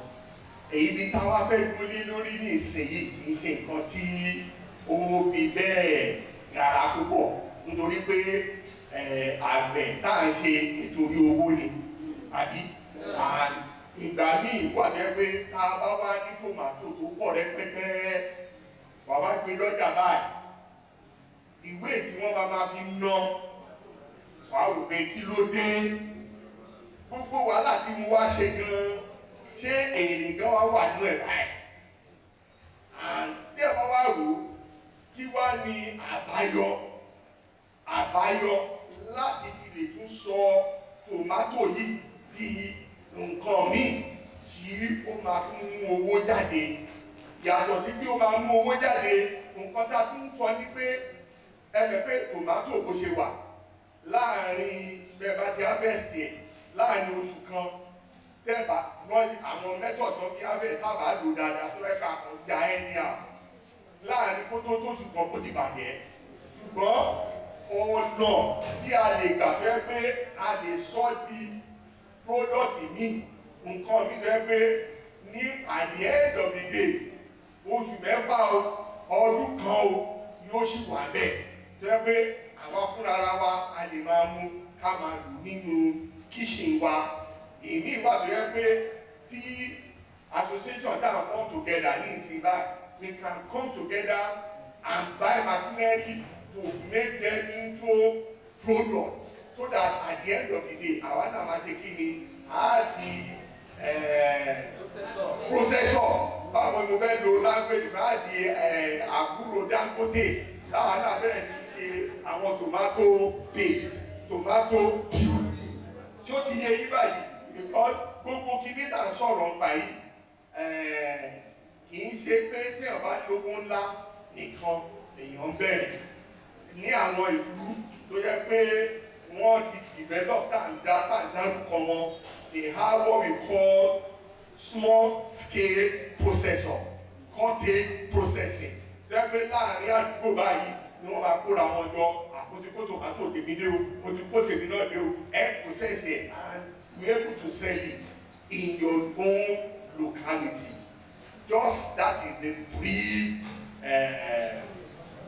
Èyí bí táwa fẹ́ dúró lórí ní ìsinyìí kì í ṣe nǹkan tí ó fi bẹ́ẹ̀ dára púpọ̀ nítorí pé àgbẹ̀ tá à ń ṣe nítorí owó ni àbí ìgbà míì wà jẹ́ pé tá a bá wá ní tòmátò tó pọ̀ rẹpẹtẹ bàbá gbé lọ́jà báyìí ìwé tí wọ́n máa fi ná wàá wò pé kí ló dé gbogbo wàhálà tí mo wá ṣe gan ṣé èrè gan wá wà nínú ẹ̀ báyìí tí ẹ̀ bá wá rò ó kí wá ní àbáyọ láti fi lè tún sọ tòmátò yìí di nǹkan míì tí ó máa fún owó jáde yàtọ̀ sí bí ó máa mú owó jáde nǹkan tá a tún sọ ní pé ẹgbẹ́ pé tòmátò bó ṣe wà láàrin bẹ́ẹ̀ bá ti harvest ẹ̀ láàrin oṣù kan tẹ́ẹ̀bà wọ́n àwọn method tó fi harvest tábà lò dáadáa tó rẹ́ka kan já ẹni à láàrin kó tó tóṣù kan kó ti bàjẹ́ ṣùgbọ́n ọ̀nà tí a lè gbà fẹ́ pé a lè sọ di product mi nǹkan mi fẹ́ pé ní at the end of the day oṣù mẹ́fà ọdún kan yóò ṣì wà bẹ́ẹ̀ fẹ́ pé àwa fúnra wa a lè máa mú ká máa lò nínú kíṣìn wa èmi ìwà tó yẹ pé tí association that come together ní ìsìn báyìí we can come together and buy machinery to make them into product so that at the end of the day àwa náà máa ṣe kí ni a di processor báwo ni mo fẹ́ lo language máa di àbúrò Dangote táwa náà bẹ̀rẹ̀ sí ṣe àwọn tomato paste tomato pure tí ó ti yẹ yí báyìí because gbogbo kìíní tà ń sọ̀rọ̀ nípa yìí kì í ṣe pé tí èèyàn bá lówó ńlá nìkan èèyàn bẹ̀rẹ̀ ní àwọn ìlú tó yẹ pé wọ́n ti develop dárúkọ wọn they have what we call small scale processor cottage processing tó yẹ pé láàrin àdúgbò báyìí ni wọ́n máa kóra wọn jọ àpótíkó tòmátò tèmi dé o àpótíkó tèmi náà dé o process it and we able to sell it in your own locality. Just that is the brief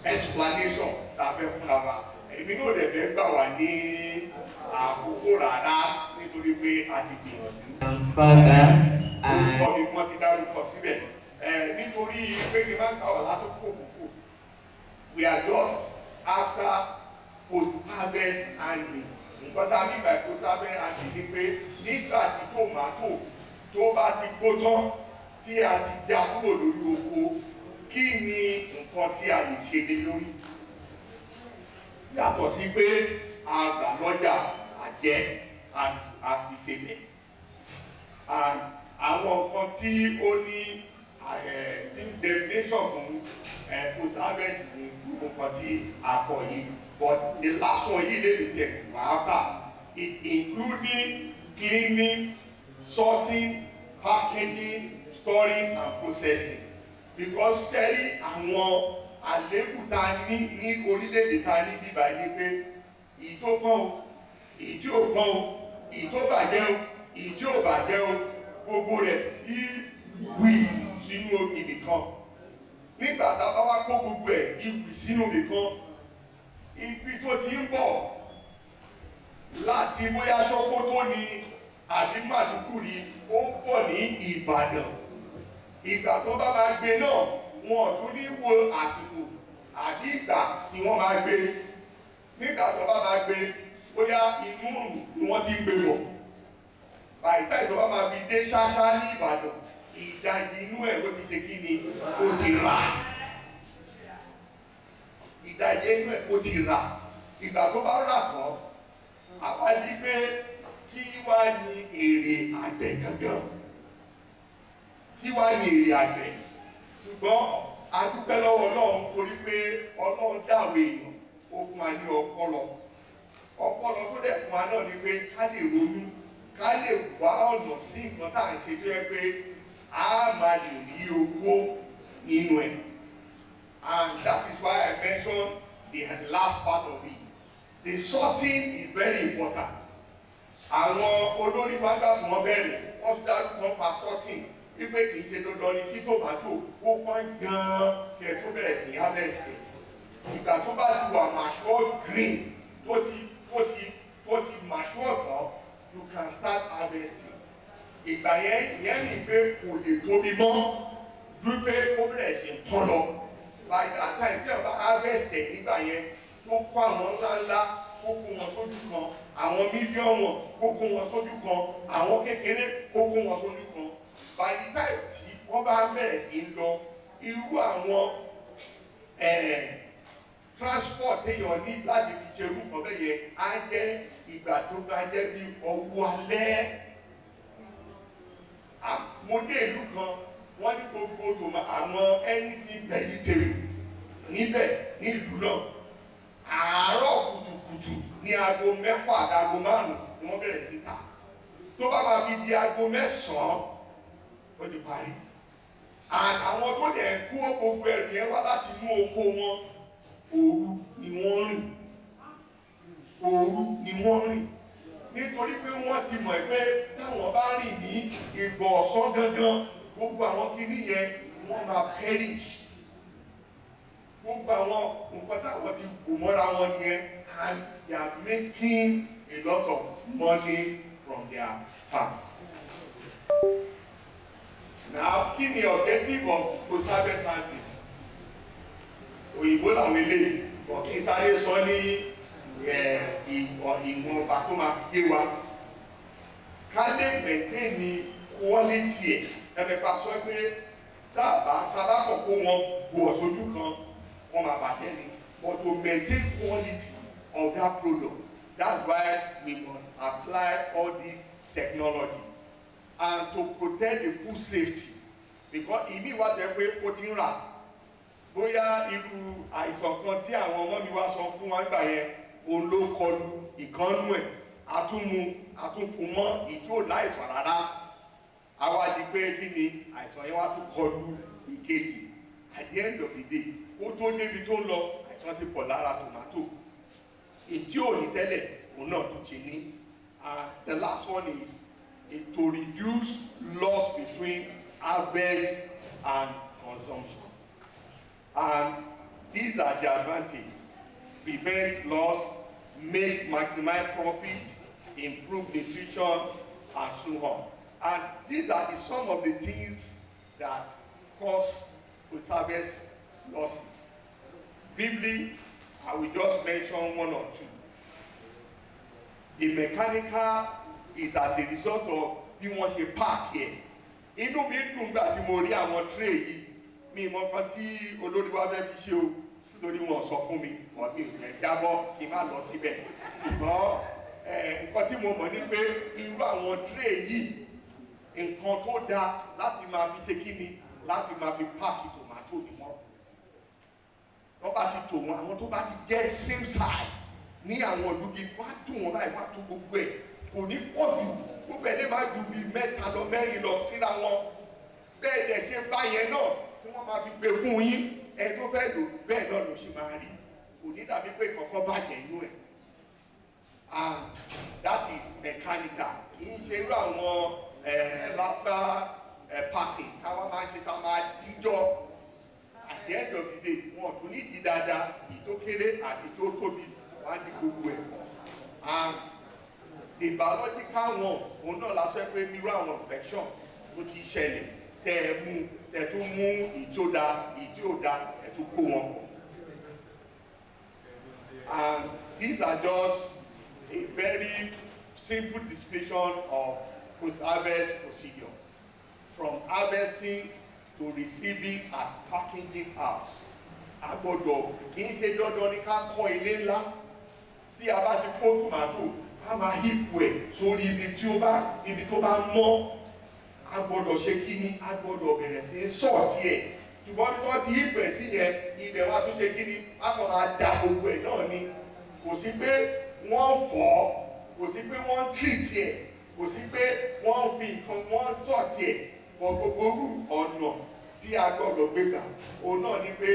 explanation tàbí fúnra wa. Èmi náà lè fẹ́ gbà wá ní àkókò rárá nítorí pé a ti gbìyànjú. Orúkọ mi wọ́n ti dárúkọ síbẹ̀. Nítorí pé kí n má gbà wá lásìkò òkùnkùn. We are just after post-harvest handling. Nǹkan tá a ní ìgbà post-harvest handling ni pé nígbà tí tòmátò tó bá ti gbó tán tí a ti já kúrò lórí oko, kí ni nǹkan tí a lè ṣe lé lórí? Yàtọ̀ sí pé a gbà lọ́jà àjẹ́ àfìṣẹ́lẹ̀. Àwọn nǹkan tí ó ní definition fún post-harvest ní nǹkan tí a kọ yìí. But the last one yìí lè tẹ̀ wá after it including cleaning, sorting, packaging, storing and processing. Because sẹ́rí àwọn àléébù tá a ní orílẹ̀-èdè tá a ní bíbá ní pé èyí tó pọ́n o, èyí tí ò pọ́n o, èyí tó bàjẹ́ o, èyí tí ò bàjẹ́ o, gbogbo rẹ̀ ìwì sínú ibì kan. Nígbà tá a bá wá kó gbogbo ẹ̀ ìwì sínú ibì kan, ibi tó ti ń bọ̀ láti bóyá Sókótó ni àbí Màdúgùrí ó pọ̀ ní Ìbàdàn. Ìgbà tó bá máa gbé náà wọn ò tún ní wo àsìkò àbí ìgbà tí wọ́n máa gbé. Nígbà tó bá máa gbé bóyá inú òrùn ni wọ́n ti ń gbé bọ̀. Bàìtá ìjọba máa fi dé ṣáṣá ní Ìbàdàn, ìdajì inú ẹ̀ ló ti ṣe kí ni ó ti rà. Ìdajì inú ẹ̀ ó ti rà. Ìgbà tó bá rà tán, àwa di pé kí wá ní èrè àgbẹ̀ gangan. Kí wá ní èrè àgbẹ̀? Ṣùgbọ́n a dúpẹ́ lọ́wọ́ Ọlọ́run torí pé Ọlọ́run dáwọ̀ èèyàn ó fún wa ní ọpọlọ. Ọpọlọ tó dẹ̀ fún wa náà ni pé ká lè ronú, ká lè wá ọ̀nà sí nǹkan tá à ń ṣe tó yẹ pé a máa lè rí owó nínú ẹ̀. And that is why I mentioned the last part of it. The sorting is very important. Àwọn olórí wa gbà fún wọn bẹ̀rẹ̀, wọ́n dárúkọ pa sorting. Wípé kì í ṣe dandan ni kí tòmátò ó pọ́n gan-an kí ẹ tó bẹ̀rẹ̀ sí harvest. Ìgbà tó bá ti wà mature green tó ti mature tán, you can start harvesting. Ìgbà yẹn ìyẹn ní pé kò lè tóbi mọ́ wípé ó bẹ̀rẹ̀ sí tán lọ. By that time tí wọ́n bá harvest nígbà yẹn tó kó àwọn ńláńlá kó kó wọn sójú kan, àwọn mílíọ̀nù kó kó wọn sójú kan, àwọn kékeré kó kó wọn sójú kan. By the time tí wọ́n bá bẹ̀rẹ̀ sí lọ, irú àwọn transport téèyàn ní láti fi ṣe irú kan bẹ́ẹ̀ yẹn á jẹ́ ìgbà tó bá jẹ́ bí ọwọ́ alẹ́. Mo dé ìlú kan, wọ́n ní gbogbo àwọn anything vegetable níbẹ̀ ní ìlú náà. Àárọ̀ kùtùkùtù ní aago 6 àti aago 5 ni wọ́n bẹ̀rẹ̀ sí ta. Tó bá máa fi di aago 9 ó ti parí. Àwọn tó dẹ̀ kó gbogbo ẹ̀rù yẹn wá láti inú oko wọn, òru ni wọ́n rìn. Òru ni wọ́n rìn. Nítorí pé wọ́n ti mọ̀ pé táwọn bá rìn ní ìgbọ̀ ọ̀sán gangan, gbogbo àwọn kinní yẹn wọ́n máa perish. Gbogbo àwọn nǹkan táwọn ti kò mọ́ra wọn yẹn, and they are making a lot of money from their farm. Now, kí ni objective of post-harvest handling? Òyìnbó làwọn eléyìí, ọ̀kí sáré sọ ní ìwọ̀n ọba tó máa fi yé wa. Ká lè maintain ní quality ẹ̀. Ẹ̀mẹ̀pà sọ pé tábàkọ̀ kó wọn bọ̀ sójú kan, wọ́n máa bàjẹ́ ni. But to maintain quality of that product, that's why we must apply all this technology. And to protect the food safety, because ìmí wá jẹ́ pé ó ti ń rà bóyá irú àìsàn kan tí àwọn ọmọ mi wá sọ fún wa gbà yẹn òun ló kọlu ìkànnú ẹ̀ àtúnfùmọ́ ìjó láìsàn rárá àwa di pé kí ni àìsàn yẹn wá tún kọlu ìkejì. At the end of the day ó tó débi tó ń lọ àìsàn ti pọ̀ lára tòmátò èyí ò ní tẹ́lẹ̀ òun náà tún ti ní. The last one is to reduce loss between harvest and consumption. And these are the advantages: prevent loss, make maximize profit, improve nutrition, and so on. And these are some of the things that cause post-harvest losses. Briefly, I will just mention one or two. The mechanical is as a result of bí wọ́n ṣe park here. Inú mi dùn gbà tí mo rí àwọn tray yìí, mi mọ nǹkan tí olórí wa fẹ́ fi ṣe o, nítorí wọn sọ fún mi, wọ́n mi ò jábọ́ kí n má lọ síbẹ̀. Ṣùgbọ́n nǹkan tí mo mọ̀ ni pé irú àwọn tray yìí, nǹkan tó dáa láti máa fi ṣe kí ni, láti máa fi páàkì tòmátò ní wọ́n. Wọ́n bá ti tò wọ́n, àwọn tó bá ti jẹ́ same size ní àwọn olùgbé wá dùn wọn láì wá tó gbogbo ẹ̀, kò ní pọ̀ jù, gbogbo ẹ̀ lè má ju bíi mẹ́ta lọ mẹ́rin lọ síra wọn. Bẹ́ẹ̀ dẹ̀ ṣe bá yẹn náà tí wọ́n máa fi gbé fún yín, ẹ tó fẹ́ lò bẹ́ẹ̀ náà ló ṣe máa rí. Kò ní dàbí pé kọ̀ọ̀kan bàjẹ́ inú ẹ̀. And that is mechanical. Kì í ṣe irú àwọn lápá parking káwọn máa ń ṣe ká máa díjọ́. At the end of the day, wọn tún ní ìdí dáadáa, ìtó kéré àti ìtó tóbi, wọ́n á di gbogbo ẹ̀. And the biological one, òun náà la sọ pé irú àwọn infection tó ti ṣẹlẹ̀, tẹ̀ tó mú ìtòdà, ìtòdà, ẹ̀ tó kó wọn. And these are just a very simple description of post-harvest procedure. From harvesting to receiving and packaging house. A gbọ́dọ̀ kì í ṣe dandan ní ká kọ́ ilé ńlá. Tí a bá ti kó tòmátò, a máa hípò ẹ̀ sórí ibi tó bá mọ́. A gbọ́dọ̀ ṣe kí ni? A gbọ́dọ̀ bẹ̀rẹ̀ sí sọ́ọ̀tì ẹ̀. Ṣùgbọ́n bí wọ́n ti hípò ẹ̀ sí yẹn, ibẹ̀ wá tún ṣe kí ni? A kàn máa da gbogbo ẹ̀ náà ni. Kò sí pé wọ́n fọ̀, kò sí pé wọ́n treat ẹ̀, kò sí pé wọ́n fi nǹkan wọ́n sọ́ọ̀tì ẹ̀. Gbogbo ọ̀nà tí a gbọ́dọ̀ gbé gbà, òun náà ni pé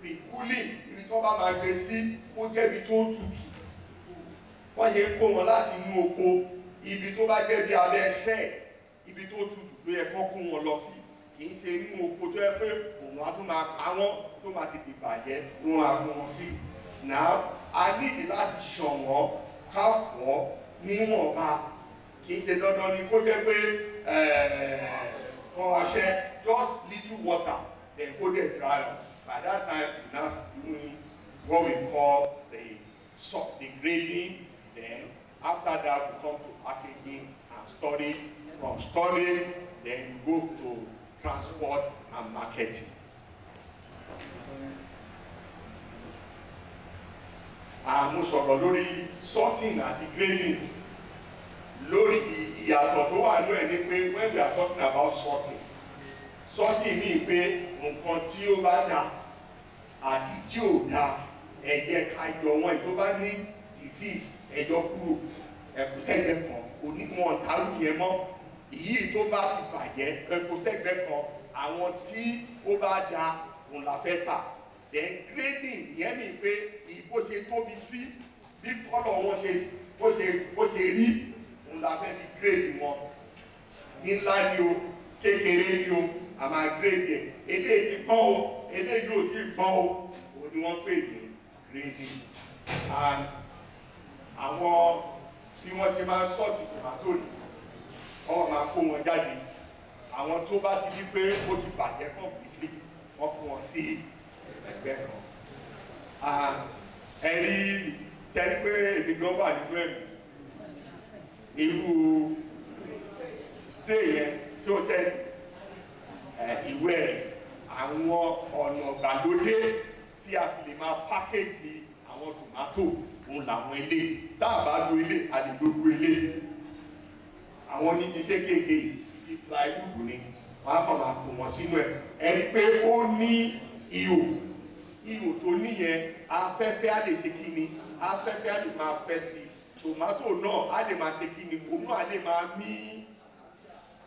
pre-cooling, ibi tó bá máa gbé sí, ó jẹ́ ibi tó tutù. Wọ́n yẹ kó wọn láti inú oko, ibi tó bá jẹ́ bí abẹ́ ṣẹ́, ibi tó tutù ló yẹ kó wọn lọ sí. Kì í ṣe inú oko tó yẹ pé òun á tún máa pa wọ́n tó máa tètè bàjẹ́ ló máa kó wọn sí. Now, a nídìí láti ṣàn wọ́n, ká fọ̀ níwọ̀nba. Kì í ṣe dandan ni kó jẹ́ pé just little water, then go there dry. By that time, we now doing what we call the grading. Then after that, we come to packaging and storage. From storage, then we go to transport and marketing. Mo sọ̀rọ̀ lórí sorting àti grading. Lórí ìyàtọ̀ tó wà nínú ẹ̀ ni pé when we are talking about sorting mean pé nǹkan tí ó bá dà àti tí ò dà, ẹ jẹ́ ká yọ wọn. Tó bá ní disease, ẹ yọ kúrò, ẹ̀kú sẹ́gbẹ̀ẹ́ kan, onímọ̀ ọ̀tàlù yẹn mọ́. Èyí tó bá ti bàjẹ́, ẹ̀kú sẹ́gbẹ̀ẹ́ kan, àwọn tí ó bá dà òun la fẹ́ tà. Then grading yẹn mean pé bó ṣe tóbi sí, bí kọ́lọ̀ wọn bó ṣe rí, òun la fẹ́ fi grade wọn. Ní ńlá ni o, kékeré ni o, a máa grade ẹ̀. Eléyìí ti pọ́n o, eléyìí ò tí pọ́n o, òun ni wọ́n pè ní grading. And àwọn bí wọ́n ṣe máa ń sọ́ọ̀tì tòmátò ní, wọ́n máa kó wọn jáde. Àwọn tó bá ti di pé ó ti bàjẹ́ completely, wọ́n kó wọn sí ẹgbẹ́ kan. Ẹ̀rí tẹ́rí pé èdè gan wà nínú ẹ̀mí. Irú dé yẹn tí ó tẹ́ ìwé àwọn ọ̀nà ìgbàlódé tí a fi lè máa pákéjì àwọn tòmátò, òun làwọn ilé. Tá a bá lo ilé, a lè gbogbo ilé. Àwọn níbi kéékèèké ìfà ìlú ni wọ́n á kàn máa tò wọ́n sínú ẹ̀. Ẹni pé ó ní ihò tó níyẹn, afẹ́fẹ́ á lè ṣe kí ni? Afẹ́fẹ́ á lè máa fẹ́ sí i. Tòmátò náà á lè máa ṣe kí ni? Òun náà á lè máa mí.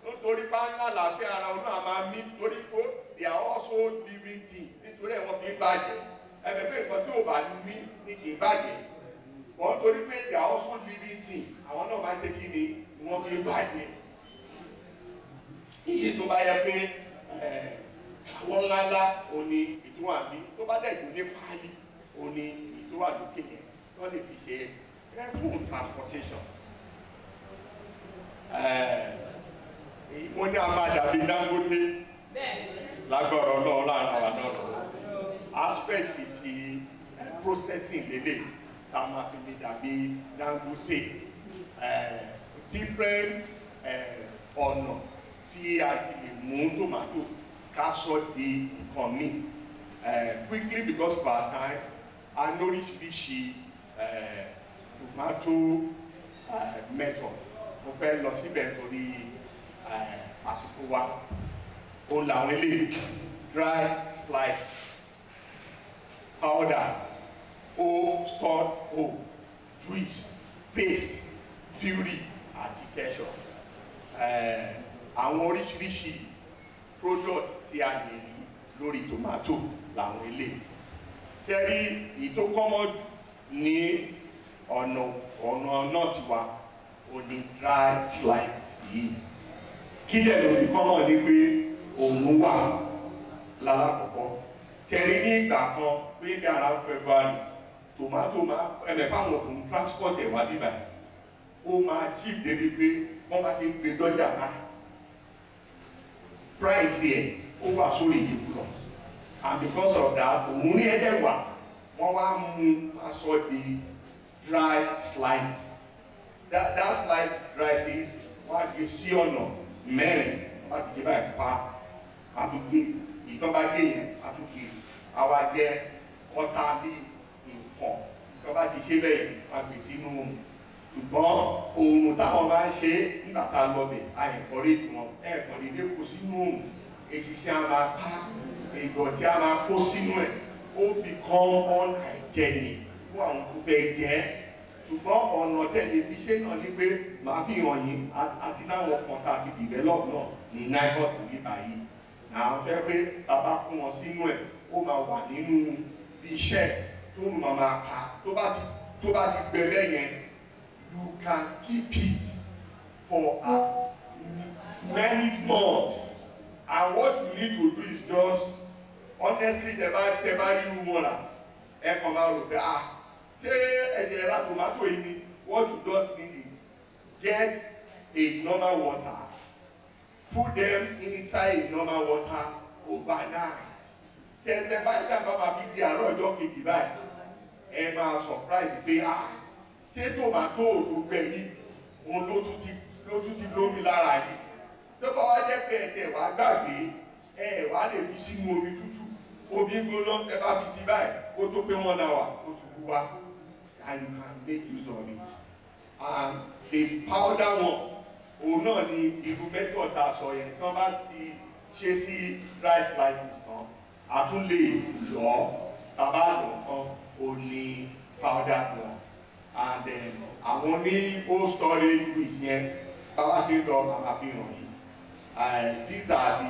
Nítorí bá ń lálàáfíà ara òun náà máa mí, torí pé they are also living things. Nítorí ẹ̀ wọ́n fi ń bàjẹ́. Ẹ̀fẹ̀ pé nǹkan tí ò bá ní ní kì í bàjẹ́. Wọ́n torí pé they are also living things. Àwọn náà máa ń ṣe kí ni? Wọ́n fi ń bàjẹ́. iye tó bá yẹ pé àwọn ńláńlá òní ìdúwà bí tó bá dẹ̀ ìdú ní páálí òní ìdúwà lókè yẹn wọ́n lè fi ṣe fún transportation. Wọ́n ní a máa dàbí Dangote lágbára Ọlọ́run láàrin àwọn náà lọ́wọ́. Aspect ti processing lédè tá a máa fi lè dàbí Dangote. Different ọ̀nà tí a fi lè mú tomato ká sọ di nǹkan míì. Quickly because of our time, a ní oríṣiríṣi tomato method. Mo fẹ́ lọ síbẹ̀ torí àsìkò wa. Òun làwọn eléyìí dry slice powder stored juice paste puree àti ketchup. Àwọn oríṣiríṣi product tí a lè rí lórí tomato làwọn eléyìí. Ṣé rí èyí tó common ní ọ̀nà náà ti wá ó ní dry slice yìí. Kí lẹ̀ ló fi common ní pé òun wà lálákọ̀ọ́kọ́. Ṣé rí ní ìgbà kan pé ní around February tomato máa fáwọn òkun transport ẹ̀ wá bíbá ó máa cheap débi pé wọ́n bá ti ń gbé dọ́jà náà price ẹ̀ ó wà sórí ìdìbò lọ, and because of that òun ní ẹ̀jẹ̀ wà wọ́n wá mú aṣọ di dry slice. That slice dry slice wọ́n á gbé sí ọ̀nà mẹ́rin wọ́n á ti gbé báyìí pa àtúgbé ìtọ́ bá gbé yẹn àtúgbé àwa jẹ́ ọ̀tá bí nǹkan ìtọ́ bá ti ṣe bẹ́ẹ̀ wọ́n á gbé sínú ṣùgbọ́n òòrùn táwọn bá ń ṣe nígbà tá a lọ bẹ̀ àìkọ́rí wọn ẹ̀ẹ̀kọ́rí dé kó sínú òòrùn èṣìṣẹ́ a máa pa ìdọ̀tí a máa kó sínú ẹ̀ ó become unhygienic fún àwọn tó fẹ́ jẹ́ ṣùgbọ́n ọ̀nà tẹ̀lé fi ṣe náà ní pé màá fi hàn yín àti láwọn kan tá a ti develop náà ní Nihort níbà yìí àwọn fẹ́ pé bàbá kún wọn sínú ẹ̀ ó máa wà nínú iṣẹ́ tó máa pa tó bá ti gbẹ̀lẹ́ yẹn. You can keep it for as many months, and what you need to do is just honestly tẹ́ bá rí irú wọn rà ẹ kàn máa rò pé ṣé ẹ̀jẹ̀ ra tomato yìí ni what you just need is get a normal water, put them inside a normal water overnight. Tẹ́ bá máa fi di àárọ̀ ọjọ́ kejì báyìí ẹ máa surprise pé ṣé tomato tó gbẹ yìí òun ló tún ti lómi lára yìí tó bá wá jẹ́ pé ẹ̀tẹ̀ wá gbàgbé wá lè fi sínú omi tútù omi gbóná ẹ bá fi sí báyìí kó tó pé 1 hour ó tún wú wá and you can make use of it. And the powder one òun náà ni irú method tá a sọ yẹn tí wọ́n bá ti ṣe sí dry slices kan a tún lè lọ tàbá lọ kan ó ní powder one. And àwọn ní old storage juice yẹn bàbá ti lọ àfihàn yìí these are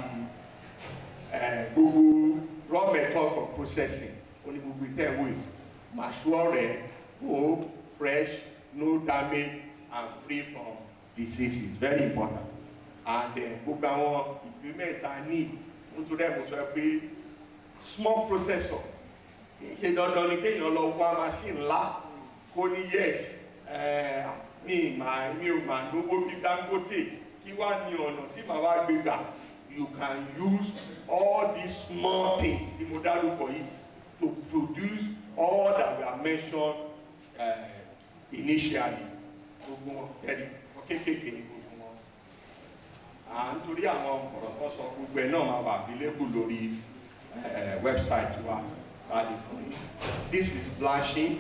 the gbogbo raw method for processing oní gbogbo ìtẹ̀wé màṣúọ̀ rẹ̀ go fresh no damage and free from diseases very important. And gbogbo àwọn equipment ta ní nítorí ẹ̀ mo sọ pé small processor kì í ṣe dandan ni kéèyàn lọ wá machine ńlá kó ní yes mi ò máa lówó bí Dangote kí wá ní ọ̀nà tí màá wá gbé gbà. You can use all these small things tí mo dárúkọ yìí to produce all that we have mentioned initially. Gbogbo wọn tẹ́lẹ̀ kéékèèké ní gbogbo wọn. Nítorí àwọn ọ̀rọ̀ tó sọ gbogbo ẹ̀ náà máa wà available lórí website wa láti fún mi. This is blanching.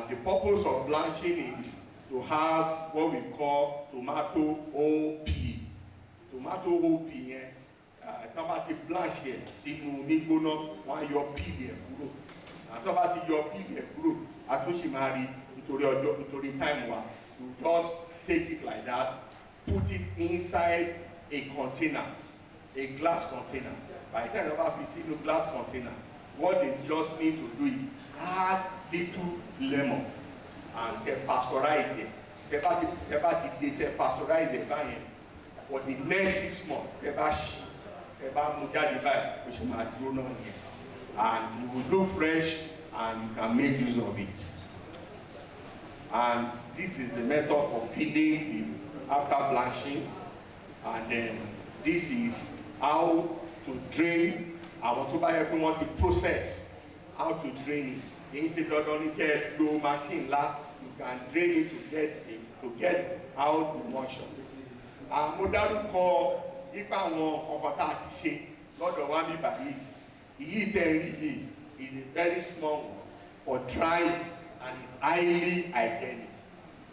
The purpose of blanching is to have what we call tomato OP. Tomato OP yẹn tó bá ti blanch yẹn sínú nígbóná wọ́n á yọ peel yẹn kúrò. Tó bá ti yọ peel yẹn kúrò àtúnṣe máa rí nítorí time wa. You just take it like that, put it inside a container, a glass container. By the time you have sínú glass container, what they just need to do is add little lemon and pasteurize it. Pasteurize it báyẹn for the next 6 months ẹ bá ṣí ẹ bá mú jáde báyìí ó ṣe máa dúró náà nìyẹn and you will look fresh and you can make use of it. And this is the method for peeling after blanching, and then this is how to drain àwọn tó bá yẹ kí wọ́n ti process how to drain it. Èyí ti dandan ní kẹ́ lo machine ńlá, you can drain it to get out the moisture. Mo dárúkọ nípa àwọn ọkọ̀ tá a ti ṣe lọ́dọ̀ wa ní báyìí. Èyí tẹ̀ ń rí yìí is a very small one for drying and is highly hygienic.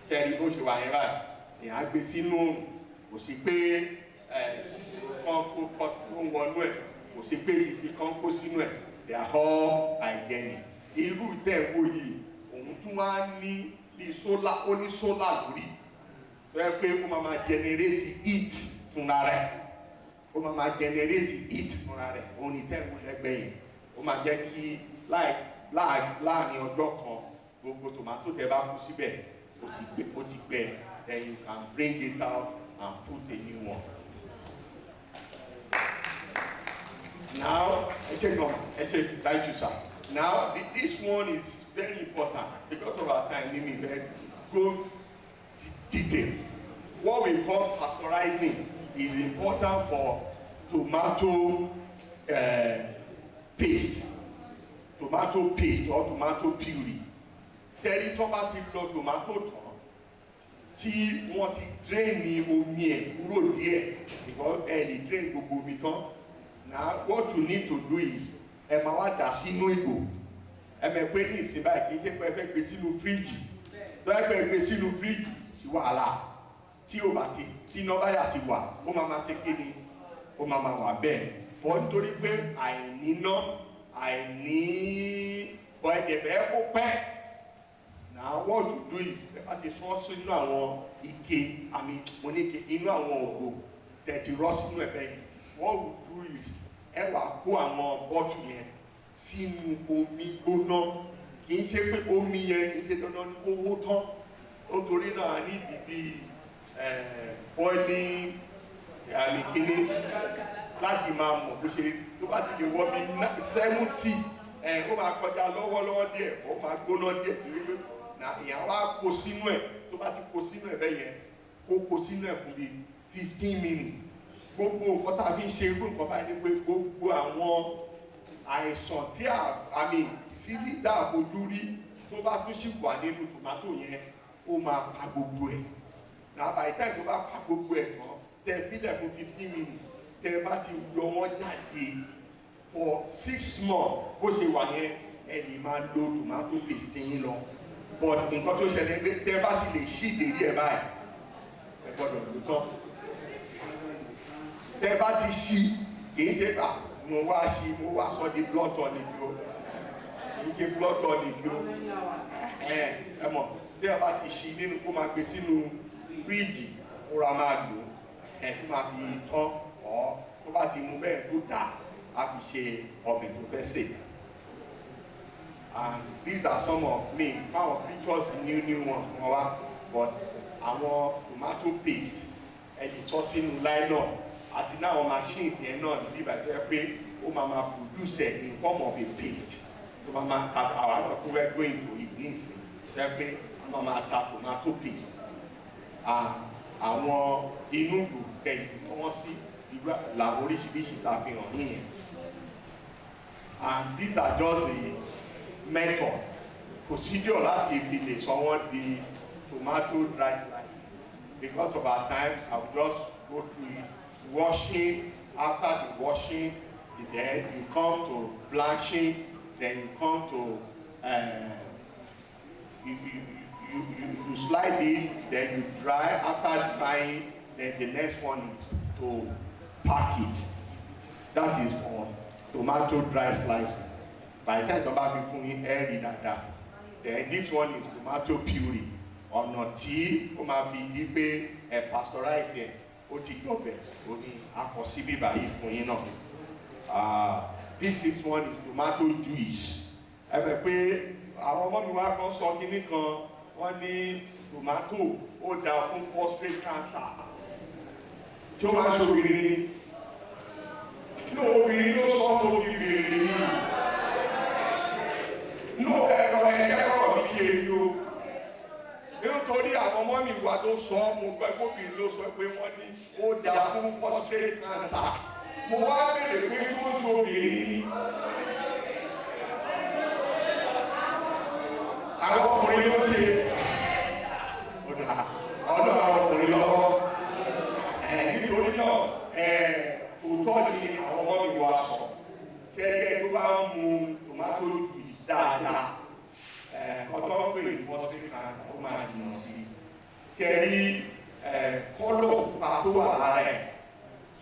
Ṣẹ́ni bó ṣe wà yẹn báyìí, èèyàn á gbé sínú kò sí pé kan kó ń wọnú ẹ̀, kò sí pé sisi kan kó sínú ẹ̀, they are all hygienic. Irú ìtẹ̀wò yìí, òun tún wá ní bí sólà, ó ní sólà lórí. Tó yẹ pé ó máa generate heat fúnra rẹ̀, ó máa generate heat fúnra rẹ̀, òun ní ìtẹ̀wò lẹ́gbẹ̀ẹ́ yìí. Ó máa jẹ́ kí láàrin ọjọ́ kan gbogbo tomato tẹ bá kú síbẹ̀ ó ti gbẹ, then you can bring it out and put a new one. Now, thank you, sir. Now, this one is very important because of our time. Let me go detail. What we call pasteurizing is important for tomato paste or tomato puree. Tẹ́rí tó bá ti lọ tomato tán tí wọ́n ti drain omi ẹ̀ kúrò díẹ̀ because ẹ lè drain gbogbo omi tán. Now what you need to do is ẹ máa wá dà sínú ìgò. Ẹ mọ̀ pé ní ìsìn báyìí kì í ṣe pé ẹ fẹ́ gbé sínú fíríjì. Tó ẹ fẹ́ gbé sínú fíríjì sí wàhálà tí ó bá ti tí iná báyà ti wà ó máa ṣe kí ni ó máa wà bẹ́ẹ̀. Bọ́ nítorí pé àìníná bọ́ ẹ̀dẹ̀fẹ́ kó pẹ́. Now what you do is ẹ bá ti sọ sínú àwọn ike oníke inú àwọn ògbò tẹ̀tì rọ́ sínú ẹ̀bẹ̀ yìí. What you do is ẹ wá kó àwọn bọ́tù yẹn sínú omi gbóná. Kì í ṣe pé omi yẹn kì í ṣe dandan ní owó tán. Nítorí náà ní ìdìbí boiling kíní láti máa mọ̀ bó ṣe tó bá ti lè wọ́ bí 70 ó máa kọjá lọ́wọ́lọ́wọ́ díẹ̀ ó máa gbóná díẹ̀ kìí pé ìyàn wá kó sínú ẹ̀ tó bá ti kó sínú ẹ̀ bẹ́ẹ̀ yẹn kó sínú ẹ̀ fún bí 15 minutes. Gbogbo nǹkan tá a fi ń ṣe irú nǹkan báyìí ni pé gbogbo àwọn àìsàn tí sísí dá àfojú rí tó bá tún ṣì wà nínú tòmátò yẹn ó máa pa gbogbo ẹ̀. Now by the time tó bá pa gbogbo ẹ̀ tán tẹ fílẹ̀ fún 15 minutes tẹ bá ti yọ wọ́n jáde for 6 months bó ṣe wà yẹn ẹ lè máa lo tomato paste yín lọ. But nǹkan tó ṣẹlẹ̀ pé tẹ bá ti lè ṣí ìdérí ẹ̀ báyìí ẹ gbọ́dọ̀ lò tán. Tẹ bá ti ṣí kìí ṣe bá mo wá sọ di blood tonic o kìí ṣe blood tonic o ẹ mọ̀ tẹ bá ti ṣí nínú kó máa gbé sínú fíríjì kó ra máa lò tó máa fi tán tó bá ti mú bẹ́ẹ̀ tó dà á fi ṣe ọbẹ̀ tó fẹ́ sè. And these are some of found pictures new ones wọn wá but àwọn tomato paste ẹ lè sọ sínú nylon àti náà machines yẹn náà níbí ìbàjẹ́ pé ó máa produce in form of a paste tó máa àwọn náà fún wẹ́ going to it ní ìsìn jẹ́ pé wọ́n máa ta tomato paste. Àwọn inú ìlú kẹyìn wọ́n sí irú làwọn oríṣiríṣi tá a fi hàn nìyẹn. And these are just the method procedure láti fi lè sọ wọ́n di tomato dry slice. Because of our time I will just go through it. Washing, after the washing, then you come to blanching, then you come to you slide it, then you dry. After drying, then the next one is to pack it. That is for tomato dry slicing. By the time you have been air that, then this one is tomato puree. Ọ̀nà tí ó máa fi di pé pasteurize ẹ̀ ó ti dọ̀bẹ̀ ó ní akọ̀síbí báyìí fún yín náà. This is one is tomato juice. Ẹ bẹ̀ pé àwọn ọmọ mi wá kan sọ kíní kan wọ́n ní tomato ó dáa fún prostate cancer. tí ó máa ń ṣòbìnrin ni inú obìnrin ló sọ ọ́ lórí ìbéèrè mi inú ẹ̀kọ́ mi kí èyí o nítorí àwọn ọmọ mi wà tó sọ mo gbẹ́ gómìnà ló sọ pé wọ́n ní ó dà fún prostate cancer mo wá bèrè pé tó ń ṣòbìnrin àwọn ọkùnrin ló ṣe ọ̀dọ̀ àwọn ọkùnrin lọ́wọ́ nítorí náà òótọ́ ni àwọn ọmọ mi wá sọ kẹ́kẹ́ tó bá ń mu tomato juice dáadáa ọjọ́ pé prostate cancer ó máa jìnnà sí kẹ́rí kọ́lọ̀ pupa tó wà lára ẹ̀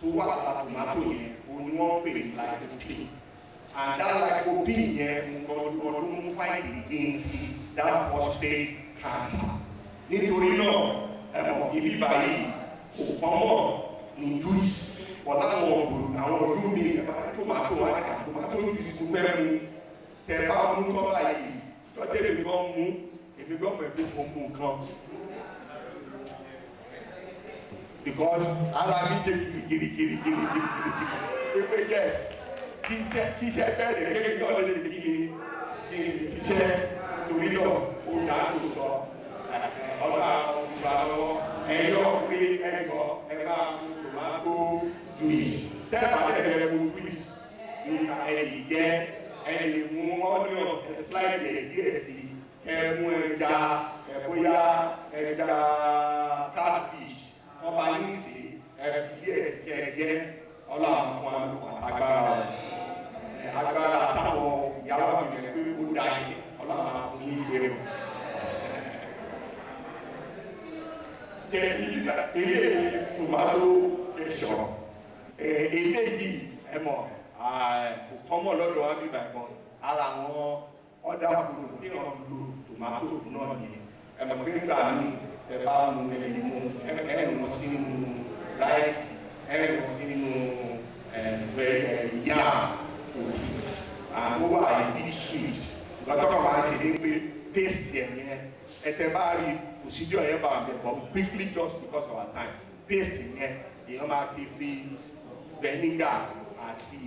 tó wà lára tomato yẹn òun ni wọ́n pè ní lycopene and that lycopene yẹn ọdún mú fight against that prostate cancer nítorí náà ibi báyìí kò pọ́nmọ́ ní juice ọ̀la àwọn ọdún mi tomato àti tomato juice tó fẹ́ mu tẹ̀ bá mú tọ́ báyìí tọ́jú èmi gan mú èmi gan mọ̀ ẹ̀kọ́ fún mú nǹkan because ara mi ṣe kirikiri pé yes kí iṣẹ́ bẹ̀rẹ̀ kékeré ní ọ̀lẹ́dẹ̀ ṣiṣẹ́ torí náà ó dá tó tọ́ ọ̀la ọ̀gbà lọ́wọ́ ẹ̀yọ́ pé ẹ̀gọ́ ẹ̀ máa mú tomato juice tẹ́lá ẹ̀rẹ̀ mú juice ní ẹ̀yìn jẹ́ ẹ̀yìn mú onion slide díẹ̀ sí ẹ̀mú ẹja ẹ̀bóyá ẹja catfish wọ́n bá yín sí díẹ̀ kẹ̀kẹ́ ọlọ́run fún agbára táwọn ìyàwó mi rẹ̀ pé ó dá yìí ọlọ́run fún yín ṣe rẹ̀ kẹ ilé tomato kẹsàn eléyìí ẹmọ ọmọ lọ́dọ̀ wa bíbá ẹ̀kọ́ ara àwọn ọ̀dà kúrò tí wọ́n lo tomato náà ni ẹmọ pé nígbà míì ẹ bá mu ẹnu sínú ráìsì ẹnu sínú yam àwọn wà ní sweet lọ́tọ́ máa ń ṣe ní pé paste ẹ̀ yẹn ẹ̀tẹ̀ bá rí procedure yẹn bá bẹ̀ but quickly just because of our time paste yẹn èèyàn máa ti fi vinegar àti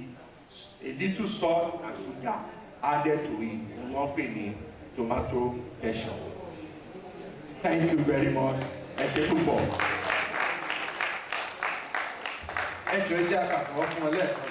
a little salt and sugar added to it wọ́n pè ní tomato ketchup. Thank you very much. Ẹ ṣe púpọ̀. Ẹ jọ̀ọ́ ẹ jẹ́ àkàtúwọ́ fún ọ lẹ́ẹ̀kan.